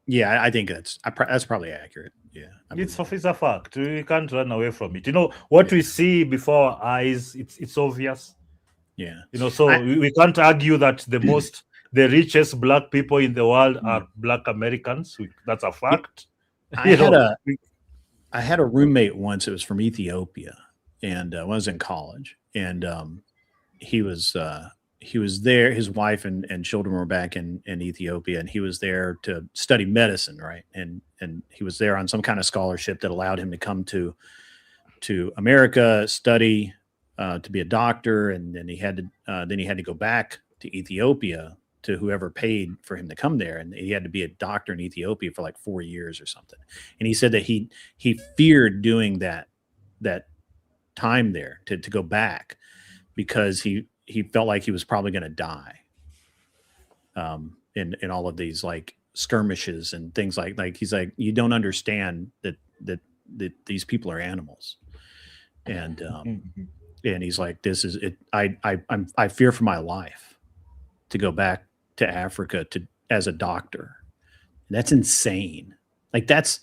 Yeah, I think that's probably accurate. Yeah, It's a fact. We can't run away from it. You know what we see before our eyes. It's obvious. Yeah. You know, so we can't argue that the richest black people in the world are black Americans. That's a fact. I had a roommate once. It was from Ethiopia, and when I was in college, and he was there. His wife and children were back in Ethiopia, and he was there to study medicine, right? And he was there on some kind of scholarship that allowed him to come to America, study to be a doctor, and then he had to go back to Ethiopia to whoever paid for him to come there, and he had to be a doctor in Ethiopia for like 4 years or something. And he said that he feared doing that time there to go back because he felt like he was probably going to die in all of these like skirmishes and things like he's like, you don't understand that these people are animals, and he's like, this is it. I fear for my life to go back to Africa as a doctor. And that's insane. Like that's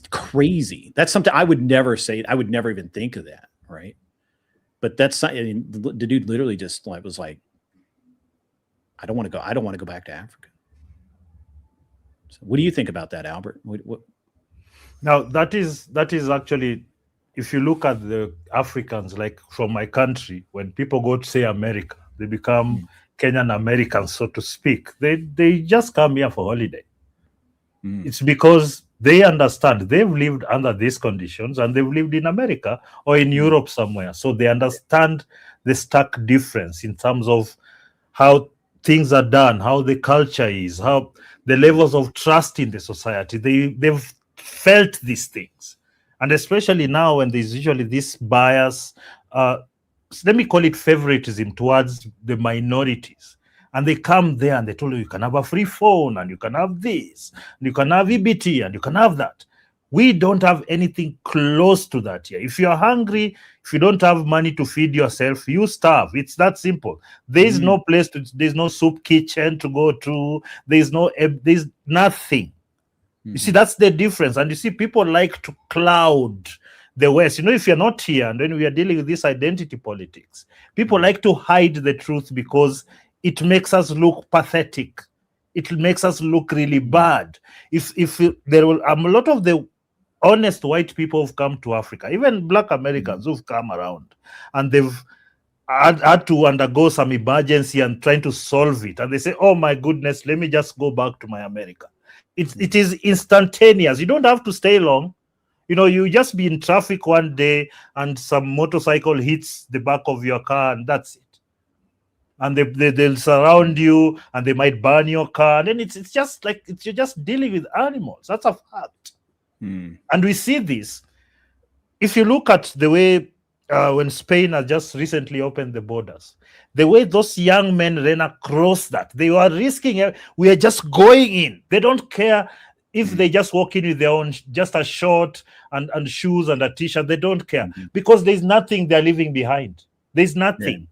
crazy. That's something I would never say. I would never even think of that. Right. But that's, I mean, the dude literally just like was like, I don't want to go back to Africa. So what do you think about that, Albert? What? Now that is actually, if you look at the Africans, like from my country, when people go to say America, they become Kenyan Americans, so to speak. They just come here for holiday. It's because they understand they've lived under these conditions and they've lived in America or in Europe somewhere. So they understand the stark difference in terms of how things are done, how the culture is, how the levels of trust in the society. They've felt these things. And especially now when there's usually this bias, let me call it favoritism towards the minorities. And they come there and they told you can have a free phone and you can have this, and you can have EBT and you can have that. We don't have anything close to that here. If you're hungry, if you don't have money to feed yourself, you starve. It's that simple. There's no place there's no soup kitchen to go to. There's nothing. You see, that's the difference. And you see, people like to cloud the West. You know, if you're not here, and when we are dealing with this identity politics, people like to hide the truth because it makes us look pathetic. It makes us look really bad. There will a lot of the honest white people who've come to Africa, even black Americans who've come around, and they've had to undergo some emergency and trying to solve it, and they say, "Oh my goodness, let me just go back to my America." It is instantaneous. You don't have to stay long. You know, you just be in traffic one day and some motorcycle hits the back of your car and that's it. And they'll surround you and they might burn your car. And then it's just like you're just dealing with animals. That's a fact. And we see this. If you look at the way when Spain has just recently opened the borders, the way those young men ran across that, they were risking, we are just going in. They don't care if they just walk in with their own, just a short and shoes and a t-shirt. They don't care because there's nothing they're leaving behind. There's nothing.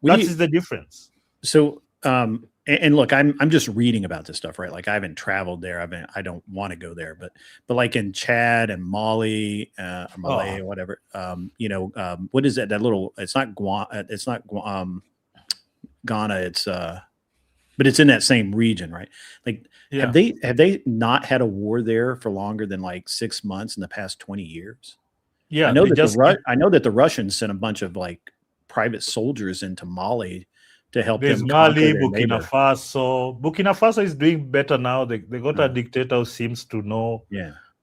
That is the difference. So, and look, I'm just reading about this stuff, right? Like I haven't traveled there. I don't want to go there, but like in Chad and Mali, or Malay or whatever, what is that? That little, it's not Ghana. It's, but it's in that same region, right? Like, have they not had a war there for longer than like 6 months in the past 20 years? Yeah, I know that the Russians sent a bunch of like private soldiers into Mali to help them. Mali, Burkina Faso. Burkina Faso is doing better now. They got a dictator who seems to know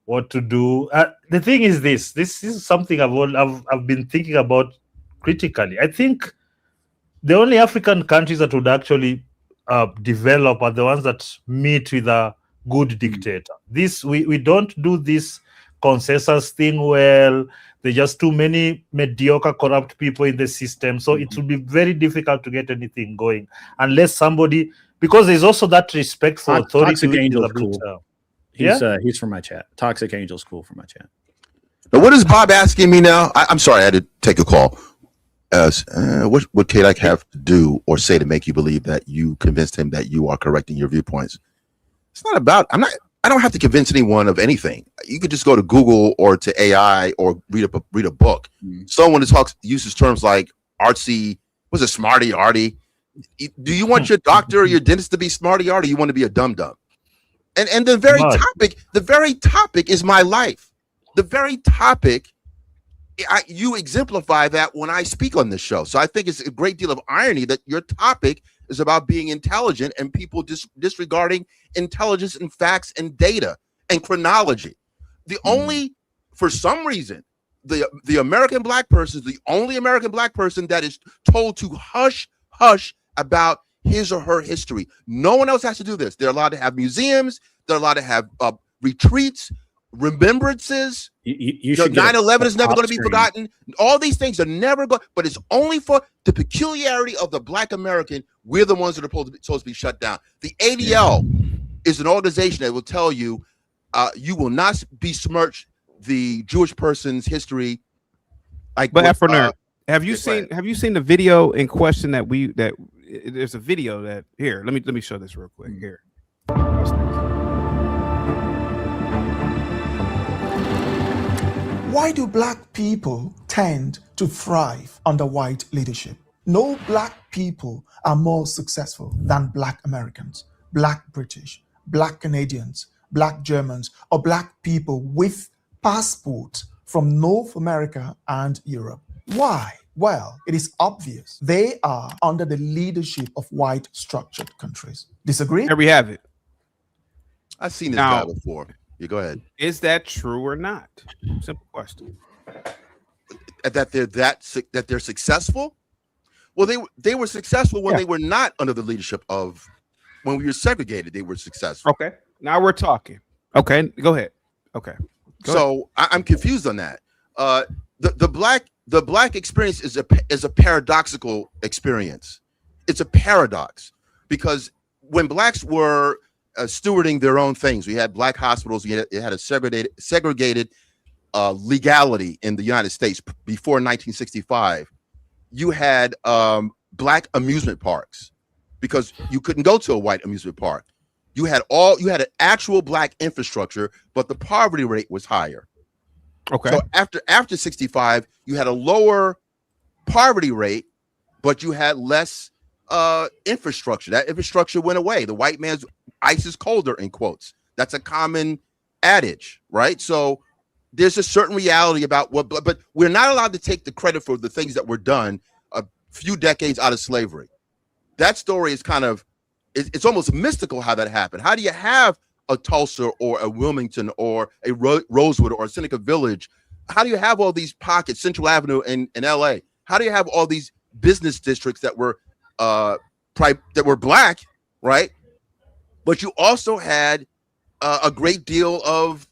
what to do. The thing is this is something I've been thinking about critically. I think the only African countries that would actually develop are the ones that meet with a good dictator. We don't do this consensus thing well. There's just too many mediocre, corrupt people in the system. So it will be very difficult to get anything going unless somebody, because there's also that respect for authority. Toxic Angel's cool. He's from my chat. Toxic Angel's cool for my chat. Now, what is Bob asking me now? I'm sorry, I had to take a call. What would K-Like have to do or say to make you believe that you convinced him that you are correcting your viewpoints? It's not about, I don't have to convince anyone of anything. You could just go to Google or to AI or read a book. Someone who uses terms like artsy Was it smarty arty? Do you want your doctor or your dentist to be smarty arty? You want to be a dum dum? And the very topic is my life. The very topic, you exemplify that when I speak on this show. So I think it's a great deal of irony that your topic is about being intelligent and people disregarding intelligence and facts and data and chronology. The only, for some reason, the American black person is the only American black person that is told to hush about his or her history. No one else has to do this. They're allowed to have museums. They're allowed to have retreats, remembrances. You should 9/11 is never going to be forgotten. All these things are never going, but it's only for the peculiarity of the black American. We're the ones that are supposed to be shut down. The ADL is an organization that will tell you you will not besmirch the Jewish person's history. But Efrener, have you seen the video in question that there's a video that here? Let me show this real quick here. Why do black people tend to thrive under white leadership? No black people are more successful than black Americans, black British, black Canadians, black Germans, or black people with passports from North America and Europe. Why? Well, it is obvious. They are under the leadership of white structured countries. Disagree? There we have it. I've seen this guy before. You go ahead. Is that true or not? Simple question. That they're successful? Well, they were successful when they were not under the leadership of, when we were segregated, they were successful. Okay. Now we're talking. Okay. Go ahead. Okay. So I'm confused on that. The black experience is a paradoxical experience. It's a paradox because when blacks were stewarding their own things, we had black hospitals. You had a segregated legality in the United States before 1965. You had black amusement parks because you couldn't go to a white amusement park. You had an actual black infrastructure, but the poverty rate was higher. Okay. So after 65, you had a lower poverty rate, but you had less infrastructure. That infrastructure went away. The white man's ice is colder, in quotes. That's a common adage, right? So there's a certain reality about but we're not allowed to take the credit for the things that were done a few decades out of slavery. That story is kind of, it's almost mystical how that happened. How do you have a Tulsa or a Wilmington or a Rosewood or a Seneca Village? How do you have all these pockets, Central Avenue in LA? How do you have all these business districts that were black, right? But you also had a great deal of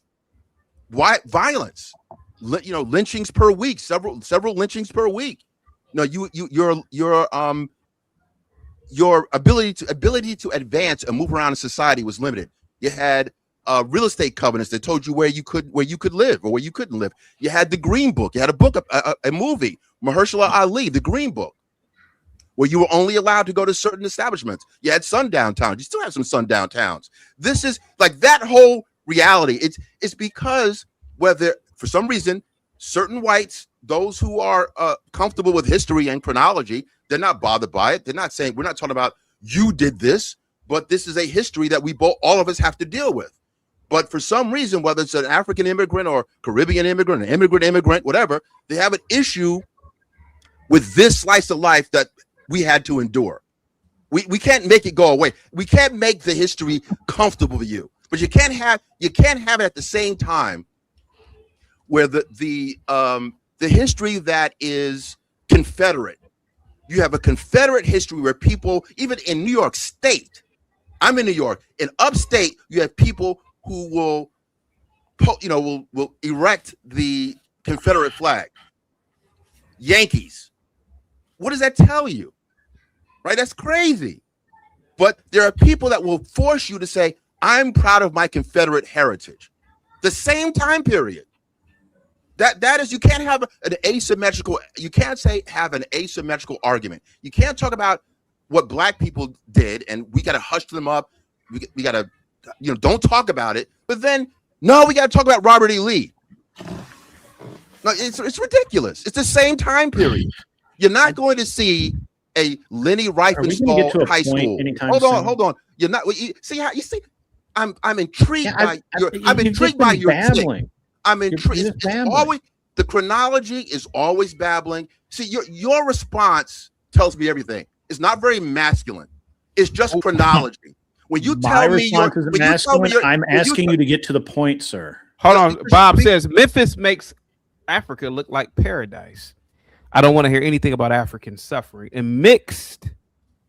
violence, lynchings per week, several lynchings per week. No, your ability to advance and move around in society was limited. You had real estate covenants that told you where you could live or where you couldn't live. You had the Green Book. You had a book, a movie, Mahershala Ali, The Green Book, where you were only allowed to go to certain establishments. You had sundown towns. You still have some sundown towns. This is like that whole reality. It's because whether for some reason certain whites, those who are comfortable with history and chronology, they're not bothered by it. They're not saying, we're not talking about you did this, but this is a history that all of us have to deal with. But for some reason, whether it's an African immigrant or Caribbean immigrant, an immigrant, whatever, they have an issue with this slice of life that we had to endure. We can't make it go away. We can't make the history comfortable for you, but you can't have it at the same time where the history that is Confederate. You have a Confederate history where people, even in New York State, I'm in New York, in upstate, you have people who will erect the Confederate flag. Yankees. What does that tell you? Right? That's crazy. But there are people that will force you to say, I'm proud of my Confederate heritage. The same time period. That is, you can't have an asymmetrical, you can't have an asymmetrical argument. You can't talk about what black people did and we got to hush them up. We got to, don't talk about it. But then, no, we got to talk about Robert E. Lee. No, it's ridiculous. It's the same time period. You're not going to see a Lenny Riefenstahl High School. Hold on. You're not. You see. I'm intrigued by your. I'm intrigued by your take. I'm intrigued. It's always the chronology is always babbling. See, your response tells me everything. It's not very masculine. It's just chronology. When you tell me I'm asking you to get to the point, sir. Hold on. Bob says Memphis makes Africa look like paradise. I don't want to hear anything about African suffering. And mixed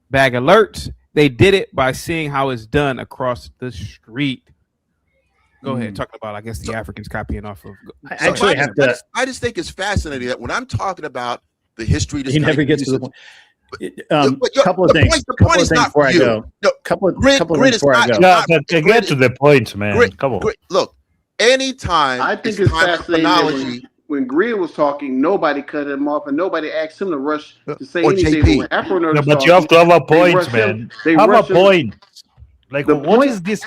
bag alerts, they did it by seeing how it's done across the street. Go ahead, talking about, I guess, the Africans copying off of. I just think it's fascinating that when I'm talking about the history, he never gets to the point. Couple of things. The point is not for you. Couple of things before I go. Get to the point, man. Come on. Look, anytime I think it's fascinating when Greer was talking, nobody cut him off and nobody asked him to rush to say anything. But you have to have a point, man. Have a point. Like, what is this?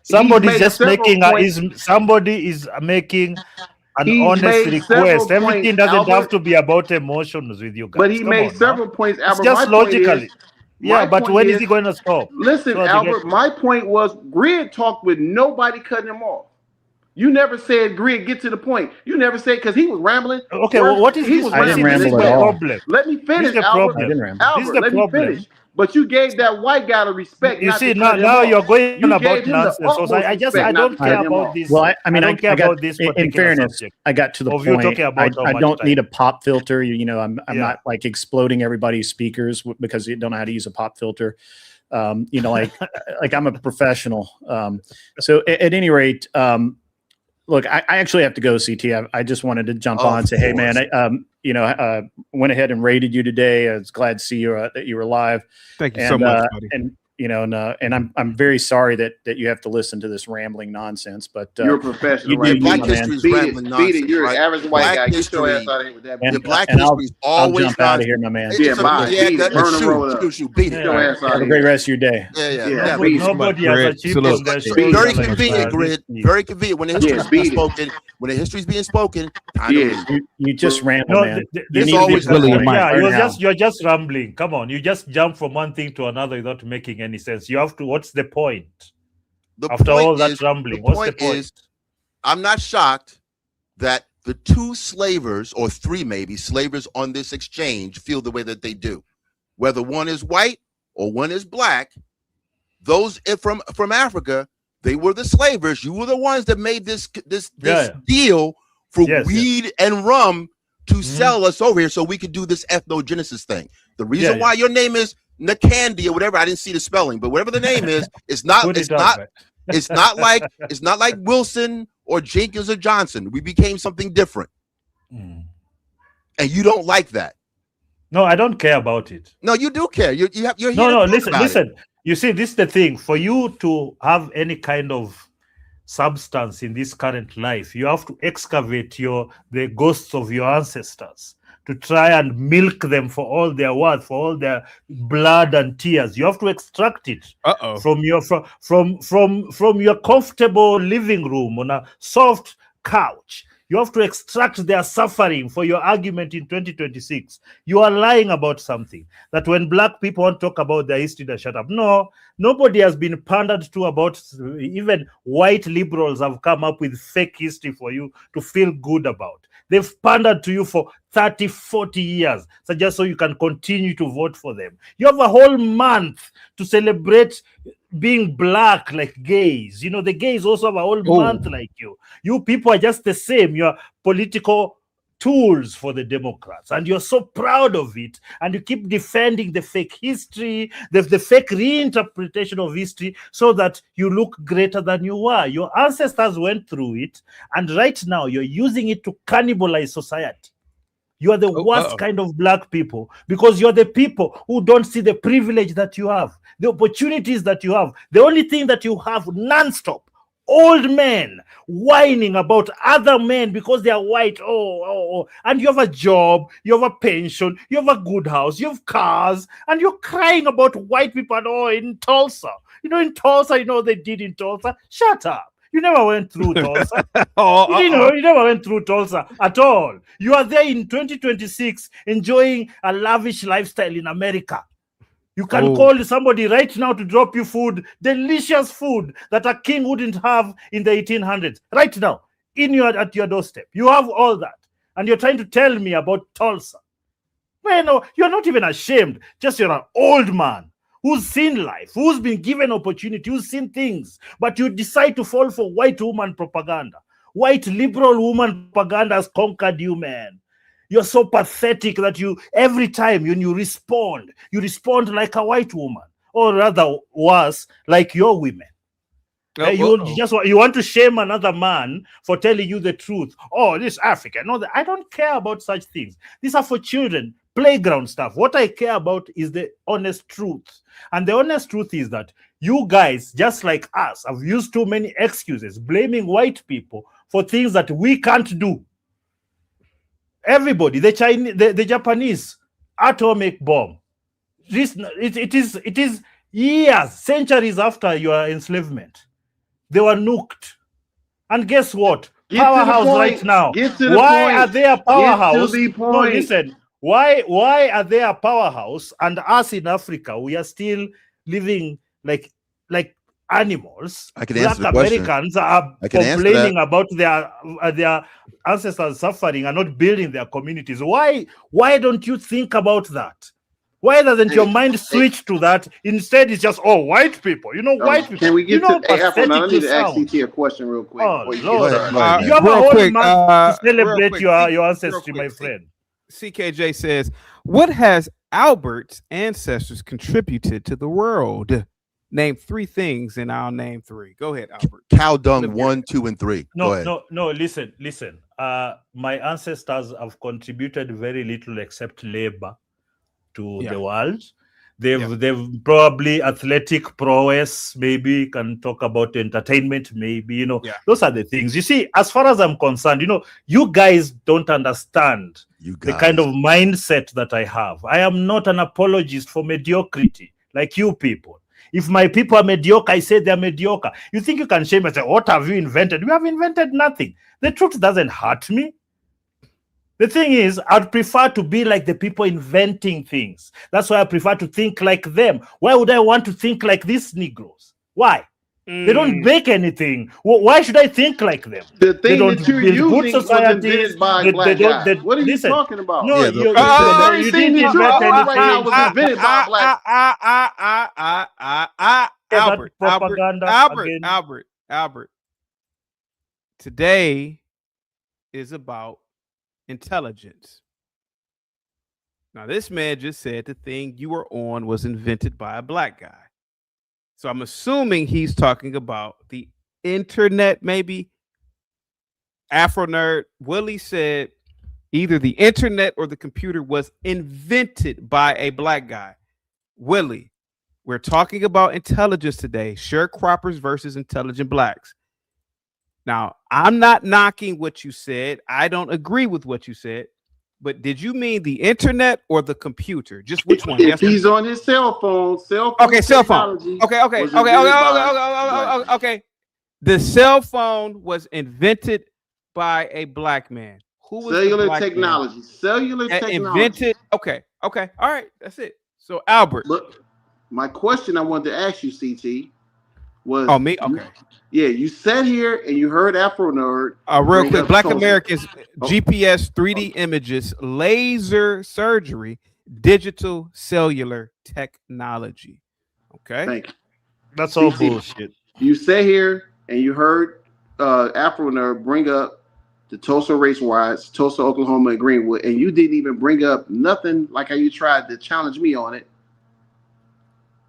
Somebody is making an honest request. Everything doesn't have to be about emotions with you guys. But he made several points, Albert. Just logically. Yeah, but when is he going to stop? Listen, Albert, my point was Greer talked with nobody cutting him off. You never said, Greer, get to the point. You never said, because he was rambling. Okay, well, what is this? I didn't ramble at all. Let me finish, Albert. I didn't ramble. Albert, let me finish. But you gave that white guy the respect. You see, now you're going about nonsense. So I don't care about this. Well, I don't care about this. In fairness, I got to the point. I don't need a pop filter. I'm not like exploding everybody's speakers because you don't know how to use a pop filter. Like I'm a professional. So at any rate, look, I actually have to go, CT. I just wanted to jump on and say, hey, man, went ahead and rated you today. I was glad to see you that you were live. Thank you so much, buddy. And I'm very sorry that you have to listen to this rambling nonsense. But you're a professional, right? Black history is rambling nonsense. You're an average white guy. Get your ass out of here with that. Black history is always. I'll jump out of here, my man. Yeah, bye. Beat it. Burn and roll it up. Beat it. Have a great rest of your day. Yeah. Nobody has achieved this. Very convenient, Grid. Very convenient. When the history is being spoken, you just ramble, man. You're just rambling. Come on, you just jump from one thing to another without making any sense. You have to. What's the point? After all that rambling, what's the point? I'm not shocked that the two slavers, or three maybe, slavers on this exchange feel the way that they do. Whether one is white or one is black, those from Africa, they were the slavers. You were the ones that made this deal for weed and rum to sell us over here so we could do this ethnogenesis thing. The reason why your name is Nakandi or whatever, I didn't see the spelling, but whatever the name is, it's not like Wilson or Jenkins or Johnson. We became something different. And you don't like that. No, I don't care about it. No, you do care. You're here. No, listen. You see, this is the thing. For you to have any kind of substance in this current life, you have to excavate the ghosts of your ancestors to try and milk them for all their worth, for all their blood and tears. You have to extract it from your comfortable living room on a soft couch. You have to extract their suffering for your argument in 2026. You are lying about something. That when black people want to talk about their history, they shut up. No, nobody has been pandered to about. Even white liberals have come up with fake history for you to feel good about. They've pandered to you for 30, 40 years, so just so you can continue to vote for them. You have a whole month to celebrate being black like gays. The gays also have a whole month like you. You people are just the same. You're political tools for the Democrats, and you're so proud of it, and you keep defending the fake history, the fake reinterpretation of history, so that you look greater than you were. Your ancestors went through it, and right now you're using it to cannibalize society. You are the worst kind of black people, because you're the people who don't see the privilege that you have, the opportunities that you have. The only thing that you have nonstop, old men whining about other men because they are white. And you have a job, you have a pension, you have a good house, you have cars, and you're crying about white people. In Tulsa, in Tulsa, they did in Tulsa. Shut up. You never went through Tulsa. Oh, You never went through Tulsa at all. You are there in 2026 enjoying a lavish lifestyle in America. You can Oh. call somebody right now to drop you food, delicious food that a king wouldn't have in the 1800s. Right now, at your doorstep. You have all that. And you're trying to tell me about Tulsa. Man, no, you're not even ashamed. Just you're an old man who's seen life, who's been given opportunity, who's seen things, but you decide to fall for white woman propaganda. White liberal woman propaganda has conquered you, man. You're so pathetic that every time when you respond like a white woman, or rather worse, like your women. You want to shame another man for telling you the truth. Oh, this African. No, I don't care about such things. These are for children, playground stuff. What I care about is the honest truth. And the honest truth is that you guys, just like us, have used too many excuses, blaming white people for things that we can't do. Everybody, the Chinese, the Japanese atomic bomb. It is years, centuries after your enslavement. They were nuked. And guess what? Powerhouse right now. Why are they a powerhouse? No, listen. Why are they a powerhouse? And us in Africa, we are still living like animals. I can Black answer the question. Americans are complaining about their ancestors suffering and not building their communities. Why don't you think about that? Why doesn't your mind switch to that? Instead, it's just, white people. White people. Can we get to Afro? Now, I need to ask sound. CT a question real quick. Oh, before you Lord. get started. You have a Real whole quick, month to real celebrate quick, your ancestry, real quick, my friend. CKJ says, what has Albert's ancestors contributed to the world? Name 3 things, and I'll name 3. Go ahead, Albert. Cow dung 1, 2, and 3. Go ahead. No. Listen. My ancestors have contributed very little except labor to the world. They've probably athletic prowess. Maybe can talk about entertainment. Maybe those are the things. You see, as far as I'm concerned, you guys don't understand the kind of mindset that I have. I am not an apologist for mediocrity like you people. If my people are mediocre, I say they're mediocre. You think you can shame and say, what have you invented? We have invented nothing. The truth doesn't hurt me. The thing is, I'd prefer to be like the people inventing things. That's why I prefer to think like them. Why would I want to think like these Negroes? Why? They don't make anything. Why should I think like them? The thing they don't that you're build using good was societies. invented by black guys. What are you talking about? No, the very you thing didn't that you're invent on right now anything. was invented by black. Albert. Today is about intelligence. Now, this man just said the thing you were on was invented by a black guy. So I'm assuming he's talking about the internet, maybe. Afro Nerd Willie said either the internet or the computer was invented by a black guy. Willie, we're talking about intelligence today. Sharecroppers versus intelligent blacks. Now, I'm not knocking what you said. I don't agree with what you said. But did you mean the internet or the computer? Just which one? If he's on his cell phone. Okay, cell phone. Okay. The cell phone was invented by a black man. Who was cellular the black technology? Man? Cellular technology. Invented. Okay. All right. That's it. So Albert. But my question I wanted to ask you, CT, was me? Okay. You sat here and you heard Afro Nerd. Real quick, Black Americans, GPS, 3D images, laser surgery, digital cellular technology. Okay. Thank you. That's all bullshit. You sat here and you heard Afro Nerd bring up the Tulsa race riots, Tulsa, Oklahoma, and Greenwood, and you didn't even bring up nothing like how you tried to challenge me on it.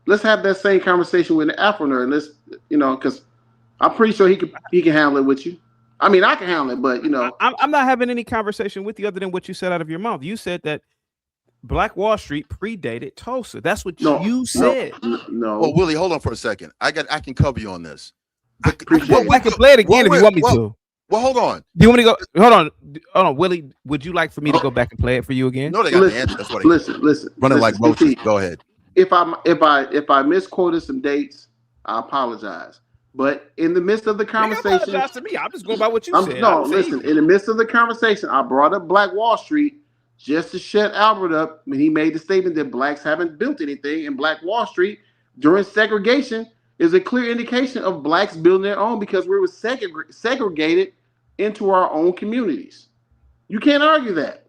Let's have that same conversation with the Afro Nerd. Let's, because I'm pretty sure he can handle it with you. I mean, I can handle it, but I'm not having any conversation with you other than what you said out of your mouth. You said that Black Wall Street predated Tulsa. That's what you said. No. Well, Willie, hold on for a second. I can cover you on this. I can play it again if you want me to. Well, hold on. Do you want me to go? Hold on, Willie. Would you like for me to go back and play it for you again? No, they got the answer. That's what listen. Running like roaches. Go ahead. If I misquoted some dates, I apologize. But in the midst of the conversation, apologize to me. I'm just going by what you said. No, listen. In the midst of the conversation, I brought up Black Wall Street just to shut Albert up when he made the statement that blacks haven't built anything, and Black Wall Street during segregation is a clear indication of blacks building their own because we were segregated into our own communities. You can't argue that.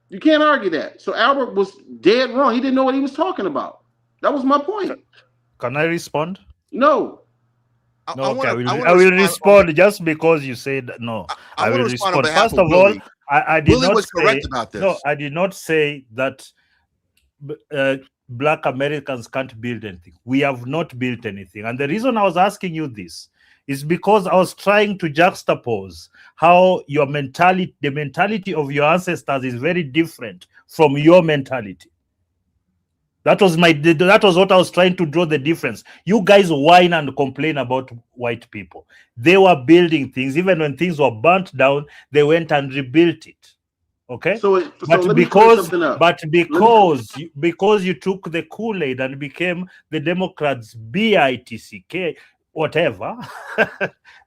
You can't argue that. So Albert was dead wrong. He didn't know what he was talking about. That was my point. Can I respond? No. No, okay, I will respond just because you said no. I will respond. First of all, I did Willie not was say, correct about this. No, I did not say that Black Americans can't build anything. We have not built anything. And the reason I was asking you this is because I was trying to juxtapose how your mentality, the mentality of your ancestors is very different from your mentality. That was what I was trying to draw the difference. You guys whine and complain about white people. They were building things. Even when things were burnt down, they went and rebuilt it. Okay? Because you took the Kool-Aid and became the Democrats, BITCK, whatever.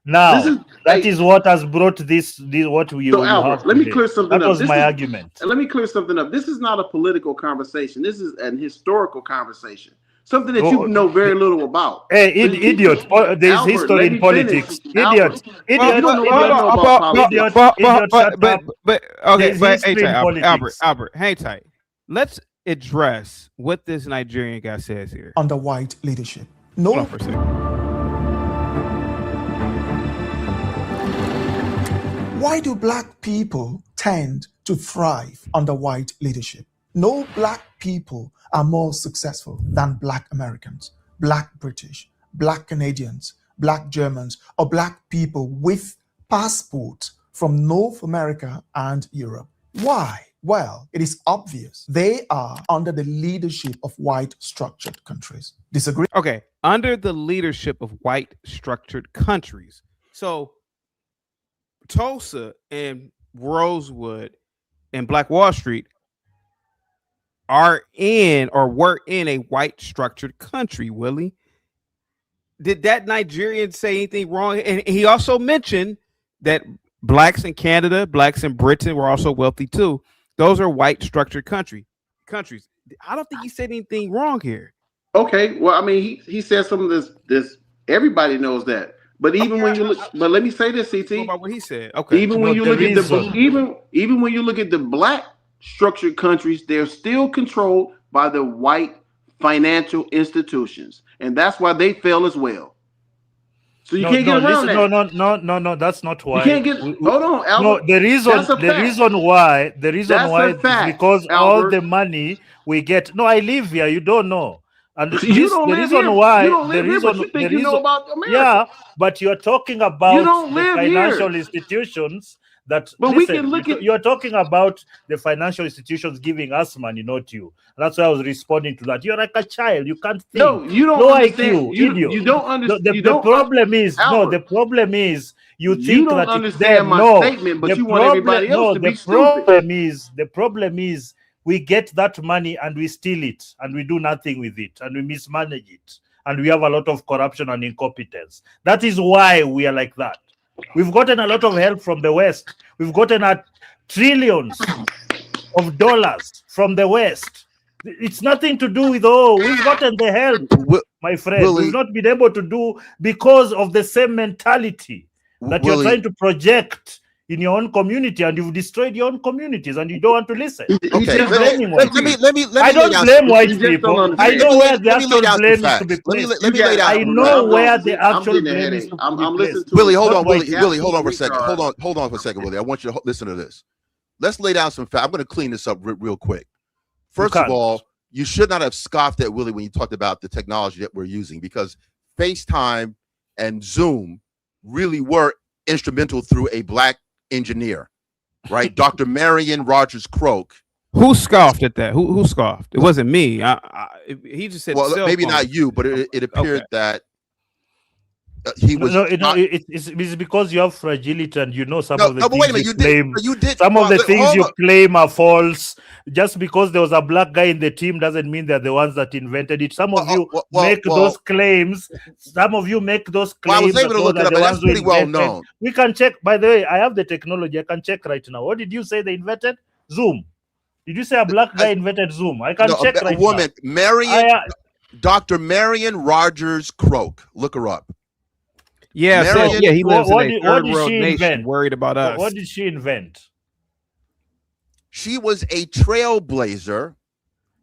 Now, that is what has brought this what we so Albert, let me clear something up. That was my argument. Let me clear something up. This is not a political conversation. This is an historical conversation. Something that you know very little about. Hey, idiot! There's history in politics. Idiot! Idiot! But okay, but hang tight, Albert, hang tight. Let's address what this Nigerian guy says here. Under white leadership, no. Hold on for a second. Why do black people tend to thrive under white leadership? No black people are more successful than black Americans, black British, black Canadians, black Germans, or black people with passports from North America and Europe. Why? Well, it is obvious. They are under the leadership of white structured countries. Disagree? Okay, under the leadership of white structured countries. So Tulsa and Rosewood and Black Wall Street are in or were in a white structured country, Willie. Did that Nigerian say anything wrong? And he also mentioned that blacks in Canada, blacks in Britain were also wealthy too. Those are white structured countries. I don't think he said anything wrong here. Okay, well, I mean, he said some of this. Everybody knows that. But even when you look, but let me say this, CT. About what he said. Okay. Even when you look at even when you look at the black structured countries, they're still controlled by the white financial institutions, and that's why they fail as well. So you can't get around that. No, that's not why. You can't get. Hold on, Albert. No, the reason why is because Albert. All the money we get. No, I live here. You don't know. And you don't live here. You don't live here, but you think you know about America. Yeah, but you're talking about the financial institutions that. But we can look at. You're talking about the financial institutions giving us money, not you. And that's why I was responding to that. You're like a child. You can't think. No, you don't. No understand. IQ, idiot. You don't understand. The problem is Albert, the problem is you think you don't that understand my statement, but you want everybody else to be stupid. The problem is. We get that money and we steal it and we do nothing with it and we mismanage it and we have a lot of corruption and incompetence. That is why we are like that. We've gotten a lot of help from the West. We've gotten trillions of dollars from the West. It's nothing to do with, we've gotten the help, my friend. Willie, we've not been able to do because of the same mentality that you're trying to project in your own community, and you've destroyed your own communities, and you don't want to listen. Okay, let me I don't blame white people. I know where the actual blame is to be placed. Let me lay down. I know where the actual blame is to be placed. Willie, hold on, Willie, hold on for a second. Hold on for a second, Willie. I want you to listen to this. Let's lay down some facts. I'm going to clean this up real quick. First of all, you should not have scoffed at Willie when you talked about the technology that we're using, because FaceTime and Zoom really were instrumental through a black engineer, right? Dr. Marion Rogers Croak. Who scoffed at that? Who scoffed? It wasn't me. He just said, well, maybe not you, but it appeared that he was. It's because you have fragility, and you know some of the but things wait a minute, you claim. you did Some of the things you hold up. claim are false. Just because there was a black guy in the team doesn't mean they're the ones that invented it. Some of you make those claims. Some of you make those claims. I was able to look it up, and that's pretty well known. We can check. By the way, I have the technology. I can check right now. What did you say they invented? Zoom. Did you say a black guy invented Zoom? I can check right now. Dr. Marion Rogers Croak. Look her up. Yeah, he lives in a third world nation invent? worried about us. What did she invent? She was a trailblazer.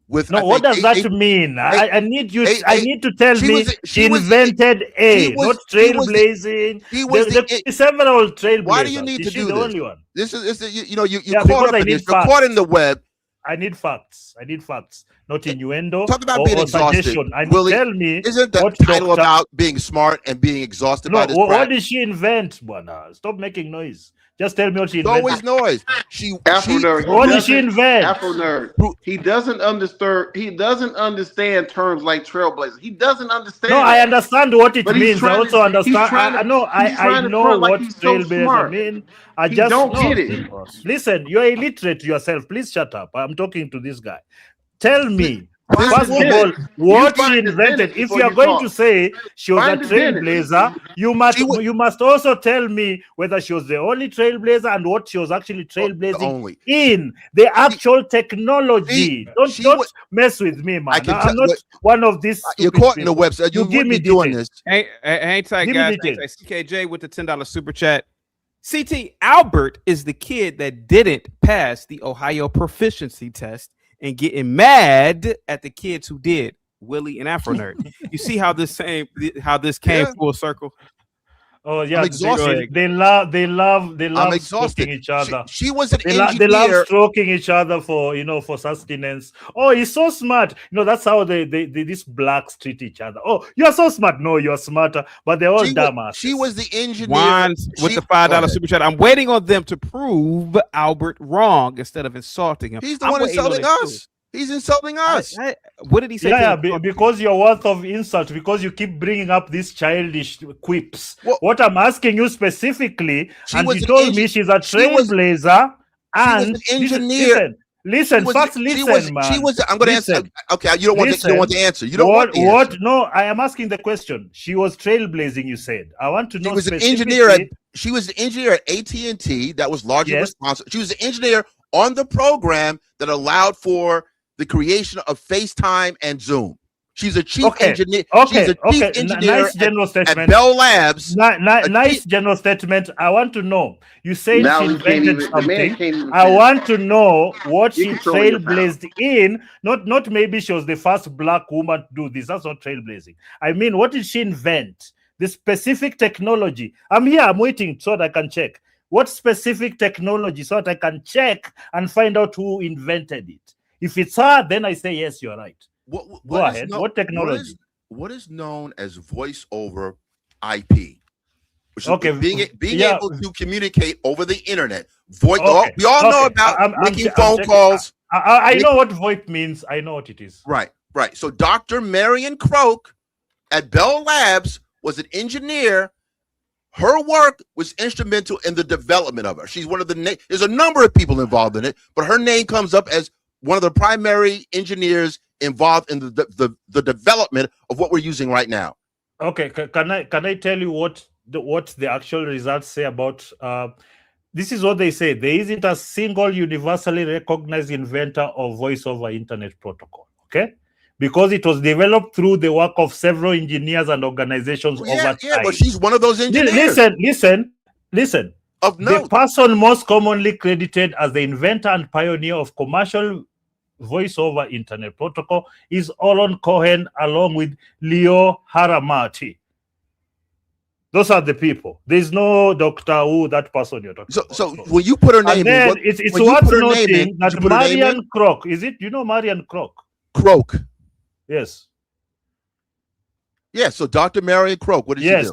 What does that mean? I need you. I need to tell me she invented not trailblazing. There are several trailblazers. Why do you need to do this? Only one. This is you caught up in this. You're caught in the web. I need facts. Not innuendo. Talk about being exhausted. Suggestion. Willie, tell me. Isn't the title about being smart and being exhausted by this? What did she invent, Buana? Stop making noise. Just tell me what she invented. Always noise. What did she invent? Afro nerd. He doesn't understand terms like trailblazer. He doesn't understand. No, I understand what it means. I also understand. I know what trailblazer means. I just don't get it. Listen, you're illiterate yourself. Please shut up. I'm talking to this guy. Tell me. First of all, what she invented. If you're going to say she was a trailblazer, you must also tell me whether she was the only trailblazer and what she was actually trailblazing in the actual technology. Don't mess with me, man. I'm not one of these. You're caught in the website. You give me doing this. Hey, tight guys. CKJ with the $10 super chat. CT Albert is the kid that didn't pass the Ohio proficiency test and getting mad at the kids who did. Willie and Afro Nerd. You see how this came full circle? Oh yeah, they love stroking each other. She was an engineer. They love stroking each other for sustenance. Oh, he's so smart. That's how these blacks treat each other. Oh, you're so smart. No, you're smarter, but they're all dumbass. She was the engineer. Wands with the $5 super chat. I'm waiting on them to prove Albert wrong instead of insulting him. He's the one insulting us. He's insulting us. What did he say? Yeah, because you're worth of insult, because you keep bringing up these childish quips. What I'm asking you specifically, and you told me she's a trailblazer and an engineer. Listen, man. I'm going to answer. Okay, you don't want the answer. You don't want the answer. No, I am asking the question. She was trailblazing. You said. I want to know. She was an engineer. She was an engineer at AT&T that was largely responsible. She was an engineer on the program that allowed for the creation of FaceTime and Zoom. She's a chief engineer. She's a chief engineer nice general statement. At Bell Labs. Nice general statement. I want to know. You say she invented something. I want to know what she trailblazed in. Not maybe she was the first black woman to do this. That's not trailblazing. I mean, what did she invent? The specific technology. I'm here. I'm waiting so that I can check. What specific technology so that I can check and find out who invented it? If it's her, then I say, yes, you're right. Go ahead. What technology? What is known as voice over IP? Which is being able to communicate over the internet. We all know about making phone calls. I know what VoIP means. I know what it is. Right. So Dr. Marion Croak at Bell Labs was an engineer. Her work was instrumental in the development of her. She's one of there's a number of people involved in it, but her name comes up as one of the primary engineers involved in the development of what we're using right now. Okay, can I tell you what the actual results say about this is what they say. There isn't a single universally recognized inventor of voice over internet protocol. Okay, because it was developed through the work of several engineers and organizations over time. Yeah, but she's one of those engineers. Listen. Of note. The person most commonly credited as the inventor and pioneer of commercial voice over internet protocol is Olon Cohen, along with Leo Haramati. Those are the people. There's no Doctor Who, that person you're talking about. So when you put her name in, it's worth noting that Marian Croak, is it? You know Marian Croak? Croak. Yes. Yeah, so Dr. Marian Croak, what did she do?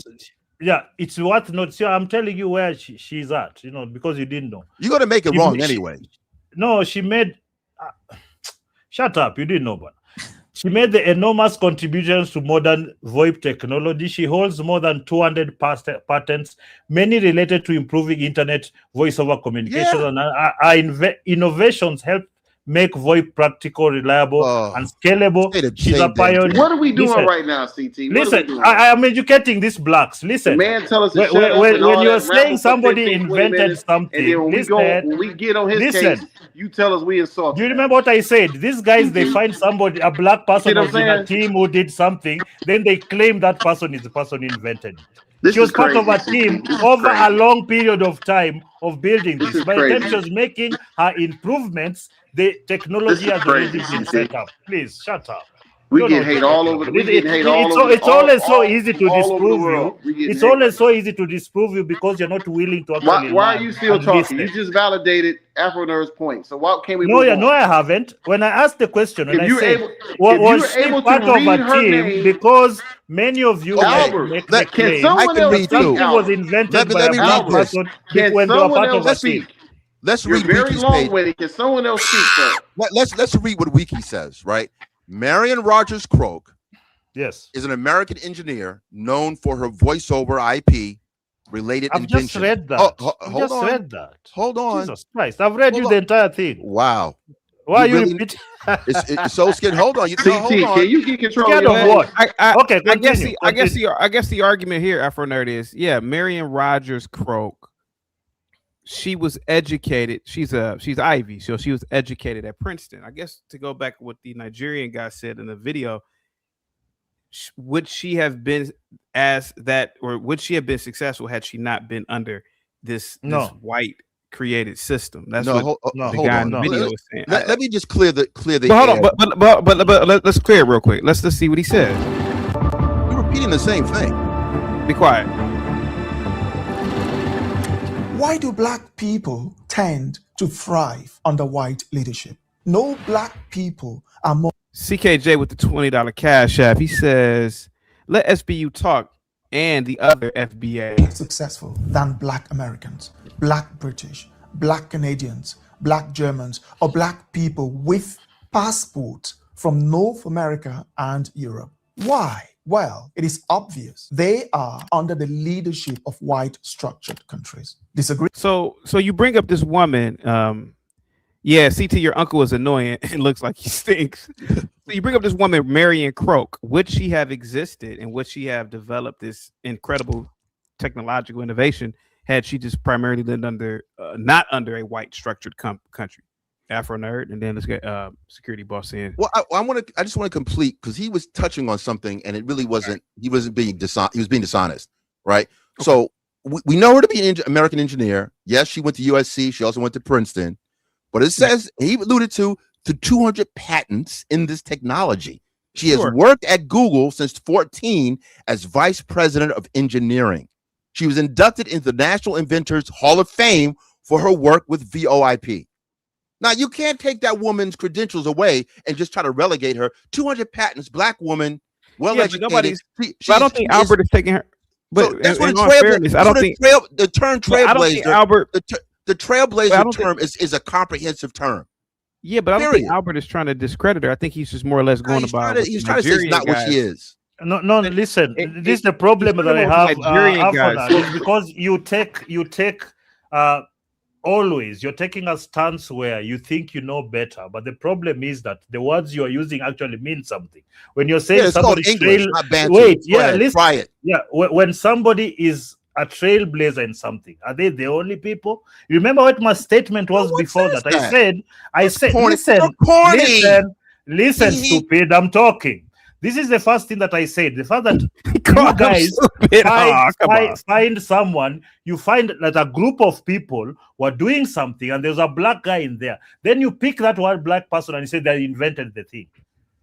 Yeah, it's worth noting. So I'm telling you where she's at, because you didn't know. You're going to make it wrong anyway. No, she made... shut up, you didn't know, but She made the enormous contributions to modern VoIP technology. She holds more than 200 patents, many related to improving internet voice-over communication. And our innovations help make VoIP practical, reliable, and scalable. She's a pioneer. What are we doing right now, CT? Listen, I am educating these blacks. Listen, the man tell us to shut up when all you're that saying ramble for somebody 15, 20 invented minutes, something, and then when we get on his case, you tell us we insult. Do you remember what I said? These guys, they find somebody, a black person was in a team who did something, then they claim that person is the person who invented it. She was part of a team over a long period of time of building this. By the time she was making her improvements, the technology has already been set up. Please, shut up. We get hate all over. We get hate all over. It's always so easy to disprove you. It's always so easy to disprove you because you're not willing to actually. Why are you still talking? You just validated Afro Nerd's point. So why can't we? No, I haven't. When I asked the question, and I said, was she part of a team? Because many of you make the claim that something was invented by a black person when they were part of a team. Let's read very long-winded. Can someone else speak, sir? Let's read what Wiki says, right? Marion Rogers Croak, is an American engineer known for her voice-over IP related invention. I've just read that. Hold on. Jesus Christ! I've read the entire thing. Wow. Why are you repeating? It's so scared. Hold on. Can you get control of what? Okay, I guess the argument here, Afro Nerd, is Marion Rogers Croak. She was educated. She's Ivy, so she was educated at Princeton. I guess to go back to what the Nigerian guy said in the video, would she have been would she have been successful had she not been under this white created system? That's what the guy in the video was saying. Let me just clear the. Hold on, but let's clear it real quick. Let's see what he said. You're repeating the same thing. Be quiet. Why do black people tend to thrive under white leadership? No black people are more. CKJ with the $20 cash app. He says, "Let SBU talk and the other FBA successful than black Americans, black British, black Canadians, black Germans, or black people with passports from North America and Europe. Why? Well, it is obvious. They are under the leadership of white structured countries. Disagree? So you bring up this woman. CT, your uncle is annoying. It looks like he stinks. So you bring up this woman, Marion Croak. Would she have existed and would she have developed this incredible technological innovation had she just primarily lived under, not under a white structured country? Afro Nerd, and then let's get security boss in. Well, I just want to complete because he was touching on something, and it really wasn't. He wasn't being dishonest. He was being dishonest, right? Okay. So we know her to be an American engineer. Yes, she went to USC. She also went to Princeton, but it says he alluded to 200 patents in this technology. She has worked at Google since 2014 as vice president of engineering. She was inducted into the National Inventors Hall of Fame for her work with VoIP. Now, you can't take that woman's credentials away and just try to relegate her. 200 patents, black woman, well-educated. I don't think Albert is taking her. But so that's what the term trailblazer. The trailblazer term is a comprehensive term. Yeah, but I don't think Albert is trying to discredit her. I think he's just more or less going about. He's trying to say it's not what she is. No, listen. This is the problem that I have. Is because you take. Always you're taking a stance where you think you know better, but the problem is that the words you're using actually mean something. When you're saying somebody try it. When somebody is a trailblazer in something, are they the only people? You remember what my statement was before that? I said, listen, stupid, I'm talking. This is the first thing that I said. The fact that you guys find someone, you find that a group of people were doing something and there's a black guy in there. Then you pick that one black person and you say they invented the thing.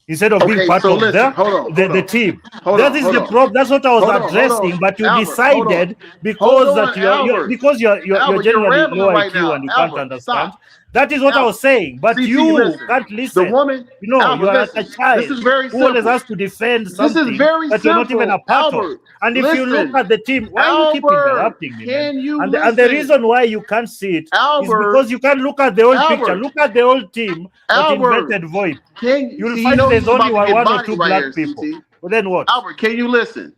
Instead of being part of the team. That is the problem. That's what I was addressing, but you decided because you're generally low IQ and you can't understand That is what I was saying. But CT, you listen. can't listen. The woman, you know, Albert, you are listen, a child this is very who always simple. has to defend This something is very that you're not even a simple, part Albert. of. And if you look Listen, at the team, why you keep Albert, interrupting me, man? can you And listen? the reason why you can't see it is Albert, because you can't look at the whole picture. Albert, Look at the whole team that Albert, invented VoIP. You'll see, find there's he's only about to get one or bodied two right black here, people. CT. But then what? Albert, can you listen?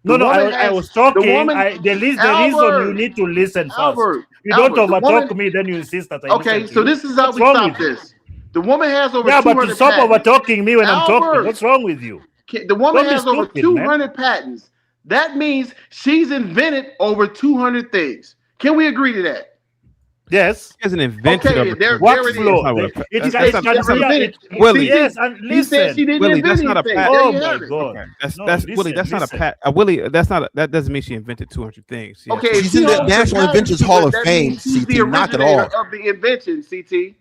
No, The woman I has- was talking. the woman- There's the reason Albert, you need to listen first. Albert, You don't Albert, the overtalk woman- me, then you insist that I Okay, listen to so you. this is how What's we wrong stop with you? this. The woman has over Yeah, 200 but stop patents. overtalking me when I'm talking. Albert, What's wrong with you? The woman Don't be has over stupid, 200 patents. That means she's invented over 200 things. Can we agree to that? Yes. He hasn't invented Okay, over there What it is. flow? He said she never invented. Willie. Yes, and He said listen. she didn't Willie, invent that's not a anything. patent. There Oh you my have it. God. That's No, Willie. listen, That's not listen. a pat. Willie, that doesn't mean she invented 200 things. She Okay, has- if She's in she the owns National patent Inventors to Hall it, of that Fame, means she's CT. the Knock it originator off. of the invention, CT.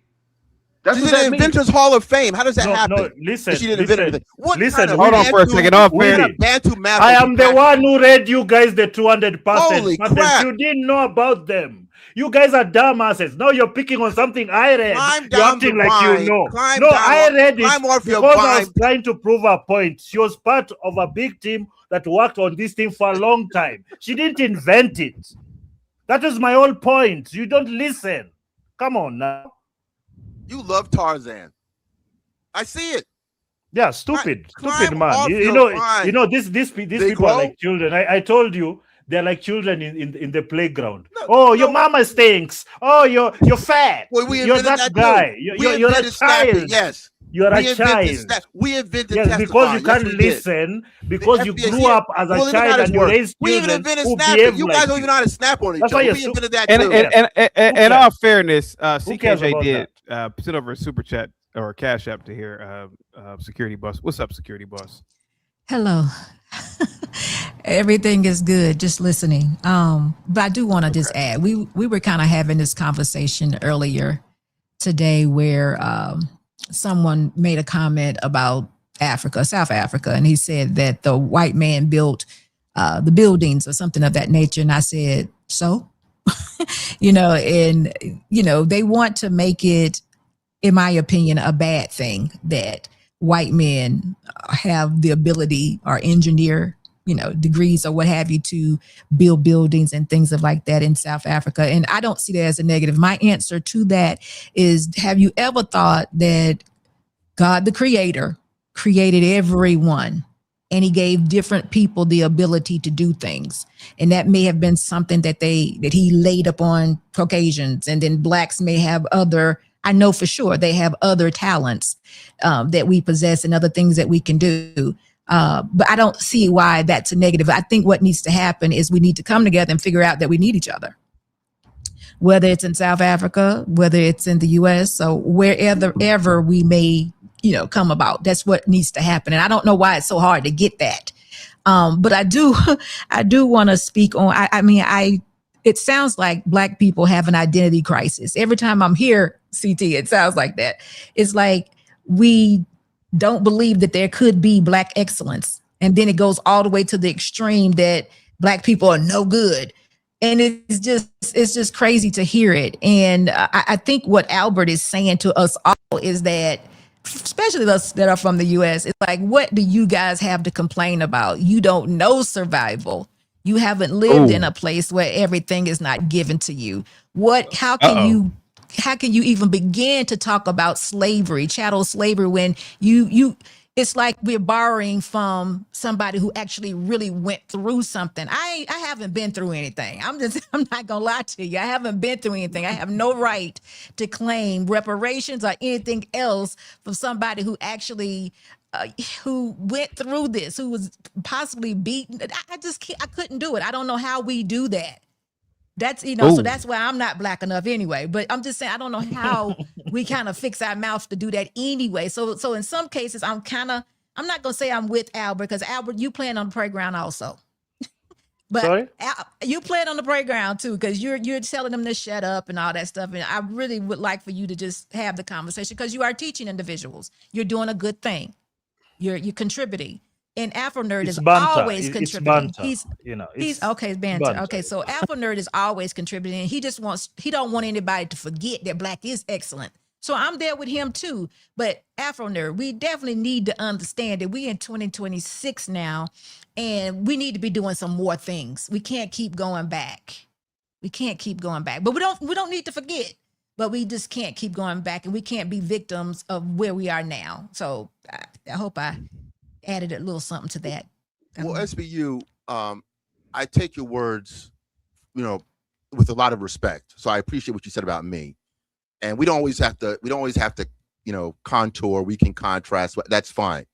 That's She's what in that the means. Inventors Hall of Fame. How does that No, happen? no, listen, She didn't invent listen, anything. What listen, kind of Hold on for a Bantu- second. All what kind fairness. of Bantu math I are am you the packing? one who read you guys the 200%. Holy crap. You didn't know about them. You guys are dumbasses. Now you're picking on something I read. Climb You're down acting the like vine. you know. Climb No, down I off- read it climb off your because I was vine. trying to prove a point. She was part of a big team that worked on this thing for a long time. She didn't invent it. That is my whole point. You don't listen. Come on now. You love Tarzan. I see it. Yeah, stupid climb man. off You your know, vine. you know, these people are like children. I told you they're like children in the playground. Your mama stinks. Oh, you're fat. Well, we You're invented that too. guy. We You're a invented snapping, child. yes. You're We a invented child. we invented Yes, because testifying. you can't Yes, we did. listen, because you FBI grew up as well, a look at how child this and you works. raised We even children invented who snapping. behave You like guys don't even know how to snap on each That's why other. you're We invented that And too. in all fairness, Who cares CKJ about did send over a super chat or a cash app to hear Security Boss. What's up, Security Boss? Hello. Everything is good, just listening. But I do want to just add, we were kind of having this conversation earlier today where someone made a comment about Africa, South Africa, and he said that the white man built the buildings or something of that nature. And I said, so? They want to make it, in my opinion, a bad thing that white men have the ability or engineer, degrees or what have you to build buildings and things of like that in South Africa. And I don't see that as a negative. My answer to that is, have you ever thought that God, the creator, created everyone and he gave different people the ability to do things? And that may have been something that he laid upon Caucasians, and then blacks may have other, I know for sure they have other talents that we possess and other things that we can do. But I don't see why that's a negative. I think what needs to happen is we need to come together and figure out that we need each other, whether it's in South Africa, whether it's in the US, so wherever we may, come about. That's what needs to happen. And I don't know why it's so hard to get that. But I do want to speak on, it sounds like black people have an identity crisis. Every time I'm here, CT, it sounds like that. It's like we don't believe that there could be black excellence. And then it goes all the way to the extreme that black people are no good. And it's just crazy to hear it. And I think what Albert is saying to us all is that, especially us that are from the US, it's like, what do you guys have to complain about? You don't know survival. You haven't lived in a place where everything is not given to you. How can you even begin to talk about slavery, chattel slavery, when it's like we're borrowing from somebody who actually really went through something. I haven't been through anything. I'm not gonna lie to you. I haven't been through anything. I have no right to claim reparations or anything else from somebody who actually who went through this, who was possibly beaten. I couldn't do it. I don't know how we do that. That's, so that's why I'm not black enough anyway. But I'm just saying, I don't know how we kind of fix our mouth to do that anyway. So in some cases, I'm not going to say I'm with Albert, because Albert, you playing on the playground also. But sorry? You playing on the playground too, because you're telling them to shut up and all that stuff. And I really would like for you to just have the conversation, because you are teaching individuals. You're doing a good thing. You're contributing. And Afro Nerd It's is banter. always It's contributing. banter. He's It's okay, it's banter. banter. Okay, so Afro Nerd is always contributing. He don't want anybody to forget that Black is excellent. So I'm there with him too. But Afro Nerd, we definitely need to understand that we in 2026 now, and we need to be doing some more things. We can't keep going back. We can't keep going back. But we don't need to forget. But we just can't keep going back, and we can't be victims of where we are now. So I hope I added a little something to that. Well, SBU, I take your words, with a lot of respect. So I appreciate what you said about me. And we don't always have to, contour. We can contrast. That's fine.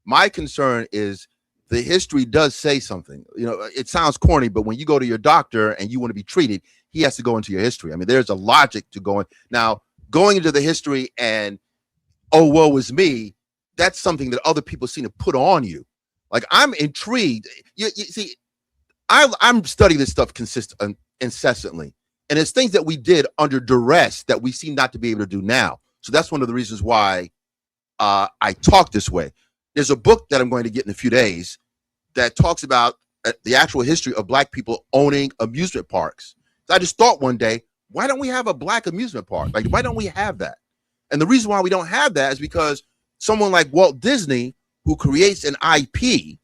My concern is the history does say something. It sounds corny, but when you go to your doctor and you want to be treated, he has to go into your history. I mean, there's a logic to going into the history and, oh, woe is me. That's something that other people seem to put on you. Like, I'm intrigued. You see, I'm studying this stuff incessantly. And it's things that we did under duress that we seem not to be able to do now. So that's one of the reasons why I talk this way. There's a book that I'm going to get in a few days that talks about the actual history of Black people owning amusement parks. So I just thought one day, why don't we have a Black amusement park? Like, why don't we have that? And the reason why we don't have that is because someone like Walt Disney, who creates an IP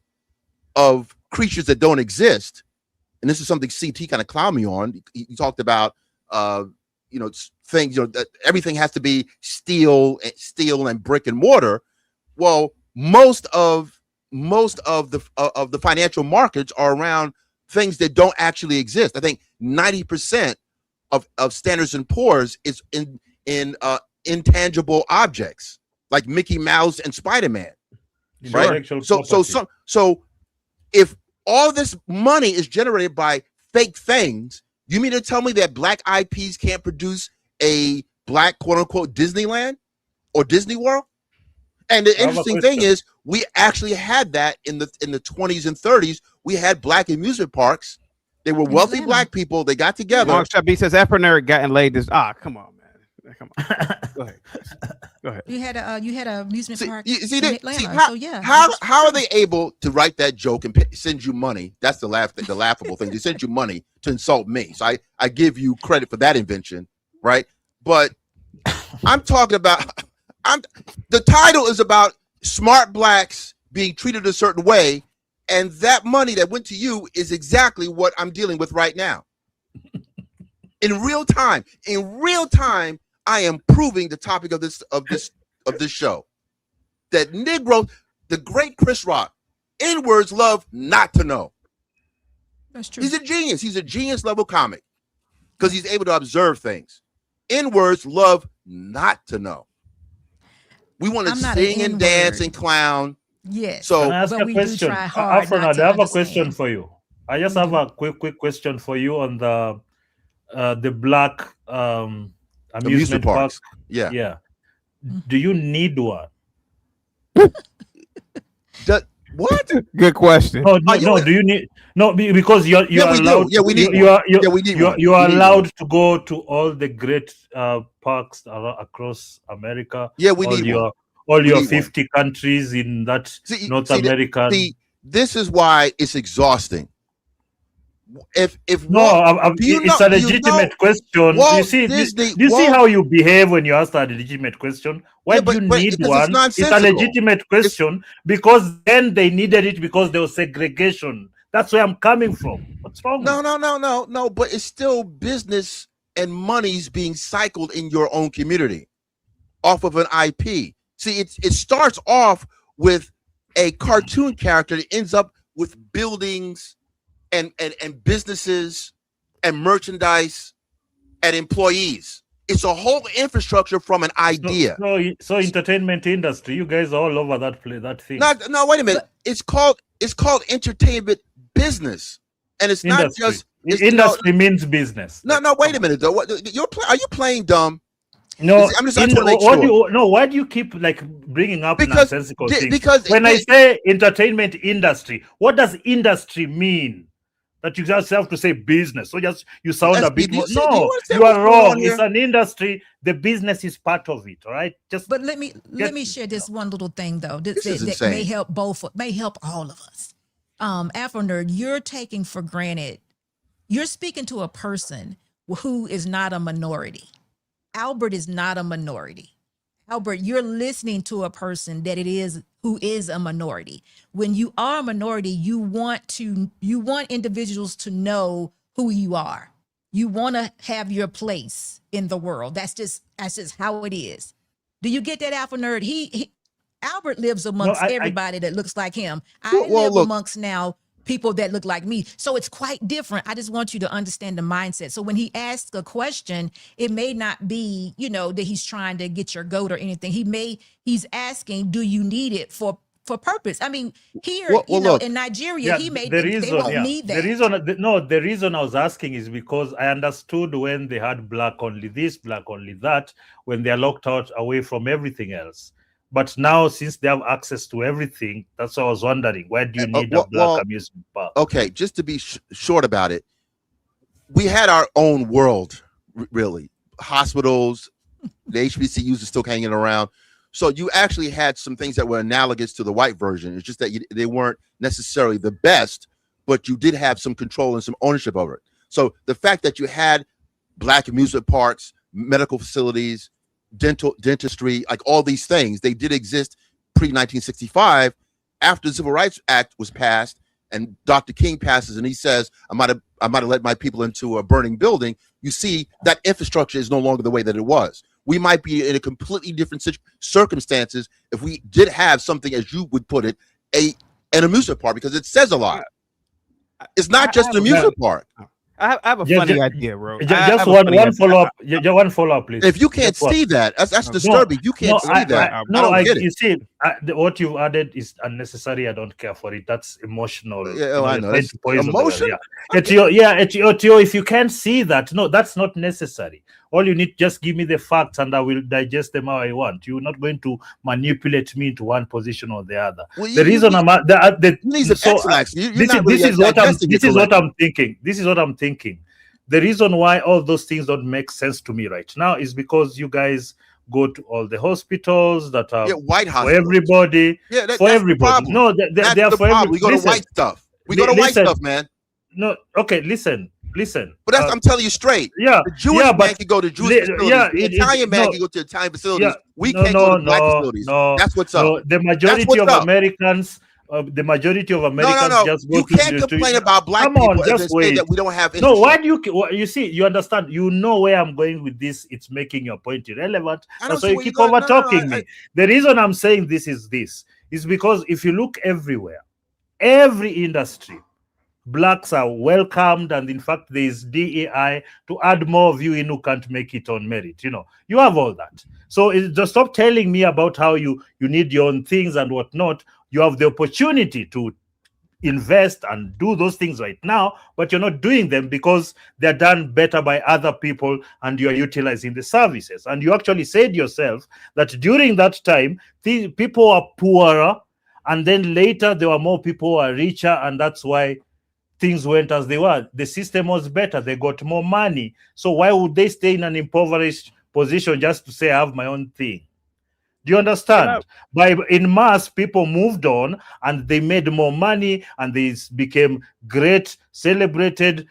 of creatures that don't exist, and this is something CT kind of clowned me on. He talked about, things, that everything has to be steel and brick and mortar. Well, most of the financial markets are around things that don't actually exist. I think 90% of Standard & Poor's is in intangible objects like Mickey Mouse and Spider-Man, right? So if all this money is generated by fake things, you mean to tell me that Black IPs can't produce a Black quote unquote Disneyland or Disney World? And the interesting thing is, we actually had that in the 20s and 30s. We had Black amusement parks. They were wealthy Black people. They got together. Long Shot B says Afro Nerd got and laid this. Come on, man. Come on. Go ahead. You had a amusement park. How are they able to write that joke and send you money? That's the laughable thing. They send you money to insult me. So I give you credit for that invention, right? But I'm talking about. The title is about smart Blacks being treated a certain way, and that money that went to you is exactly what I'm dealing with right now. In real time, I am proving the topic of this show. That Negro, the great Chris Rock, N-words love not to know. That's true. He's a genius. He's a genius level comic because he's able to observe things. N-words love not to know. We want to sing and dance and clown. Yes. So can I ask a question? Afro, I have a question for you. I just have a quick question for you on the Black amusement park. Yeah. Do you need one? What? Good question. No. Do you need? No, because you're allowed. We need. You are allowed to go to all the great parks across America. Yeah, we need all your 50 countries in that North America. This is why it's exhausting. It's a legitimate question. You see how you behave when you ask a legitimate question. Why do you need one? It's a legitimate question because then they needed it because there was segregation. That's where I'm coming from. What's wrong? No. But it's still business and money's being cycled in your own community off of an IP. See, it starts off with a cartoon character that ends up with buildings and businesses and merchandise and employees. It's a whole infrastructure from an idea. So entertainment industry, you guys are all over that thing. No, wait a minute. It's called entertainment business, and it's industry. Not just industry means business. No. Wait a minute though. Are you playing dumb? No, why do you keep bringing up nonsensical things? Because when I say entertainment industry, what does industry mean? that you just have to say business. So just you sound a bit more. Do you No, understand you what's are going on wrong. here? It's an industry. The business is part of it. All right. But let me share this one little thing though This is that may insane. help all of us. Afro Nerd, you're taking for granted. You're speaking to a person who is not a minority. Albert is not a minority. Albert, you're listening to a person who is a minority. When you are a minority, you want individuals to know who you are. You want to have your place in the world. That's just how it is. Do you get that, Alpha Nerd? Albert lives amongst everybody that looks like him. I live amongst now people that look like me. So it's quite different. I just want you to understand the mindset. So when he asks a question, it may not be, that he's trying to get your goat or anything. He's asking, do you need it for purpose? I mean, here, in Nigeria, they won't need that. The reason I was asking is because I understood when they had black only this, black only that, when they're locked out away from everything else. But now, since they have access to everything, that's what I was wondering. Why do you need a black amusement park? Okay, just to be short about it, we had our own world, really. Hospitals, the HBCUs are still hanging around. So you actually had some things that were analogous to the white version. It's just that they weren't necessarily the best, but you did have some control and some ownership over it. So the fact that you had black amusement parks, medical facilities, dentistry, like all these things, they did exist pre-1965. After the Civil Rights Act was passed and Dr. King passes and he says, I might have let my people into a burning building, you see that infrastructure is no longer the way that it was. We might be in a completely different circumstances if we did have something, as you would put it, an amusement park, because it says a lot. It's not just an amusement park. I have a funny idea, bro. Just one follow-up, please. If you can't see that, that's disturbing. You can't see that. You see, what you've added is unnecessary. I don't care for it. That's emotional. Yeah, I know. That's emotion. If you can't see that, no, that's not necessary. All you need, just give me the facts and I will digest them how I want. You're not going to manipulate me into one position or the other. Well, this is what I'm thinking. This is what I'm thinking. The reason why all those things don't make sense to me right now is because you guys go to all the hospitals that are white for everybody. Yeah, for everybody. The no, they are for everybody. We go to white stuff. We go to white stuff, man. No, okay, listen. But that's I'm telling you straight. Yeah, the Jewish man can go to Jewish facilities. Yeah, the Italian man can go to Italian facilities. Yeah, we can't go to black facilities. That's what's up. The majority of Americans. The majority of Americans just go you can't complain about black people just say that we don't have no, why do you see, you understand, you know where I'm going with this. It's making your point irrelevant. That's why you keep over talking me. The reason I'm saying this is because if you look everywhere, every industry, blacks are welcomed, and in fact there is DEI to add more of you in who can't make it on merit. You have all that. So just stop telling me about how you need your own things and whatnot. You have the opportunity to invest and do those things right now, but you're not doing them because they're done better by other people and you're utilizing the services. And you actually said yourself that during that time, people are poorer, and then later there were more people who are richer, and that's why things went as they were. The system was better. They got more money. So why would they stay in an impoverished position just to say, I have my own thing? Do you understand? In mass, people moved on and they made more money, and they became great, celebrated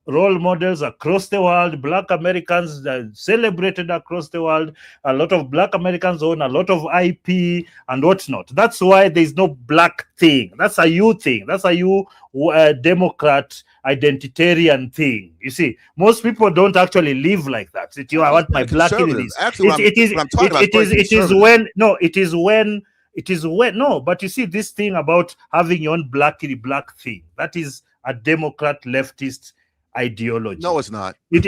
role models across the world. Black Americans celebrated across the world. A lot of Black Americans own a lot of IP and whatnot. That's why there's no black thing. That's a you thing. That's a you Democrat identitarian thing. You see, most people don't actually live like that. I want my black in this. But you see, this thing about having your own black thing, that is a Democrat leftist ideology. No, it's not. It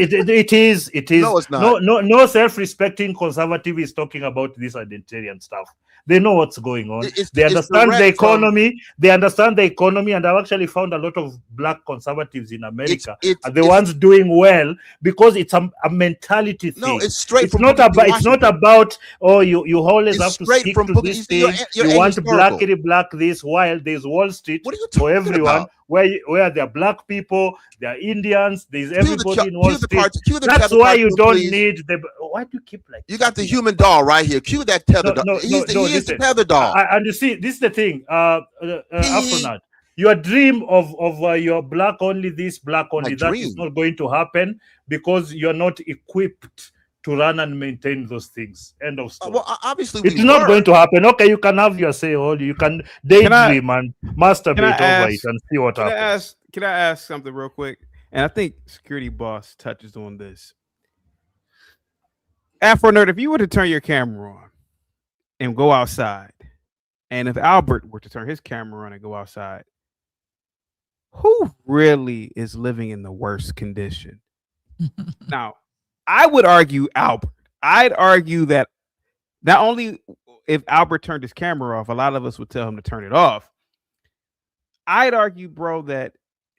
is. No, it's not. No self-respecting conservative is talking about this identitarian stuff. They know what's going on. They understand the economy. They understand the economy, and I've actually found a lot of black conservatives in America are the ones doing well because it's a mentality thing. No, it's straight. It's not about you always have to stick to this thing. You want black this, while there's Wall Street for everyone. where there are black people, there are Indians, there's everybody in cue Wall the Street. cartoon- cue the That's tether why you cartoon, don't please. need the. Why do you keep like? You got the human doll right here. Cue that tether doll. He is the listen. tether doll. And you see, this is the thing, Afronat. Your dream of your black only, this black only, that is not going to happen because you're not equipped to run and maintain those things. End of story. Well, obviously, it's not going to happen. Okay, you can have your say, all you can daydream and masturbate over it and see what happens. Can I ask something real quick? And I think Security Boss touches on this. Afro Nerd, if you were to turn your camera on and go outside, and if Albert were to turn his camera on and go outside, who really is living in the worst condition? Now, I would argue Albert. I'd argue that not only if Albert turned his camera off, a lot of us would tell him to turn it off. I'd argue, bro, that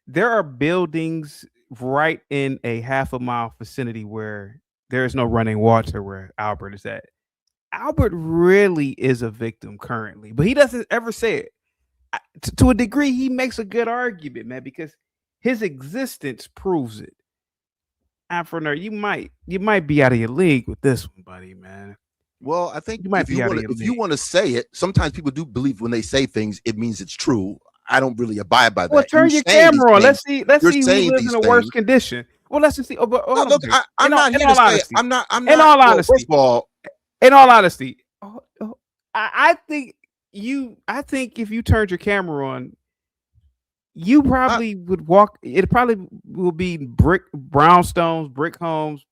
there are buildings right in a half-a-mile vicinity where there is no running water where Albert is at. Albert really is a victim currently, but he doesn't ever say it. To a degree, he makes a good argument, man, because his existence proves it. Afro Nerd, you might be out of your league with this one, buddy, man. Well, I think you might be out of your if you want to say it, sometimes people do believe when they say things, it means it's true. I don't really abide by that. Well, turn your camera on. Let's see who lives in the worst condition. Well, let's just see. Look, I'm not here to say. I'm not. In all honesty, first of all, in all honesty, I think if you turned your camera on, you probably would walk. It probably will be brownstones, brick homes,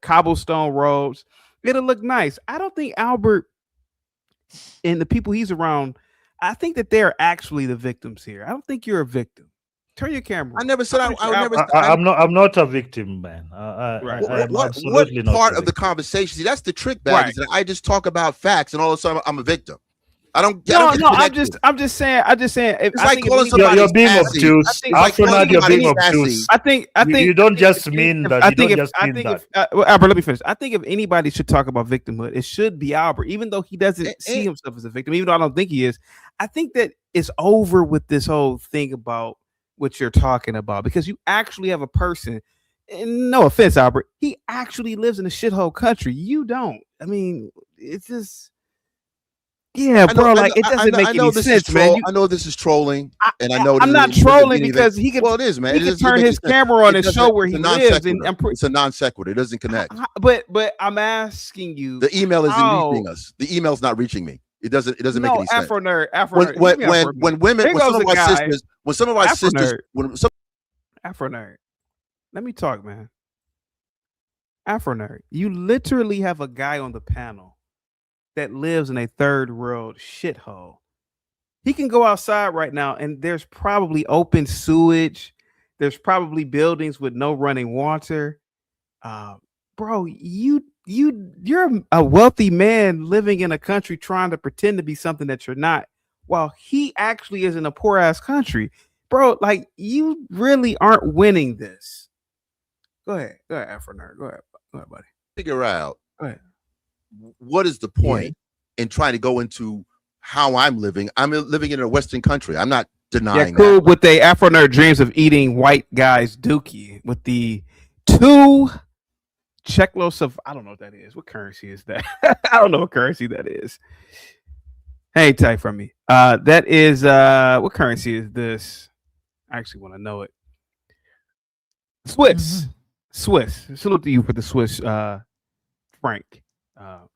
cobblestone roads. It'll look nice. I don't think Albert and the people he's around, I think that they're actually the victims here. I don't think you're a victim. Turn your camera on. I never said I'm not a victim, man. What part of the conversation? See, that's the trick, bag. Right. I just talk about facts, and all of a sudden I'm a victim. I'm just saying. It's like calling somebody you're being obtuse. After that, you're being obtuse. I think you don't just mean that. Albert, let me finish. I think if anybody should talk about victimhood, it should be Albert, even though he doesn't see himself as a victim. Even though I don't think he is, I think that it's over with this whole thing about what you're talking about, because you actually have a person. And no offense, Albert, he actually lives in a shithole country. You don't. I mean, it's just. Yeah, bro, it doesn't make any sense, man. I know this is trolling, and I know I'm not trolling because he can. Well, it is, man. He can turn his camera on and show where he lives, and it's a non sequitur. It doesn't connect. But I'm asking you. The email isn't reaching us. The email's not reaching me. It doesn't make any sense. Afro nerd. Afro nerd. Let me talk, man. Afro nerd. You literally have a guy on the panel that lives in a third world shithole. He can go outside right now and there's probably open sewage. There's probably buildings with no running water. Bro, you're a wealthy man living in a country trying to pretend to be something that you're not, while he actually is in a poor ass country. Bro, like, you really aren't winning this. Go ahead, Afro Nerd. Go ahead, buddy. Figure out. Go ahead. What is the point in trying to go into how I'm living? I'm living in a Western country. I'm not denying that. Cool. With the Afro Nerd dreams of eating white guys dookie with the 2 Cheklos of, I don't know what that is. What currency is that? I don't know what currency that is. Hey, type from me. That is what currency is this? I actually want to know it. Swiss. Mm-hmm. Swiss. Salute to you for the Swiss franc.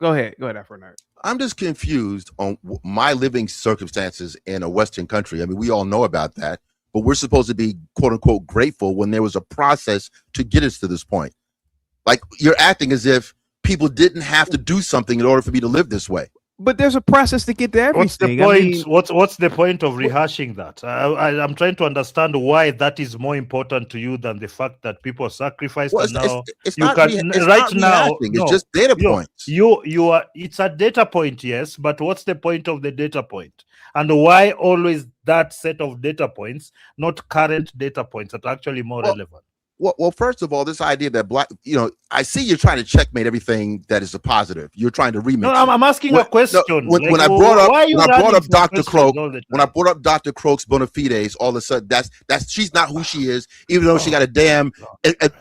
Go ahead, Afro Nerd. I'm just confused on my living circumstances in a Western country. I mean, we all know about that, but we're supposed to be quote unquote grateful when there was a process to get us to this point. Like, you're acting as if people didn't have to do something in order for me to live this way. But there's a process to get to everything. What's the point? What's the point of rehashing that? I'm trying to understand why that is more important to you than the fact that people sacrificed. Well, it's just data points. It's a data point, yes, but what's the point of the data point? And why always that set of data points, not current data points that are actually more relevant? Well, first of all, this idea that black, I see you're trying to checkmate everything that is a positive. You're trying to remix. No, I'm asking a question. When I brought up Dr. Croak, when I brought up Dr. Croak's bona fides, all of a sudden that's she's not who she is, even though she got a damn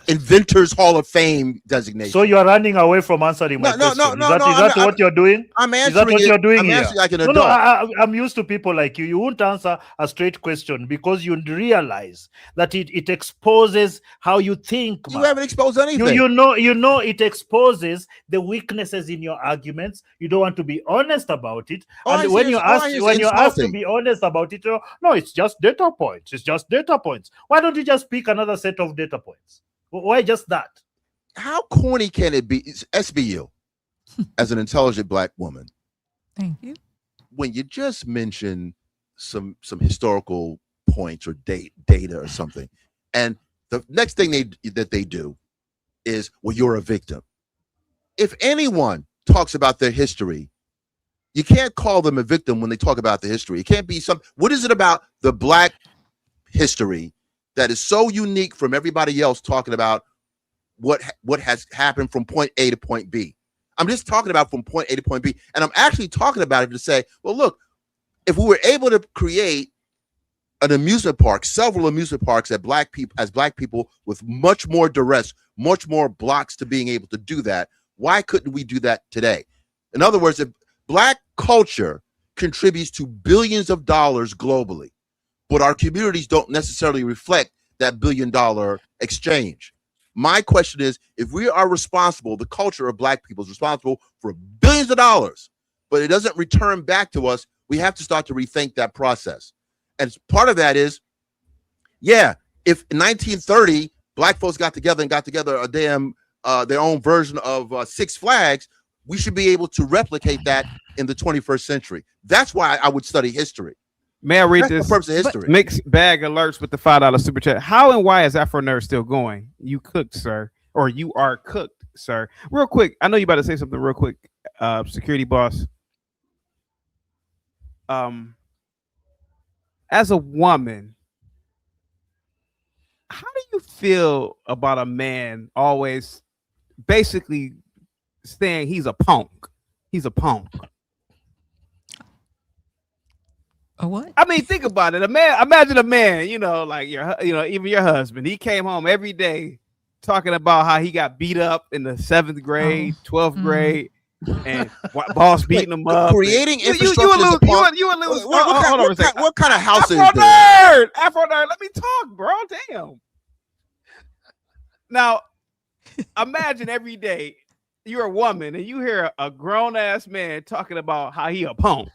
Inventors Hall of Fame designation. So you are running away from answering my question. Is that what you're doing? I'm answering. Is that what you're doing here? Answering like an adult. No, I'm used to people like you. You won't answer a straight question because you realize that it exposes how you think. You haven't exposed anything. You know it exposes the weaknesses in your arguments. You don't want to be honest about it. And when you're asked to be honest about it, no, it's just data points. It's just data points. Why don't you just pick another set of data points? Why just that? How corny can it be? It's SBU, as an intelligent black woman. Thank you. When you just mention some historical points or data or something, and the next thing that they do is, well, you're a victim. If anyone talks about their history, you can't call them a victim when they talk about the history. It can't be what is it about the black history that is so unique from everybody else talking about what has happened from point A to point B? I'm just talking about from point A to point B. And I'm actually talking about it to say, well, look, if we were able to create an amusement park, several amusement parks as black people with much more duress, much more blocks to being able to do that, why couldn't we do that today? In other words, if black culture contributes to billions of dollars globally, but our communities don't necessarily reflect that $1 billion exchange. My question is, if we are responsible, the culture of black people is responsible for billions of dollars, but it doesn't return back to us, we have to start to rethink that process. And part of that is, if in 1930 black folks got together a damn their own version of Six Flags, we should be able to replicate that in the 21st century. That's why I would study history. May I read That's this? the purpose of history. Mixed bag alerts with the $5 super chat. How and why is Afro Nerd still going? You cooked, sir, or you are cooked, sir. Real quick, I know you about to say something real quick, security boss. As a woman, how do you feel about a man always basically saying he's a punk? He's a punk. A what? I mean, think about it. Imagine a man, like even your husband. He came home every day talking about how he got beat up in the 7th grade, 12th grade, and boss beating him up. Creating infrastructure. What kind of house is this? Afro nerd, let me talk, bro. Damn. Now, imagine every day you're a woman and you hear a grown ass man talking about how he a punk.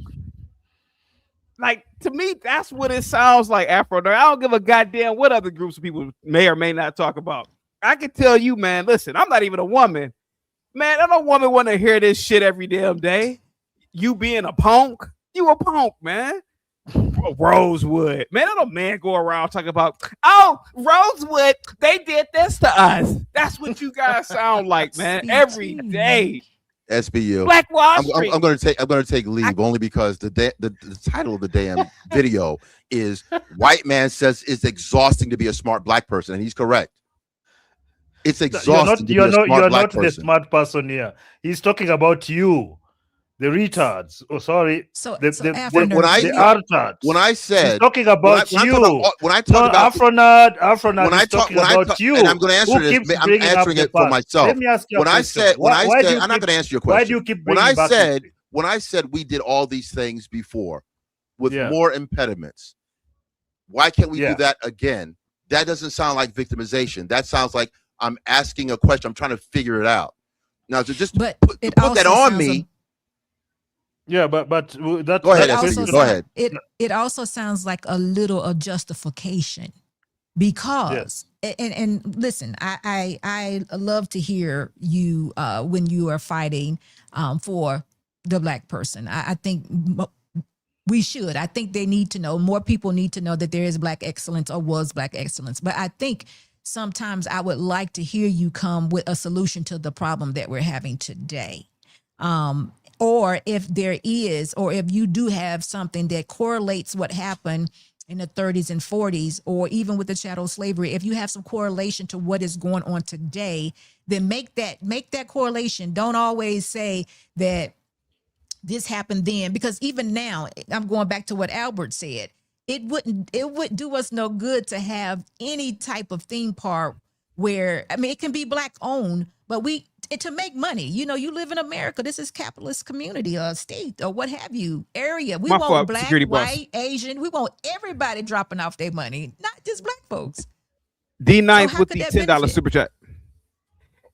Like, to me, that's what it sounds like, Afro nerd. I don't give a goddamn what other groups of people may or may not talk about. I can tell you, man, listen, I'm not even a woman. Man, I don't want to hear this shit every damn day. You being a punk? You a punk, man. Rosewood. Man, I don't man go around talking about, oh, Rosewood, they did this to us. That's what you guys sound like, man, every day. SBU. Black Wall Street. I'm going to take leave only because the title of the damn video is "White Man Says It's Exhausting to Be a Smart Black Person," and he's correct. It's exhausting. You're not the smart person here. He's talking about you, the retards. Oh, sorry. When I said he's talking about you. When I talk about Afronerd is talking about you. And I'm going to answer this. I'm answering it for myself. Let me ask you I'm not going to answer your question. Why do you keep bringing when I said we did all these things before with more impediments, why can't we do that again? That doesn't sound like victimization. That sounds like I'm asking a question. I'm trying to figure it out. Now, to just put that on me. But that. Go ahead. Go ahead. It also sounds like a little of justification, because and listen, I love to hear you when you are fighting for the black person. I think we should. I think they need to know. More people need to know that there is black excellence or was black excellence. But I think sometimes I would like to hear you come with a solution to the problem that we're having today. Or if there is, or if you do have something that correlates what happened in the 30s and 40s, or even with the chattel slavery, if you have some correlation to what is going on today, then make that correlation. Don't always say that this happened then, because even now, I'm going back to what Albert said. It would do us no good to have any type of theme park where, I mean, it can be black owned, but to make money, you live in America. This is capitalist community or state or what have you, area. We want black, white, Asian. We want everybody dropping off their money, not just black folks. D9 with the $10 super chat.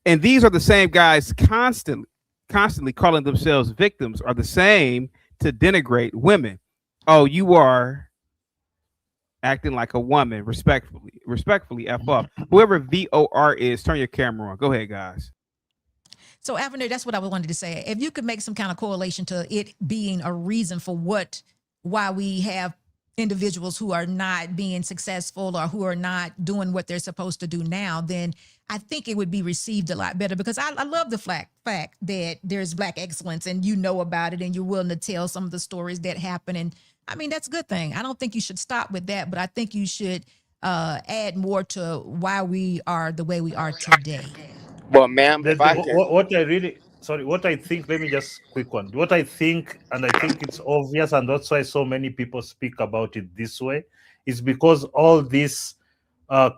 And these are the same guys constantly calling themselves victims, are the same to denigrate women. Oh, you are acting like a woman. Respectfully F up. Whoever VOR is, turn your camera on. Go ahead, guys. So, Avenir, that's what I wanted to say. If you could make some kind of correlation to it being a reason for why we have individuals who are not being successful or who are not doing what they're supposed to do now, then I think it would be received a lot better, because I love the fact that there's black excellence and you know about it and you're willing to tell some of the stories that happen. And I mean, that's a good thing. I don't think you should stop with that, but I think you should add more to why we are the way we are today. Well, ma'am, what I think, let me just quick one. What I think, and I think it's obvious, and that's why so many people speak about it this way, is because all this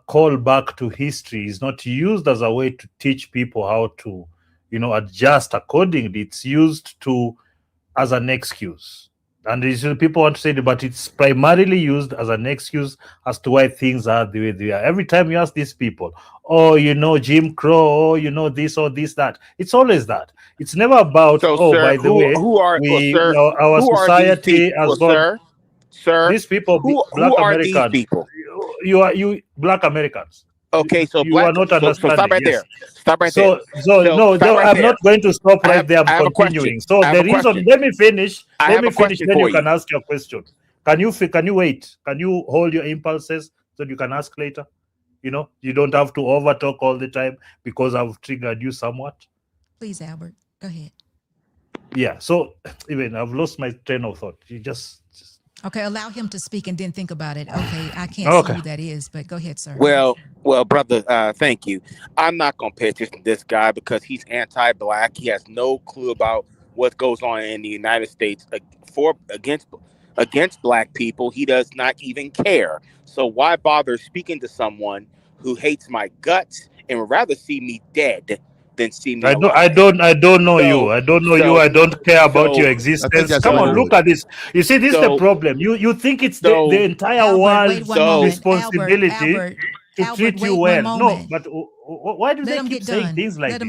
call back to history is not used as a way to teach people how to, adjust accordingly. It's used as an excuse. And people want to say that, but it's primarily used as an excuse as to why things are the way they are. Every time you ask these people, Jim Crow, this or this, that. It's always that. It's never about, by the way, our society has gone. Sir, these people, black Americans. These people? You black Americans. Okay, so you are not understanding. Stop right there. Stop right there. No, I'm not going to stop right there. I'm continuing. So the reason, let me finish. Then you can ask your question. Can you wait? Can you hold your impulses so you can ask later? You don't have to overtalk all the time because I've triggered you somewhat. Please, Albert, go ahead. Yeah. So even I've lost my train of thought. You just. Okay, allow him to speak and then think about it. Okay, I can't see who that is, but go ahead, sir. Well, brother, thank you. I'm not going to pay attention to this guy because he's anti-black. He has no clue about what goes on in the United States against black people. He does not even care. So why bother speaking to someone who hates my guts and would rather see me dead than see me alive? I don't know you. I don't know you. I don't care about your existence. Come on, look at this. You see, this is the problem. You think it's the entire world's responsibility to treat you well. No, but why do they keep saying things like this?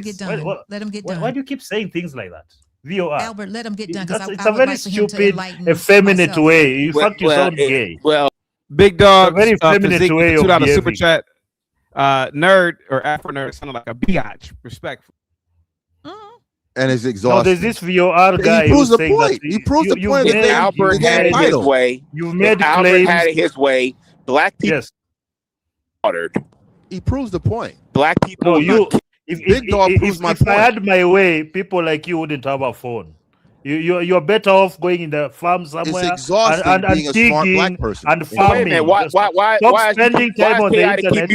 Let him get done. Why do you keep saying things like that? VOR. Albert, let him get done. It's a very stupid, effeminate way. In fact, you sound gay. Well, Big Dog, very effeminate way of $2 super chat. Nerd or Afro nerd sounded like a biatch, respectful. And it's exhausting. No, there's this VOR guy. He proves the point. He proves the point that Albert had it his way. You've made claims. Albert had it his way. Black people slaughtered. He proves the point. Black people. No, Big Dog proves my point. If I had my way, people like you wouldn't have a phone. You're better off going in the farm somewhere. It's exhausting being a smart black person. And farming. Why Stop spending time on the internet.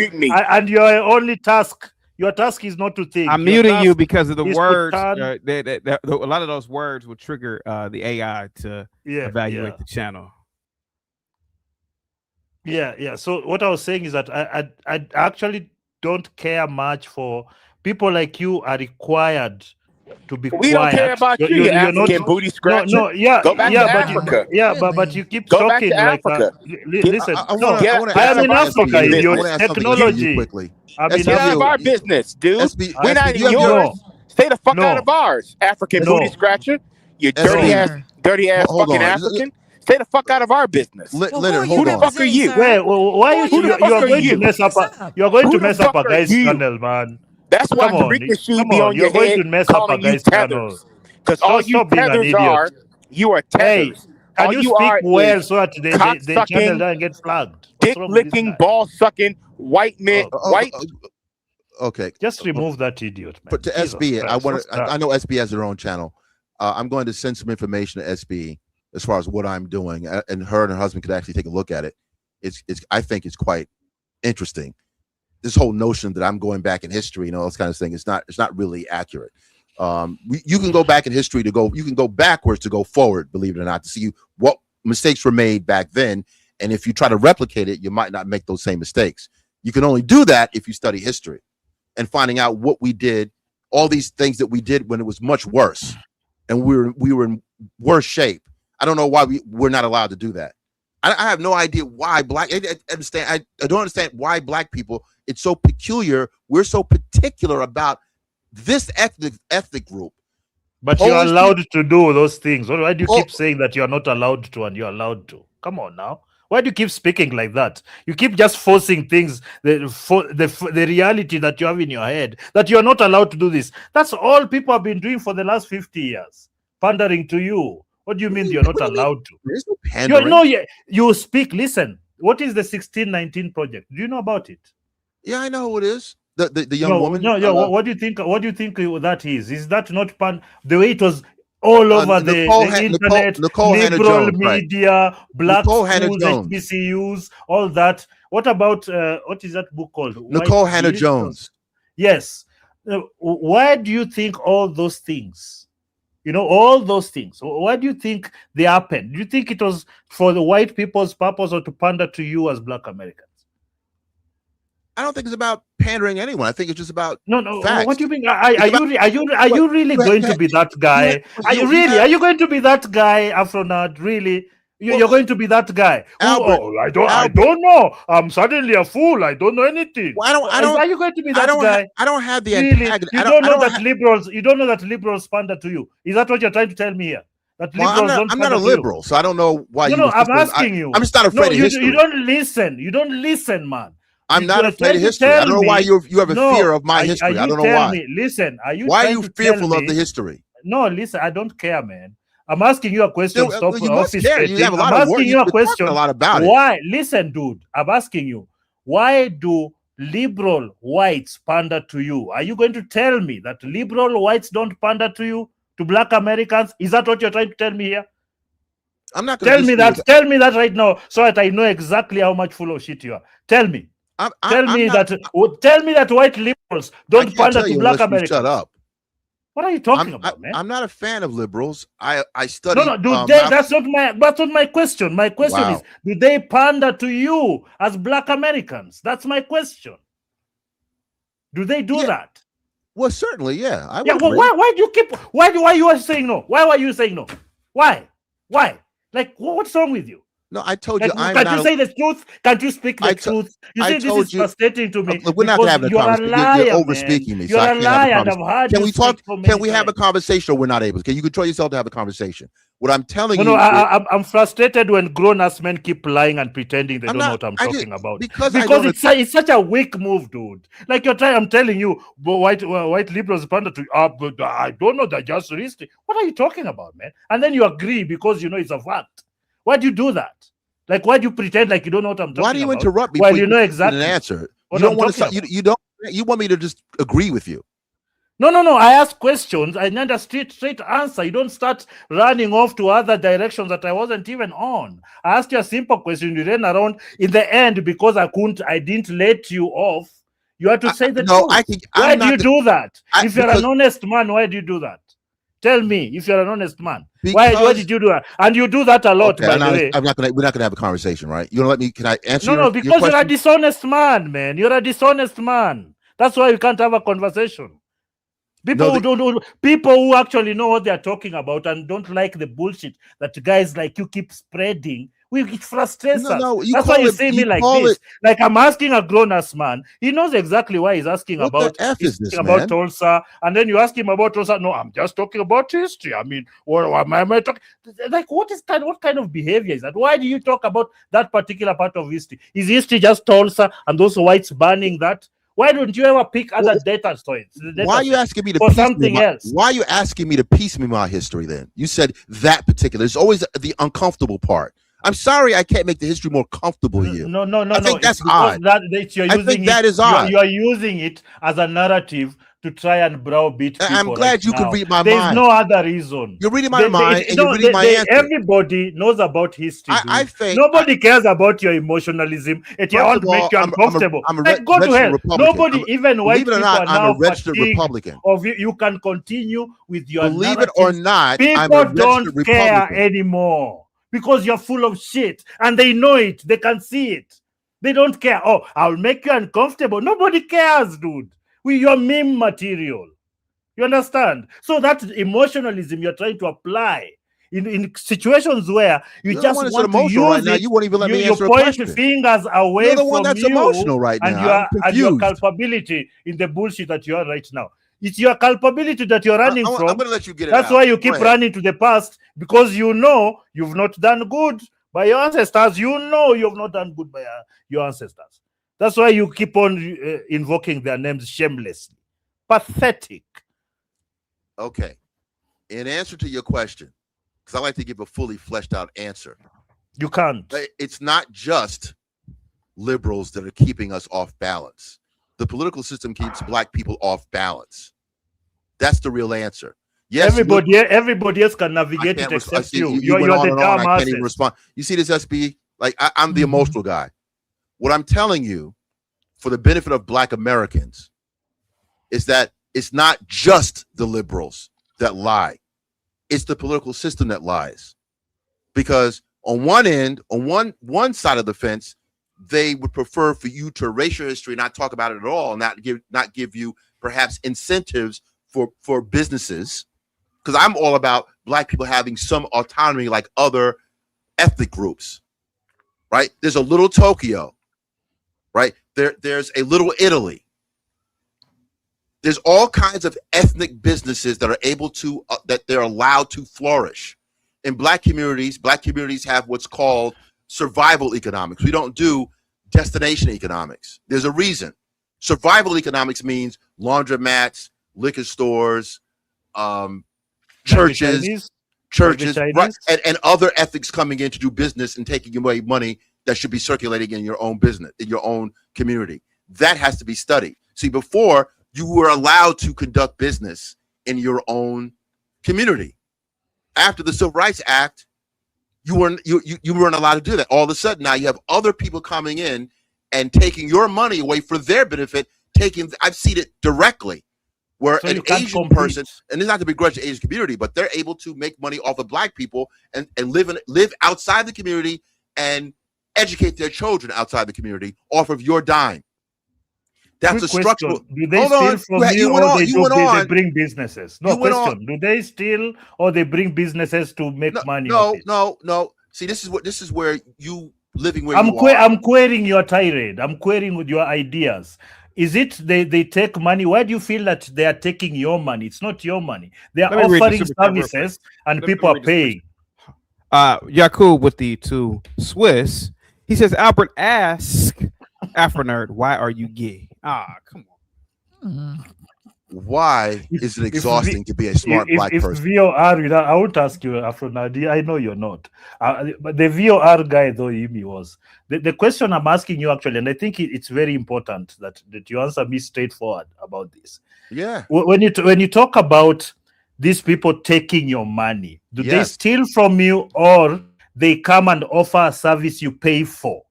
And your only task. Your task is not to think. I'm muting you because of the words. A lot of those words will trigger the AI to evaluate the channel. Yeah. So what I was saying is that I actually don't care much for people like you are required to be quiet. We don't care about you, you African booty scratcher. No, yeah, go back to Africa. But you keep go talking back to like Africa. Listen, I am in Africa. Idiot. Technology. Quickly. Get out of our business, dude. We're not in yours. Stay the fuck out of ours, African booty scratcher. You dirty ass fucking African. Stay the fuck out of our business. Leonard, who the fuck are you? Why you are going to mess up? You are going to mess up a guy's channel, man. That's why the freaking shoe be on your head calling you tethers. Because all you tethers are, you are tethers. Can you speak well so that the channel doesn't get flagged? Dick-licking, ball-sucking, white men, white... Okay. Just remove that idiot, man. But to SB, I know SB has their own channel. I'm going to send some information to SB as far as what I'm doing, and her husband could actually take a look at it. I think it's quite interesting. This whole notion that I'm going back in history and all this kind of thing, it's not really accurate. You can go back in history you can go backwards to go forward, believe it or not, to see what mistakes were made back then. And if you try to replicate it, you might not make those same mistakes. You can only do that if you study history and finding out what we did, all these things that we did when it was much worse and we were in worse shape. I don't know why we're not allowed to do that. I have no idea why I don't understand why black people, it's so peculiar. We're so particular about this ethnic group. But Polish you're allowed to do those things. Why do you keep saying that you're not allowed to and you're allowed to? Come on now. Why do you keep speaking like that? You keep just forcing things, the reality that you have in your head, that you're not allowed to do this. That's all people have been doing for the last 50 years, pandering to you. What do you mean you're not allowed to? There's no pandering. You speak. Listen, what is the 1619 project? Do you know about it? Yeah, I know who it is. The young woman. What do you think? What do you think that is? Is that not the way it was all over the internet, liberal media, black schools, HBCUs, all that? What about what is that book called? Nicole Hannah-Jones. Yes. Why do you think all those things? All those things. Why do you think they happened? Do you think it was for the white people's purpose or to pander to you as black Americans? I don't think it's about pandering anyone. I think it's just about facts. What do you mean? Are you really going to be that guy? Are you going to be that guy, Afronad? Really? You're going to be that guy? I don't know. I'm suddenly a fool. I don't know anything. Are you going to be that guy? I don't have the antagonist. You don't know that liberals pander to you. Is that what you're trying to tell me here? That liberals I'm not a liberal, so I don't know why. I'm asking you. I'm just not afraid of history. You don't listen. You don't listen, man. I'm not afraid of history. I don't know why you have a fear of my history. I don't know why. Listen, why are you fearful of the history? No, listen, I don't care, man. I'm asking you a question. Stop obfuscating. I'm asking you a question. A lot about why? Listen, dude. I'm asking you. Why do liberal whites pander to you? Are you going to tell me that liberal whites don't pander to you, to black Americans? Is that what you're trying to tell me here? I'm not. Tell me that. Tell me that right now, so that I know exactly how much full of shit you are. Tell me. Tell me that white liberals don't pander to black Americans. Shut up. What are you talking about, man? I'm not a fan of liberals. I study. No, that's not my question. My question is, do they pander to you as black Americans? That's my question. Do they do that? Well, certainly, yeah. Well, why do you keep? Why you are saying no? Why are you saying no? Why? Like, what's wrong with you? No, I told you. Can't you say the truth? Can't you speak the truth? You see, this is frustrating to me. We're not going to have a conversation. You're over-speaking me. You're a liar, and I've heard Can you we talk? Can we have a times. conversation? Or we're not able. Can you control yourself to have a conversation? What I'm telling you. No, I'm frustrated when grown-ass men keep lying and pretending they don't know what I'm talking about. Because it's such a weak move, dude. Like I'm telling you, white liberals pander to. But I don't know. They're just racist. What are you talking about, man? And then you agree because you know it's a fact. Why do you do that? Like, why do you pretend like you don't know what I'm talking about? Why do you interrupt me? Well, you know exactly an answer. You don't want to. You want me to just agree with you? No. I ask questions. I need a straight answer. You don't start running off to other directions that I wasn't even on. I asked you a simple question. You ran around. In the end, because I didn't let you off. You had to say the truth. Why do you do that? If you're an honest man, why do you do that? Tell me, if you're an honest man, why did you do that? And you do that a lot, by the way. We're not gonna have a conversation, right? You don't let me. Can I answer? No, because you're a dishonest man, man. You're a dishonest man. That's why we can't have a conversation. People who actually know what they are talking about and don't like the bullshit that guys like you keep spreading. It frustrates us. That's why you see me like this. Like I'm asking a grown-ass man. He knows exactly why he's asking about Tulsa. And then you ask him about Tulsa. No, I'm just talking about history. I mean, what am I talking? Like, what kind of behavior is that? Why do you talk about that particular part of history? Is history just Tulsa and those whites burning that? Why don't you ever pick other data points? Why are you asking me to for something else? Why are you asking me to piecemeal my history then? You said that particular. There's always the uncomfortable part. I'm sorry, I can't make the history more comfortable to you. No. I think that's It's because odd. you're I using think it, that is odd. You are using it as a narrative to try and browbeat people. I'm glad you can read my There's mind. no other reason. You're reading my mind, and you're reading my answer. Everybody knows about history. I think nobody cares about your emotionalism. If you want to make you uncomfortable, I'm a go to hell. Republican. Nobody, even white people, are I'm now a registered fatigued Republican. of you can continue with your Believe narratives. it or not, people I'm a registered don't care Republican. anymore because you're full of shit, and they know it. They can see it. They don't care. Oh, I'll make you uncomfortable. Nobody cares, dude. You're meme material. You understand? So that emotionalism you're trying to apply in situations where you just want to use right now. it, You won't even let me you answer a point question. fingers away You're the from one that's you emotional right now. and your culpability in the bullshit that you are right now. It's your culpability that you're running from. I'm going to let you get it That's out. why you keep running to the past, because you know you've not done good by your ancestors. You know you've not done good by your ancestors. That's why you keep on invoking their names shamelessly. Pathetic. Okay. In answer to your question, because I like to give a fully fleshed out answer. You can't. It's not just liberals that are keeping us off balance. The political system keeps black people off balance. That's the real answer. Yes, everybody else can navigate it except you. You're the dumb I can't even respond. You see this, SB? Like I'm the emotional guy. What I'm telling you, for the benefit of black Americans, is that it's not just the liberals that lie. It's the political system that lies. Because on one end, on one side of the fence, they would prefer for you to erase your history, not talk about it at all, not give you perhaps incentives for businesses. Because I'm all about black people having some autonomy like other ethnic groups. Right? There's a little Tokyo. Right? There's a little Italy. There's all kinds of ethnic businesses that are able to that they're allowed to flourish. In black communities have what's called survival economics. We don't do destination economics. There's a reason. Survival economics means laundromats, liquor stores, churches, right, and other ethics coming in to do business and taking away money that should be circulating in your own business, in your own community. That has to be studied. See, before, you were allowed to conduct business in your own community. After the Civil Rights Act, you weren't allowed to do that. All of a sudden, now you have other people coming in and taking your money away for their benefit. I've seen it directly, where an Asian person, and it's not to begrudge the Asian community, but they're able to make money off of black people and live outside the community and educate their children outside the community off of your dime. That's a structural. Do they steal from you or they bring businesses? No question. Do they steal or they bring businesses to make money? No. See, this is where you living where you are. I'm querying your tirade. I'm querying with your ideas. Is it they take money? Why do you feel that they are taking your money? It's not your money. They are offering services and people are paying. Yakub with the two Swiss. He says, Albert, ask Afro Nerd, why are you gay? Come on. Why is it exhausting to be a smart black person? VOR, I won't ask you, Afro Nerd. I know you're not. But the VOR guy, though, Imi was. The question I'm asking you, actually, and I think it's very important that you answer me straightforward about this. Yeah. When you talk about these people taking your money, do they steal from you or they come and offer a service you pay for?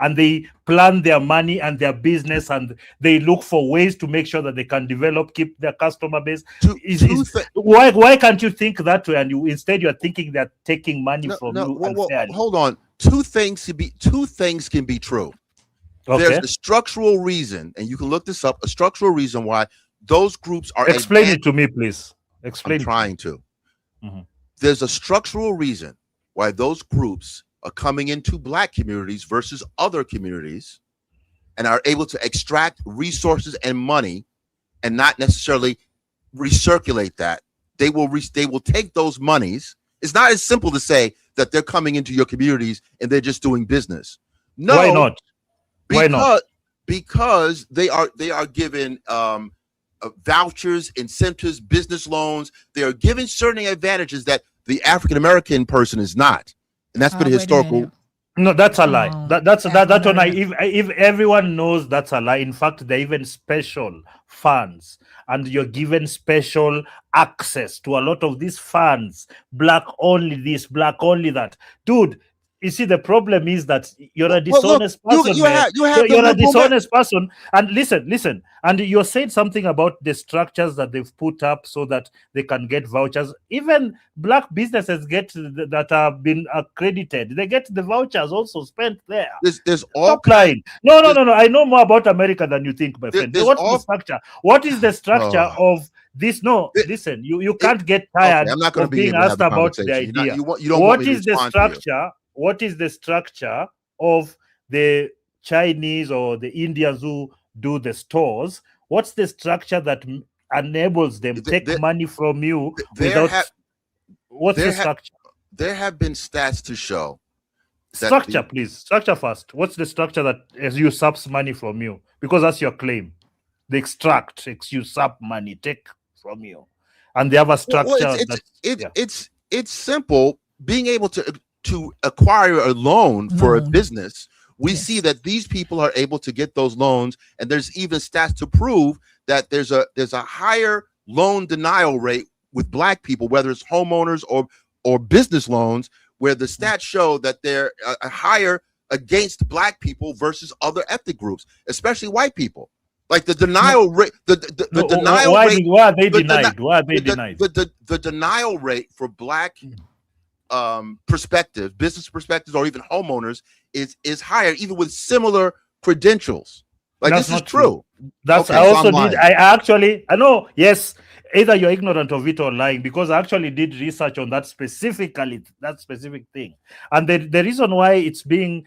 And they plan their money and their business, and they look for ways to make sure that they can develop, keep their customer base. Why can't you think that way? And instead you're thinking they're taking money from you unfairly. Hold on. Two things can be true. Okay. There's a structural reason, and you can look this up. A structural reason why those groups are. Explain it to me, please. I'm trying to. Mm-hmm. There's a structural reason why those groups are coming into black communities versus other communities and are able to extract resources and money and not necessarily recirculate that. They will take those monies. It's not as simple to say that they're coming into your communities and they're just doing business. No. Why not? Why not? Because they are given vouchers, incentives, business loans. They are given certain advantages that the African American person is not. And that's been a historical No, that's a Come lie. on, That's one. Afro-Nerd. If everyone knows that's a lie. In fact, they're even special funds, and you're given special access to a lot of these funds. Black only this, black only that, dude. You see, the problem is that you're a dishonest person, you man. have the You're a liberal dishonest person. And listen. And you're saying something about the structures that they've put up so that they can get vouchers. Even black businesses that have been accredited. They get the vouchers also spent there. There's all Stop lying. No. I know more about America than you think, my friend. What's the structure? What is the structure of this? No, listen. You can't get tired Okay, I'm not going of to be being able to have asked the about the conversation. idea. You don't want me to respond to you. What is the structure of the Chinese or the Indians who do the stores? What's the structure that enables them take money from you without? What's the structure? There have been stats to show. Structure, please. Structure first. What's the structure that usurps money from you? Because that's your claim. They extract, usurp money, take from you, and they have a structure. It's simple. Being able to acquire a loan for a business, we see that these people are able to get those loans, and there's even stats to prove that there's a higher loan denial rate with black people, whether it's homeowners or business loans, where the stats show that they're higher against black people versus other ethnic groups, especially white people. Like the denial rate, the denial rate. Why are they denied? Why are they denied? The denial rate for black business perspectives, or even homeowners is higher, even with similar credentials. Like, that's this is not true. That's okay, I also did. I know. Yes, either you're ignorant of it or lying, because I actually did research on that specific thing, and the reason why it's being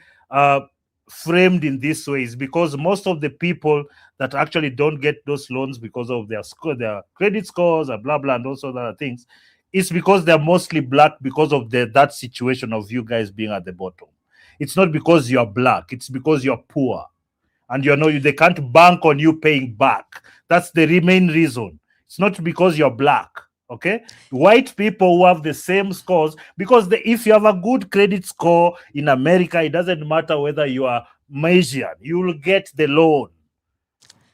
framed in this way is because most of the people that actually don't get those loans because of their credit scores and blah blah and also other things, it's because they're mostly black because of that situation of you guys being at the bottom. It's not because you're black, it's because you're poor. And they can't bank on you paying back. That's the main reason. It's not because you're black, okay? White people who have the same scores, because if you have a good credit score in America, it doesn't matter whether you are Asian, you will get the loan.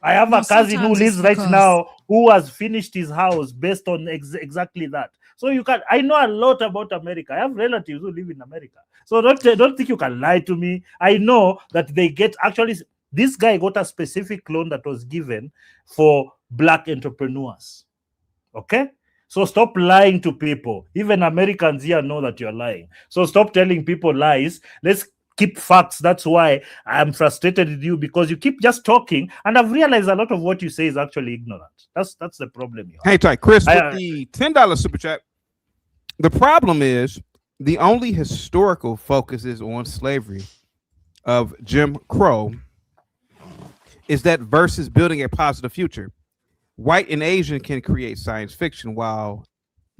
I have a cousin who lives right now who has finished his house based on exactly that. So I know a lot about America. I have relatives who live in America. So don't think you can lie to me. I know that they get this guy got a specific loan that was given for black entrepreneurs. Okay? So stop lying to people. Even Americans here know that you're lying. So stop telling people lies. Let's keep facts. That's why I'm frustrated with you, because you keep just talking, and I've realized a lot of what you say is actually ignorant. That's the problem. Hey, tight, Chris, with the $10 super chat. The problem is the only historical focus is on slavery of Jim Crow. Is that versus building a positive future? White and Asian can create science fiction, why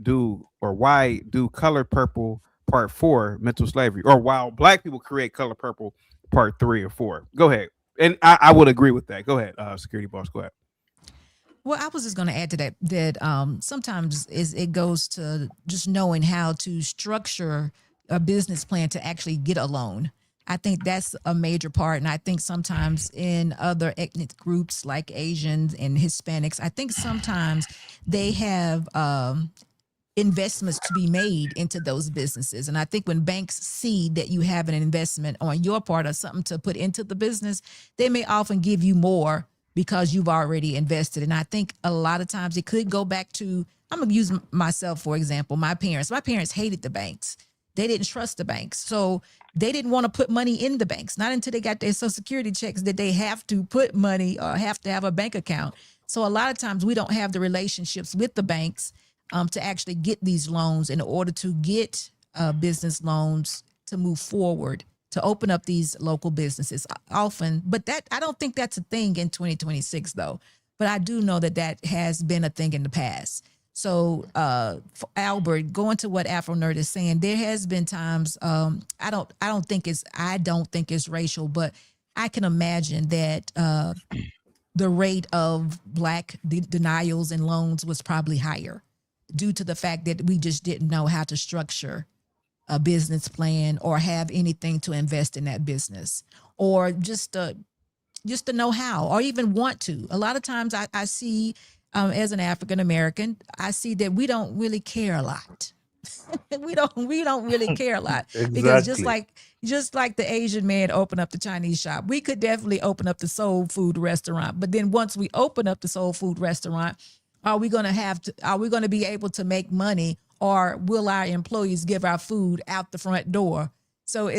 do Color Purple Part 4 mental slavery, or while black people create Color Purple Part 3 or 4? Go ahead. And I would agree with that. Go ahead, security boss. Go ahead. Well, I was just going to add to that sometimes it goes to just knowing how to structure a business plan to actually get a loan. I think that's a major part. And I think sometimes in other ethnic groups like Asians and Hispanics, I think sometimes they have investments to be made into those businesses. And I think when banks see that you have an investment on your part or something to put into the business, they may often give you more because you've already invested. And I think a lot of times it could go back to, I'm going to use myself, for example, my parents hated the banks. They didn't trust the banks. So they didn't want to put money in the banks. Not until they got their Social Security checks did they have to put money or have to have a bank account. So a lot of times we don't have the relationships with the banks to actually get these loans in order to get business loans to move forward, to open up these local businesses often. But I don't think that's a thing in 2026 though. But I do know that has been a thing in the past. So for Albert, going to what Afro Nerd is saying, there has been times I don't think it's racial, but I can imagine that the rate of black denials and loans was probably higher due to the fact that we just didn't know how to structure a business plan or have anything to invest in that business, or just to know how, or even want to. A lot of times I see, as an African American, I see that we don't really care a lot. we don't really care a lot because just like the Asian man opened up the Chinese shop, we could definitely open up the soul food restaurant. But then once we open up the soul food restaurant, are we going to be able to make money, or will our employees give our food out the front door? So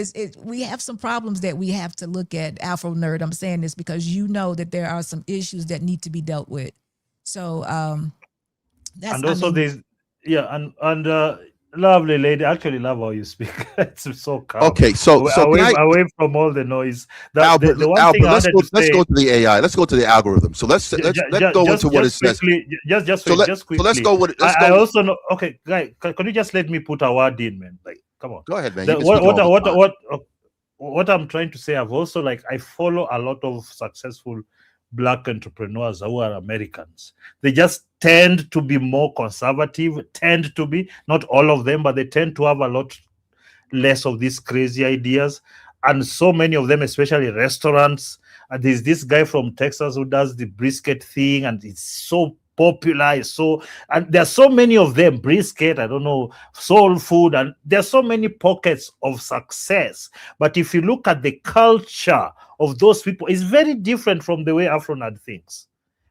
we have some problems that we have to look at. Afro Nerd, I'm saying this because you know that there are some issues that need to be dealt with. So that's, and also there's lovely lady. I actually love how you speak. It's so calm. Okay, so away from all the noise. Albert, the one thing let's go to the AI. Let's go to the algorithm. So let's go into what it says. Just quickly. So let's go with. I also know. Okay, guy, can you just let me put a word in, man? Like, come on. Go ahead, man. What I'm trying to say, I've also, like, I follow a lot of successful Black entrepreneurs who are Americans. They just tend to be more conservative, not all of them, but they tend to have a lot less of these crazy ideas. And so many of them, especially restaurants. And there's this guy from Texas who does the brisket thing, and it's so popular. And there are so many of them, brisket, I don't know, soul food, and there are so many pockets of success. But if you look at the culture of those people, it's very different from the way Afro-Nerd thinks.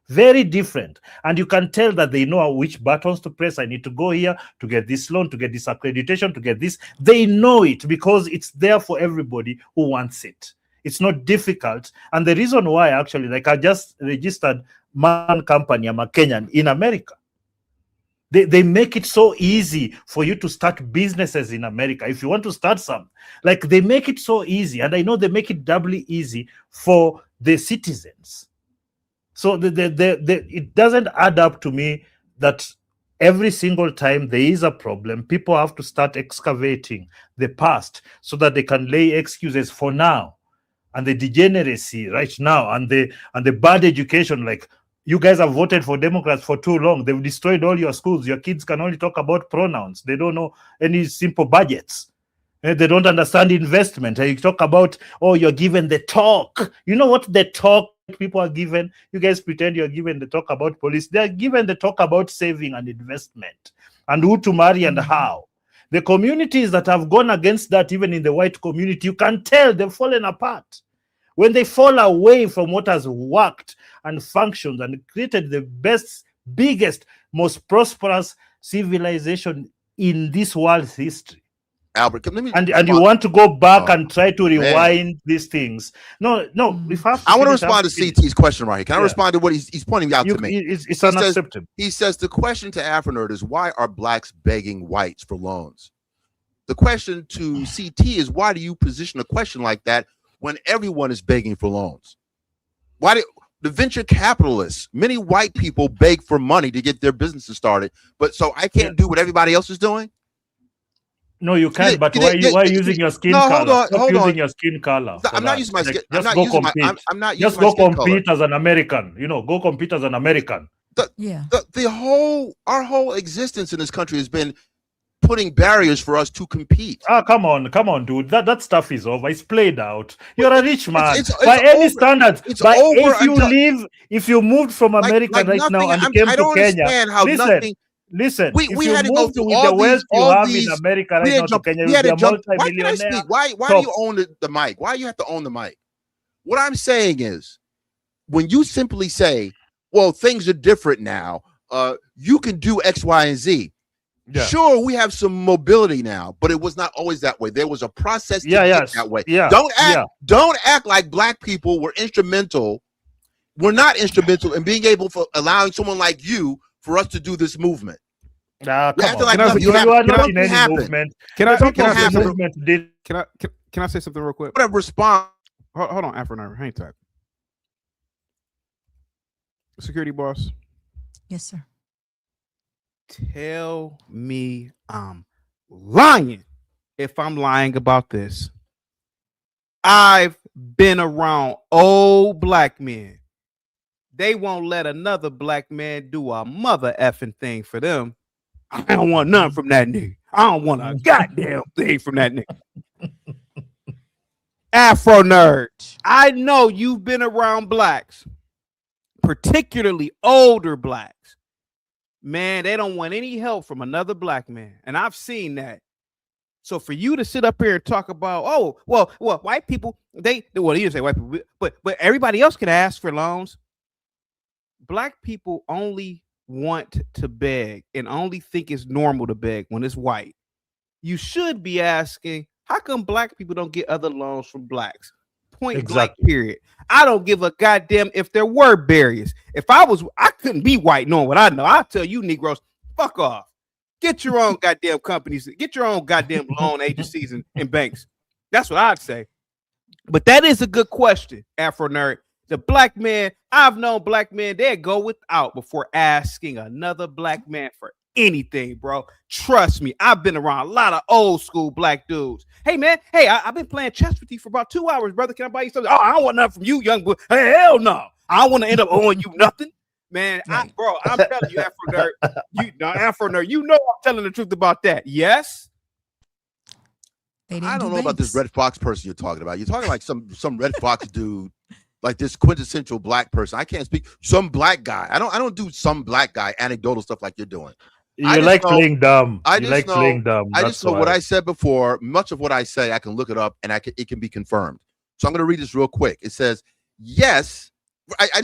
Very different. And you can tell that they know which buttons to press. I need to go here to get this loan, to get this accreditation, to get this. They know it because it's there for everybody who wants it. It's not difficult. And the reason why, actually, like, I just registered Man Company, I'm a Kenyan, in America. They make it so easy for you to start businesses in America. If you want to start some, like, they make it so easy. And I know they make it doubly easy for the citizens. So it doesn't add up to me that every single time there is a problem, people have to start excavating the past so that they can lay excuses for now, and the degeneracy right now, and the bad education. Like, you guys have voted for Democrats for too long. They've destroyed all your schools. Your kids can only talk about pronouns. They don't know any simple budgets. They don't understand investment. You talk about, oh, you're given the talk. You know what the talk people are given? You guys pretend you're given the talk about police. They're given the talk about saving and investment and who to marry and how. The communities that have gone against that, even in the white community, you can tell they've fallen apart. When they fall away from what has worked and functioned and created the best, biggest, most prosperous civilization in this world's history. Albert, let me, and you want to go back and try to rewind these things. No. If I want to respond to CT's question right here. Can I respond to what he's pointing out to me? It's unacceptable. He says the question to Afro-Nerd is, why are blacks begging whites for loans? The question to CT is, why do you position a question like that when everyone is begging for loans? Why do the venture capitalists, many white people beg for money to get their businesses started, but so I can't do what everybody else is doing? No, you can't. But why are you using your skin color? Stop using your skin color. I'm not using my skin. Just go compete as an American. Go compete as an American. Our whole existence in this country has been putting barriers for us to compete. Come on, dude. That stuff is over. It's played out. You're a rich man. By any standards. If you moved from America right now and came to Kenya, listen, we had to go through all these, in America right now to Kenya, why do you own the mic? Why do you have to own the mic? What I'm saying is, when you simply say, well, things are different now, you can do X, Y, and Z. Yeah. Sure, we have some mobility now, but it was not always that way. There was a process to get that way. Yeah. Don't act like black people were instrumental. We're not instrumental in being able for allowing someone like you for us to do this movement. You are not in any movement. Can I say something real quick? Whatever. Respond. Hold on, Afro-Nerd. Hang tight. Security boss. Yes, sir. Tell me I'm lying if I'm lying about this. I've been around old black men. They won't let another black man do a mother effing thing for them. I don't want nothing from that nigga. I don't want a goddamn thing from that nigga. Afro nerd, I know you've been around blacks, particularly older blacks. Man, they don't want any help from another black man. And I've seen that. So for you to sit up here and talk about, oh, well, white people, you didn't say white people, but everybody else can ask for loans. Black people only want to beg and only think it's normal to beg when it's white. You should be asking, how come black people don't get other loans from blacks? Point blank, period. I don't give a goddamn if there were barriers. If I couldn't be white knowing what I know. I'll tell you Negroes, fuck off. Get your own goddamn companies. Get your own goddamn loan agencies and banks. That's what I'd say. But that is a good question, Afro Nerd. The black man, I've known black men, they go without before asking another black man for anything, bro. Trust me, I've been around a lot of old school black dudes. Hey, man, I've been playing chess with you for about 2 hours, brother. Can I buy you something? Oh, I don't want nothing from you, young boy. Hey, hell no. I don't want to end up owing you nothing. Man, I'm telling you, Afro Nerd. Afro Nerd, you know I'm telling the truth about that. Yes? I don't know about this Red Fox person you're talking about. You're talking like some Red Fox dude, like this quintessential black person. I can't speak. Some black guy. I don't do some black guy anecdotal stuff like you're doing. You like playing dumb. I just know what I said before. Much of what I say, I can look it up and it can be confirmed. So I'm going to read this real quick. It says, yes. I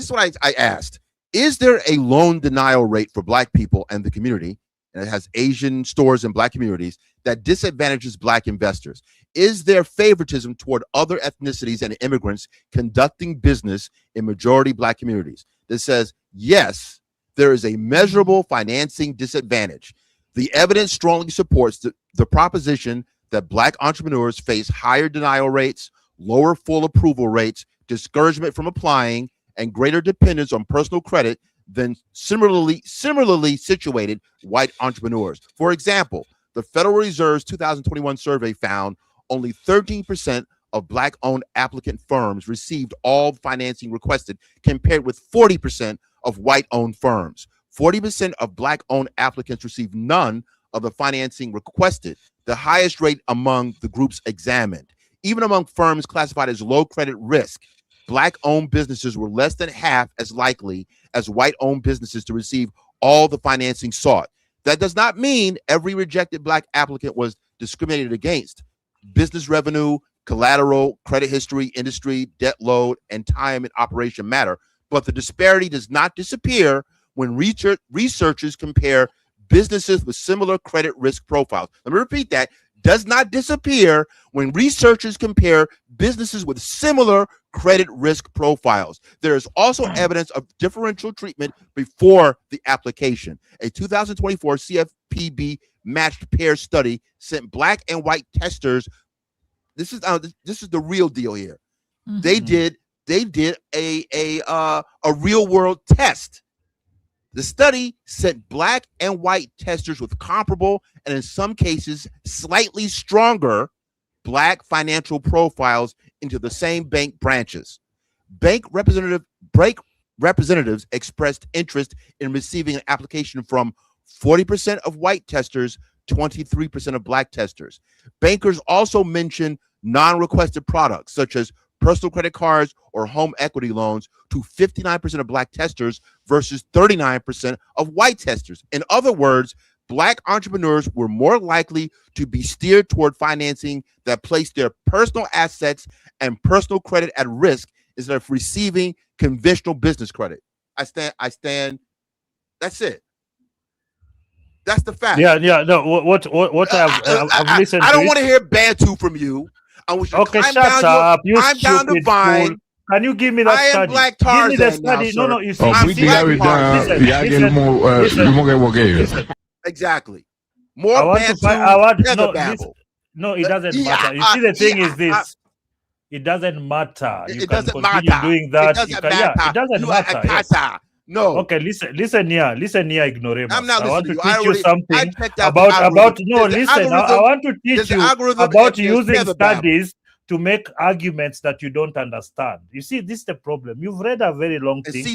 asked, is there a loan denial rate for black people and the community? And it has Asian stores and black communities that disadvantages black investors. Is there favoritism toward other ethnicities and immigrants conducting business in majority black communities? That says, yes, there is a measurable financing disadvantage. The evidence strongly supports the proposition that black entrepreneurs face higher denial rates, lower full approval rates, discouragement from applying, and greater dependence on personal credit than similarly situated white entrepreneurs. For example, the Federal Reserve's 2021 survey found only 13% of black-owned applicant firms received all financing requested, compared with 40% of white-owned firms. 40% of black-owned applicants received none of the financing requested, the highest rate among the groups examined. Even among firms classified as low credit risk, black-owned businesses were less than half as likely as white-owned businesses to receive all the financing sought. That does not mean every rejected black applicant was discriminated against. Business revenue, collateral, credit history, industry, debt load, and time in operation matter, but the disparity does not disappear when researchers compare businesses with similar credit risk profiles. Let me repeat that. Does not disappear when researchers compare businesses with similar credit risk profiles. There is also evidence of differential treatment before the application. A 2024 CFPB matched pair study sent black and white testers. This is the real deal here. Mm-hmm. They did a real world test. The study sent black and white testers with comparable and in some cases slightly stronger black financial profiles into the same bank branches. Bank representatives expressed interest in receiving an application from 40% of white testers, 23% of black testers. Bankers also mentioned non-requested products such as personal credit cards or home equity loans to 59% of black testers versus 39% of white testers. In other words, black entrepreneurs were more likely to be steered toward financing that placed their personal assets and personal credit at risk instead of receiving conventional business credit. I stand. That's it. That's the fact. Yeah. No. What I've listened. I don't want to hear Bantu from you. Okay, shut up. You I'm down to find. Fool. Can you give me that study? I am Black Tarzan. Give me the study. Now, no, you see. Exactly. More Bantu. No, it doesn't matter. You see, the thing is this. It doesn't matter. You can continue doing that. It doesn't matter. Yes. No. Okay, listen here, ignoramus. I'm not I want to listening teach you something about. No, listen. I want to teach you about using studies to make arguments that you don't understand. You see, this is the problem. You've read a very long thing.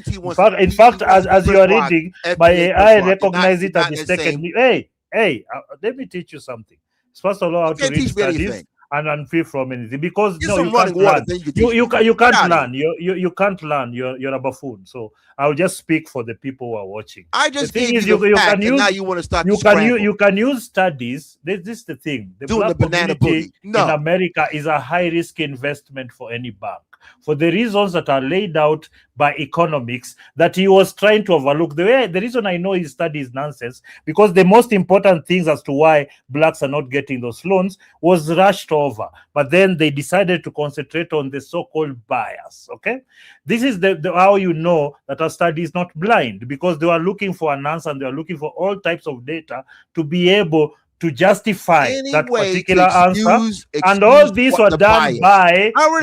In fact, as you are reading, my AI recognize it as the second. Hey, Hey, let me teach you something. First of all, how to read studies and unfree from anything, because Get no, some you can't running water, learn. then you can You teach you, me. ca- you Get can't outta learn. You can't learn. You're a buffoon. So I'll just speak for the people who are watching. I just the thing gave is, you the you fact, can and use now you want to start you to can scramble. you can use studies. This is the thing. The Doing black the banana community boogie. No. in America is a high risk investment for any bank, for the reasons that are laid out by economics that he was trying to overlook. The reason I know his study is nonsense, because the most important things as to why blacks are not getting those loans was rushed over, but then they decided to concentrate on the so-called bias. Okay, this is the how you know that our study is not blind, because they were looking for an answer, and they are looking for all types of data to be able to justify that particular answer, and all these were done by all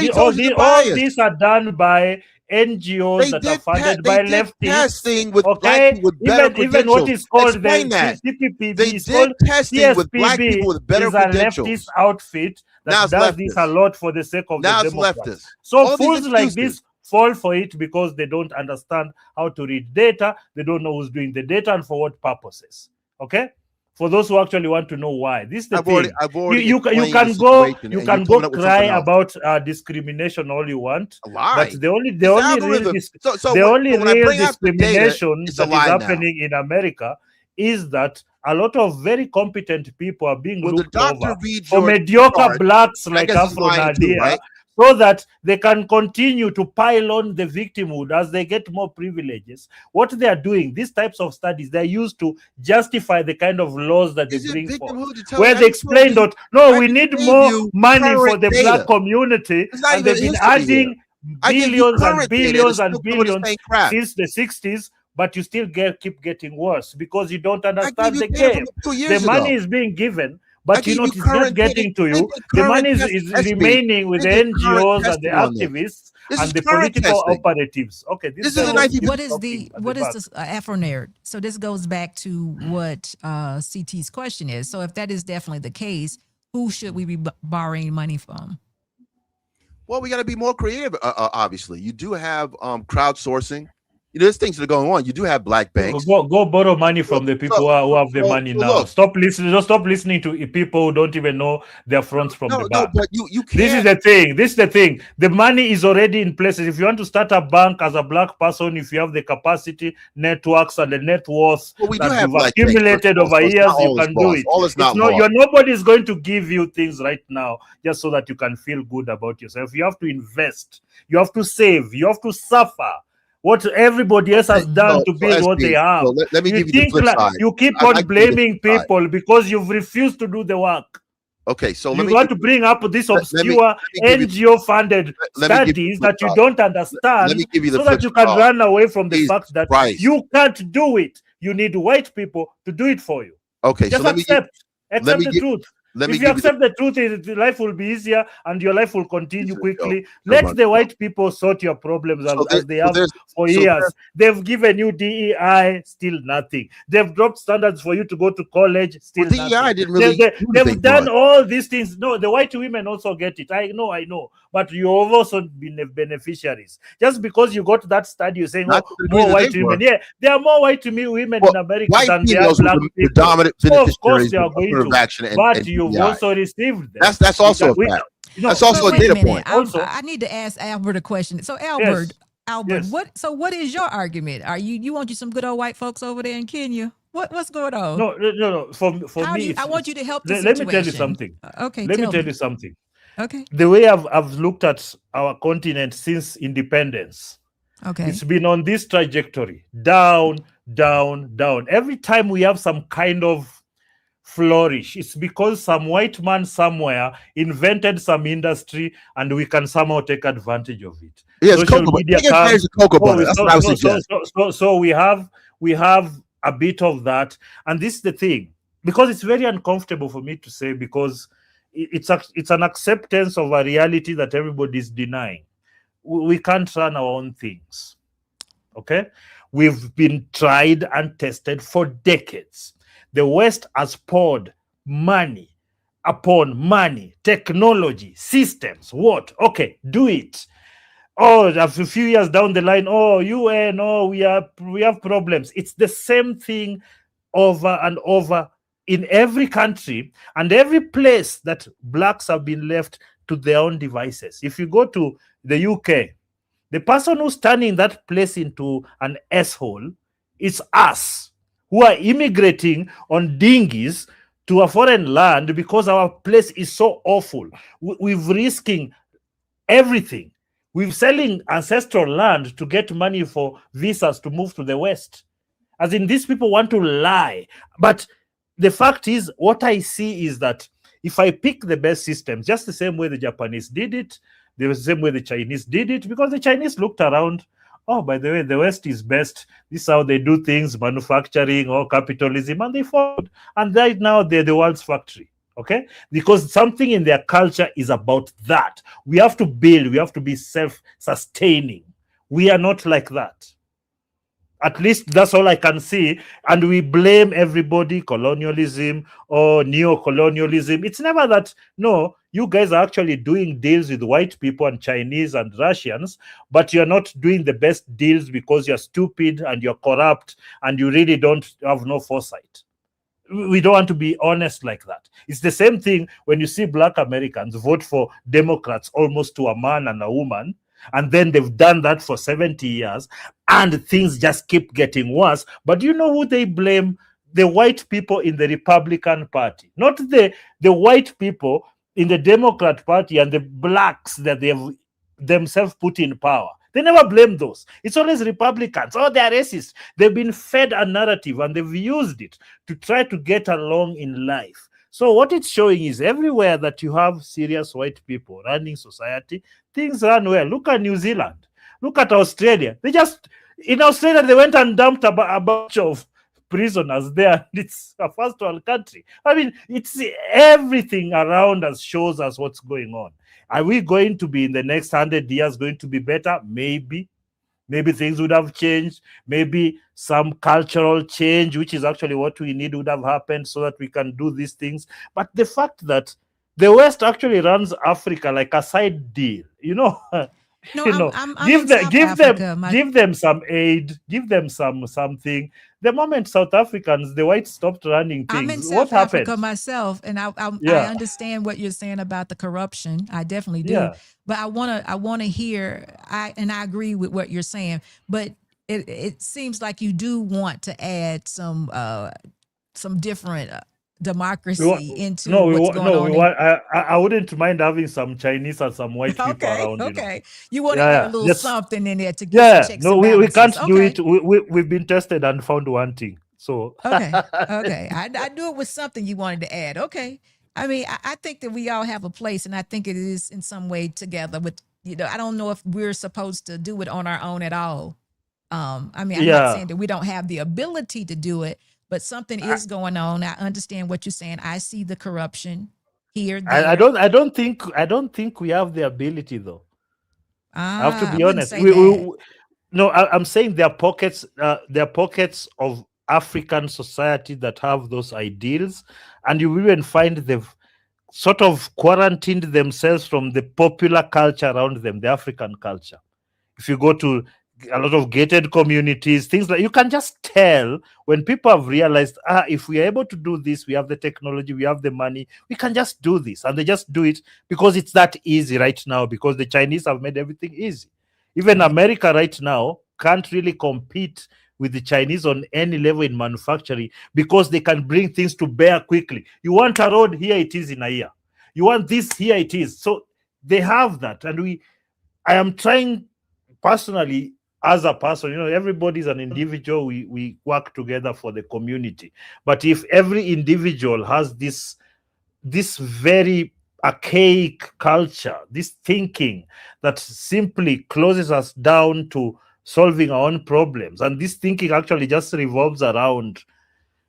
these are done by NGOs that are funded by leftists. With black people with better even what is called Explain the that. CPPB They is did called testing with black CSPB, people with better is a credentials. leftist outfit that Now it's does this a leftist. lot for the sake of Now the it's Democrats. leftist. So All these fools like excuses. this fall for it because they don't understand how to read data. They don't know who's doing the data and for what purposes. Okay, for those who actually want to know why, this is the thing. I've already you explained can the go situation, you and can you're go coming up with cry something else. about discrimination all you want, lie. but the only It's algorithm. the only when I real bring out the data, discrimination it's a that is lie now. happening in America is that a lot of very competent people are being When the looked doctor over reads for your mediocre chart, blacks I like guess he's Afro lying too, Nadia, right? so that they can continue to pile on the victimhood as they get more privileges. What they are doing, these types of studies, they're used to justify the kind of laws that they bring forth, where they explain that we need more money for the black community, and they've been adding billions and billions and billions since the 60s, but you still keep getting worse because you don't understand the game. The money is being given, but you know it's not getting to you. The money is remaining with the NGOs and the activists and the political operatives. Okay, what is this Afro nerd? So this goes back to what CT's question is. So if that is definitely the case, who should we be borrowing money from? Well, we got to be more creative. Obviously, you do have crowdsourcing. You know, there's things that are going on. You do have black banks. Go borrow money from the people who have the money now. Stop listening to people who don't even know their fronts from the back. But you can't. This is the thing. The money is already in places. If you want to start a bank as a black person, if you have the capacity, networks, and the net worth that you've accumulated over years, you can do it. Nobody's going to give you things right now just so that you can feel good about yourself. You have to invest. You have to save. You have to suffer what everybody else has done to build what they have. Let me give you the flip side. You keep on blaming people because you've refused to do the work. Okay, so you got to bring up this obscure NGO-funded studies that you don't understand, so that you can run away from the fact that you can't do it. You need white people to do it for you. Okay, just so accept the truth. If you accept the truth, life will be easier and your life will continue quickly. Let the white people sort your problems as they have for years. They've given you DEI, still nothing. They've dropped standards for you to go to college, still nothing. DEI didn't really they've done all these things. No, the white women also get it. I know. But you've also been beneficiaries. Just because you got that study, you're saying, more white women. Yeah, there are more white women in America than there are black people. Dominant of course, they are going to. But you've also received them. That's also a fact. That's also a data point. I need to ask Albert a question. So Albert, what is your argument? Are you want some good old white folks over there in Kenya? What's going on? No. For me, I want you to help the let situation. me tell you something. Okay, let me tell you something. Okay. The way I've looked at our continent since independence, it's been on this trajectory, down. Every time we have some kind of flourish, it's because some white man somewhere invented some industry and we can somehow take advantage of it. Yes, social media comes. So we have a bit of that, and this is the thing, because it's very uncomfortable for me to say, because it's an acceptance of a reality that everybody is denying. We can't run our own things. Okay, we've been tried and tested for decades. The West has poured money upon money, technology, systems. What? Okay, do it. A few years down the line, UN, we have problems. It's the same thing over and over in every country and every place that blacks have been left to their own devices. If you go to the UK, the person who's turning that place into an S-hole is us, who are immigrating on dinghies to a foreign land because our place is so awful. We've risking everything. We're selling ancestral land to get money for visas to move to the West. As in, these people want to lie. But the fact is, what I see is that if I pick the best systems, just the same way the Japanese did it, the same way the Chinese did it, because the Chinese looked around, oh, by the way, the West is best. This is how they do things, manufacturing or capitalism, and they followed. And right now, they're the world's factory. Okay, because something in their culture is about that. We have to build, we have to be self-sustaining. We are not like that. At least that's all I can see. And we blame everybody, colonialism or neo-colonialism. It's never that, no, you guys are actually doing deals with white people and Chinese and Russians, but you're not doing the best deals because you're stupid and you're corrupt and you really don't have no foresight. We don't want to be honest like that. It's the same thing when you see Black Americans vote for Democrats almost to a man and a woman, and then they've done that for 70 years, and things just keep getting worse. But you know who they blame? The white people in the Republican Party, not the white people in the Democrat Party and the blacks that they have themselves put in power. They never blame those. It's always Republicans. Oh, they're racist. They've been fed a narrative and they've used it to try to get along in life. So what it's showing is everywhere that you have serious white people running society, things run well. Look at New Zealand. Look at Australia. In Australia, they went and dumped a bunch of prisoners there. It's a first world country. I mean, it's everything around us shows us what's going on. Are we going to be in the next 100 years going to be better? Maybe. Maybe things would have changed. Maybe some cultural change, which is actually what we need, would have happened so that we can do these things. But the fact that the West actually runs Africa like a side deal, No, give them some aid, give them something. The moment South Africans, the whites stopped running things, I'm in what South Africa happened? myself, and I understand what you're saying about the corruption. I definitely do. Yeah. But I wanna hear. I agree with what you're saying, but it seems like you do want to add some different democracy into what's going on. I wouldn't mind having some Chinese and some white people around. Okay, you want to add a little something in there to get some checks and we can't balances. do it. We've been tested and found wanting. So okay. I knew it was something you wanted to add. Okay, I mean, I think that we all have a place, and I think it is in some way together. With I don't know if we're supposed to do it on our own at all. I mean, I'm not saying that we don't have the ability to do it, but something is going on. I understand what you're saying. I see the corruption here. I don't think we have the ability though. I have to be honest. I'm saying there are pockets of African society that have those ideals, and you will even find they've sort of quarantined themselves from the popular culture around them, the African culture. If you go to a lot of gated communities, things like, you can just tell when people have realized, if we are able to do this, we have the technology, we have the money, we can just do this. And they just do it because it's that easy right now, because the Chinese have made everything easy. Even America right now can't really compete with the Chinese on any level in manufacturing because they can bring things to bear quickly. You want a road, here it is in a year. You want this, here it is. So they have that. And I am trying personally, as a person, everybody's an individual. We work together for the community. But if every individual has this very archaic culture, this thinking that simply closes us down to solving our own problems, and this thinking actually just revolves around,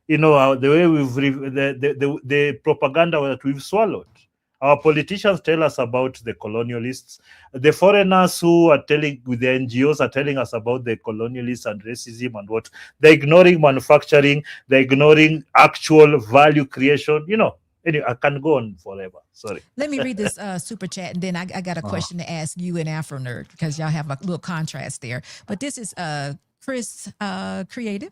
the way the propaganda that we've swallowed. Our politicians tell us about the colonialists. The foreigners who are with the NGOs are telling us about the colonialists and racism and what. They're ignoring manufacturing. They're ignoring actual value creation. Anyway, I can go on forever. Sorry. Let me read this super chat, and then I got a question to ask you and Afro Nerd, because y'all have a little contrast there. But this is Chris Creative.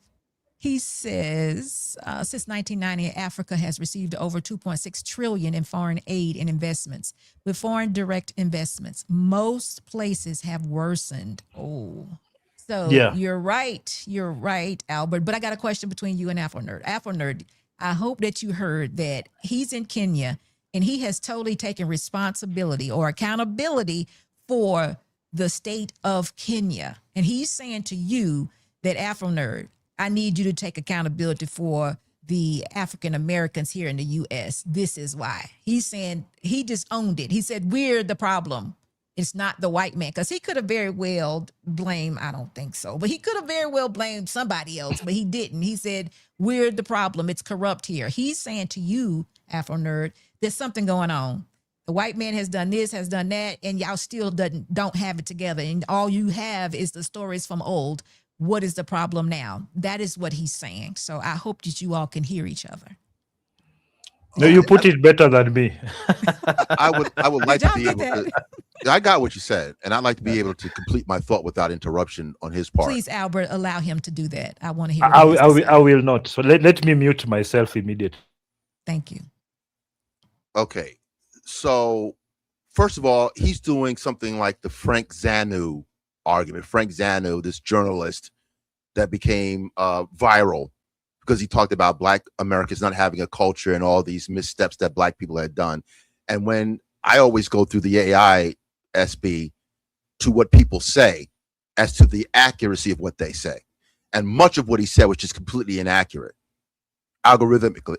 He says, since 1990, Africa has received over 2.6 trillion in foreign aid and investments. With foreign direct investments, most places have worsened. Oh, so Yeah. you're right, Albert. But I got a question between you and Afro Nerd. Afro Nerd, I hope that you heard that he's in Kenya and he has totally taken responsibility or accountability for the state of Kenya. And he's saying to you that Afro Nerd, I need you to take accountability for the African Americans here in the U.S. This is why. He's saying he just owned it. He said, we're the problem. It's not the white man. Because he could have very well blamed, I don't think so, but he could have very well blamed somebody else, but he didn't. He said, we're the problem. It's corrupt here. He's saying to you, Afro Nerd, there's something going on. The white man has done this, has done that, and y'all still don't have it together. And all you have is the stories from old. What is the problem now? That is what he's saying. So I hope that you all can hear each other. No, you put it better than me. I would like to be Did able y'all to. I got what you said, and I'd like to be able to complete my thought without interruption on his part. Please, Albert, allow him to do that. I want to hear. I will not. So let me mute myself immediately. Thank you. Okay, so first of all, he's doing something like the Frank Zanu argument. Frank Zanu, this journalist that became viral because he talked about Black Americans not having a culture and all these missteps that Black people had done. And when I always go through the AI SB to what people say as to the accuracy of what they say. And much of what he said was just completely inaccurate. Algorithmically,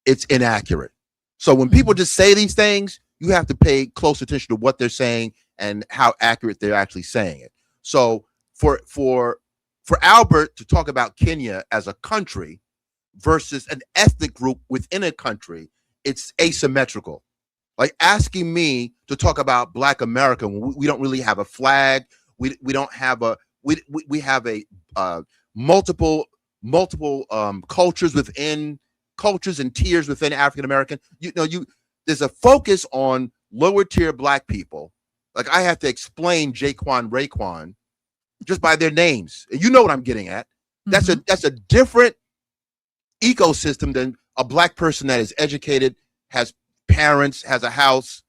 it's inaccurate. So when people just say these things, you have to pay close attention to what they're saying and how accurate they're actually saying it. So for Albert to talk about Kenya as a country versus an ethnic group within a country, it's asymmetrical. Like asking me to talk about Black America when we don't really have a flag. We don't have a we have a multiple cultures within cultures and tiers within African American. There's a focus on lower tier Black people. Like I have to explain Jaquan Raekwon just by their names. And you know what I'm getting at. That's a different ecosystem than a Black person that is educated, has parents, has a house.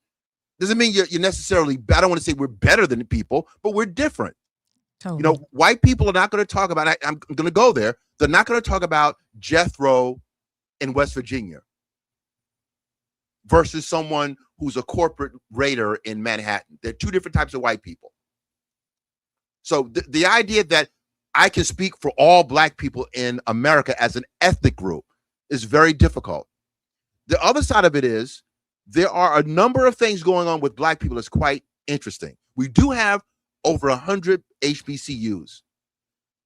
Doesn't mean you're necessarily, I don't want to say we're better than people, but we're different. Totally. White people are not going to talk about, I'm going to go there. They're not going to talk about Jethro in West Virginia versus someone who's a corporate raider in Manhattan. They're two different types of white people. So the idea that I can speak for all Black people in America as an ethnic group is very difficult. The other side of it is there are a number of things going on with Black people that's quite interesting. We do have over 100 HBCUs.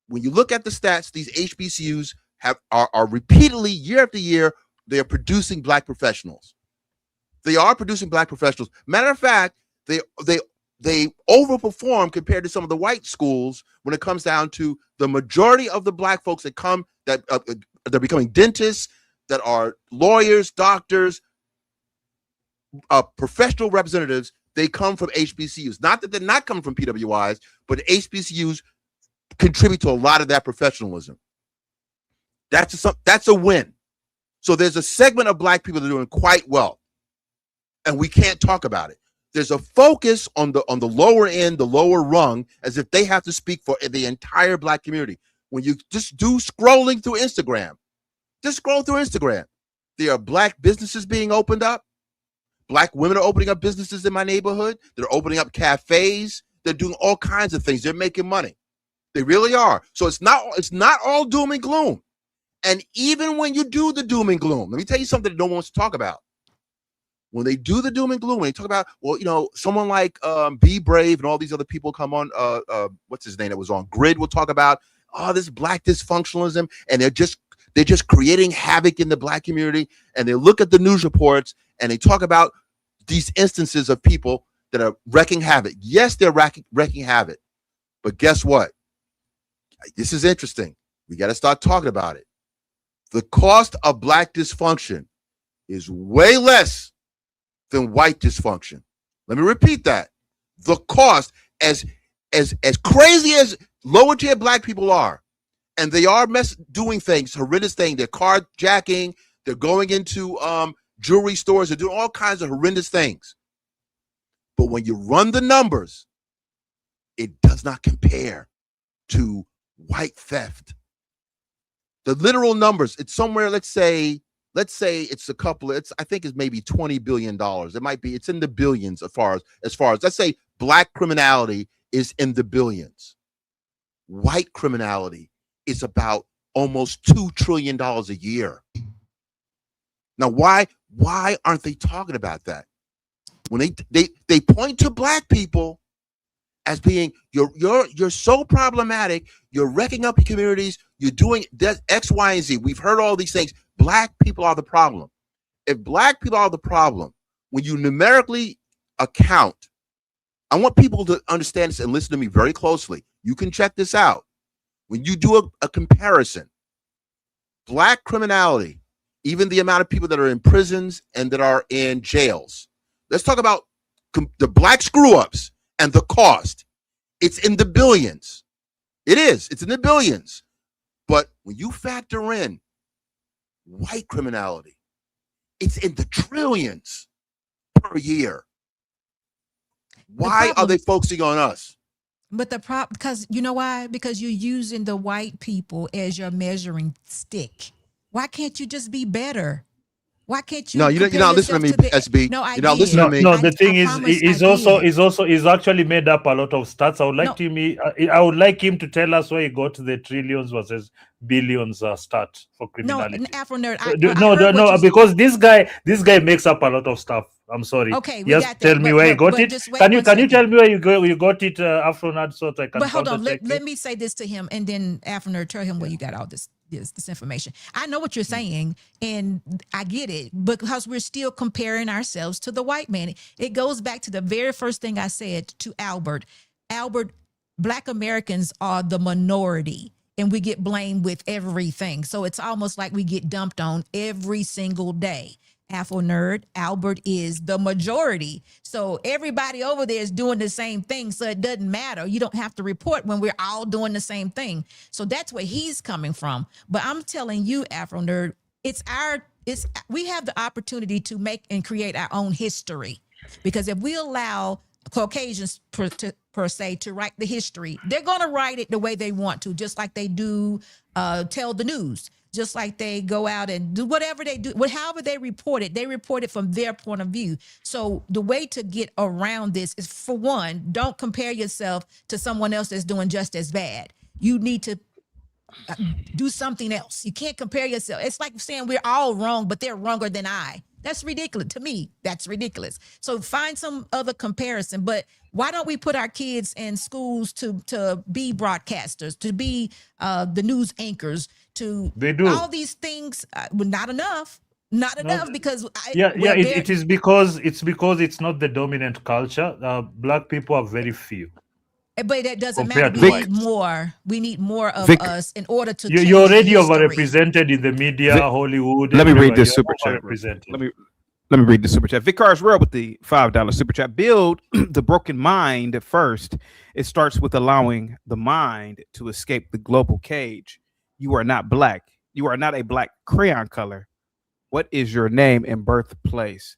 When you look at the stats, these HBCUs are repeatedly, year after year, they are producing Black professionals. They are producing Black professionals. Matter of fact, they overperform compared to some of the white schools when it comes down to the majority of the Black folks that come, that they're becoming dentists, that are lawyers, doctors, professional representatives. They come from HBCUs. Not that they're not coming from PWIs, but HBCUs contribute to a lot of that professionalism. That's a win. So there's a segment of Black people that are doing quite well, and we can't talk about it. There's a focus on the lower end, the lower rung, as if they have to speak for the entire Black community. When you just do scrolling through Instagram, just scroll through Instagram. There are Black businesses being opened up. Black women are opening up businesses in my neighborhood. They're opening up cafes. They're doing all kinds of things. They're making money. They really are. So it's not all doom and gloom. And even when you do the doom and gloom, let me tell you something that no one wants to talk about. When they do the doom and gloom, when they talk about, well, someone like Be Brave and all these other people come on, what's his name that was on Grid will talk about, this Black dysfunctionalism, and they're just creating havoc in the Black community. And they look at the news reports and they talk about these instances of people that are wreaking havoc. Yes, they're wreaking havoc. But guess what? This is interesting. We got to start talking about it. The cost of Black dysfunction is way less than white dysfunction. Let me repeat that. The cost, as crazy as lower tier black people are, and they are doing things, horrendous things. They're carjacking. They're going into jewelry stores. They're doing all kinds of horrendous things. But when you run the numbers, it does not compare to white theft. The literal numbers, it's somewhere, let's say it's a couple, I think it's maybe $20 billion. It might be, it's in the billions as far as let's say black criminality is in the billions. White criminality is about almost $2 trillion a year. Now, why aren't they talking about that? When they point to black people as being you're so problematic, you're wrecking up your communities, you're doing X, Y, and Z. We've heard all these things. Black people are the problem. If black people are the problem, when you numerically account, I want people to understand this and listen to me very closely. You can check this out. When you do a comparison, black criminality, even the amount of people that are in prisons and that are in jails. Let's talk about the black screw-ups and the cost. It's in the billions. It is. It's in the billions. But when you factor in white criminality, it's in the trillions per year. Why are they focusing on us? But the problem, because you know why? Because you're using the white people as your measuring stick. Why can't you just be better? Why can't you? No, you're not listening to me, SB. No, you're not listening to me. No, the thing is actually made up a lot of stats. I would like him to tell us where he got the trillions versus billions stat for criminality. No, Afro nerd. Because this guy makes up a lot of stuff. I'm sorry. Okay, just tell me where you got it. Can you tell me where you got it, Afro nerd, so that I can? But hold on, let me say this to him, and then Afro nerd, tell him where you got all this information. I know what you're saying, and I get it, because we're still comparing ourselves to the white man. It goes back to the very first thing I said to Albert. Albert, Black Americans are the minority, and we get blamed with everything. So it's almost like we get dumped on every single day. Afro nerd, Albert is the majority. So everybody over there is doing the same thing. So it doesn't matter. You don't have to report when we're all doing the same thing. So that's where he's coming from. But I'm telling you, Afro nerd, we have the opportunity to make and create our own history. Because if we allow Caucasians per se to write the history, they're going to write it the way they want to, just like they do tell the news. Just like they go out and do whatever they do, however they report it from their point of view. So the way to get around this is, for one, don't compare yourself to someone else that's doing just as bad. You need to do something else. You can't compare yourself. It's like saying we're all wrong, but they're wronger than I. That's ridiculous. To me, that's ridiculous. So find some other comparison. But why don't we put our kids in schools to be broadcasters, to be the news anchors, they do all these things? Not enough. Not enough, because it is because it's not the dominant culture. Black people are very few. But that doesn't Compared matter. to We need more. We need more of us in order to. You're already overrepresented in the media, Hollywood. Let me read this super chat. Let me read the super chat. Vicar Israel with the $5 super chat. Build the broken mind first. It starts with allowing the mind to escape the global cage. You are not black. You are not a black crayon color. What is your name and birthplace?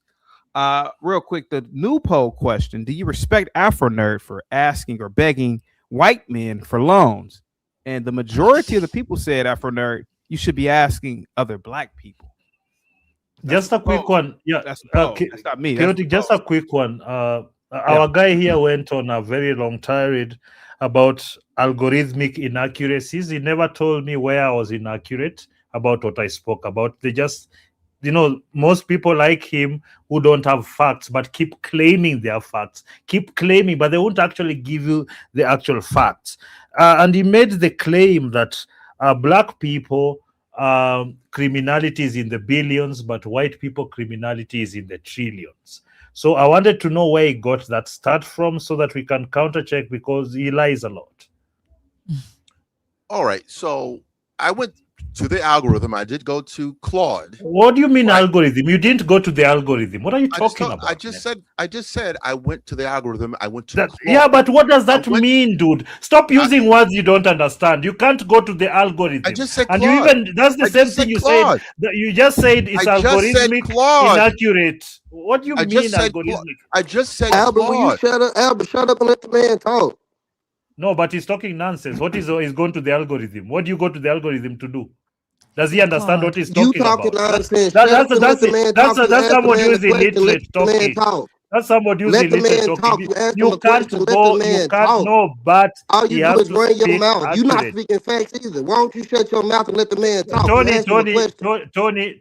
Real quick, the new poll question: do you respect Afro Nerd for asking or begging white men for loans? And the majority of the people said, Afro Nerd, you should be asking other black people. Just a quick one. Yeah, that's not me. Just a quick one. Our guy here went on a very long tirade about algorithmic inaccuracies. He never told me where I was inaccurate about what I spoke about. They just, most people like him who don't have facts but keep claiming their facts, but they won't actually give you the actual facts. And he made the claim that black people criminality is in the billions, but white people criminality is in the trillions. So I wanted to know where he got that stat from so that we can counter check, because he lies a lot. All right. So I went To the algorithm, I did go to Claude. What do you mean algorithm? You didn't go to the algorithm. What are you talking about? I just said I went to the algorithm. I went to That, Claude. yeah, but what does that mean, dude? Stop using words you don't understand. You can't go to the algorithm. I just said and Claude. you even that's the same thing you said. You just said it's algorithmic inaccurate. What do you mean algorithmic? I just said Albert, will you shut up? Albert, shut up and let the man talk. No, but he's talking nonsense. What is going to the algorithm? What do you go to the algorithm to do? Does he understand what he's talking about? That's someone who is illiterate talking. That's somebody who's illiterate talking. You can't go. You can't know, but all you do is run your mouth. You're not speaking facts either. Why don't you shut your mouth and let the man talk?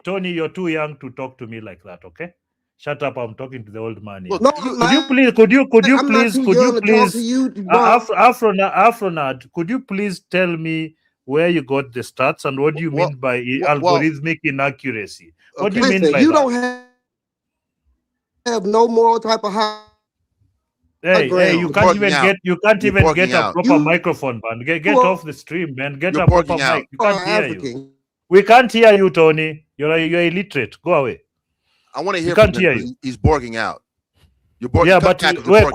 Tony, you're too young to talk to me like that. Okay. Shut up! I'm talking to the old man here. No, Could you please, Afronad, could you please tell me where you got the stats and what do you mean by algorithmic inaccuracy? What do you mean by you that? don't have no moral type of high. Hey, you can't even get a proper microphone, man. Get off the stream, man. Get a proper mic. You can't hear you. We can't hear you, Tony. You're illiterate. Go away. I want to hear from him. He's borging out. You're borging. Yeah, but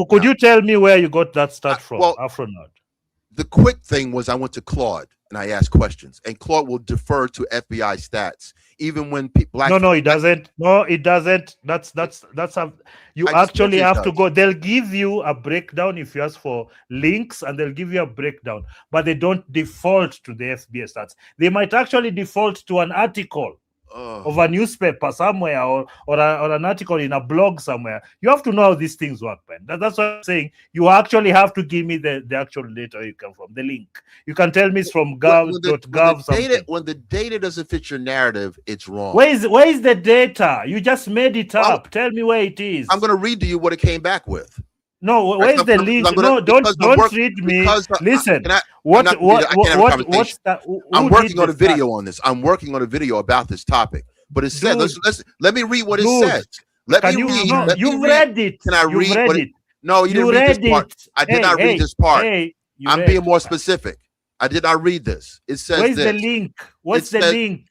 could you tell me where you got that stat from? Afronard. The quick thing was I went to Claude and I asked questions, and Claude will defer to FBI stats, even when people. No, it doesn't. No, it doesn't. That's you actually have to go. They'll give you a breakdown if you ask for links, and they'll give you a breakdown, but they don't default to the FBI stats. They might actually default to an article of a newspaper somewhere or an article in a blog somewhere. You have to know how these things work, man. That's what I'm saying. You actually have to give me the actual data you come from, the link. You can tell me it's from gov.gov something. When the data doesn't fit your narrative, it's wrong. Where is the data? You just made it up. Tell me where it is. I'm going to read to you what it came back with. No, where's the link? No, don't read me. Listen, I'm working on a video on this. I'm working on a video about this topic. But it said, let me read what it says. You've read it. Can I read it? No, you didn't read this part. I did not read this part. I'm being more specific. I did not read this. It says where's the link? What's the link?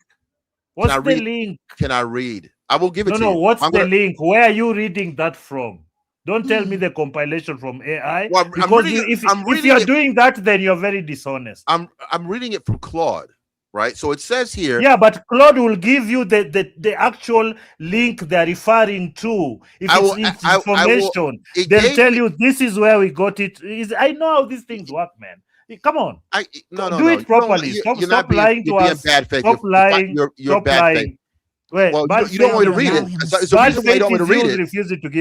What's the link? Can I read? I will give it to you. No, what's the link? Where are you reading that from? Don't tell me the compilation from AI. Well, because if you're doing that, then you're very dishonest. I'm reading it from Claude, right? So it says here. Yeah, but Claude will give you the actual link they're referring to. If it's information, they'll tell you this is where we got it. I know how these things work, man. Come on. Do it properly. Stop lying to us. Stop lying. You're bad faith. Wait, well, you don't want me to read it. It's the reason why you don't want me to read it. It's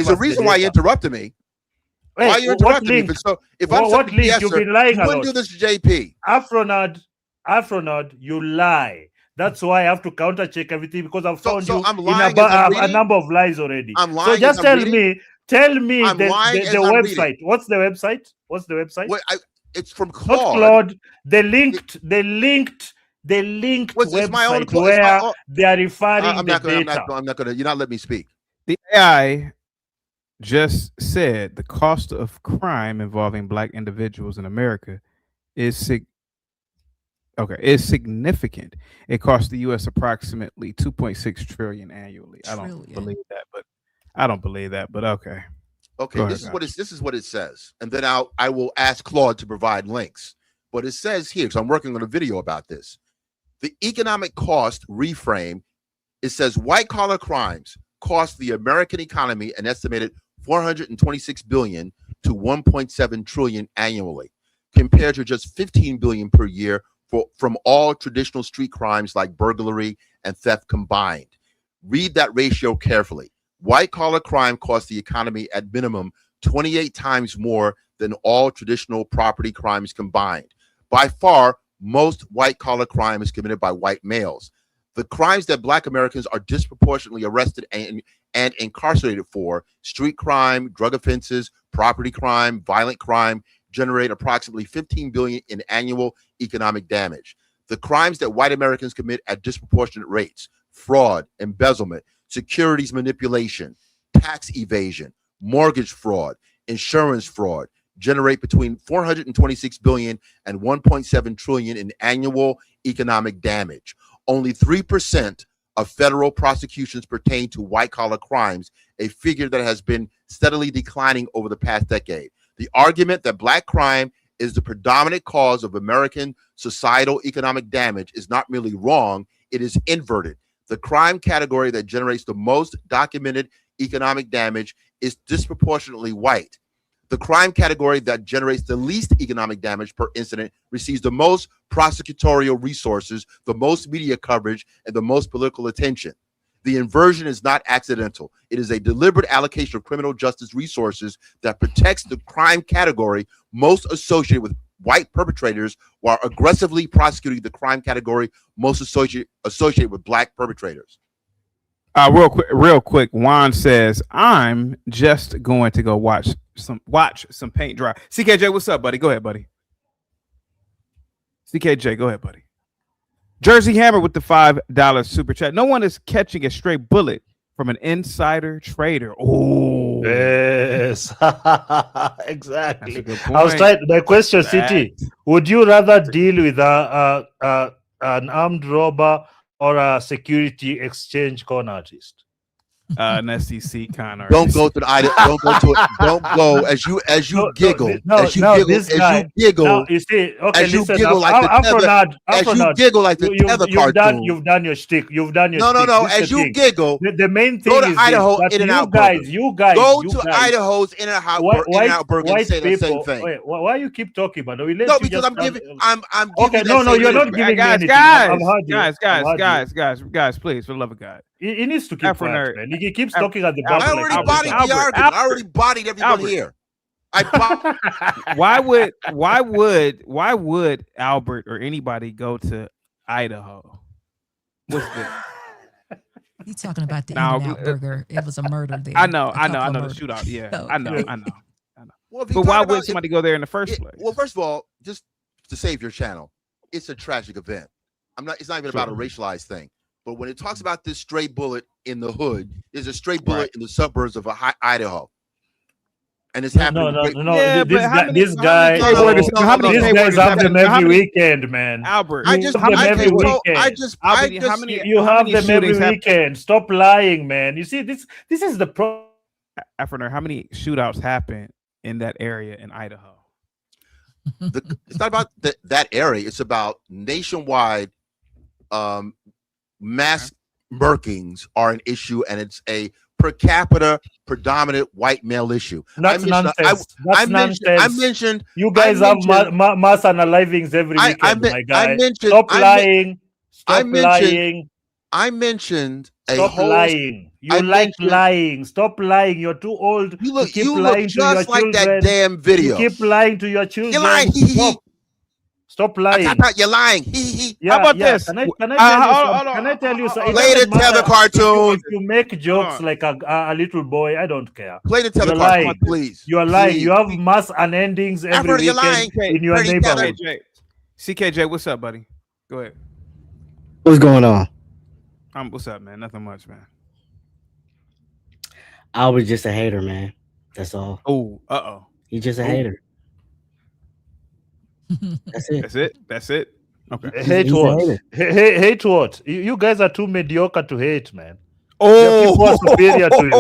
the reason why you interrupted me. Why are you interrupting me? So if I'm what link? You've been lying you wouldn't do this to JP. Afronard, you lie. That's why I have to counter check everything because I've found you in a number of lies already. I'm lying. So just tell me the website. What's the website? Wait, it's from Claude. Not Claude. The linked website where they are referring the data. I'm not gonna. You're not letting me speak. The AI just said the cost of crime involving Black individuals in America is significant. It costs the U.S. approximately $2.6 trillion annually. I don't believe that, but okay. Okay, this is what it says, and then I will ask Claude to provide links. But it says here, because I'm working on a video about this. The economic cost reframe, it says white collar crimes cost the American economy an estimated $426 billion to $1.7 trillion annually, compared to just $15 billion per year from all traditional street crimes like burglary and theft combined. Read that ratio carefully. White collar crime costs the economy at minimum 28 times more than all traditional property crimes combined. By far, most white-collar crime is committed by white males. The crimes that Black Americans are disproportionately arrested and incarcerated for, street crime, drug offenses, property crime, violent crime, generate approximately $15 billion in annual economic damage. The crimes that white Americans commit at disproportionate rates, fraud, embezzlement, securities manipulation, tax evasion, mortgage fraud, insurance fraud, generate between $426 billion and $1.7 trillion in annual economic damage. Only 3% of federal prosecutions pertain to white-collar crimes, a figure that has been steadily declining over the past decade. The argument that black crime is the predominant cause of American societal economic damage is not merely wrong, it is inverted. The crime category that generates the most documented economic damage is disproportionately white. The crime category that generates the least economic damage per incident receives the most prosecutorial resources, the most media coverage, and the most political attention. The inversion is not accidental. It is a deliberate allocation of criminal justice resources that protects the crime category most associated with white perpetrators while aggressively prosecuting the crime category most associated with black perpetrators. Real quick. Juan says, "I'm just going to go watch some paint dry." CKJ, what's up, buddy? Go ahead, buddy. CKJ, go ahead, buddy. Jersey Hammer with the $5 super chat. No one is catching a stray bullet from an insider trader. Oh, yes, exactly. I was trying. My question, City: would you rather deal with an armed robber or a security exchange con artist? An SEC con artist. Don't go to the item. Don't go to it. Don't go as you giggle. As you giggle. You see, okay, as you listen, giggle like the tether. As you giggle like the tether cartoon. You've done your shtick. You've done your shtick. No. As you giggle, the main thing go to is Idaho that In-N-Out you guys go to Idaho's In-N-Out Burger and say the same thing. Wait, why you keep talking about it? No, because I'm giving. Okay, no, you're not giving me anything. Guys, please, for the love of God. He needs to keep quiet, man. He keeps talking at the I bottom. already bodied the argument. I already bodied everyone here. Why would Albert or anybody go to Idaho? What's this? He's talking about the In-N-Out Burger. It was a murder there. I know the shootout. Yeah, So, I know. Well, But why would somebody go there in the first place? Well, first of all, just to save your channel, it's a tragic event. It's not even about a racialized thing. But when it talks about this stray bullet in the hood, there's a stray bullet in the suburbs of Idaho. And it's happening. No. This guys have them every weekend, man. Albert, you have them every weekend. Stop lying, man. You see, this is the problem. Afterner, how many shootouts happen in that area in Idaho? It's not about that area. It's about nationwide mass murkings are an issue, and it's a per capita predominant white male issue. That's nonsense. That's nonsense. I mentioned you guys have mass unalivings every weekend, my guy. Stop lying. Stop lying. I mentioned Stop lying. You like lying. Stop lying. You're too old. You look, to keep you lying look to your just like children. that damn video. You keep lying to your children. You're lying. Stop lying. You're lying. Yeah, how about yeah. this? Can I tell you something? Play the tether cartoon. If you make jokes like a little boy, I don't care. Play the tether cartoon, please. You are lying. You have mass unendings every weekend in your neighborhood. CKJ, what's up, buddy? Go ahead. What's going on? What's up, man? Nothing much, man. I was just a hater, man. That's all. Oh, He's just a hater. That's it. Okay. Hate what? Hate what? You guys are too mediocre to hate, man. Oh, people are superior to you.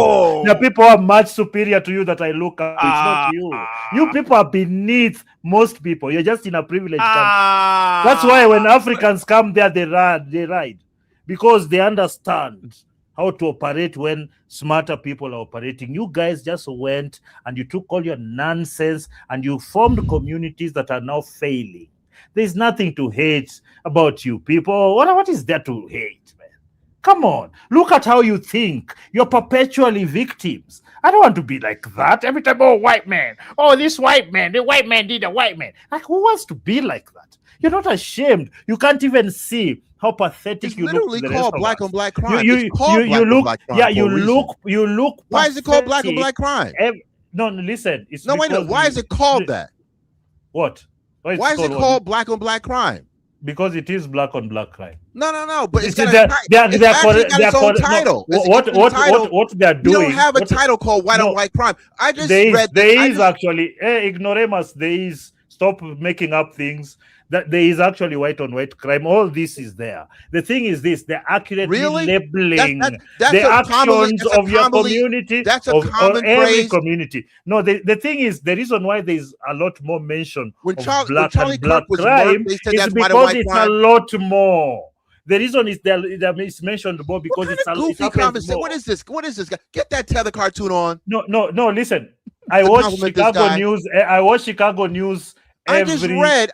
There are people who are much superior to you that I look at. It's not you. You people are beneath most people. You're just in a privileged country. That's why when Africans come there, they ride because they understand how to operate when smarter people are operating. You guys just went and you took all your nonsense and you formed communities that are now failing. There's nothing to hate about you people. What is there to hate, man? Come on. Look at how you think. You're perpetually victims. I don't want to be like that. Every time, white man. This white man. The white man did a white man. Like, who wants to be like that? You're not ashamed. You can't even see how pathetic you look. It's literally called black on black crime. You look. Why is it called black on black crime? No, listen. Why is it called that? What? Why is it called black on black crime? Because it is black on black crime. No. But it's got its own title. What they're doing? You don't have a title called white on white crime. I just read. There is actually ignoramus. There is. Stop making up things. that there is actually white on white crime. All this is there. The thing is this: they're accurately labeling the actions of your community, or every community. No, the thing is, the reason why there is a lot more mention of black and black crime is because it's a lot more. The reason is that it's mentioned more because it's a goofy conversation. What is this? What is this? Get that tether cartoon on. No. Listen, I watch Chicago News. I watch Chicago News. I just read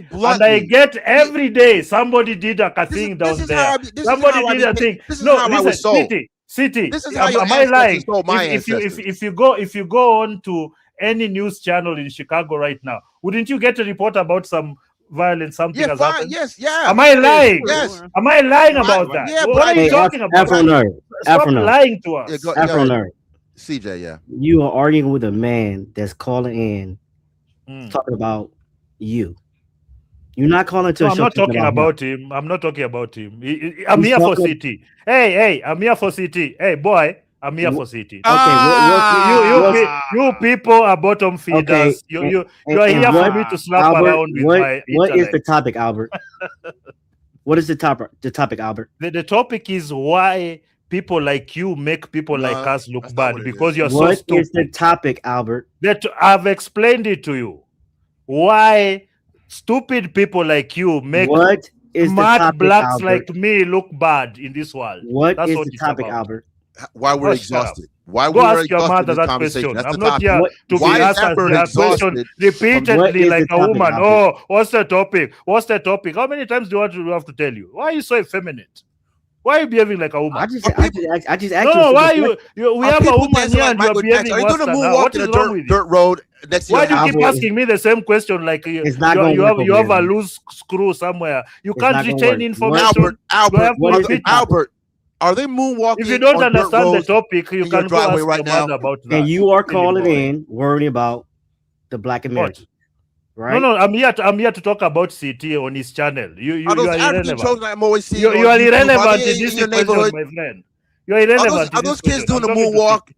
bluntly. And I get every day somebody did a thing down there. Somebody did a thing. No, listen, City. This is how am I lying? If you go on to any news channel in Chicago right now, wouldn't you get a report about some violence, something has happened? Yes, yeah. Am I lying? Yes. Am I lying about that? Yeah, what are you talking about? Stop lying to us. Afro nerd. CJ, yeah. You are arguing with a man that's calling in talking about you. You're not calling to a show. I'm not talking about him. I'm not talking about him. I'm here for City. Hey, I'm here for City. Hey, boy, I'm here for City. Okay, you people are bottom feeders. Okay. You are here for me to slap Albert, around with my What is the topic, Albert? What is the topic? The topic, Albert. The topic is why people like you make people like us look bad because you're so stupid. What is the topic, Albert? I've explained it to you. Why stupid people like you make smart blacks Albert? like me look bad in this world? That's is the topic, Albert? Why we're exhausted? Why Go we're ask your exhausted mother in this that conversation? question. That's I'm the not topic. here to be asked that question repeatedly like a woman. Oh, what's the topic? What's the topic? How many times do I have to tell you? Why are you so effeminate? Why are you behaving like a woman? I just asked you. No, why you we have a woman here and you're behaving Are you worse going to than her. moonwalk What in is a wrong with you? dirt road next to Why your do you house? keep asking me the same question like you have a loose screw somewhere? You can't retain information. Albert, are they moonwalking? If you don't on dirt understand the roads topic, you in your can go driveway ask right your now? mother about that. And you are calling in worrying about the Black American. Right? No, I'm here to talk about CT on his channel. You Are those are African irrelevant. children I'm always seeing? You are irrelevant in this your question, neighborhood? my friend. You're irrelevant. Are those kids doing the moonwalk?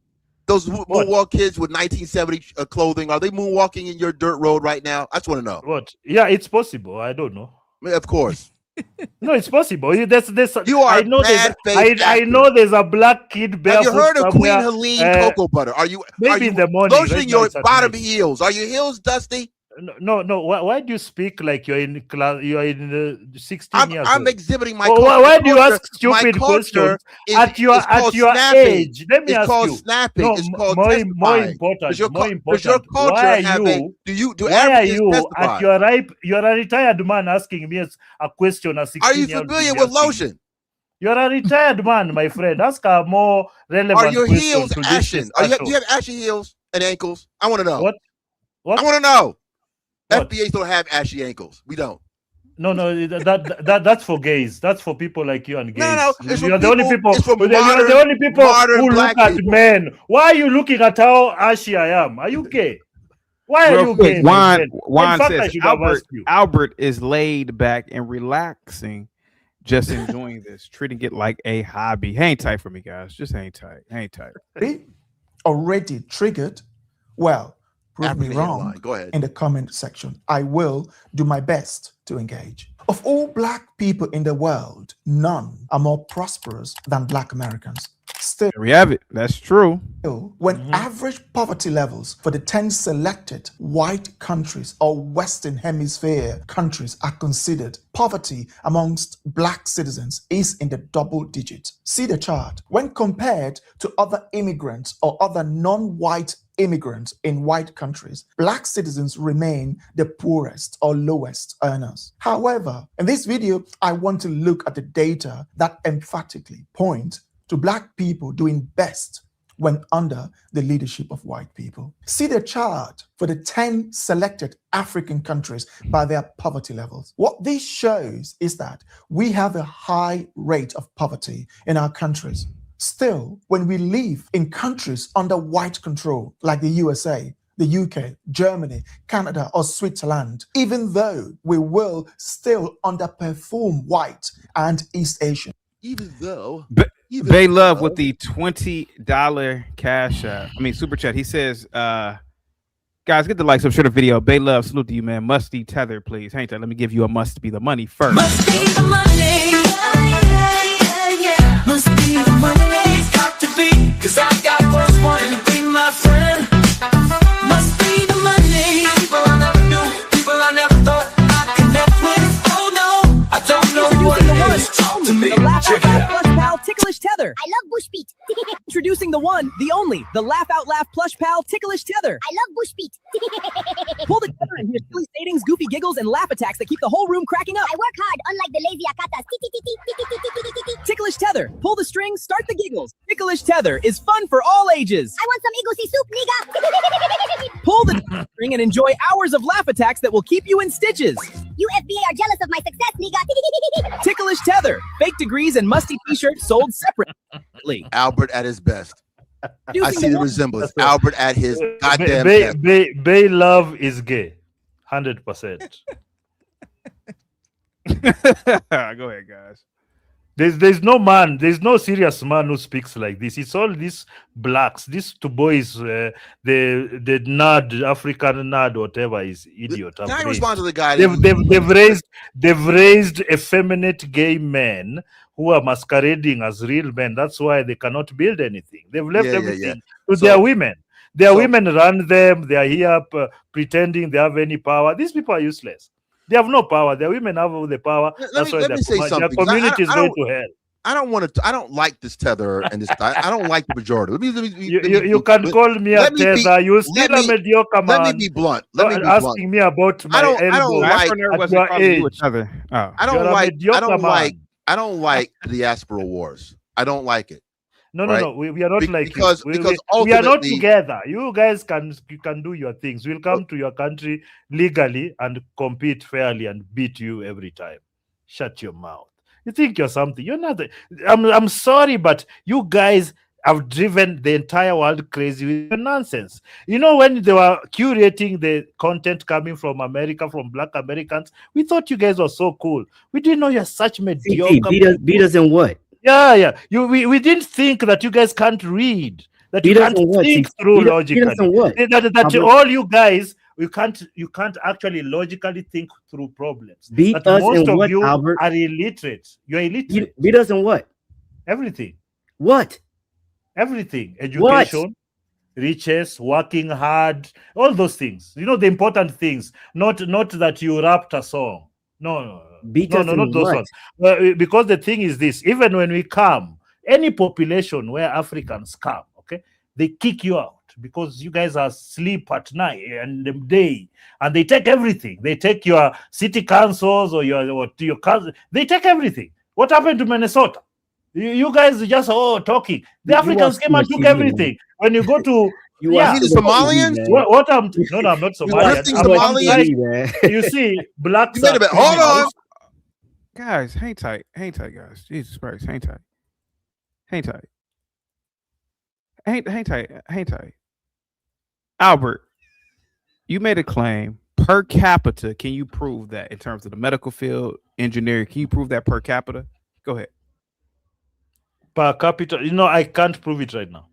Those moonwalk kids with 1970 clothing, are they moonwalking in your dirt road right now? I just want to know. What? Yeah, it's possible. I don't know. Of course. No, it's possible. You are I know there's a black kid barefoot. Have you heard of Queen somewhere, Helene cocoa butter? Are you in the morning lotioning your bottom heels? Are your heels dusty? No. Why do you speak like you're in class? You're in 16 years. I'm old. exhibiting my. Why do you ask stupid questions at your age? Let me ask you. Snapping. No, it's called more testifying. important. Your Culture why are you at your ripe? You're a retired man asking me a question at 16 Are you years familiar with lotion? You're a retired man, my friend. Ask a more relevant question. Are your heels to ashen? Do you have ashy heels and ankles? I want to know. What? I want to know. What? FBAs don't have ashy ankles. We don't. No, that's for gays. That's for people like you and gays. No, you're the only people. You're the only people who look at men. Why are you looking at how ashy I am? Are you gay? Why are you gay? Juan says Albert is laid back and relaxing, just enjoying this, treating it like a hobby. Hang tight for me, guys. Just hang tight. Hang tight. Already triggered. Well, prove me wrong. Go ahead. In the comment section. I will do my best to engage. Of all Black people in the world, none are more prosperous than Black Americans. Still, there we have it. That's true. When average poverty levels for the 10 selected white countries or Western Hemisphere countries are considered, poverty amongst Black citizens is in the double digits. See the chart. When compared to other immigrants or other non-white immigrants in white countries, Black citizens remain the poorest or lowest earners. However, in this video, I want to look at the data that emphatically point to Black people doing best when under the leadership of white people. See the chart for the 10 selected African countries by their poverty levels. What this shows is that we have a high rate of poverty in our countries. Still, when we live in countries under white control, like the USA, the UK, Germany, Canada, or Switzerland, even though we will still underperform white and East Asian. Even though... Bay Love with the $20 cash super chat. He says Guys, get the like, share the video. Bay Love, salute to you, man. Musty Tether, please. Hang tight. Let me give you a must be the money first. Must be the money. Must be the money. It's got to be, cause I got what's wanting to be my friend. Must be the money. People I never knew, people I never thought I'd connect with. Oh no, I don't know what it is. Talk to me. The Laugh Out Check it Loud out. Plush Pal Ticklish Tether. I love Bush Beat. Introducing the one, the only, the Laugh Out Laugh Plush Pal Ticklish Tether. I love Bush Beat. Pull the tether and hear silly statings, goofy giggles, and laugh attacks that keep the whole room cracking up. I work hard, unlike the lazy akatas. Ticklish Tether. Pull the string, start the giggles. Ticklish Tether is fun for all ages. I want some egusi soup, nigga. Pull the string and enjoy hours of laugh attacks that will keep you in stitches. You FBA are jealous of my success, nigga. Ticklish Tether. Fake degrees and musty t-shirts sold separately. Albert at his best. I see the resemblance. That's Albert at his goddamn best. Bay Love is gay. 100%. Go ahead, guys. There's no man, there's no serious man who speaks like this. It's all these blacks, these two boys, the nerd, African nerd, whatever is idiot. Can I respond to the guy? They've raised effeminate gay men who are masquerading as real men. That's why they cannot build anything. They've left everything to their women. Their women run them. They are here pretending they have any power. These people are useless. They have no power. Their women have all the power. That's why their community is going to hell. I don't want to. I don't like this tether and this. I don't like the majority. You can call me a tether. You're still a mediocre man. Let me be blunt. Let me be asking blunt. me about my elbow. I don't like the diaspora wars. I don't like it. No, right? no. We are not like because we are not together. You guys can do your things. We'll come to your country legally and compete fairly and beat you every time. Shut your mouth. You think you're something. You're not. I'm sorry, but you guys have driven the entire world crazy with your nonsense. You know, when they were curating the content coming from America, from Black Americans, we thought you guys were so cool. We didn't know you're such mediocre. Beat us in what? Yeah. We didn't think that you guys can't read, that you can't think through logically. That all you guys, you can't actually logically think through problems. Beat that us most in of what, you Albert? are illiterate. You're illiterate. Beat us in what? Everything. What? Everything. Education, riches, working hard, all those things. You know, the important things. Not that you rapped a song. No, not those ones. Because the thing is this: even when we come, any population where Africans come, okay, they kick you out because you guys are asleep at night and the day, and they take everything. They take your city councils or your council. They take everything. What happened to Minnesota? You guys are just talking. The Africans came and took everything. When you go to You the Somalians? I'm not Somalian. You see, blacks. Wait a minute. Hold on. Guys, hang tight, guys. Jesus Christ, hang tight. Hang tight. Albert, you made a claim per capita. Can you prove that in terms of the medical field, engineering? Can you prove that per capita? Go ahead. Per capita, I can't prove it right now.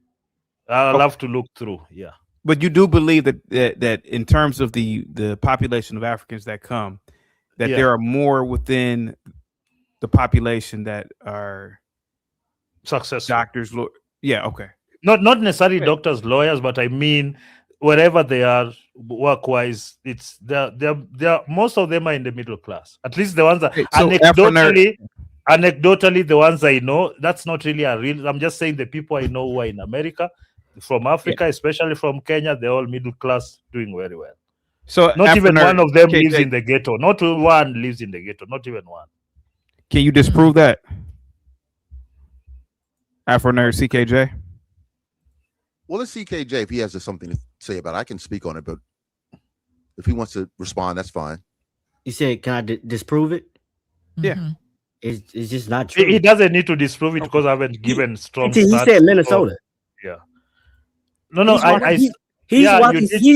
I'll have to look through. Yeah, but you do believe that in terms of the population of Africans that come, that there are more within the population that are successful doctors. Yeah, okay. Not necessarily doctors, lawyers, but I mean wherever they are work-wise, it's they're most of them are in the middle class. At least the ones that anecdotally, the ones I know, that's not really a real. I'm just saying the people I know who are in America, from Africa, especially from Kenya, they're all middle class, doing very well. So not even one of them lives in the ghetto. Not one lives in the ghetto. Not even one. Can you disprove that? Afro Nerd CKJ. Well, let's CKJ if he has something to say about it. I can speak on it, but if he wants to respond, that's fine. You said, can I disprove it? Yeah. It's just not true. He doesn't need to disprove it because I haven't given strong. He said Minnesota. Yeah. No. He's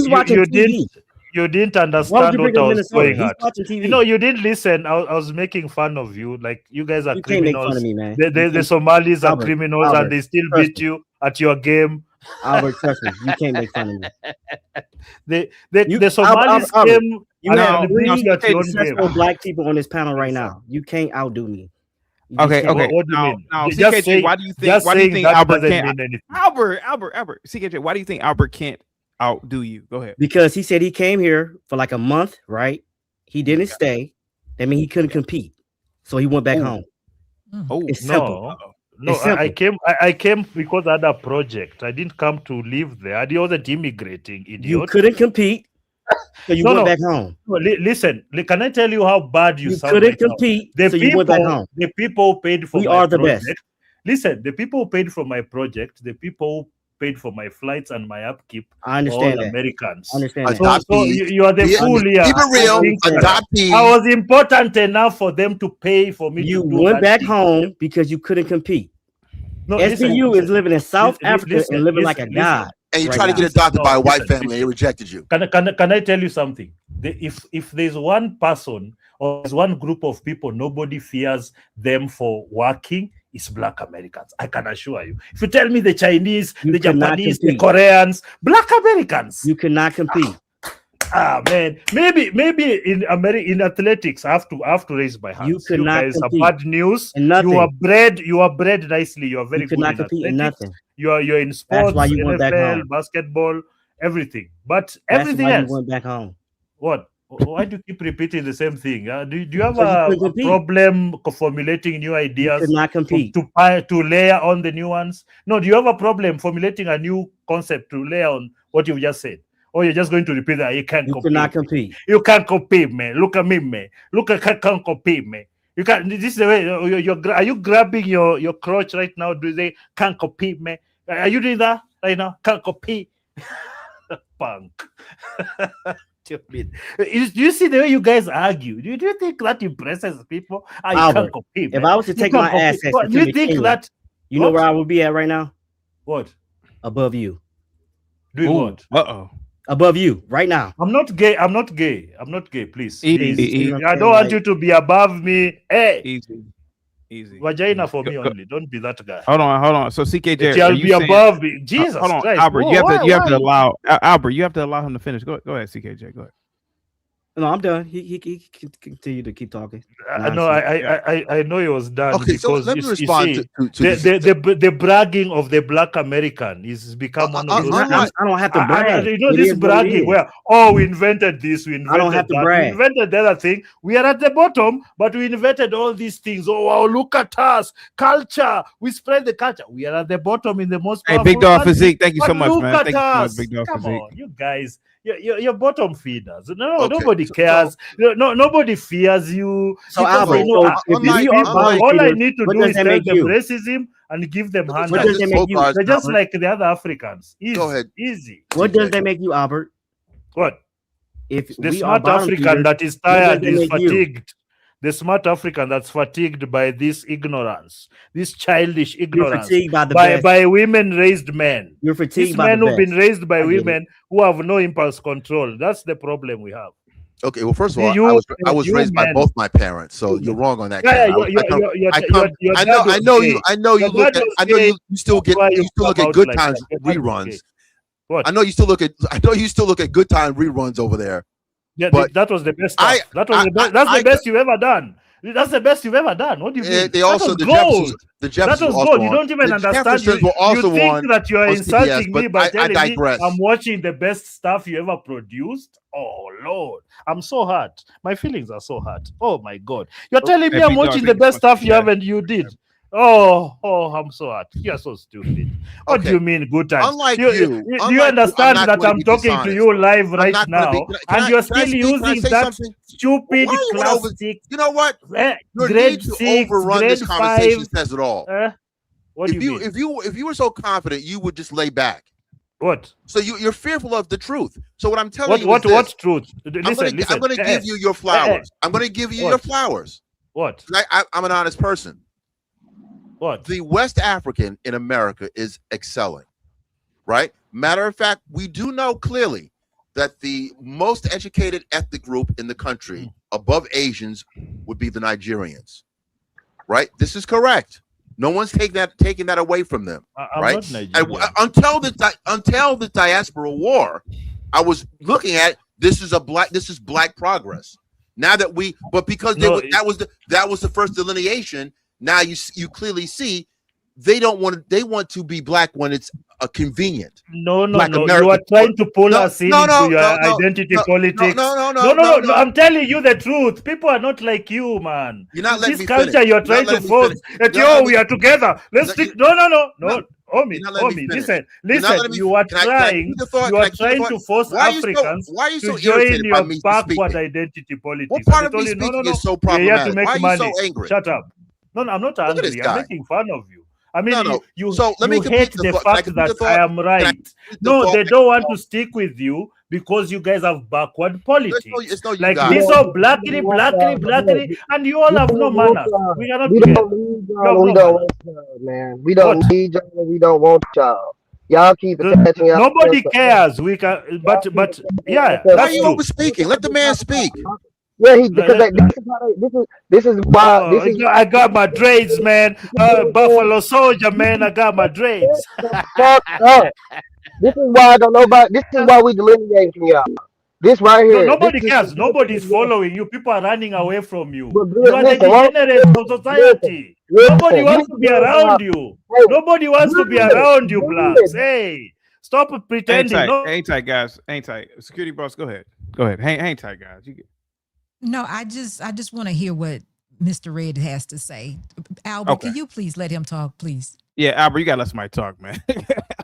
watching TV. You didn't understand what I was going at. You didn't listen. I was making fun of you. Like, you guys are criminals. Can't make fun of me, man. The Somalis are criminals, and they still beat you at your game. Albert, trust me, you can't make fun of me. The Somalis Albert, came you and have blew three at your own successful game. black people on this panel right now. You can't outdo me. You just Okay, can't. okay. What do you mean? Now, Just CKJ, say- why do you think? just Why do you saying think that Albert doesn't can't? mean anything. Albert. CKJ, why do you think Albert can't outdo you? Go ahead. Because he said he came here for like a month, right? He didn't stay. That means he couldn't compete, so he went back home. Oh, it's simple. No, It's simple. I came because I had a project. I didn't come to live there. I wasn't immigrating, idiot. You couldn't compete, so you went back home. No, listen, can I tell you how bad you sound? couldn't right now? compete, The so people, you went back home. The people who paid for We my are the project. best. Listen, the people who paid for my project, the people who paid for my flights and my upkeep, I understand all that. Americans. I understand So, that. so you are the fool here. Keep it real. I was important enough for them to pay for me You to do went that back thing. home because you couldn't compete. No, SBU is living in South Africa listen, and living like a listen. god. And you right try to now. get adopted by a white listen, family, they rejected you. Can I tell you something? If there's one person or there's one group of people nobody fears them for working, it's Black Americans. I can assure you. If you tell me the Chinese, the cannot Japanese, the compete. Koreans, Black Americans. You cannot compete. Man, maybe in athletics, I have to raise my hand. You cannot guys compete are bad news. in nothing. You are bred nicely. You are very You good cannot in compete in athletics. nothing. You're in sports, why you went back NFL, home. basketball, everything. But That's everything why else. you went back home. What? Why do you keep repeating the same thing? Do you have Because you a couldn't compete. problem formulating new ideas? could not compete. To layer on the new ones? No, do you have a problem formulating a new concept to layer on what you just said? Or you're just going to repeat that you can't You compete? cannot compete. You can't compete, man. Look at me, man. Look at can't compete, man. You can't. This is the way are you grabbing your crotch right now? Do they can't compete, man? Are you doing that right now? Can't compete, punk. Do you see the way you guys argue? Do you think that impresses people? You Albert, can't compete. if man. I was to You take can't my compete. assets, What, and do take you it think Kenya, that? you know where I would be at right now? What? Above you. Doing what? Above you right now. I'm not gay. I'm not gay. I'm not gay. Please. Easy. I don't want you to be above me. Hey. Easy. Vagina for me only. Don't be that guy. Hold on. So CKJ, It shall be above me. Jesus hold on, Christ. Albert. Whoa, you have to why? allow Albert. You have to allow him to finish. Go ahead, CKJ. Go ahead. No, I'm done. He can continue to keep talking. I know he was done. Okay, so because let me you respond see, to this. the bragging of the Black American is become one of those. I don't have to brag. You know It this is what it bragging is. where we invented this, we invented I don't have to that, brag. we invented the other thing. We are at the bottom, but we invented all these things. Oh wow, look at us, culture. We spread the culture. We are at the bottom in the most. Hey, powerful Big Dog country. Physique, thank you so But much, look man. at Thank you so much, us. Big Dog Come Physique. on, you guys. You're bottom feeders. No, Okay, nobody so- cares. Nobody fears you. So Because Albert, they know, so if these we are people, bottom all I feeders, need to what do does is that tell make them you? racism and give them What handouts. does that make you? They're just Albert? like the other Africans. Easy, Go ahead. easy. What does that make you, Albert? What? If The we are smart bottom African feeders, that is what does tired that is make you? fatigued. The smart African that's fatigued by this ignorance, this childish ignorance, fatigued by the best. by women raised men. You're fatigued These by men the who've been best. raised by I get it. women who have no impulse control. That's the problem we have. Okay, well, first of all, You- I was you raised by men- both my parents, so you're wrong on that. Yeah, Ken. your I dad know was you. gay. I know you Your look dad at. was I know gay. you still get. That's why You still look come at out Good like Times that. Your dad was reruns. gay. What? I know you still look at. I know you still look at Good Time reruns over there. Yeah, but that was the best stuff. That's the best you've ever done. That's the best you've ever done. What do you mean? They also that was the gold. Jeffersons That was were also gold. You on. don't even The understand. Jeffersons were also you think on that you are on insulting CBS, me but by I telling me digress. I'm watching the best stuff you ever produced? Oh Lord, I'm so hurt. My feelings are so hurt. Oh my God, you're telling me Hey, I'm Big Dog, watching thank the you best so much. stuff you haven't. You did. Oh, I'm so hurt. You're so stupid. What do Okay. you mean, good times? Unlike do you, you unlike you, understand I'm not that going to I'm be talking to dishonest. you live I'm right not going to now, be. and you're Can I still speak? Can I using say that something? stupid Why you went over? classic? You know what? Your Grade need to 6, overrun grade this conversation 5. says it all. What do you mean? If you were so confident, you would just lay back. What? So you're fearful of the truth. So what I'm telling you What is this. truth? Listen. I'm going to give you your flowers. I'm going to give you your flowers. What? I'm an honest person. What? The West African in America is excelling, right? Matter of fact, we do know clearly that the most educated ethnic group in the country above Asians would be the Nigerians, right? This is correct. No one's taking that away from them, I'm right? not Nigerian. And until the diaspora war, I was looking at this is black progress. Now that because that was the first delineation. Now you clearly see they want to be black when it's convenient. No. You are trying to pull us into your identity politics. No. I'm telling you the truth. People are not like you, man. You're not letting this me culture finish. You're trying to force. We are together. Let's stick. No. Omi, listen. You are trying to force Africans to join your backward identity politics. What part of me speaking is so problematic? Why are you so angry? Shut up. No, I'm not angry. I'm making fun of you. I mean, you hate the fact that I am right. No, they don't want to stick with you because you guys have backward politics. This all blackity, and you all have no manners. We are not man. We don't need y'all. We don't want y'all. Y'all keep attaching y'all. Nobody cares. We can, but yeah. Why are you over speaking? Let the man speak. Yeah, this is why I got my dreads, man. Buffalo Soldier, man. I got my dreads. Fuck up. This is why I don't know about. This is why we delineate from y'all. This right here. Nobody cares. Nobody's following you. People are running away from you. You are the degenerate of society. Nobody wants to be around you. Nobody wants to be around you, blacks. Hey, stop pretending. Hang tight, guys. Hang tight. Security boss, go ahead. Hang tight, guys. No, I just want to hear what Mr. Red has to say. Albert, Can you please let him talk, please? Yeah, Albert, you gotta let somebody talk, man. I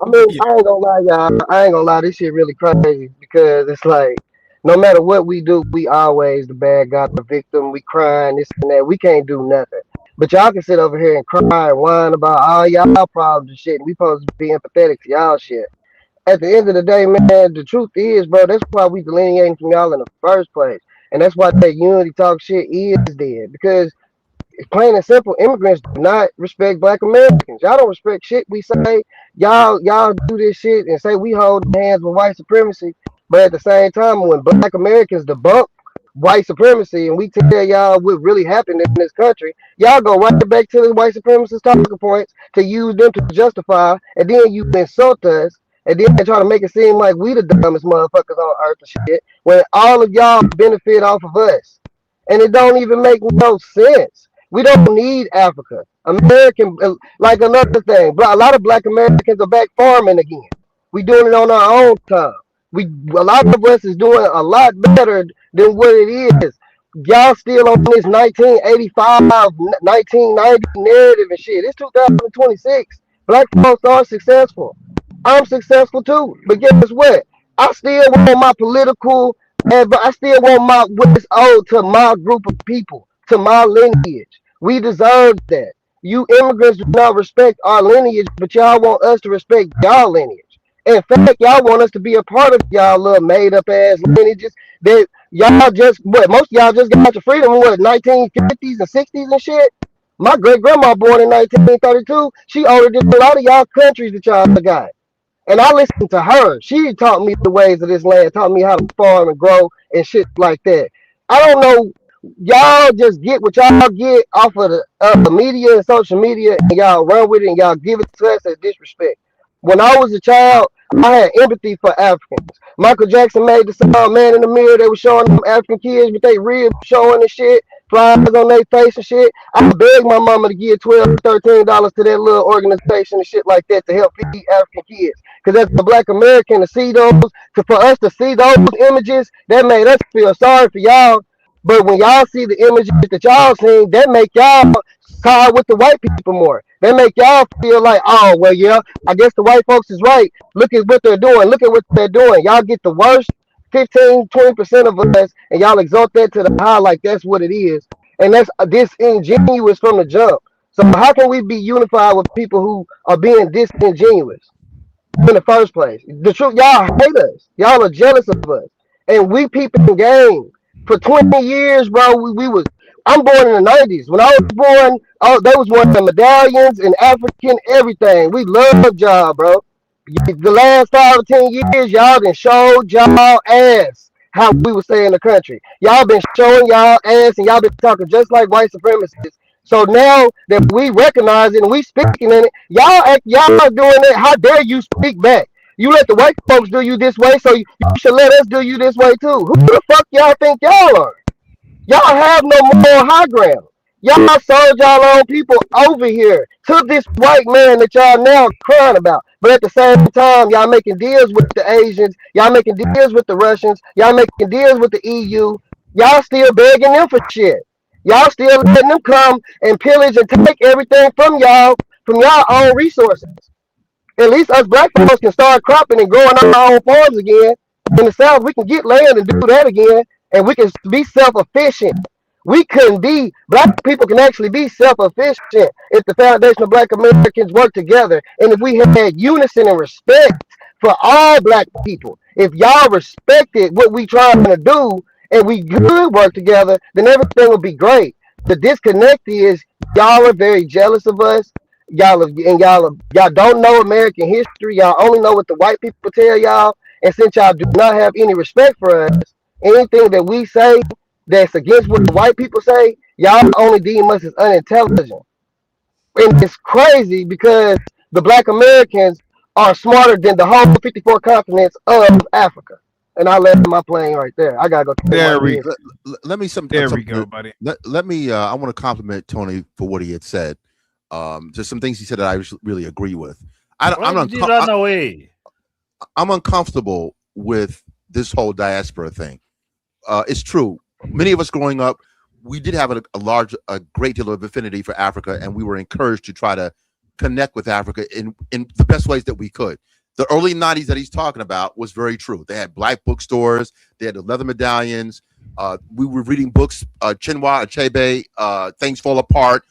mean, I ain't gonna lie, y'all. I ain't gonna lie. This shit really crazy because it's like, no matter what we do, we always the bad guy, the victim. We crying, this and that. We can't do nothing. But y'all can sit over here and cry and whine about all y'all problems and shit. And we supposed to be empathetic to y'all shit. At the end of the day, man, the truth is, bro, that's why we delineating from y'all in the first place. And that's why that unity talk shit is dead. Because plain and simple, immigrants do not respect black Americans. Y'all don't respect shit we say. Y'all do this shit and say we hold hands with white supremacy. But at the same time, when black Americans debunk white supremacy and we tell y'all what really happened in this country, y'all go right back to the white supremacist talking points to use them to justify, and then you insult us. And then they try to make it seem like we the dumbest motherfuckers on earth and shit, when all of y'all benefit off of us. And it don't even make no sense. We don't need Africa. American, like another thing, a lot of black Americans are back farming again. We doing it on our own time. A lot of us is doing a lot better than what it is. Y'all still on this 1985, 1990 narrative and shit. It's 2026. Black folks are successful. I'm successful too, but guess what? I still want my political, but I still want what is owed to my group of people, to my lineage. We deserve that. You immigrants do not respect our lineage, but y'all want us to respect y'all lineage. In fact, y'all want us to be a part of y'all little made up ass lineages that y'all most of y'all just got your freedom in 1950s and 60s and shit. My great grandma born in 1932. She older than a lot of y'all countries that y'all got. And I listened to her. She taught me the ways of this land, taught me how to farm and grow and shit like that. I don't know. Y'all just get what y'all get off of the media and social media, and y'all run with it, and y'all give it to us as disrespect. When I was a child, I had empathy for Africans. Michael Jackson made the song "Man in the Mirror." They were showing them African kids with their ribs showing and shit, flies on their face and shit. I begged my mama to give $12, $13 to that little organization and shit like that to help feed African kids. Because as a black American, to see those, for us to see those images, that made us feel sorry for y'all. But when y'all see the images that y'all seen, that make y'all side with the white people more. That make y'all feel like, oh, well, yeah, I guess the white folks is right. Look at what they're doing. Look at what they're doing. Y'all get the worst 15, 20% of us, and y'all exalt that to the high like that's what it is. And that's disingenuous from the jump. So how can we be unified with people who are being disingenuous in the first place? The truth, y'all hate us. Y'all are jealous of us. And we peeping game. For 20 years, bro, I'm born in the 90s. When I was born, they was one of the medallions and African everything. We loved y'all, bro. The last 5 or 10 years, y'all done showed y'all ass how we would stay in the country. Y'all been showing y'all ass and y'all been talking just like white supremacists. So now that we recognize it and we speaking in it, y'all doing it. How dare you speak back? You let the white folks do you this way, so you should let us do you this way too. Who the fuck y'all think y'all are? Y'all have no moral high ground. Y'all sold y'all own people over here to this white man that y'all now crying about. But at the same time, y'all making deals with the Asians. Y'all making deals with the Russians. Y'all making deals with the EU. Y'all still begging them for shit. Y'all still letting them come and pillage and take everything from y'all own resources. At least us black folks can start cropping and growing our own farms again. In the South, we can get land and do that again, and we can be self-efficient. We couldn't be, black people can actually be self-efficient if the foundation of black Americans work together. And if we had unison and respect for all black people, if y'all respected what we trying to do and we could work together, then everything would be great. The disconnect is y'all are very jealous of us. Y'all don't know American history. Y'all only know what the white people tell y'all. And since y'all do not have any respect for us, anything that we say that's against what the white people say, y'all only deem us as unintelligent. And it's crazy because the black Americans are smarter than the whole 54 continents of Africa. And I left my plane right there. I gotta go. Let me There we go, buddy. Let me. I want to compliment Tony for what he had said. Just some things he said that I really agree with. Why did you run away? I'm uncomfortable with this whole diaspora thing. It's true. Many of us growing up, we did have a great deal of affinity for Africa, and we were encouraged to try to connect with Africa in the best ways that we could. The early 90s that he's talking about was very true. They had black bookstores. They had the leather medallions. We were reading books, Chinua Achebe, Things Fall Apart.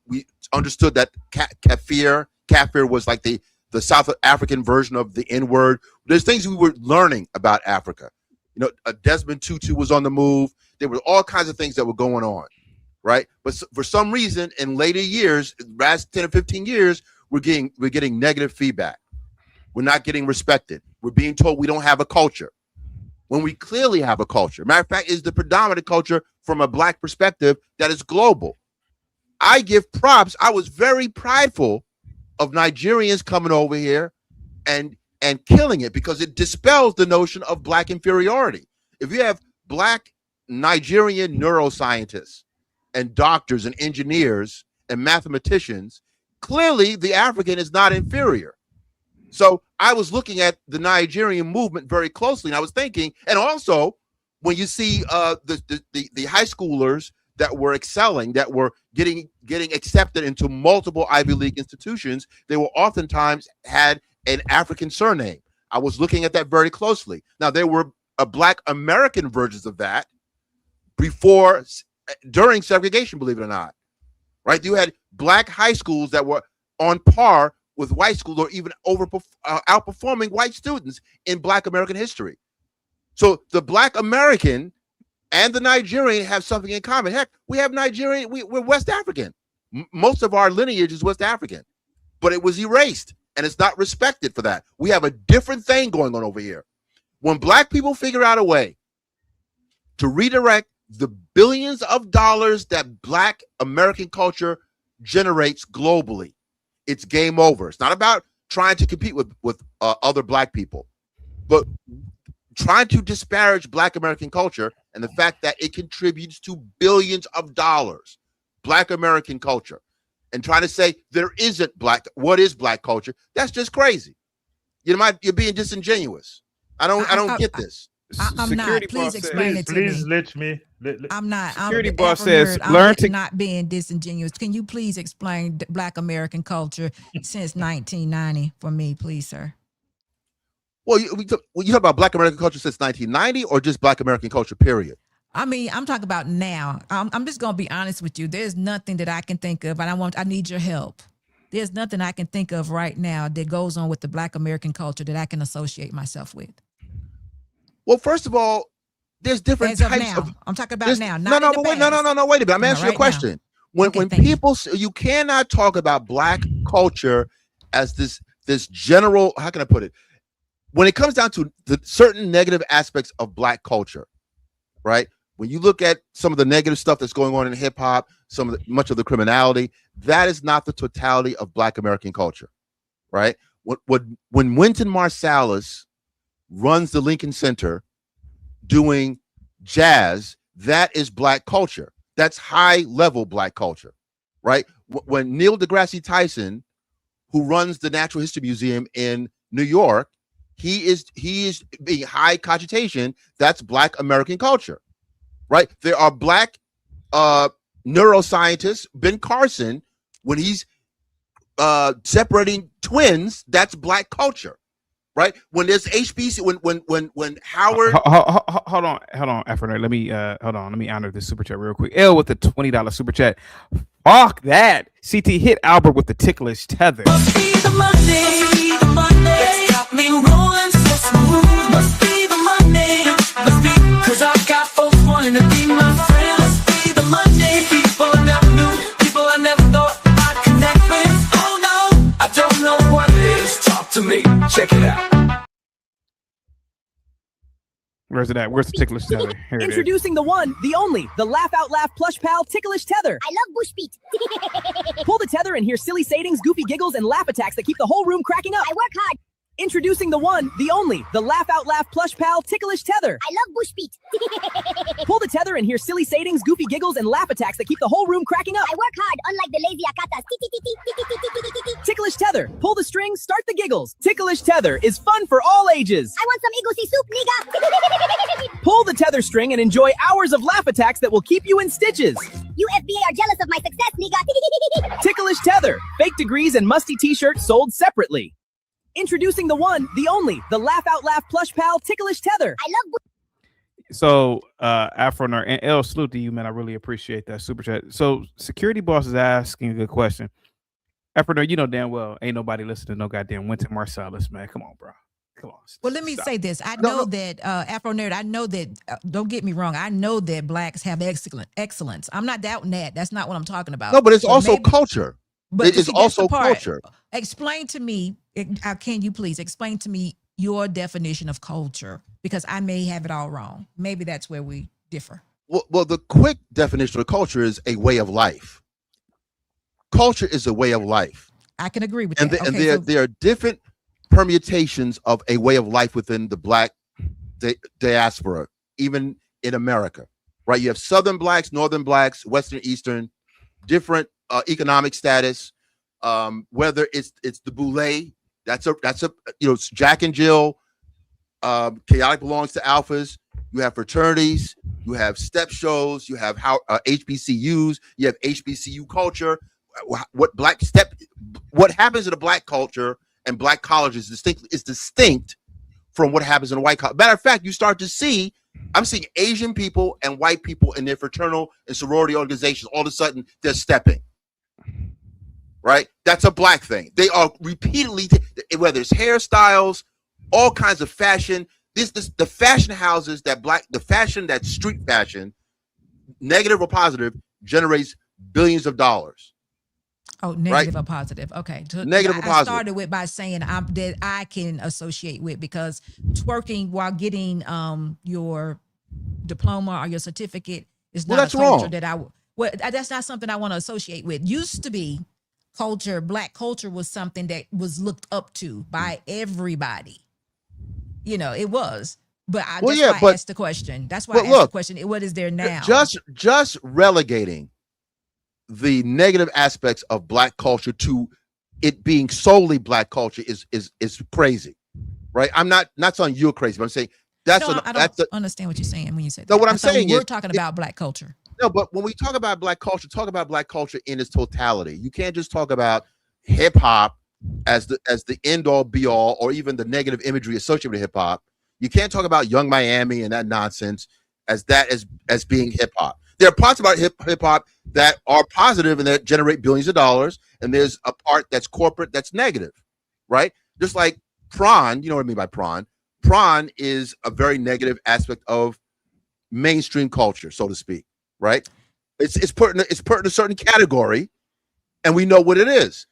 We understood that kafir was like the South African version of the N-word. There's things we were learning about Africa. You know, Desmond Tutu was on the move. There were all kinds of things that were going on, right? But for some reason, in later years, last 10 or 15 years, we're getting negative feedback. We're not getting respected. We're being told we don't have a culture when we clearly have a culture. Matter of fact, is the predominant culture from a black perspective that is global. I give props. I was very prideful of Nigerians coming over here and killing it because it dispels the notion of black inferiority. If you have black Nigerian neuroscientists and doctors and engineers and mathematicians, clearly the African is not inferior. So I was looking at the Nigerian movement very closely, and I was thinking, and also when you see the high schoolers that were excelling, that were getting accepted into multiple Ivy League institutions, they were oftentimes had an African surname. I was looking at that very closely. Now there were black American versions of that during segregation, believe it or not, right? You had black high schools that were on par with white schools or even outperforming white students in black American history. So the black American and the Nigerian have something in common. Heck, we have Nigerian, we're West African. Most of our lineage is West African, but it was erased and it's not respected for that. We have a different thing going on over here. When black people figure out a way to redirect the billions of dollars that black American culture generates globally, it's game over. It's not about trying to compete with other black people, but trying to disparage black American culture and the fact that it contributes to billions of dollars, black American culture, and trying to say there isn't what is black culture? That's just crazy. You're being disingenuous. I don't get this. I'm not. Please explain it to me. Please let me. I'm not. Security boss says, learn to not being disingenuous. Can you please explain black American culture since 1990 for me, please, sir? Well, you talk about black American culture since 1990 or just black American culture, period? I mean, I'm talking about now. I'm just going to be honest with you. There's nothing that I can think of, and I need your help. There's nothing I can think of right now that goes on with the black American culture that I can associate myself with. Well, first of all, there's different types of. I'm talking about now. No, wait a minute. I'm answering your question. When people, you cannot talk about black culture as this general. How can I put it? When it comes down to the certain negative aspects of black culture, right? When you look at some of the negative stuff that's going on in hip hop, much of the criminality, that is not the totality of Black American culture, right? When Wynton Marsalis runs the Lincoln Center doing jazz, that is Black culture. That's high level Black culture, right? When Neil deGrasse Tyson, who runs the Natural History Museum in New York, he is being high cogitation. That's Black American culture, right? There are Black neuroscientists. Ben Carson, when he's separating twins, that's Black culture, right? When there's HBC, when Howard, hold on, Afro. Let me Let me honor this super chat real quick. L with the $20 super chat. Fuck that. CT hit Albert with the ticklish tether. Must be the Monday. Got me rolling so smooth. Must be the Monday. Must be, 'cause I got folks wanting to be my friend. Must be the Monday. People I never knew. People I never thought I'd connect with. Oh no, I don't know what it is. Talk to me. Check it out. Where's it at? Where's the ticklish tether? Here it is. Introducing the one, the only, the Laugh Out Laugh Plush Pal Ticklish Tether. I love bush beat. Pull the tether and hear silly sayings, goofy giggles, and laugh attacks that keep the whole room cracking up. I work hard. Introducing the one, the only, the Laugh Out Laugh Plush Pal Ticklish Tether. I love bush beat. Pull the tether and hear silly sayings, goofy giggles, and laugh attacks that keep the whole room cracking up. I work hard, unlike the lazy akatas. Ticklish Tether. Pull the string, start the giggles. Ticklish Tether is fun for all ages. I want some egusi soup, nigga. Pull the tether string and enjoy hours of laugh attacks that will keep you in stitches. You FBA are jealous of my success, nigga. Ticklish Tether. Fake degrees and musty t-shirts sold separately. Introducing the one, the only, the Laugh Out Laugh Plush Pal Ticklish Tether. I love. So, Afro and L, salute to you, man. I really appreciate that super chat. So, security boss is asking a good question. Afro, you know damn well ain't nobody listening to no goddamn Wynton Marsalis, man. Come on, bro. Come on. Well, let me say this. I know that Afro Nerd. I know that. Don't get me wrong. I know that Blacks have excellence. I'm not doubting that. That's not what I'm talking about. No, but it's also culture. But it is also culture. Explain to me. Can you please explain to me your definition of culture? Because I may have it all wrong. Maybe that's where we differ. Well, the quick definition of culture is a way of life. Culture is a way of life. I can agree with that. And there are different permutations of a way of life within the Black diaspora, even in America, right? You have Southern Blacks, Northern Blacks, Western, Eastern, different economic status. Whether it's the boule, that's a it's Jack and Jill. Chaotic belongs to alphas. You have fraternities. You have step shows. You have HBCUs. You have HBCU culture. What happens in a Black culture and Black colleges is distinct from what happens in a white college. Matter of fact, you start to see, I'm seeing Asian people and white people in their fraternal and sorority organizations. All of a sudden, they're stepping. Right? That's a Black thing. They are repeatedly, whether it's hairstyles, all kinds of fashion. The fashion houses the fashion, that street fashion, negative or positive, generates billions of dollars. Oh, negative or positive. Okay. Negative or positive. I started by saying that I can associate with, because twerking while getting your diploma or your certificate is not a culture that that's not something I want to associate with. Used to be culture, Black culture was something that was looked up to by everybody. It was. But I asked the question. That's why I asked the question. What is there now? Just relegating the negative aspects of Black culture to it being solely Black culture is crazy, right? I'm not saying you're crazy, but I'm saying I don't understand what you're saying when you say that. No, what I'm saying we're talking about Black culture. No, but when we talk about Black culture, talk about Black culture in its totality. You can't just talk about hip hop as the end all be all, or even the negative imagery associated with hip hop. You can't talk about Young Miami and that nonsense as being hip hop. There are parts about hip hop that are positive and that generate billions of dollars, and there's a part that's corporate that's negative, right? Just like prawn, you know what I mean by prawn. Prawn is a very negative aspect of mainstream culture, so to speak, right? It's put in a certain category, and we know what it is.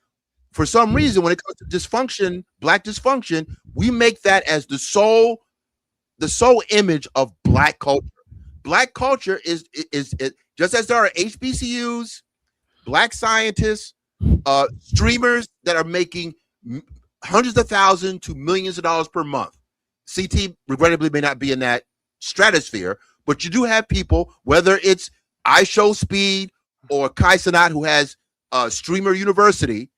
For some reason, when it comes to dysfunction, Black dysfunction, we make that as the sole image of Black culture. Black culture is just as there are HBCUs, Black scientists, streamers that are making hundreds of thousands to millions of dollars per month. CT regrettably may not be in that stratosphere, but you do have people, whether it's iShowSpeed or Kai Cenat, who has Streamer University,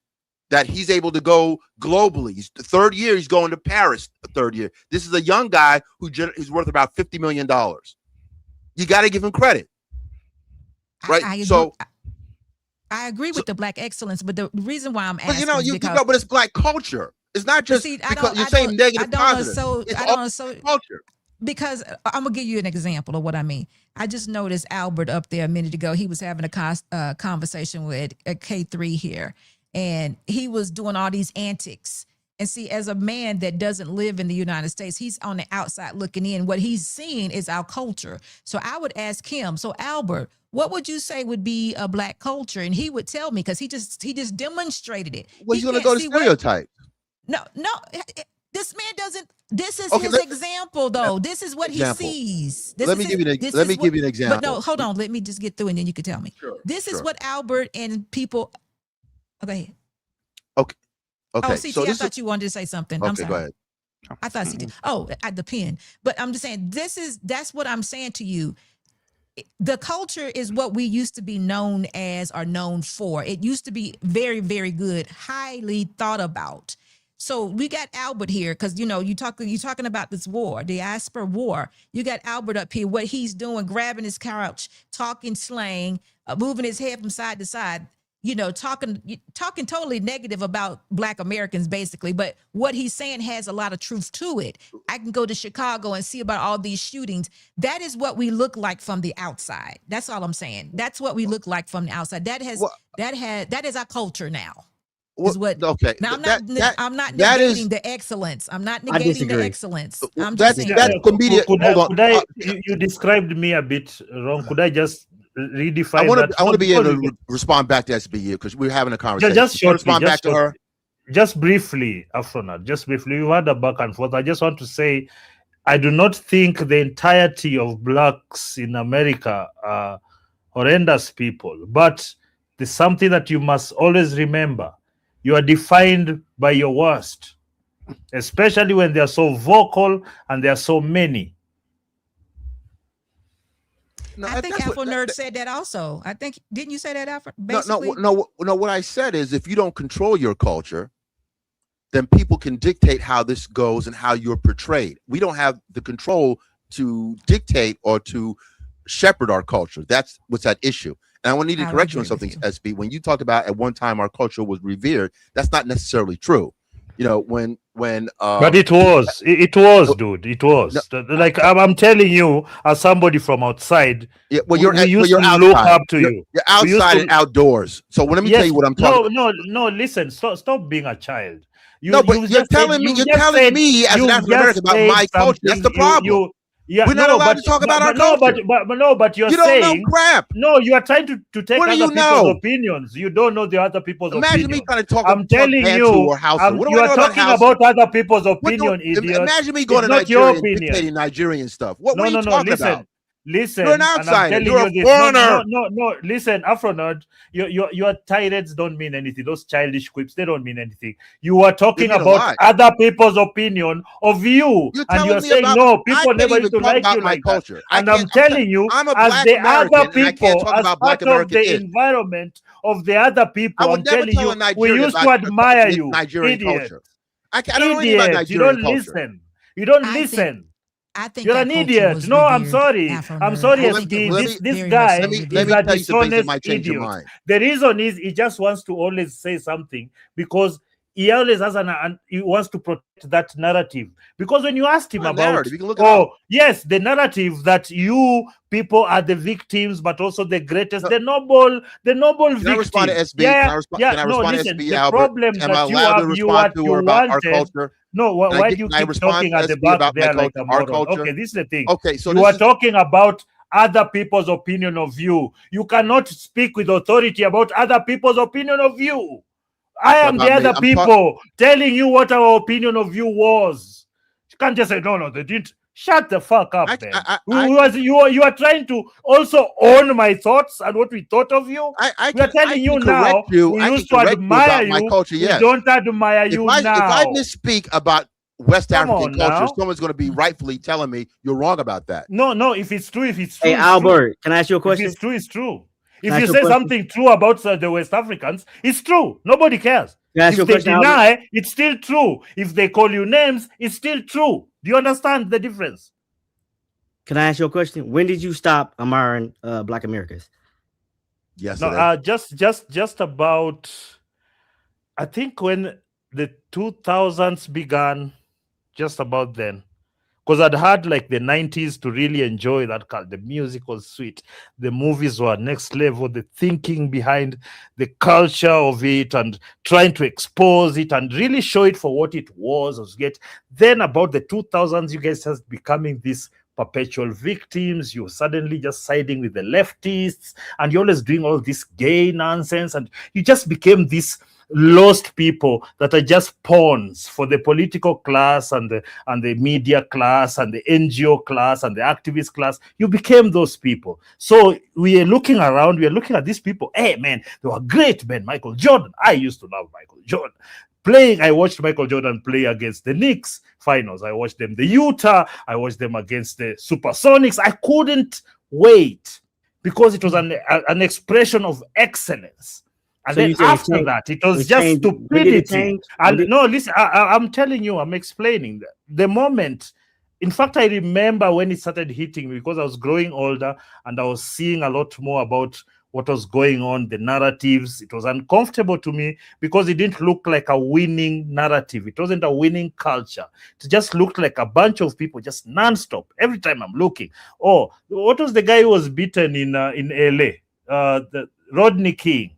that he's able to go globally. He's the third year, he's going to Paris the third year. This is a young guy who's worth about $50 million. You got to give him credit. Right? I agree with the Black excellence, but the reason why I'm asking, but it's Black culture. It's not just because you're saying negative, positive. It's culture. Because I'm gonna give you an example of what I mean. I just noticed Albert up there a minute ago. He was having a conversation with a K3 here, and he was doing all these antics. And see, as a man that doesn't live in the United States, he's on the outside looking in. What he's seeing is our culture. So I would ask him, so Albert, what would you say would be a Black culture? And he would tell me, because he just demonstrated it. Well, he's going to go to stereotype. No, this man doesn't. This is his example, though. This is what he sees. Let me give you an example. But no, hold on. Let me just get through, and then you can tell me. This is what Albert and people. Okay. Okay. Oh, CT, I thought you wanted to say something. I'm sorry. Go ahead. I thought CT. Oh, at the pen. But I'm just saying, that's what I'm saying to you. The culture is what we used to be known as or known for. It used to be very, very good, highly thought about. So we got Albert here because, you're talking about this war, the diaspora war. You got Albert up here, what he's doing, grabbing his couch, talking slang, moving his head from side to side, talking totally negative about Black Americans, basically. But what he's saying has a lot of truth to it. I can go to Chicago and see about all these shootings. That is what we look like from the outside. That's all I'm saying. That's what we look like from the outside. That is our culture now. Is what? Okay. Now I'm not negating the excellence. I'm not negating the excellence. I'm just saying. You described me a bit wrong. Could I just redefine? I want to be able to respond back to SBU because we're having a conversation. Just shortly, respond back to her. Just briefly, Afronat. Just briefly. We had a back and forth. I just want to say, I do not think the entirety of Blacks in America are horrendous people, but there's something that you must always remember. You are defined by your worst, especially when they are so vocal and there are so many. No, I think Afro Nerd said that also. I think, didn't you say that, Afro? No. What I said is, if you don't control your culture, then people can dictate how this goes and how you're portrayed. We don't have the control to dictate or to shepherd our culture. That's what's at issue. And I want to need to correct you on something, SB. When you talked about at one time our culture was revered, that's not necessarily true. When but it was, dude. It was. Like I'm telling you, as somebody from outside, well, you're outside. Look up to you. You're outside and outdoors. So let me tell you what I'm talking. No. Listen, stop being a child. You're telling me as an African American about my culture. That's the problem. We're not allowed to talk about our culture. But you're saying don't know crap. No, you are trying to take other people's opinions. You don't know the other people's opinions. Imagine me trying to talk. I'm telling you, you are talking about other people's opinion, idiot. Imagine me going to Nigeria and dictating Nigerian stuff. What are you talking about? Listen, you're an outsider. You're a foreigner. No. Listen, Afronerd, your tirades don't mean anything. Those childish quips, they don't mean anything. You are talking about other people's opinion of you, and you're saying no. People never used to like you like culture. And I'm telling you, as the other people, as part of the environment of the other people, I'm telling you, we used to admire you. Nigerian culture. I don't know anything about Nigerian culture. You don't listen. I think you're an idiot. No, I'm sorry. I'm sorry, this guy is a dishonest idiot. The reason is he just wants to always say something because he always has he wants to protect that narrative. Because when you asked him about, the narrative that you people are the victims, but also the greatest, the noble victim. Can I respond to SB? Can I respond to SB, the Albert? problem Am I allowed to respond to her about our culture? No, why do you keep talking at the back there like a moron? Okay, this is the thing. Okay, so you are talking about other people's opinion of you. You cannot speak with authority about other people's opinion of you. I am the other people telling you what our opinion of you was. You can't just say, no, they didn't Shut the fuck up, man. You are trying to also own my thoughts and what we thought of you. We are telling you now. We used to admire you. My culture, yes. We don't admire you now. If I misspeak about West African culture, someone's going to be rightfully telling me you're wrong about that. No. If it's true, Hey, Albert, can I ask you a question? If it's true, it's true. If you say something true about the West Africans, it's true. Nobody cares. If they deny, it's still true. If they call you names, it's still true. Do you understand the difference? Can I ask you a question? When did you stop admiring Black Americans? Yes. No, just about. I think when the 2000s began, just about then. Because I'd had like the 90s to really enjoy that culture. The music was sweet. The movies were next level. The thinking behind the culture of it and trying to expose it and really show it for what it was. Then about the 2000s, you guys just becoming this perpetual victims. You're suddenly just siding with the leftists and you're always doing all this gay nonsense. And you just became this lost people that are just pawns for the political class and the media class and the NGO class and the activist class. You became those people. So we are looking around, we are looking at these people. Hey man, they were great, man. Michael Jordan. I used to love Michael Jordan. I watched Michael Jordan play against the Knicks finals. I watched them, the Utah. I watched them against the Supersonics. I couldn't wait because it was an expression of excellence. And so then after that, it was just stupidity. And no, listen, I'm telling you, I'm explaining that. The moment, in fact, I remember when it started hitting me because I was growing older and I was seeing a lot more about what was going on, the narratives. It was uncomfortable to me because it didn't look like a winning narrative. It wasn't a winning culture. It just looked like a bunch of people just nonstop. Every time I'm looking. Oh, what was the guy who was beaten in LA? The Rodney King.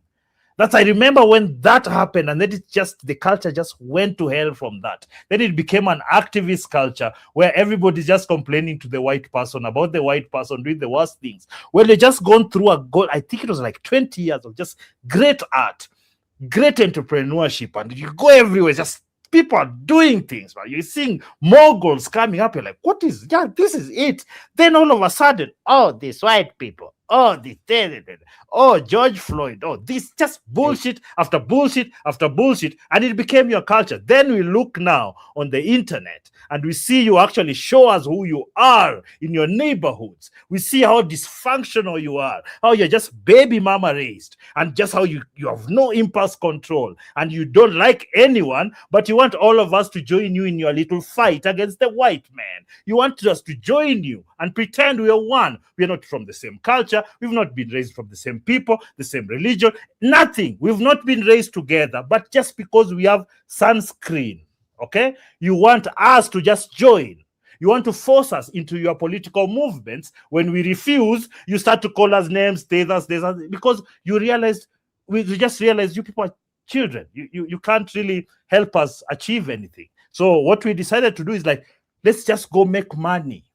I remember when that happened, and then the culture just went to hell from that. Then it became an activist culture where everybody's just complaining to the white person about the white person doing the worst things. Well, they just gone through I think it was like 20 years of just great art, great entrepreneurship, and you go everywhere, just people are doing things, right? You're seeing moguls coming up, you're like, this is it. Then all of a sudden, these white people, George Floyd, this just bullshit after bullshit after bullshit, and it became your culture. Then we look now on the internet and we see you actually show us who you are in your neighborhoods. We see how dysfunctional you are, how you're just baby mama raised, and just how you have no impulse control, and you don't like anyone, but you want all of us to join you in your little fight against the white man. You want us to join you and pretend we are one. We are not from the same culture. We've not been raised from the same people, the same religion, nothing. We've not been raised together, but just because we have sunscreen, okay? You want us to just join. You want to force us into your political movements. When we refuse, you start to call us names, because you realize, we just realized you people are children. You can't really help us achieve anything. So what we decided to do is let's just go make money.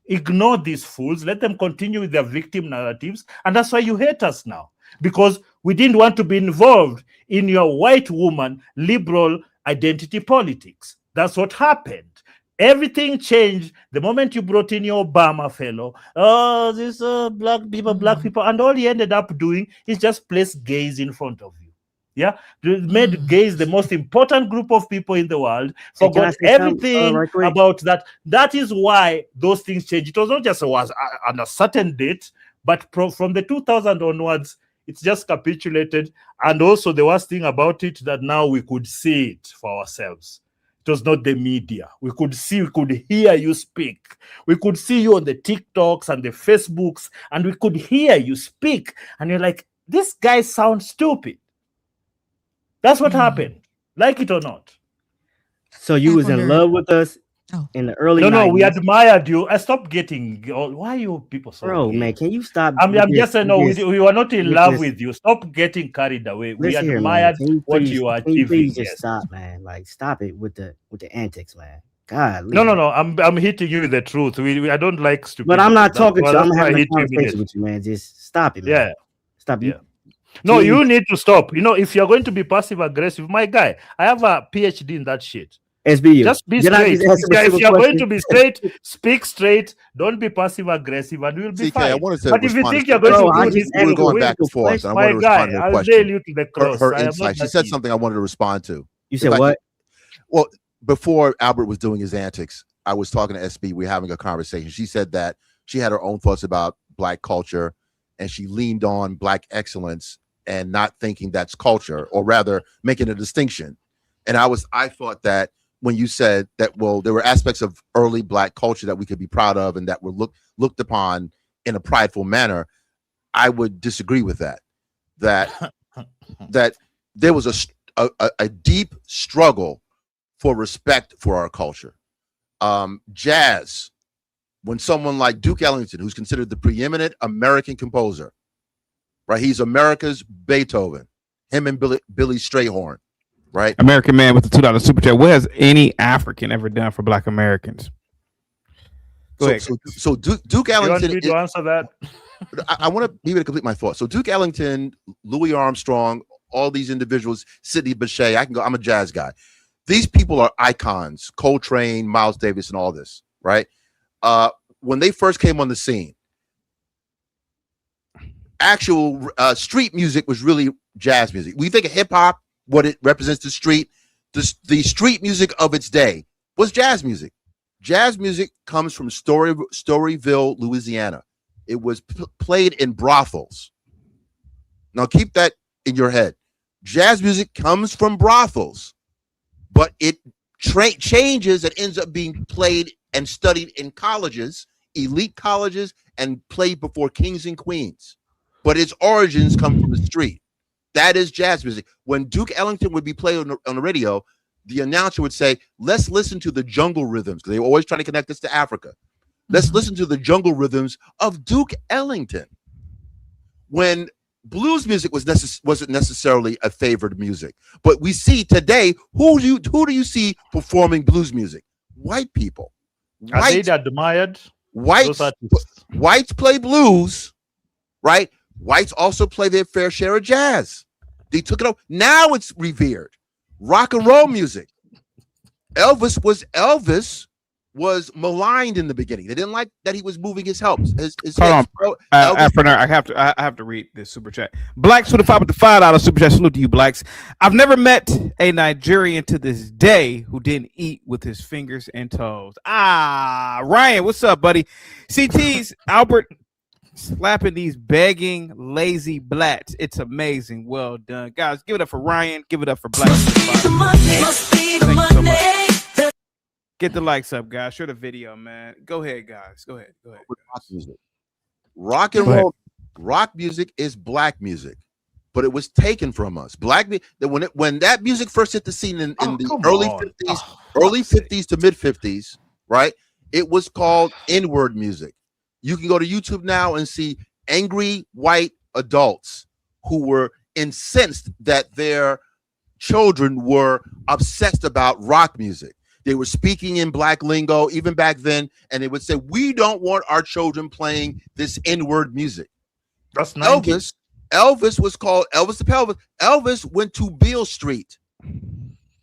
Ignore these fools. Let them continue with their victim narratives. And that's why you hate us now. Because we didn't want to be involved in your white woman liberal identity politics. That's what happened. Everything changed the moment you brought in your Obama fellow. These black people. And all he ended up doing is just place gays in front of you. Yeah, made gays the most important group of people in the world. Forgot everything about that. That is why those things changed. It was not just on a certain date, but from the 2000 onwards, it's just capitulated. And also the worst thing about it, that now we could see it for ourselves. It was not the media. We could hear you speak. We could see you on the TikToks and the Facebooks, and we could hear you speak. And you're like, this guy sounds stupid. That's what happened, like it or not. So you was in love with us in the early 90s. No, we admired you. I stopped getting. Why are you people so? Bro, man, can you stop? I'm just saying, no, we were not in love with you. Stop getting carried away. We admired what you are achieving. Please just stop, man. Stop it with the antics, man. God. No. I'm hitting you with the truth. I don't like stupid. But I'm not talking to you. I'm having a conversation with you, man. Just stop it, man. Yeah. Stop it. Yeah. No, you need to stop. If you're going to be passive aggressive, my guy, I have a PhD in that shit. SBU. Just be Did I straight. just answer the If simple you're going question? to be straight, speak straight. Don't be passive aggressive, and we'll be CK, I fine. wanted to But if you respond think to you're going Bro, I to do just this, we were asked a going back simple and forth, and I my wanted to respond guy, to her I'll question. nail you to the cross. Her I am not insight. She that said easy. something I wanted to respond to. You If said I what? well, before Albert was doing his antics, I was talking to SB. We were having a conversation. She said that she had her own thoughts about Black culture, and she leaned on Black excellence and not thinking that's culture, or rather making a distinction. And I thought that when you said that, well, there were aspects of early Black culture that we could be proud of and that were looked upon in a prideful manner, I would disagree with that. That there was a deep struggle for respect for our culture. Jazz, when someone like Duke Ellington, who's considered the preeminent American composer, right? He's America's Beethoven, him and Billy Strayhorn, right? American man with the $2 super chat. What has any African ever done for Black Americans? Go ahead. So Duke Ellington. You want me to answer that? I want to be able to complete my thought. So Duke Ellington, Louis Armstrong, all these individuals, Sidney Bechet. I'm a jazz guy. These people are icons. Coltrane, Miles Davis, and all this, right? When they first came on the scene, actual street music was really jazz music. We think of hip hop, what it represents the street. The street music of its day was jazz music. Jazz music comes from Storyville, Louisiana. It was played in brothels. Now keep that in your head. Jazz music comes from brothels, but it changes and ends up being played and studied in colleges, elite colleges, and played before kings and queens. But its origins come from the street. That is jazz music. When Duke Ellington would be played on the radio, the announcer would say, let's listen to the jungle rhythms, because they were always trying to connect us to Africa. Let's listen to the jungle rhythms of Duke Ellington. When blues music wasn't necessarily a favored music, but we see today, who do you see performing blues music? White people. Are they admired? Whites play blues, right? Whites also play their fair share of jazz. They took it over. Now it's revered. Rock and roll music. Elvis was maligned in the beginning. They didn't like that he was moving his helps. Hold on, I have to read this super chat. Blacks with the $5 super chat. Salute to you, Blacks. I've never met a Nigerian to this day who didn't eat with his fingers and toes. Ryan, what's up, buddy? CT's Albert slapping these begging lazy blacks. It's amazing. Well done, guys. Give it up for Ryan. Give it up for Blacks. Get the likes up, guys. Share the video, man. Go ahead, guys. Go ahead. Rock and roll, rock music is black music, but it was taken from us. When that music first hit the scene in the early 50s to mid 50s, right? It was called N-word music. You can go to YouTube now and see angry white adults who were incensed that their children were obsessed about rock music. They were speaking in black lingo even back then, and they would say, we don't want our children playing this N-word music. That's 90s. Elvis was called Elvis the Pelvis. Elvis went to Beale Street,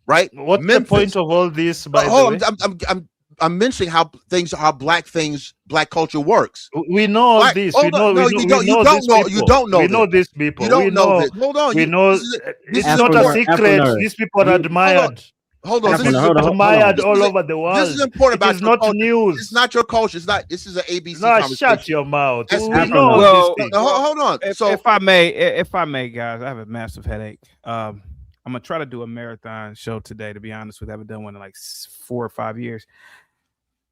right? What's the point of all this, by the way? I'm mentioning how black culture works. We know all this. We know these people. You don't know. We know these people. You don't know this. Hold on. We know it's not a secret. These people are admired. Hold on. Admired all over the world. This is important. It's not news. It's not your culture. It's not. This is an ABC. No, shut your mouth. We know these people. Hold on. So if I may, guys, I have a massive headache. I'm gonna try to do a marathon show today. To be honest with you, I haven't done one in like 4 or 5 years.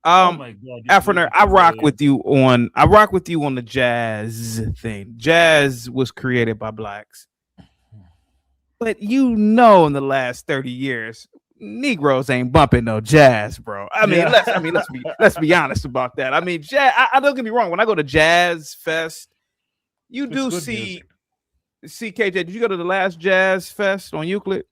Oh my God, Afroner, I rock with you on the jazz thing. Jazz was created by blacks, but in the last 30 years, Negroes ain't bumping no jazz, bro. Let's be honest about that. I mean, jazz. I don't get me wrong. When I go to Jazz Fest, you do see KJ. Did you go to the last Jazz Fest on Euclid?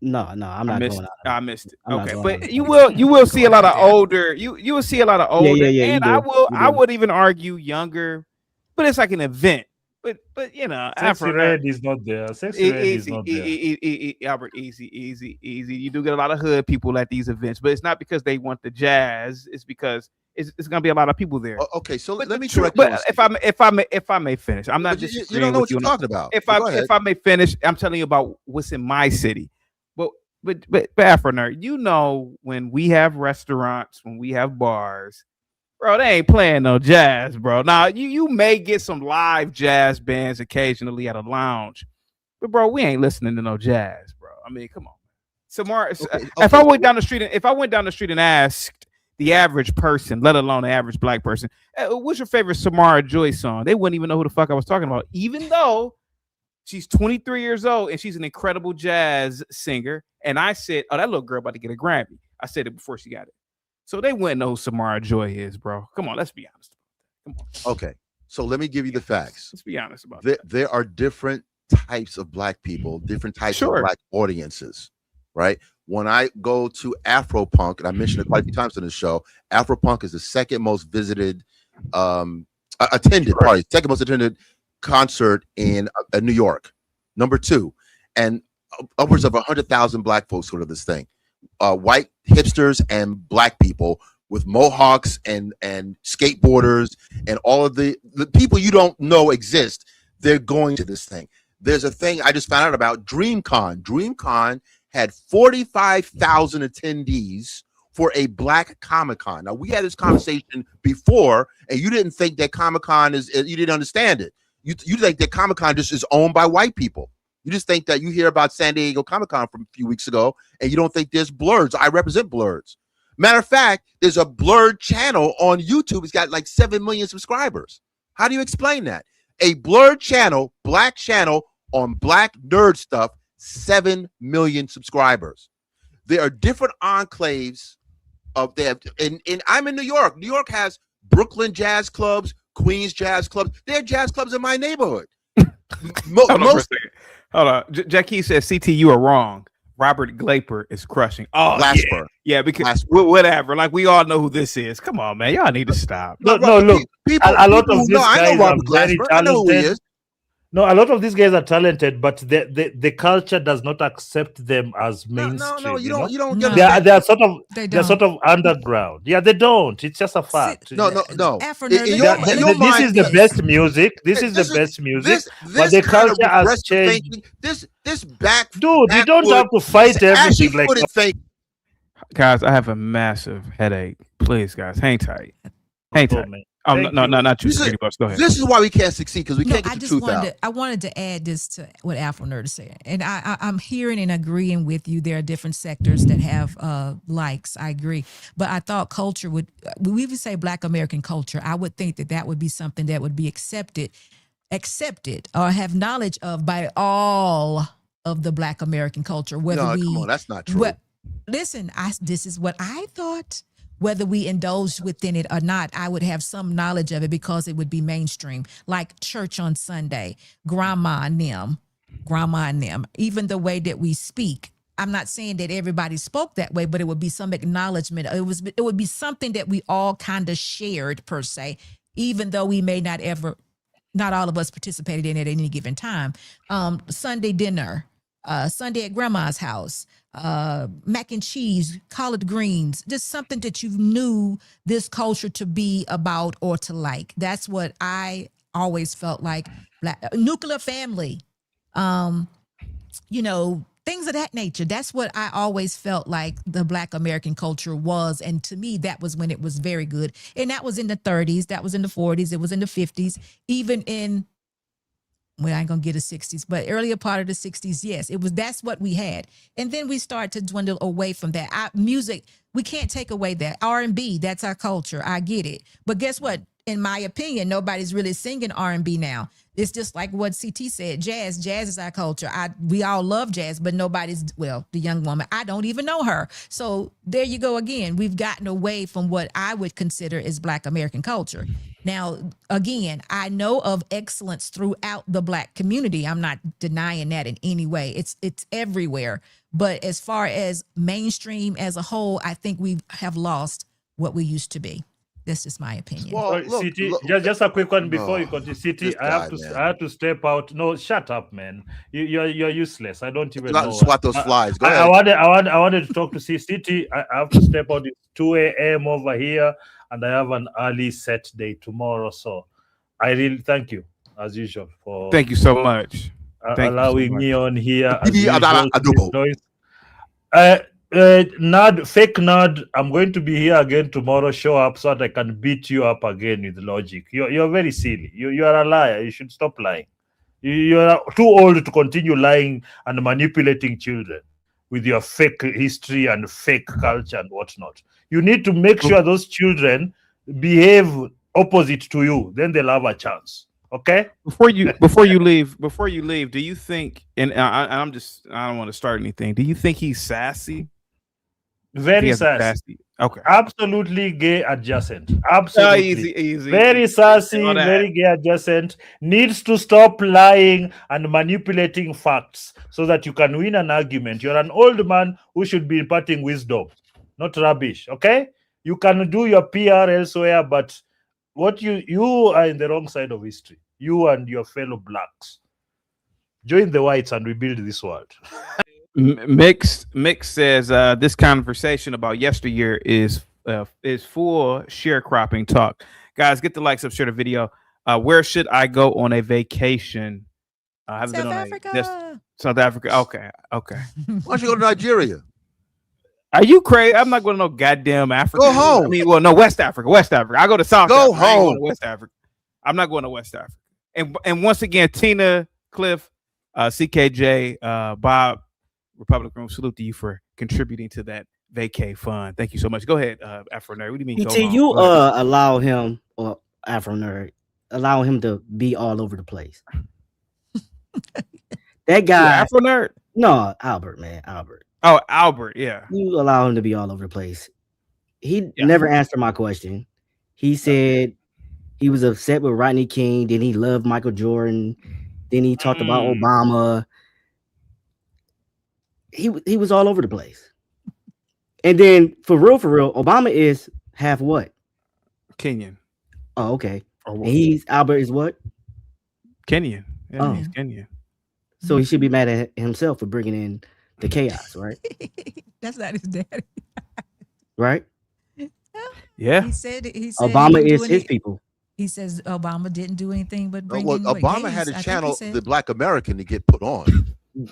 No, I'm not going out. I missed it. Okay, but you will see a lot of older. You will see a lot of older. Yeah, and I would even argue younger, but it's like an event. But you know, Sexy Red is not there. Sexy Red is not there. Albert, easy. You do get a lot of hood people at these events, but it's not because they want the jazz. It's because it's going to be a lot of people there. Okay, so But let me true, correct you. but if I may finish, I'm not But just you don't know what you're talking about. If Go ahead. I may finish, I'm telling you about what's in my city. But Afro Nerd, you know, when we have restaurants, when we have bars, bro, they ain't playing no jazz, bro. Now you may get some live jazz bands occasionally at a lounge, but bro, we ain't listening to no jazz, bro. I mean, come on. Samara, if I went down the street and asked the average person, let alone the average black person, what's your favorite Samara Joy song? They wouldn't even know who the fuck I was talking about, even though she's 23 years old and she's an incredible jazz singer. And I said, oh, that little girl about to get a Grammy. I said it before she got it. So they wouldn't know who Samara Joy is, bro. Come on, let's be honest. Come on. Okay, so let me give you the facts. Let's be honest about that. There are different types of black people, different types of black audiences, right? When I go to Afropunk, and I mentioned it quite a few times on the show, Afropunk is the second most visited, second most attended concert in New York. Number 2, and upwards of 100,000 black folks go to this thing. White hipsters and black people with mohawks and skateboarders and all of the people you don't know exist. They're going to this thing. There's a thing I just found out about, DreamCon. DreamCon had 45,000 attendees for a black Comic-Con. Now, we had this conversation before, and you didn't think that Comic-Con you didn't understand it. You think that Comic-Con just is owned by white people. You just think that you hear about San Diego Comic-Con from a few weeks ago, and you don't think there's blurs. I represent blurs. Matter of fact, there's a blurred channel on YouTube. It's got like 7 million subscribers. How do you explain that? A blurred channel, black channel on black nerd stuff, 7 million subscribers. There are different enclaves of them. And I'm in New York. New York has Brooklyn jazz clubs, Queens jazz clubs. There are jazz clubs in my neighborhood. Hold on. Jackie says, CT, you are wrong. Robert Glaper is crushing. Oh, Glasper. Yeah, because whatever. Like, we all know who this is. Come on, man. Y'all need to stop. No, look. A lot of these guys are very talented. No, a lot of these guys are talented, but the culture does not accept them as mainstream. No, you don't get it. They're sort of underground. Yeah, they don't. It's just a fact. No. This is the best music. This is the best music. But the culture has changed. This back, dude, you don't have to fight everything like that. Guys, I have a massive headache. Please, guys, hang tight. Hang tight. No, not you, Security Bucks. Go ahead. This is why we can't succeed, because we can't get the truth out. I wanted to add this to what Afro Nerd is saying, and I'm hearing and agreeing with you. There are different sectors that have likes. I agree, but I thought culture we would say Black American culture. I would think that would be something that would be accepted or have knowledge of by all of the Black American culture. Come on, that's not true. Listen, this is what I thought. Whether we indulge within it or not, I would have some knowledge of it because it would be mainstream, like church on Sunday, grandma and them, even the way that we speak. I'm not saying that everybody spoke that way, but it would be some acknowledgement. It would be something that we all kind of shared per se, even though we may not all of us participated in it at any given time. Sunday dinner, Sunday at grandma's house, mac and cheese, collard greens, just something that you knew this culture to be about or to like. That's what I always felt like. Nuclear family, things of that nature. That's what I always felt like the Black American culture was. And to me, that was when it was very good. And that was in the 30s, that was in the 40s, it was in the 50s, even in, well, I ain't gonna get the 60s, but earlier part of the 60s, yes, that's what we had. And then we start to dwindle away from that. Music, we can't take away that. R&B, that's our culture. I get it. But guess what? In my opinion, nobody's really singing R&B now. It's just like what CT said, jazz is our culture. We all love jazz, but the young woman, I don't even know her. So there you go again. We've gotten away from what I would consider is Black American culture. Now, again, I know of excellence throughout the Black community. I'm not denying that in any way. It's everywhere. But as far as mainstream as a whole, I think we have lost what we used to be. That's just my opinion. Well, City, just a quick one before you continue. City, I have to step out. No, shut up, man. You're useless. I don't even know. Swat those flies. Go ahead. I wanted to talk to City. I have to step out. It's 2 a.m. over here, and I have an early set day tomorrow. So I really thank you as usual for. Thank you so much. Allowing me on here. Fake nerd, I'm going to be here again tomorrow. Show up so that I can beat you up again with logic. You're very silly. You are a liar. You should stop lying. You are too old to continue lying and manipulating children with your fake history and fake culture and whatnot. You need to make sure those children behave opposite to you. Then they'll have a chance. Okay. Before you leave, do you think? And I don't want to start anything. Do you think he's sassy? Very sassy. Okay. Absolutely gay adjacent. Absolutely. Easy. Very sassy, very gay adjacent. Needs to stop lying and manipulating facts so that you can win an argument. You're an old man who should be imparting wisdom, not rubbish. Okay. You can do your PR elsewhere, but what you are in the wrong side of history. You and your fellow blacks. Join the whites and we build this world. Mix says this conversation about yesteryear is full sharecropping talk. Guys, get the likes up, share the video. Where should I go on a vacation? I haven't been on Africa. South Africa. Okay. Why don't you go to Nigeria? Are you crazy? I'm not going to no goddamn Africa. Go home. I mean, well, no, West Africa. I go to South Go Africa. I ain't going home. to West Africa. I'm not going to West Africa. And once again, Tina, Cliff, CKJ, Bob, Republic Room, salute to you for contributing to that vacay fund. Thank you so much. Go ahead, Afro Nerd. What do you mean? You allow him, or Afro Nerd, allow him to be all over the place. That guy, Afro Nerd. No, Albert, man, Albert. Oh, Albert, yeah. You allow him to be all over the place. He never answered my question. He said he was upset with Rodney King. Then he loved Michael Jordan. Then he talked about Obama. He was all over the place. And then for real, Obama is half what? Kenyan. Oh, okay. And Albert is what? Kenyan. Yeah, he's Kenyan. So he should be mad at himself for bringing in the chaos, right? That's not his daddy. Right? Yeah. He said Obama is his people. He says Obama didn't do anything but bring in Obama had to channel the Black American to get put on.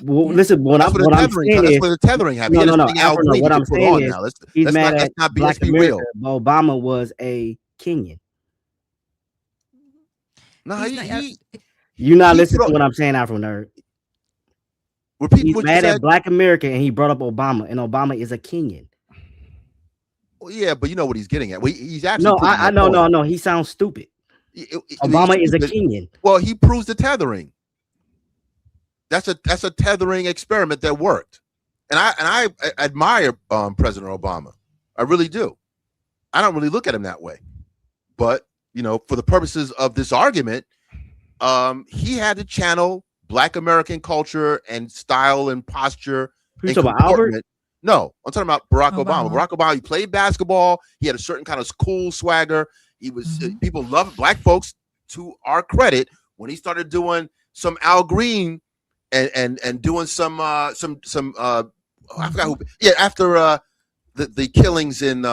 Well, listen, what I'm saying is, that's where the tethering happened. What I'm saying is, he's mad at Black America. Obama was a Kenyan. No, you're not listening to what I'm saying, Afro Nerd. He's mad at Black America, and he brought up Obama, and Obama is a Kenyan. Well, yeah, but you know what he's getting at. He's actually no. He sounds stupid. Obama is a Kenyan. Well, he proves the tethering. That's a tethering experiment that worked, and I admire President Obama. I really do. I don't really look at him that way, but for the purposes of this argument, he had to channel Black American culture and style and posture. You talking about Albert? No, I'm talking about Barack Obama. Barack Obama, he played basketball. He had a certain kind of cool swagger. He was people love Black folks, to our credit, when he started doing some Al Green and doing some I forgot who. Yeah, after the killings in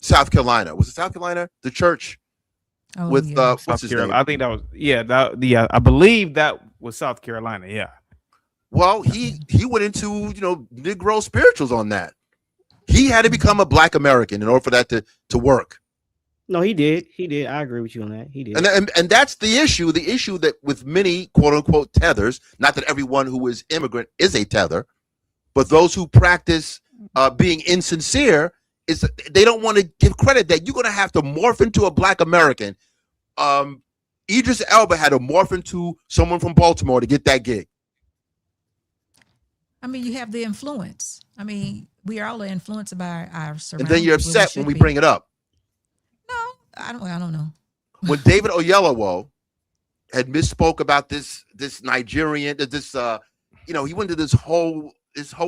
South Carolina. Was it South Carolina? The church with what's his name? I think that was I believe that was South Carolina. Yeah. Well, he went into Negro spirituals on that. He had to become a Black American in order for that to work. No, he did. I agree with you on that. He did. And that's the issue. The issue that with many quote unquote tethers, not that everyone who is immigrant is a tether, but those who practice being insincere, is they don't want to give credit that you're going to have to morph into a Black American. Idris Elba had to morph into someone from Baltimore to get that gig. I mean, you have the influence. I mean, we are all influenced by our surroundings. And then you're upset when we bring it up. No, I don't know. When David Oyelowo had misspoke about this Nigerian, he went to this whole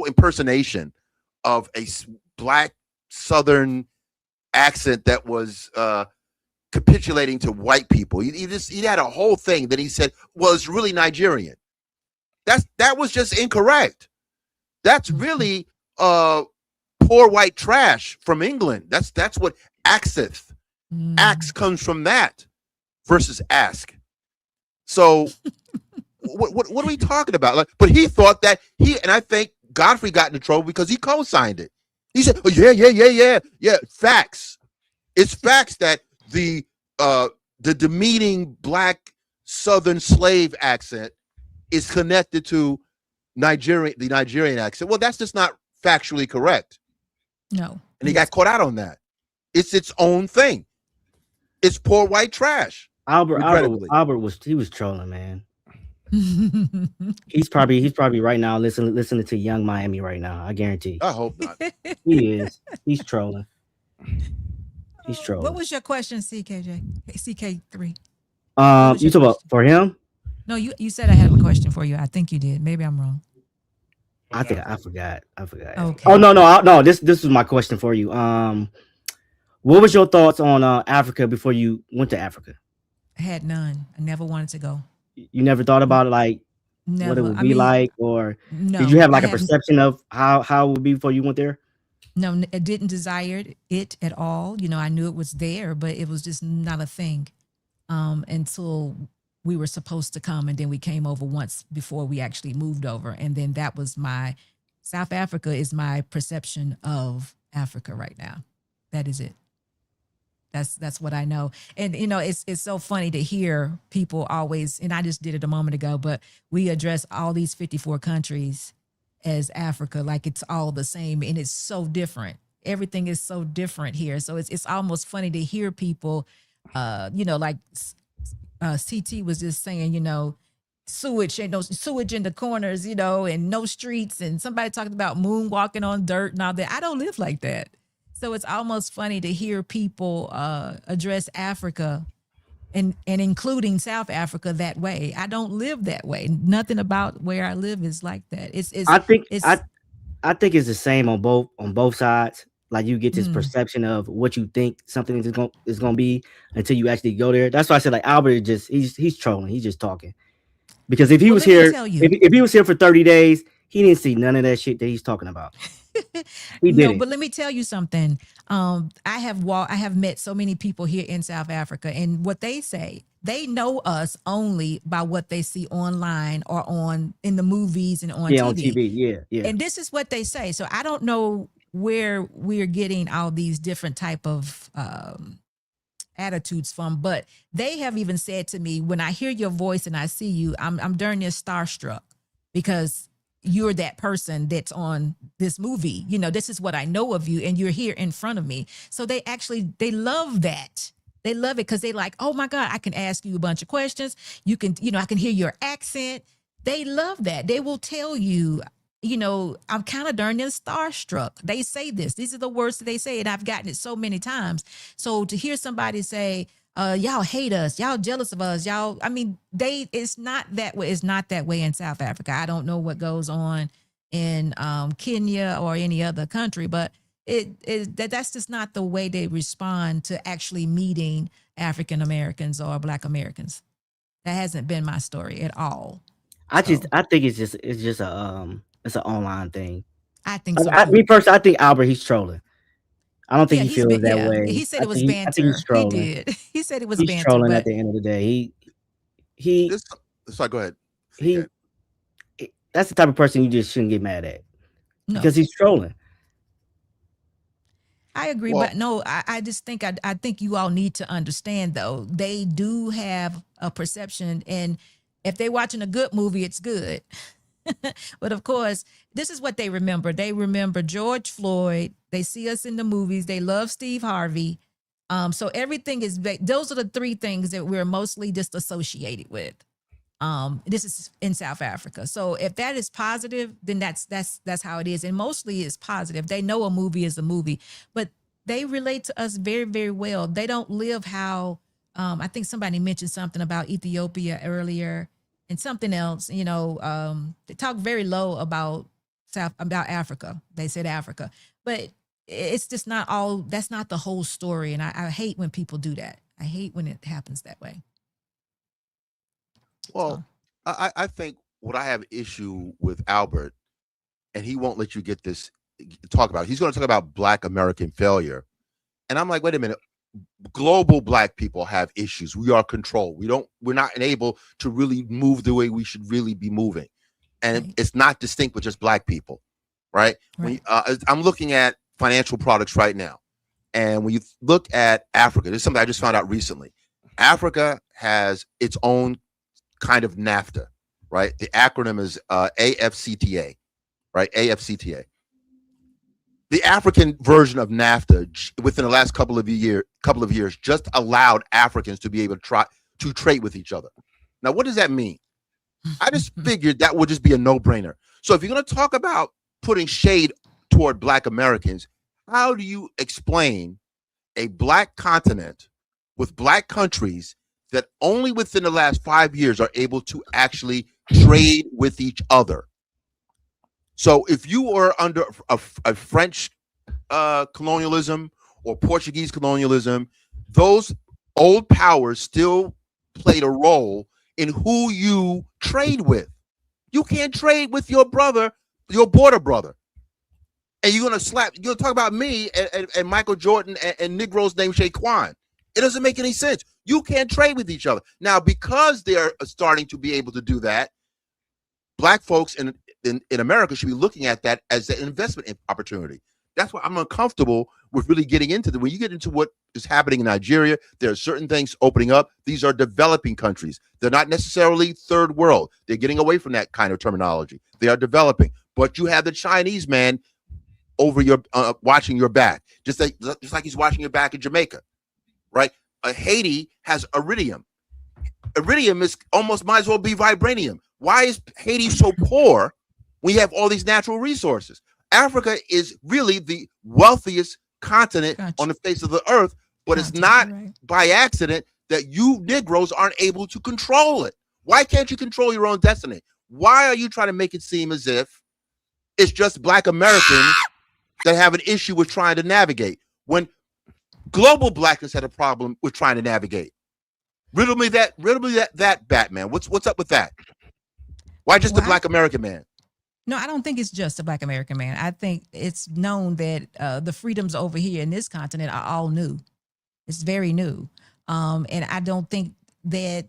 impersonation of a Black Southern accent that was capitulating to white people. He had a whole thing that he said, well, it's really Nigerian. That was just incorrect. That's really poor white trash from England. That's what axeth. Axe comes from that versus ask. So what are we talking about? Like, but he thought that and I think Godfrey got into trouble because he co-signed it. He said, oh, yeah. Facts. It's facts that the demeaning black Southern slave accent is connected to the Nigerian accent. Well, that's just not factually correct. No. And he got caught out on that. It's its own thing. It's poor white trash. Albert was trolling, man. he's probably right now listening to Young Miami right now. I guarantee. I hope not. He is. He's trolling. He's trolling. What was your question, CK3? You talk about for him? No, you said I had a question for you. I think you did. Maybe I'm wrong. I forgot. Okay. Oh no. This was my question for you. What was your thoughts on Africa before you went to Africa? I had none. I never wanted to go. You never thought about like Never. what it would be like, or no, did you have like a perception of how it would be before you went there? No, I didn't desire it at all. You know, I knew it was there, but it was just not a thing until we were supposed to come, and then we came over once before we actually moved over, and then that was South Africa is my perception of Africa right now. That is it. That's what I know. And, you know, it's so funny to hear people always, and I just did it a moment ago, but we address all these 54 countries as Africa, like it's all the same. And it's so different. Everything is so different here. So it's almost funny to hear people, you know, like CT was just saying, you know, sewage, ain't no sewage in the corners, you know, and no streets. And somebody talked about moonwalking on dirt and all that. I don't live like that. So it's almost funny to hear people address Africa and including South Africa that way. I don't live that way. Nothing about where I live is like that. I think it's the same on both sides. Like you get this perception of what you think something is going to be until you actually go there. That's why I said like Albert he's trolling. He's just talking. Because if he was here, if he was here for 30 days, he didn't see none of that shit that he's talking about. No, but let me tell you something. I have met so many people here in South Africa, and what they say, they know us only by what they see online or in the movies and on TV. On TV. Yeah. And this is what they say. So I don't know where we're getting all these different type of attitudes from, but they have even said to me, when I hear your voice and I see you, I'm darn near starstruck because you're that person that's on this movie. You know, this is what I know of you, and you're here in front of me. So they love that. They love it because they like, oh my God, I can ask you a bunch of questions. You can, you know, I can hear your accent. They love that. They will tell you, you know, I'm kind of darn near starstruck. They say this. These are the words that they say, and I've gotten it so many times. So to hear somebody say, y'all hate us, y'all jealous of us, y'all, I mean, it's not that way. It's not that way in South Africa. I don't know what goes on in Kenya or any other country, but that's just not the way they respond to actually meeting African Americans or Black Americans. That hasn't been my story at all. I think it's just it's an online thing. I think so. Me personally, I think Albert, he's trolling. I don't think he feels that way. He said it was banter. He did. He said it was banter. He's trolling at the end of the day. Sorry, go ahead. That's the type of person you just shouldn't get mad at because he's trolling. I agree, but no, I just think I think you all need to understand though, they do have a perception, and if they're watching a good movie, it's good. But of course, this is what they remember. They remember George Floyd. They see us in the movies. They love Steve Harvey. So everything is, those are the three things that we're mostly just associated with. This is in South Africa. So if that is positive, then that's how it is. And mostly it's positive. They know a movie is a movie, but they relate to us very, very well. They don't live how, I think somebody mentioned something about Ethiopia earlier and something else, you know, they talk very low about Africa. They said Africa, but it's just not all, that's not the whole story. And I hate when people do that. I hate when it happens that way. Well, I think what I have issue with Albert, and he won't let you get this talk about it. He's going to talk about Black American failure. And I'm like, wait a minute. Global Black people have issues. We are controlled. We're not able to really move the way we should really be moving. And it's not distinct with just Black people, right? When I'm looking at financial products right now. And when you look at Africa, this is something I just found out recently. Africa has its own kind of NAFTA, right? The acronym is AFCTA, right? AFCTA. The African version of NAFTA within the last couple of years just allowed Africans to be able to try to trade with each other. Now, what does that mean? I just figured that would just be a no-brainer. So if you're going to talk about putting shade toward Black Americans, how do you explain a Black continent with Black countries that only within the last 5 years are able to actually trade with each other? So if you were under a French colonialism or Portuguese colonialism, those old powers still played a role in who you trade with. You can't trade with your brother, your border brother. And you're going to talk about me and Michael Jordan and Negroes named Shaquan. It doesn't make any sense. You can't trade with each other. Now, because they're starting to be able to do that, Black folks in America should be looking at that as an investment opportunity. That's why I'm uncomfortable with really getting into when you get into what is happening in Nigeria, there are certain things opening up. These are developing countries. They're not necessarily third world. They're getting away from that kind of terminology. They are developing. But you have the Chinese man over your watching your back, just like he's watching your back in Jamaica, right? Haiti has iridium. Iridium is almost might as well be vibranium. Why is Haiti so poor when you have all these natural resources? Africa is really the wealthiest continent on the face of the earth, but it's not by accident that you Negroes aren't able to control it. Why can't you control your own destiny? Why are you trying to make it seem as if it's just Black Americans that have an issue with trying to navigate when global Blackness had a problem with trying to navigate? Riddle me that Batman. What's up with that? Why just the Black American man? No, I don't think it's just a Black American man. I think it's known that the freedoms over here in this continent are all new. It's very new. And I don't think that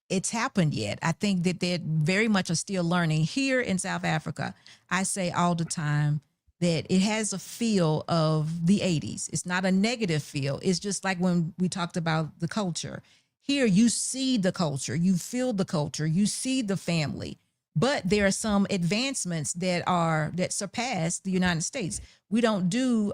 it's happened yet. I think that they very much are still learning. Here in South Africa, I say all the time that it has a feel of the 80s. It's not a negative feel. It's just like when we talked about the culture. Here, you see the culture, you feel the culture, you see the family. But there are some advancements that surpass the United States. We don't do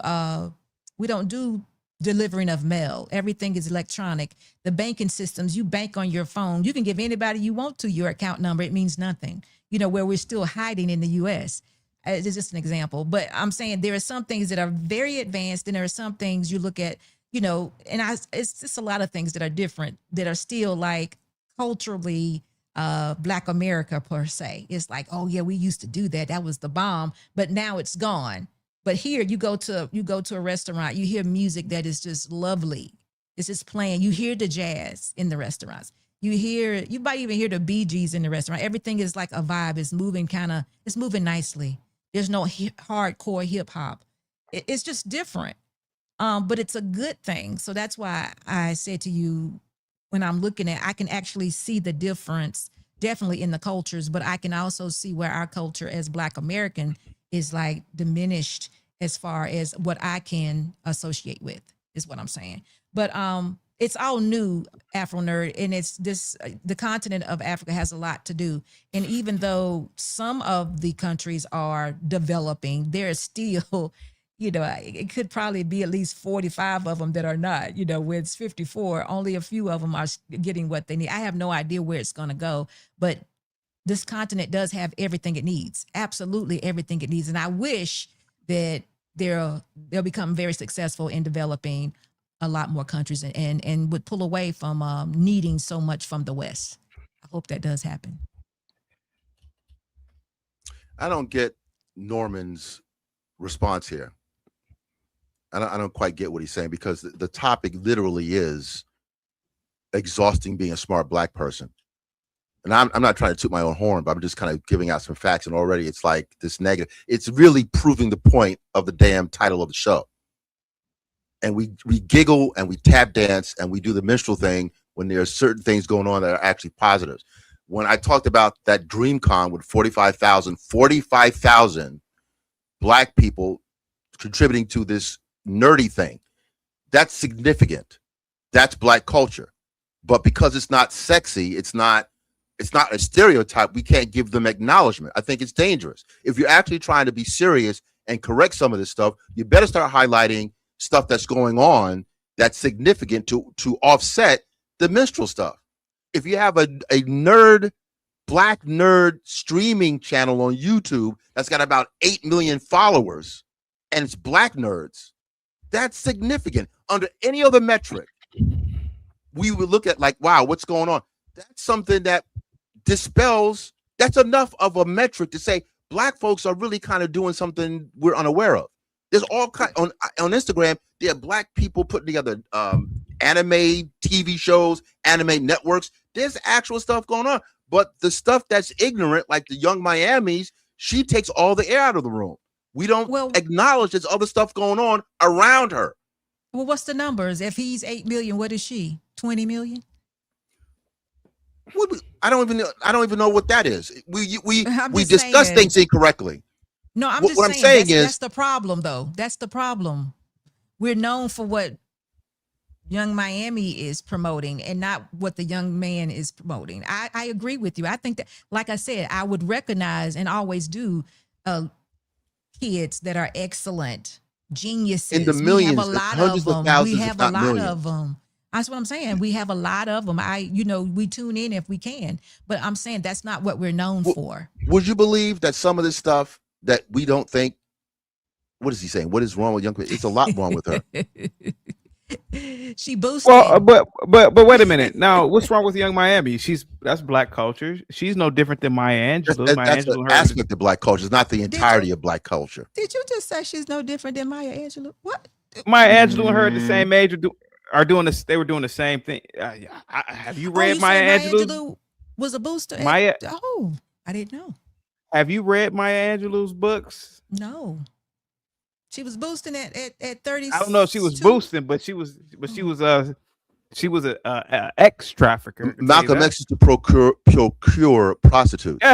delivering of mail. Everything is electronic. The banking systems, you bank on your phone. You can give anybody you want to your account number. It means nothing. Where we're still hiding in the U.S. It's just an example. But I'm saying there are some things that are very advanced, and there are some things you look at, it's just a lot of things that are different, that are still like culturally Black America per se. It's like, oh yeah, we used to do that. That was the bomb, but now it's gone. But here you go to a restaurant, you hear music that is just lovely. It's just playing. You hear the jazz in the restaurants. You might even hear the Bee Gees in the restaurant. Everything is like a vibe. It's moving nicely. There's no hardcore hip hop. It's just different. But it's a good thing. So that's why I said to you, when I'm looking at, I can actually see the difference definitely in the cultures, but I can also see where our culture as Black American is like diminished as far as what I can associate with, is what I'm saying. But it's all new, Afro Nerd, and it's the continent of Africa has a lot to do. And even though some of the countries are developing, there is still, it could probably be at least 45 of them that are not, where it's 54, only a few of them are getting what they need. I have no idea where it's going to go, but this continent does have everything it needs, absolutely everything it needs. And I wish that they'll become very successful in developing a lot more countries and would pull away from needing so much from the West. I hope that does happen. I don't get Norman's response here. I don't quite get what he's saying, because the topic literally is exhausting being a smart black person. And I'm not trying to toot my own horn, but I'm just kind of giving out some facts. And already it's like this negative. It's really proving the point of the damn title of the show. And we giggle and we tap dance and we do the minstrel thing when there are certain things going on that are actually positives. When I talked about that DreamCon with 45,000 black people contributing to this nerdy thing, that's significant. That's black culture. But because it's not sexy, it's not a stereotype, we can't give them acknowledgement. I think it's dangerous. If you're actually trying to be serious and correct some of this stuff, you better start highlighting stuff that's going on that's significant to offset the minstrel stuff. If you have a black nerd streaming channel on YouTube that's got about 8 million followers and it's black nerds, that's significant. Under any other metric, we would look at like, wow, what's going on? That's something that dispels, that's enough of a metric to say black folks are really kind of doing something we're unaware of. There's all kind on Instagram, there are black people putting together anime TV shows, anime networks. There's actual stuff going on. But the stuff that's ignorant, like the Young Miamis, she takes all the air out of the room. We don't acknowledge there's other stuff going on around her. Well, what's the numbers? If he's 8 million, what is she? 20 million? I don't even know what that is. We discuss things incorrectly. No, I'm what just I'm saying is that's the problem, though. That's the problem. We're known for what Young Miami is promoting and not what the young man is promoting. I agree with you. I think that, like I said, I would recognize and always do kids that are excellent, geniuses. In the millions, we have a lot hundreds of of them. thousands, We have if a not lot millions. of them. That's what I'm saying. We have a lot of them. We tune in if we can, but I'm saying that's not what we're known for. Would you believe that some of this stuff that we don't think, what is he saying? What is wrong with young people? It's a lot wrong with her. She boosted. Well, but wait a minute. Now, what's wrong with Young Miami? That's black culture. She's no different than Maya Angelou. That's an aspect of black culture. It's not the entirety of black culture. Did you just say she's no different than Maya Angelou? What? Maya Angelou and her at the same age are doing this. They were doing the same thing. Have you read Maya Angelou? Was a booster. Maya. I didn't know. Have you read Maya Angelou's books? No. She was boosting at 30. I don't know if she was boosting, but she was a ex trafficker. Malcolm X used to procure prostitutes.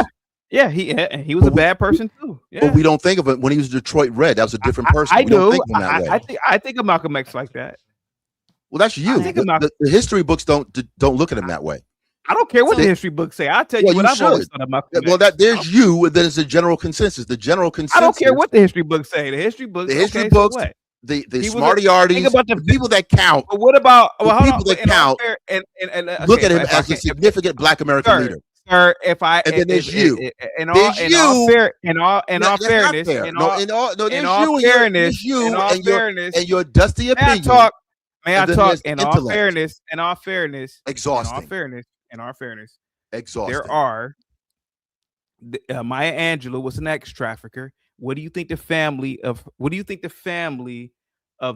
Yeah, he was a bad person too. Yeah. But we don't think of it when he was Detroit Red. That was a different person. I we do. Don't think of him that way. I think of Malcolm X like that. Well, that's you. The history books don't look at him that way. I don't care what the history books say. I'll tell you what I've always thought of Malcolm X. Well, there's you, and then it's a general consensus. The general consensus. I don't care what the history books say. The history books. The smarty-arty, the people that count. But what about the people that count? Look at him as a significant Black American leader. Sir, then there's you. In all fairness, and your dusty opinion. May I talk? In all fairness, exhausting. In all fairness, exhausting. There are Maya Angelou was an ex-trafficker. What do you think the family of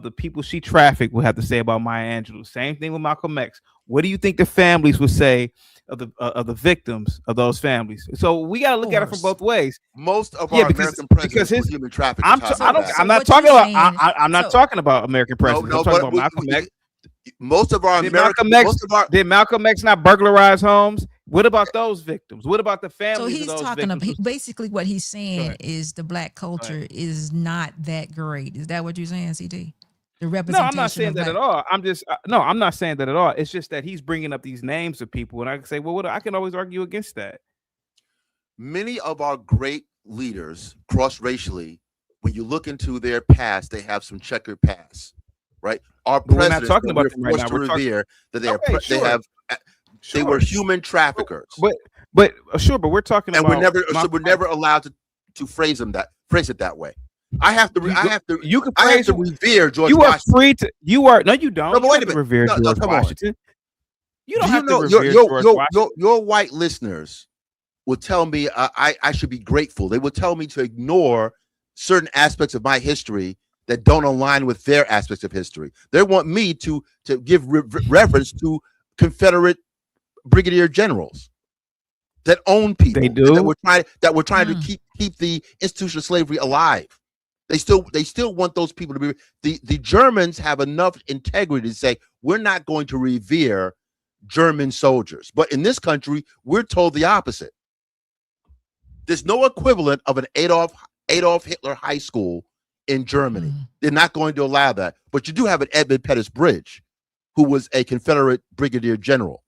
the people she trafficked would have to say about Maya Angelou? Same thing with Malcolm X. What do you think the families would say of the victims of those families? So we got to look at it from both ways. Most of our American presidents were human traffickers. I'm not talking about American presidents. I'm talking about Malcolm X. Most of our did Malcolm X not burglarize homes? What about those victims? What about the families? So he's of those talking victims? about basically what he's saying is the black culture is not that great. Is that what you're saying, CD? The representation. No, I'm not saying that at all. I'm not saying that at all. It's just that he's bringing up these names of people, and I can say, well, I can always argue against that. Many of our great leaders, cross-racially, when you look into their past, they have some checkered past, right? Our presidents, we're not talking about them right now. We're revere that they were human traffickers. But we're talking about. We're never allowed to phrase it that way. I have to revere George Washington. You are free to. You are no, you don't. No, but wait a minute. Revere George Washington. You don't have to revere George Washington. Your white listeners will tell me I should be grateful. They will tell me to ignore certain aspects of my history that don't align with their aspects of history. They want me to give reverence to Confederate brigadier generals that own people. They do. That were trying to keep the institution of slavery alive. They still want those people to be. The Germans have enough integrity to say we're not going to revere German soldiers. But in this country, we're told the opposite. There's no equivalent of an Adolf Hitler High School in Germany. They're not going to allow that. But you do have an Edmund Pettus Bridge, who was a Confederate brigadier general.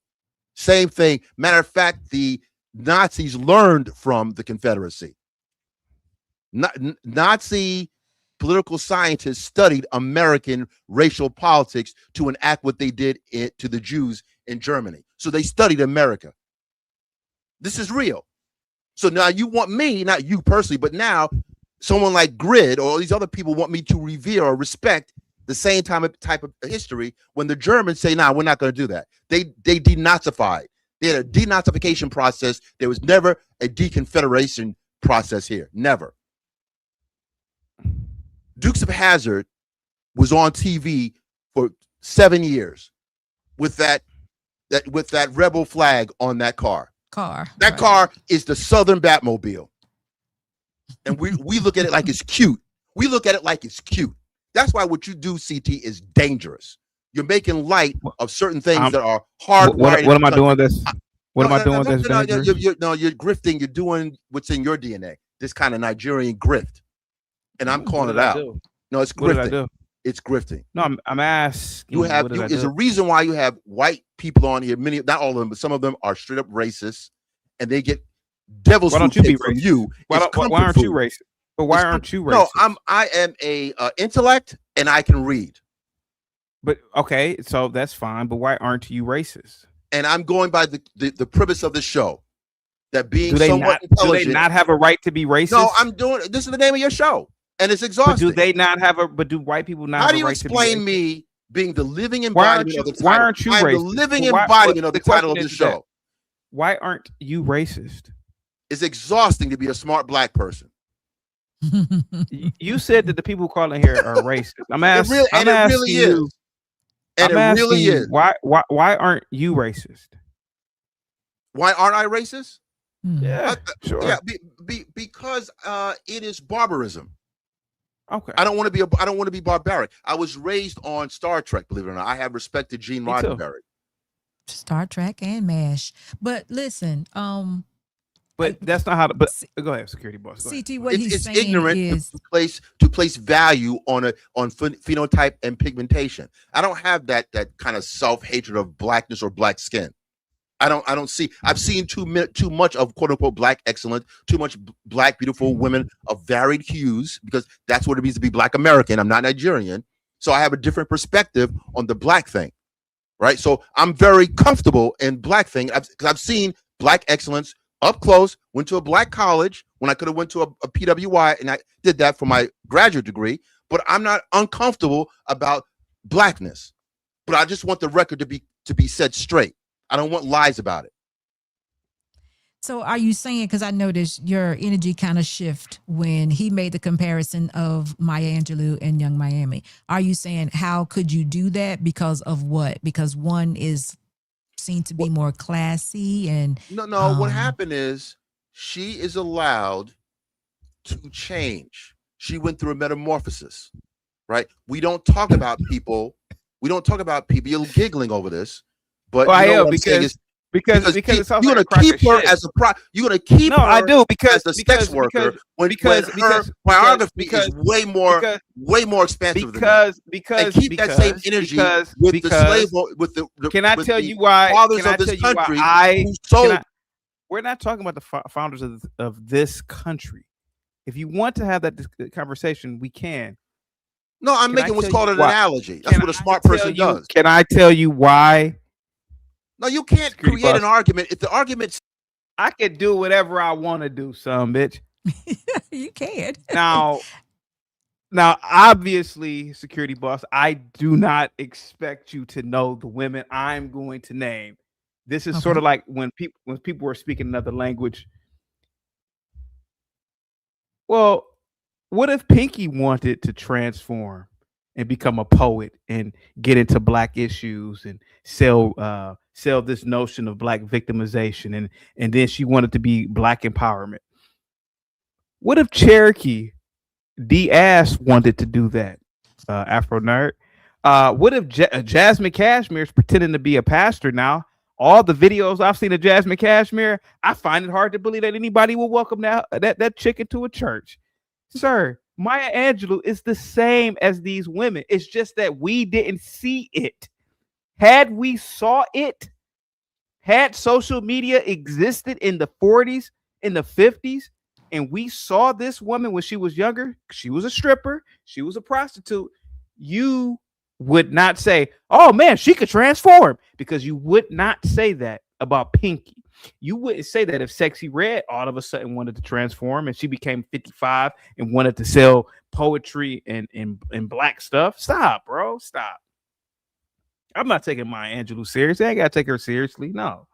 Same thing. Matter of fact, the Nazis learned from the Confederacy. Nazi political scientists studied American racial politics to enact what they did to the Jews in Germany. So they studied America. This is real. So now you want me, not you personally, but now someone like Grid or all these other people want me to revere or respect the same type of history when the Germans say, nah, we're not going to do that. They denazified. They had a denazification process. There was never a deconfederation process here. Never. Dukes of Hazzard was on TV for 7 years with that rebel flag on that car. That car is the Southern Batmobile. And we look at it like it's cute. We look at it like it's cute. That's why what you do, CT, is dangerous. You're making light of certain things that are hard. What am I doing this? What am I doing this? You're grifting. You're doing what's in your DNA. This kind of Nigerian grift. And I'm calling it out. No, it's grifting. It's grifting. No, I'm asking. There's a reason why you have white people on here. Many, not all of them, but some of them are straight up racist, and they get devil's food from you. Why aren't you racist? But why aren't you racist? No, I am a intellect, and I can read. But okay, so that's fine. But why aren't you racist? And I'm going by the premise of the show that being somewhat intelligent. Do they not have a right to be racist? No, I'm doing. This is the name of your show. And it's exhausting. But do they not have a? But do white people not? How have do you a right explain to be me being the living embodiment of the title? Why aren't you racist? I'm the living embodiment of the title of the show. Why aren't you racist? It's exhausting to be a smart black person. You said that the people calling here are racist. I'm asking. It really is. And it really is. Why aren't you racist? Why aren't I racist? Yeah, sure. Yeah, because it is barbarism. Okay. I don't want to be barbaric. I was raised on Star Trek, believe it or not. I have respect to Gene Roddenberry. Star Trek and MASH. But listen, but that's not how to. But go ahead, security boss. CT, what he's saying ignorant is to place value on phenotype and pigmentation. I don't have that kind of self-hatred of blackness or black skin. I don't see. I've seen too much of quote unquote black excellence, too much black beautiful women of varied hues, because that's what it means to be black American. I'm not Nigerian, so I have a different perspective on the black thing, right? So I'm very comfortable in black thing because I've seen black excellence up close. Went to a black college when I could have went to a PWI, and I did that for my graduate degree. But I'm not uncomfortable about blackness. But I just want the record to be said straight. I don't want lies about it. So are you saying, because I noticed your energy kind of shift when he made the comparison of Maya Angelou and Young Miami. Are you saying how could you do that? Because of what? Because one is seen to be more classy and no. What happened is she is allowed to change. She went through a metamorphosis, right? We don't talk about people. You're giggling over this. But well, I am because it's also you're gonna keep her as a You're gonna keep her. I do because as a sex worker when her biography is way more expansive than that. And keep that same energy with the slave with the. Can I tell you why? Fathers of this country we're not talking about the founders of this country. If you want to have that conversation, we can. No, I'm making what's called an analogy. That's what a smart person does. Can I tell you why? No, you can't create an argument. If the argument's I can do whatever I want to do, son, bitch. You can. Now, obviously, security boss, I do not expect you to know the women I'm going to name. This is sort of like when people were speaking another language. Well, what if Pinky wanted to transform and become a poet and get into black issues and sell this notion of black victimization, and then she wanted to be black empowerment. What if Cherokee D-Ass wanted to do that, Afro Nerd? What if Jasmine Cashmere is pretending to be a pastor now? All the videos I've seen of Jasmine Cashmere, I find it hard to believe that anybody will welcome that chick into a church. Sir, Maya Angelou is the same as these women. It's just that we didn't see it. Had we saw it, had social media existed in the 40s, in the 50s, and we saw this woman when she was younger, she was a stripper, she was a prostitute, you would not say, oh man, she could transform, because you would not say that about Pinky. You wouldn't say that if Sexy Red all of a sudden wanted to transform and she became 55 and wanted to sell poetry and black stuff. Stop, bro. Stop. I'm not taking Maya Angelou seriously. I ain't got to take her seriously. No.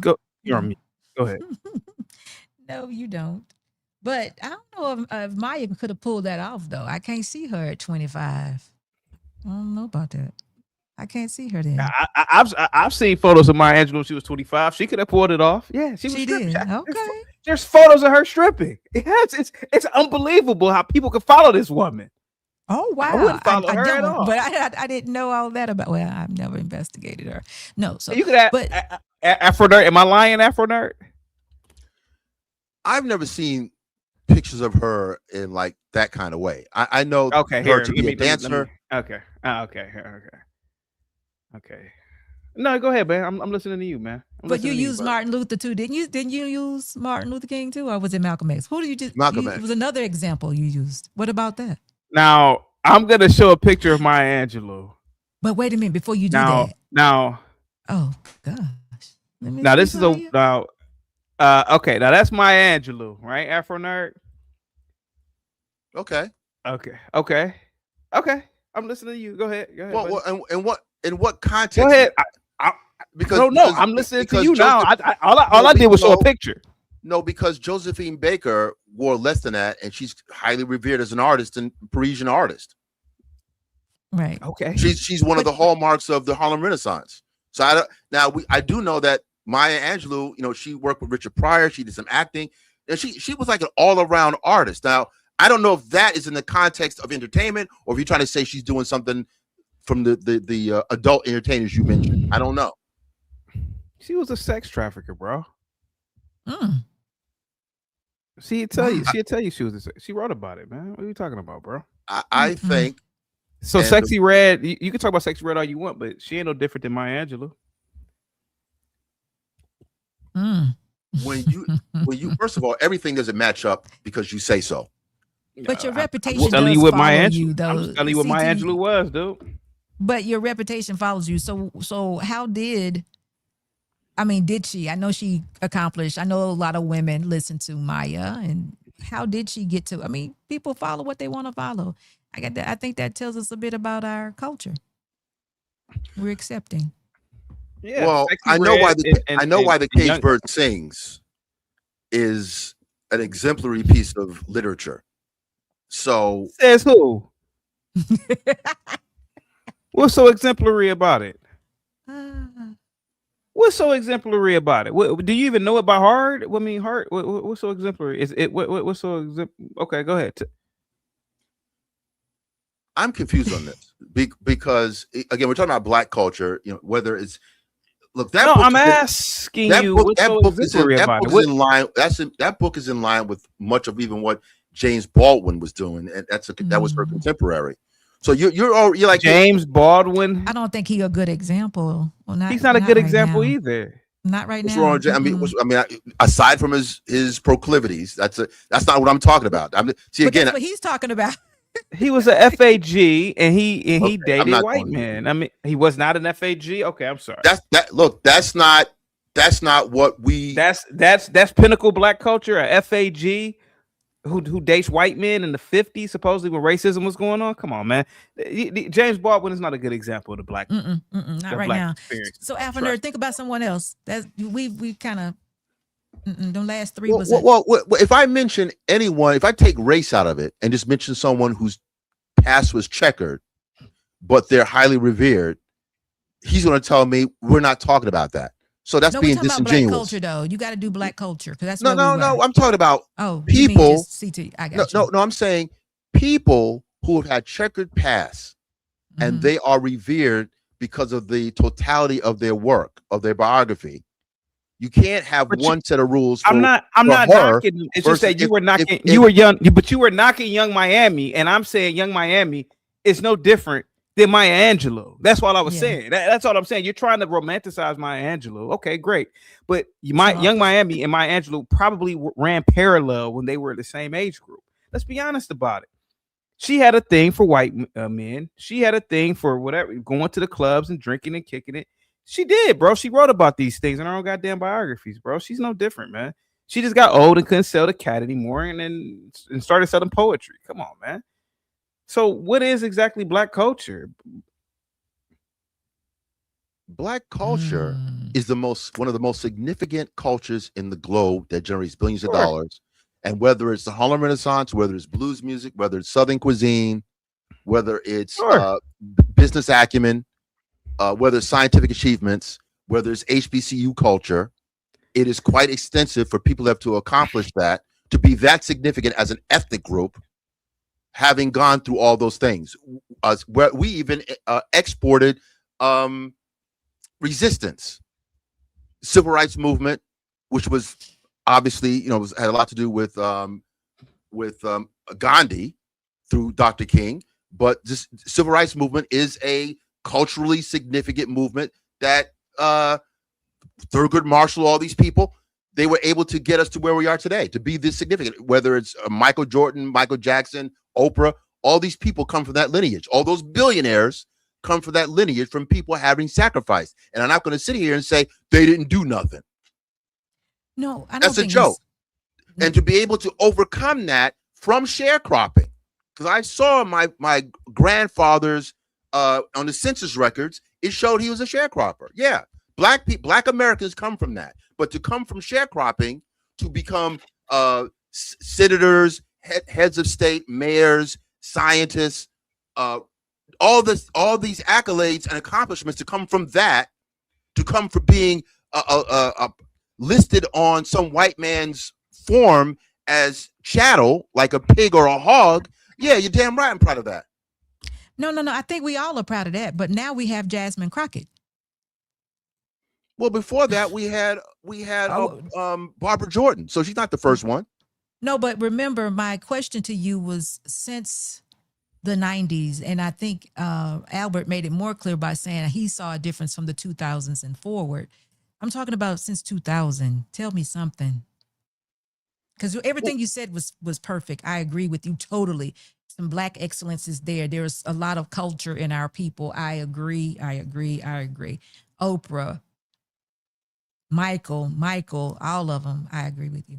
Go. You're on mute. Go ahead. No, you don't. But I don't know if Maya could have pulled that off, though. I can't see her at 25. I don't know about that. I can't see her then. I've seen photos of Maya Angelou when she was 25. She could have pulled it off. Yeah, she did. Okay. There's photos of her stripping. Yes, it's unbelievable how people can follow this woman. Oh wow! I wouldn't follow her at all. But I didn't know all that about. Well, I've never investigated her. No, so you could have. But Afro Nerd, am I lying, Afro Nerd? I've never seen pictures of her in like that kind of way. I know her to be a dancer. Okay. No, go ahead, man. I'm listening to you, man. But you used Martin Luther too, didn't you? Didn't you use Martin Luther King too, or was it Malcolm X? Who did you just? Malcolm X. It was another example you used. What about that? Now I'm gonna show a picture of Maya Angelou. But wait a minute before you do that. Now. Oh gosh. Now this is okay. Now that's Maya Angelou, right? Afro Nerd. Okay. I'm listening to you. Go ahead. Well, in what context? Go ahead. Because I'm listening to you now. All I did was show a picture. No, because Josephine Baker wore less than that, and she's highly revered as an artist and Parisian artist. Right. Okay. She's one of the hallmarks of the Harlem Renaissance. So I do know that Maya Angelou, she worked with Richard Pryor. She did some acting, and she was like an all-around artist. Now, I don't know if that is in the context of entertainment or if you're trying to say she's doing something from the adult entertainers you mentioned. I don't know. She was a sex trafficker, bro. She'll tell you she wrote about it, man. What are you talking about, bro? I think so. Sexy Red, you can talk about Sexy Red all you want, but she ain't no different than Maya Angelou. When you first of all, everything doesn't match up because you say so. But your reputation I'm does what follow Maya you, though. I'm telling you what Maya Angelou was, dude. But your reputation follows you. So how did she? I know she accomplished. I know a lot of women listen to Maya, and how did she get to? People follow what they want to follow. I think that tells us a bit about our culture. We're accepting. Yeah. Well, I know why the Cage Bird Sings is an exemplary piece of literature. So says who? What's so exemplary about it? What's so exemplary about it? Do you even know it by heart? Heart. What's so exemplary? Is it what's so exemplary? Okay, go ahead. I'm confused on this because again, we're talking about Black culture. Whether it's I'm asking you. What's so exemplary about it? That book is in line with much of even what James Baldwin was doing, and that was her contemporary. So you're like James Baldwin. I don't think he's a good example. Well, he's not a good example either. Not right now. Wrong, aside from his proclivities, that's not what I'm talking about. That's what he's talking about. He was a FAG and he dated white men. He was not an FAG. Okay, I'm sorry. That's not what we. That's pinnacle Black culture. A FAG who dates white men in the 50s, supposedly when racism was going on. Come on, man. James Baldwin is not a good example of the Black. Not right Black now. Experience. So, Alpha Nerd, think about someone else. That we kind of. The last three was. Well, if I mention anyone, if I take race out of it and just mention someone who's past was checkered, but they're highly revered, he's going to tell me we're not talking about that. So that's no, being we're talking disingenuous. about black culture, though. You got to do black culture because that's No, where we no, were. no. I'm talking about you mean people. just CT. I got you. No. I'm saying people who have had checkered past, and they are revered because of the totality of their work, of their biography. You can't have one set of rules. I'm not knocking. It's just that you were knocking. You were young, but you were knocking Young Miami, and I'm saying Young Miami is no different than Maya Angelou. That's what I was saying. That's all I'm saying. You're trying to romanticize Maya Angelou. Okay, great, but Young Miami and Maya Angelou probably ran parallel when they were the same age group. Let's be honest about it. She had a thing for white men. She had a thing for whatever, going to the clubs and drinking and kicking it. She did, bro. She wrote about these things in her own goddamn biographies, bro. She's no different, man. She just got old and couldn't sell the cat anymore and started selling poetry. Come on, man. So what is exactly black culture? Black culture is one of the most significant cultures in the globe that generates billions of dollars. And whether it's the Harlem Renaissance, whether it's blues music, whether it's Southern cuisine, whether it's business acumen, whether it's scientific achievements, whether it's HBCU culture, it is quite extensive for people to accomplish that, to be that significant as an ethnic group, having gone through all those things. Where we even exported resistance, civil rights movement, which was obviously, had a lot to do with Gandhi through Dr. King. But this civil rights movement is a culturally significant movement that Thurgood Marshall, all these people, they were able to get us to where we are today, to be this significant. Whether it's Michael Jordan, Michael Jackson, Oprah, all these people come from that lineage. All those billionaires come from that lineage, from people having sacrificed. And I'm not going to sit here and say they didn't do nothing. No, I don't That's a think joke. And to be able to overcome that from sharecropping, because I saw my grandfather's on the census records, it showed he was a sharecropper. Yeah, black Americans come from that, but to come from sharecropping to become senators, heads of state, mayors, scientists, all these accolades and accomplishments, to come from that, to come from being listed on some white man's form as chattel, like a pig or a hog. Yeah, you're damn right. I'm proud of that. No. I think we all are proud of that. But now we have Jasmine Crockett. Well, before that, we had Barbara Jordan. So she's not the first one. No, but remember, my question to you was since the 90s, and I think Albert made it more clear by saying he saw a difference from the 2000s and forward. I'm talking about since 2000. Tell me something. Because everything you said was perfect. I agree with you totally. Some black excellence is there. There's a lot of culture in our people. I agree. Oprah, Michael, all of them. I agree with you.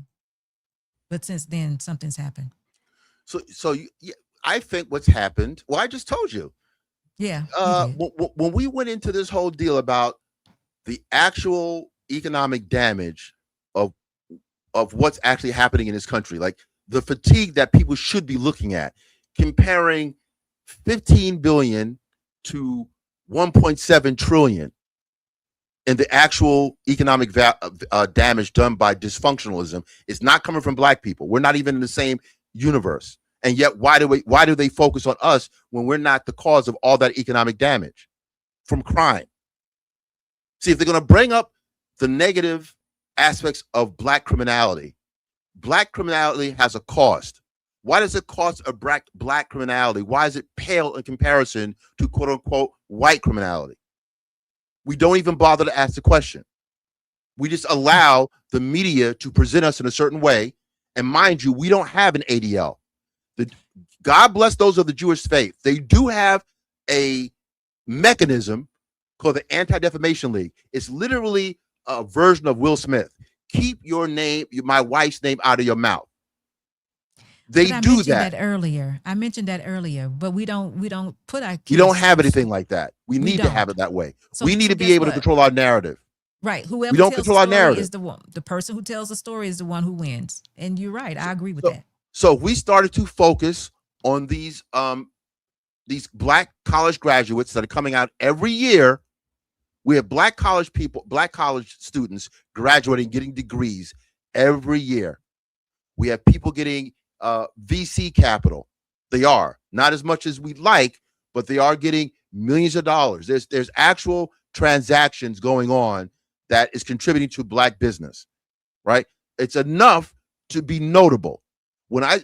But since then, something's happened. So I think what's happened. Well, I just told you. Yeah. When we went into this whole deal about the actual economic damage of what's actually happening in this country, like the fatigue that people should be looking at, comparing 15 billion to 1.7 trillion in the actual economic damage done by dysfunctionalism, is not coming from black people. We're not even in the same universe. And yet, why do they focus on us when we're not the cause of all that economic damage from crime? See, if they're going to bring up the negative aspects of black criminality has a cost. Why does it cost a black criminality? Why is it pale in comparison to quote unquote white criminality? We don't even bother to ask the question. We just allow the media to present us in a certain way. And mind you, we don't have an ADL. God bless those of the Jewish faith. They do have a mechanism called the Anti-Defamation League. It's literally a version of Will Smith. Keep your name, my wife's name, out of your mouth. They do that. I mentioned that earlier, but we don't put our kids. We don't have anything like that. We need to have it that way. So, we need to be able to control our narrative. Right. Whoever we don't tells control our narrative. Is the person who tells the story is the one who wins. And you're right. I agree with that. So we started to focus on these these black college graduates that are coming out every year. We have black college students graduating, getting degrees every year. We have people getting VC capital. They are not as much as we'd like, but they are getting millions of dollars. There's actual transactions going on that is contributing to black business, right? It's enough to be notable. When a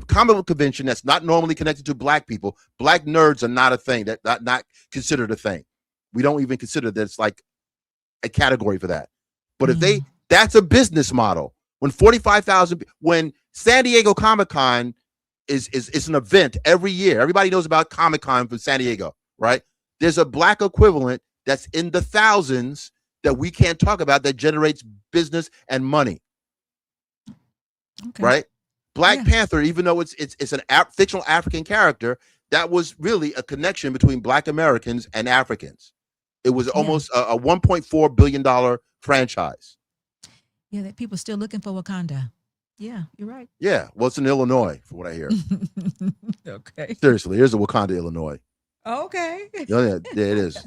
comic book convention that's not normally connected to black people, black nerds are not a thing. That not considered a thing. We don't even consider that it's like a category for that. But if that's a business model. When 45,000, when San Diego Comic-Con is an event every year. Everybody knows about Comic-Con from San Diego, right? There's a black equivalent that's in the thousands that we can't talk about that generates business and money. Okay. Right? Black Panther, even though it's an fictional African character, that was really a connection between black Americans and Africans. It was almost a $1.4 billion franchise. Yeah, that people still looking for Wakanda. Yeah, you're right. Yeah, well, it's in Illinois, from what I hear. Okay. Seriously, here's a Wakanda, Illinois. Okay. Yeah, it is.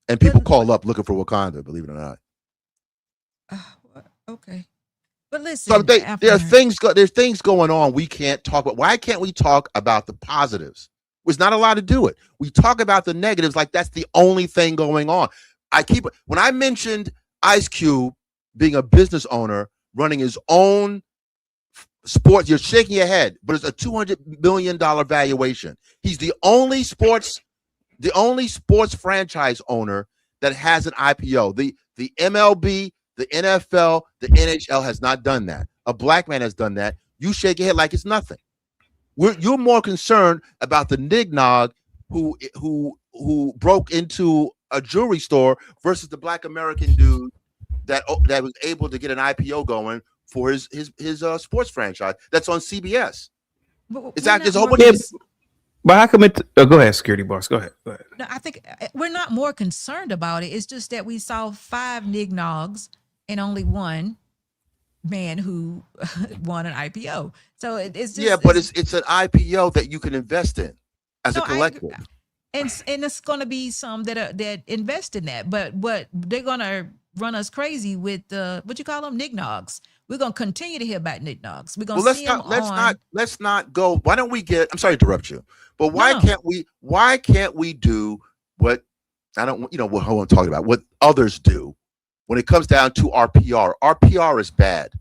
And people call up looking for Wakanda, believe it or not. Okay. But listen, so there's things going on we can't talk about. Why can't we talk about the positives? We're not allowed to do it. We talk about the negatives like that's the only thing going on. When I mentioned Ice Cube being a business owner, running his own sports, you're shaking your head, but it's a $200 million valuation. He's the only sports franchise owner that has an IPO. The MLB, the NFL, the NHL has not done that. A black man has done that. You shake your head like it's nothing. You're more concerned about the nignog who broke into a jewelry store versus the black American dude that was able to get an IPO going for his sports franchise that's on CBS. It's a whole bunch of. But how come it? Go ahead, security boss. Go ahead. No, I think we're not more concerned about it. It's just that we saw 5 nignogs and only one man who won an IPO. So it's just, but it's an IPO that you can invest in as a collective. And it's going to be some that invest in that, but they're going to run us crazy with what you call them, nignogs. We're going to continue to hear about nignogs. We're going to see them let's not go. Why don't we get? I'm sorry to interrupt you, but why can't we do what I don't? What I'm talking about. What others do when it comes down to our PR. Our PR is bad,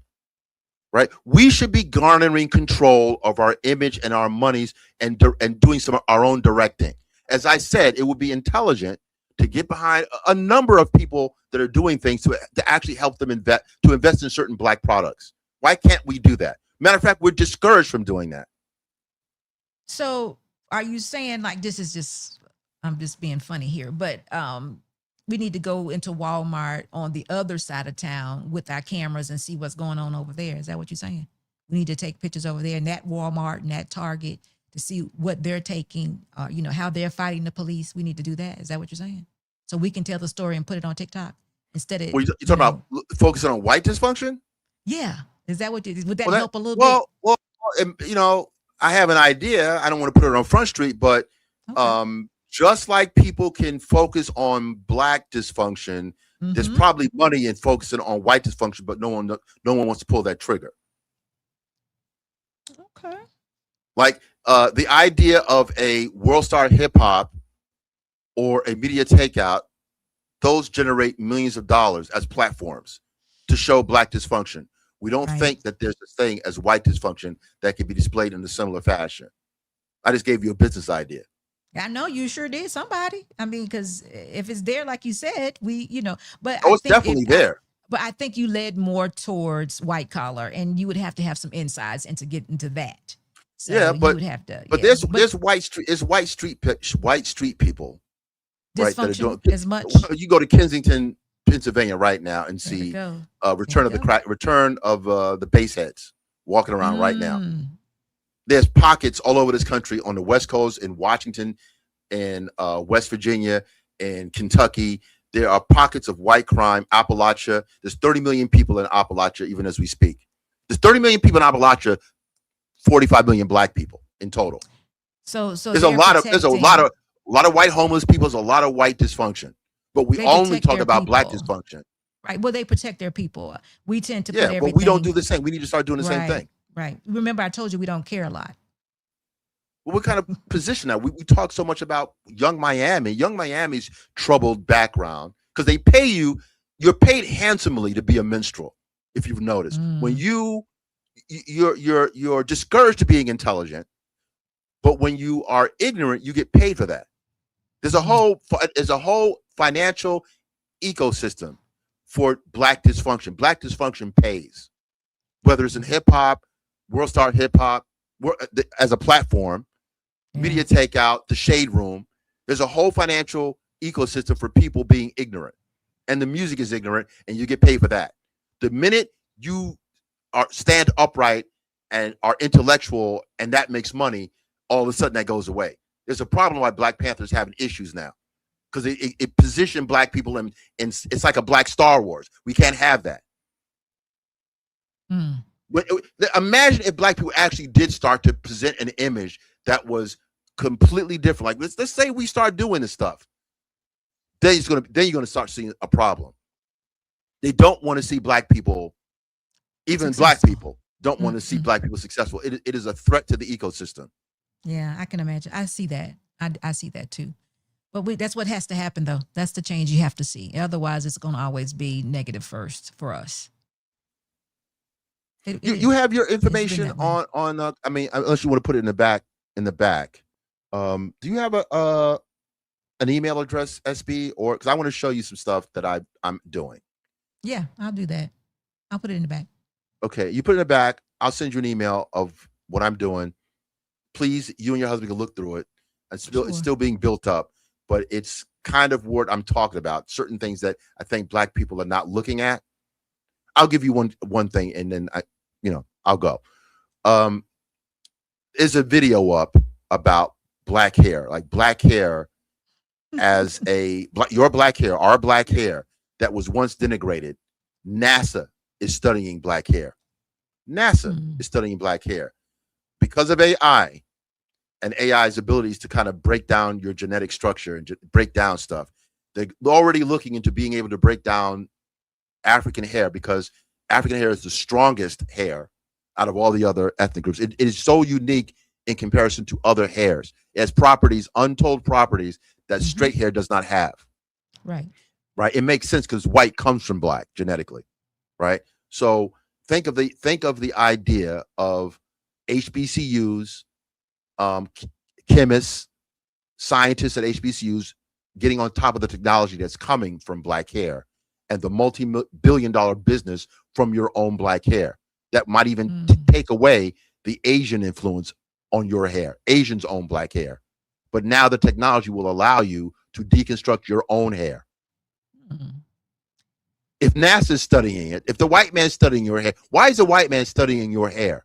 right? We should be garnering control of our image and our monies and doing some of our own directing. As I said, it would be intelligent to get behind a number of people that are doing things to actually help them invest in certain black products. Why can't we do that? Matter of fact, we're discouraged from doing that. So are you saying like this is just, I'm just being funny here, but we need to go into Walmart on the other side of town with our cameras and see what's going on over there? Is that what you're saying? We need to take pictures over there in that Walmart and that Target to see what they're taking, how they're fighting the police. We need to do that. Is that what you're saying? So we can tell the story and put it on TikTok instead of. Well, you're talking about focusing on white dysfunction? Yeah. Is that would that help a little bit? Well, I have an idea. I don't want to put it on Front Street, but just like people can focus on black dysfunction, there's probably money in focusing on white dysfunction, but no one wants to pull that trigger. Okay. Like the idea of a World Star Hip Hop or a Media Takeout, those generate millions of dollars as platforms to show black dysfunction. We don't think that there's a thing as white dysfunction that can be displayed in a similar fashion. I just gave you a business idea. I know you sure did, somebody. I mean, because if it's there, like you said, but it's definitely there. But I think you led more towards white collar, and you would have to have some insights and to get into that. So but you would have to. But there's white street people, right? That are doing as much. You go to Kensington, Pennsylvania, right now, and see Return of the Baseheads walking around right now. There's pockets all over this country on the West Coast, in Washington, in West Virginia, in Kentucky. There are pockets of white crime. Appalachia. There's 30 million people in Appalachia, even as we speak. There's 30 million people in Appalachia. 45 million black people in total. So there's a lot of white homeless people. There's a lot of white dysfunction, but we only talk about black dysfunction. Right. Well, they protect their people. We tend to put everything. But we don't do the same. We need to start doing the same thing. Right. Remember, I told you we don't care a lot. Well, what kind of position now? We talk so much about Young Miami. Young Miami's troubled background because they pay you. You're paid handsomely to be a minstrel. If you've noticed, when you're discouraged to being intelligent, but when you are ignorant, you get paid for that. There's a whole financial ecosystem for black dysfunction. Black dysfunction pays, whether it's in hip hop, World Star Hip Hop, as a platform, Media Takeout, the Shade Room. There's a whole financial ecosystem for people being ignorant, and the music is ignorant, and you get paid for that. The minute you stand upright and are intellectual, and that makes money, all of a sudden that goes away. There's a problem why Black Panther's having issues now, because it positioned black people in it's like a black Star Wars. We can't have that. Imagine if black people actually did start to present an image that was completely different. Like let's say we start doing this stuff. Then you're gonna start seeing a problem. They don't want to see black people, even black people don't want to see black people successful. It is a threat to the ecosystem. Yeah, I can imagine. I see that. I see that too. But that's what has to happen, though. That's the change you have to see. Otherwise, it's going to always be negative first for us. You have your information on. I mean, unless you want to put it in the back. Do you have an email address, SB, or because I want to show you some stuff that I'm doing. Yeah, I'll do that. I'll put it in the back. Okay, you put it in the back. I'll send you an email of what I'm doing. Please, you and your husband can look through it. It's still being built up, but it's kind of what I'm talking about. Certain things that I think black people are not looking at. I'll give you one thing, and then I'll go. There's a video up about black hair, like black hair as your black hair, our black hair that was once denigrated. NASA is studying black hair. NASA is studying black hair because of AI and AI's abilities to kind of break down your genetic structure and break down stuff. They're already looking into being able to break down African hair because African hair is the strongest hair out of all the other ethnic groups. It is so unique in comparison to other hairs. It has properties, untold properties that straight hair does not have. Right. Right. It makes sense because white comes from black genetically. Right. So think of the idea of HBCUs, chemists, scientists at HBCUs getting on top of the technology that's coming from black hair and the multi-billion-dollar business from your own black hair that might even take away the Asian influence on your hair. Asians own black hair, but now the technology will allow you to deconstruct your own hair. If NASA's studying it, if the white man's studying your hair, why is the white man studying your hair?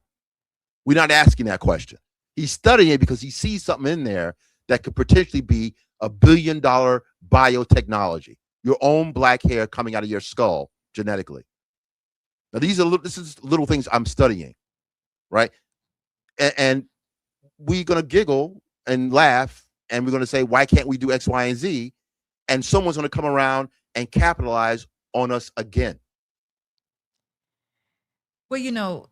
We're not asking that question. He's studying it because he sees something in there that could potentially be $1 billion biotechnology. Your own black hair coming out of your skull genetically. Now, this is little things I'm studying, right? And we're going to giggle and laugh, and we're going to say, why can't we do X, Y, and Z? And someone's going to come around and capitalize on us again. Well,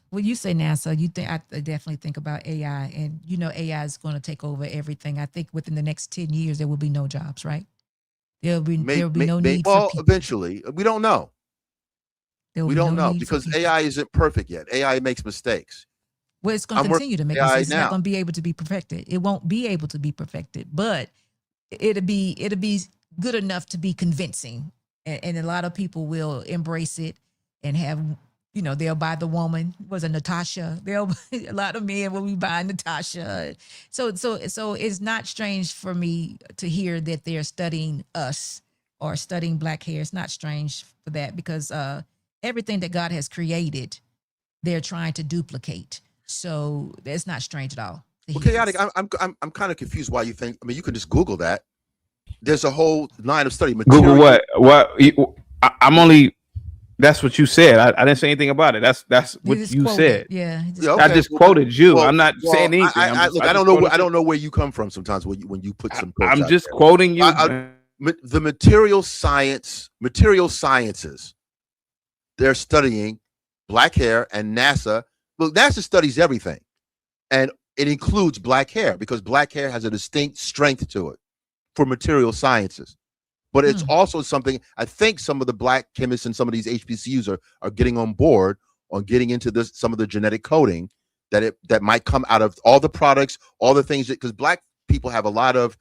when you say NASA, I definitely think about AI, and AI is going to take over everything. I think within the next 10 years there will be no jobs, right? There will be no need for people. Eventually, we don't know. We don't know because AI isn't perfect yet. AI makes mistakes. Well, it's going to continue to make mistakes. It's not going to be able to be perfected. It won't be able to be perfected, but it'll be good enough to be convincing, and a lot of people will embrace it and have. They'll buy the woman. Was it Natasha? A lot of men will be buying Natasha. So it's not strange for me to hear that they're studying us or studying black hair. It's not strange for that because everything that God has created, they're trying to duplicate. So it's not strange at all. Well, chaotic. I'm kind of confused why you think. I mean, you can just Google that. There's a whole line of study. Google what? I'm only That's what you said. I didn't say anything about it. That's what you said. Yeah. I just quoted you. I'm not saying anything. I don't know where you come from sometimes when you put some quotes I'm out just there. quoting you. The material sciences, they're studying black hair, and NASA. Look, NASA studies everything, and it includes black hair because black hair has a distinct strength to it for material sciences. But it's also something I think some of the black chemists and some of these HBCUs are getting on board on getting into this, some of the genetic coding that might come out of all the products, all the things that, because black people have a lot of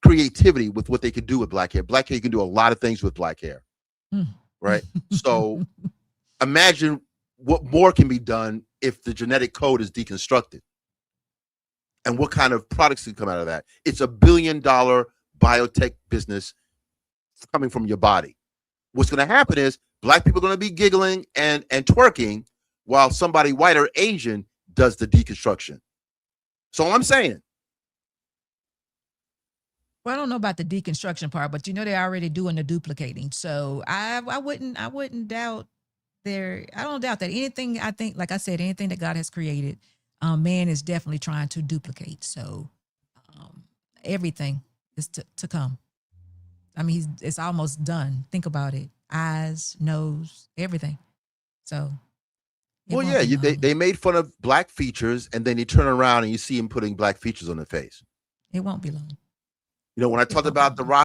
creativity with what they can do with black hair. Black hair, you can do a lot of things with black hair, right? So imagine what more can be done if the genetic code is deconstructed, and what kind of products can come out of that. It's $1 billion biotech business coming from your body. What's going to happen is black people are going to be giggling and twerking while somebody white or Asian does the deconstruction. So I'm saying. Well, I don't know about the deconstruction part, but they're already doing the duplicating. So I wouldn't doubt I don't doubt that anything. I think, like I said, anything that God has created, man is definitely trying to duplicate. So everything is to come. I mean, it's almost done. Think about it. Eyes, nose, everything. So. Well, yeah, they made fun of black features, and then you turn around and you see him putting black features on their face. It won't be long. When I talked about the rock.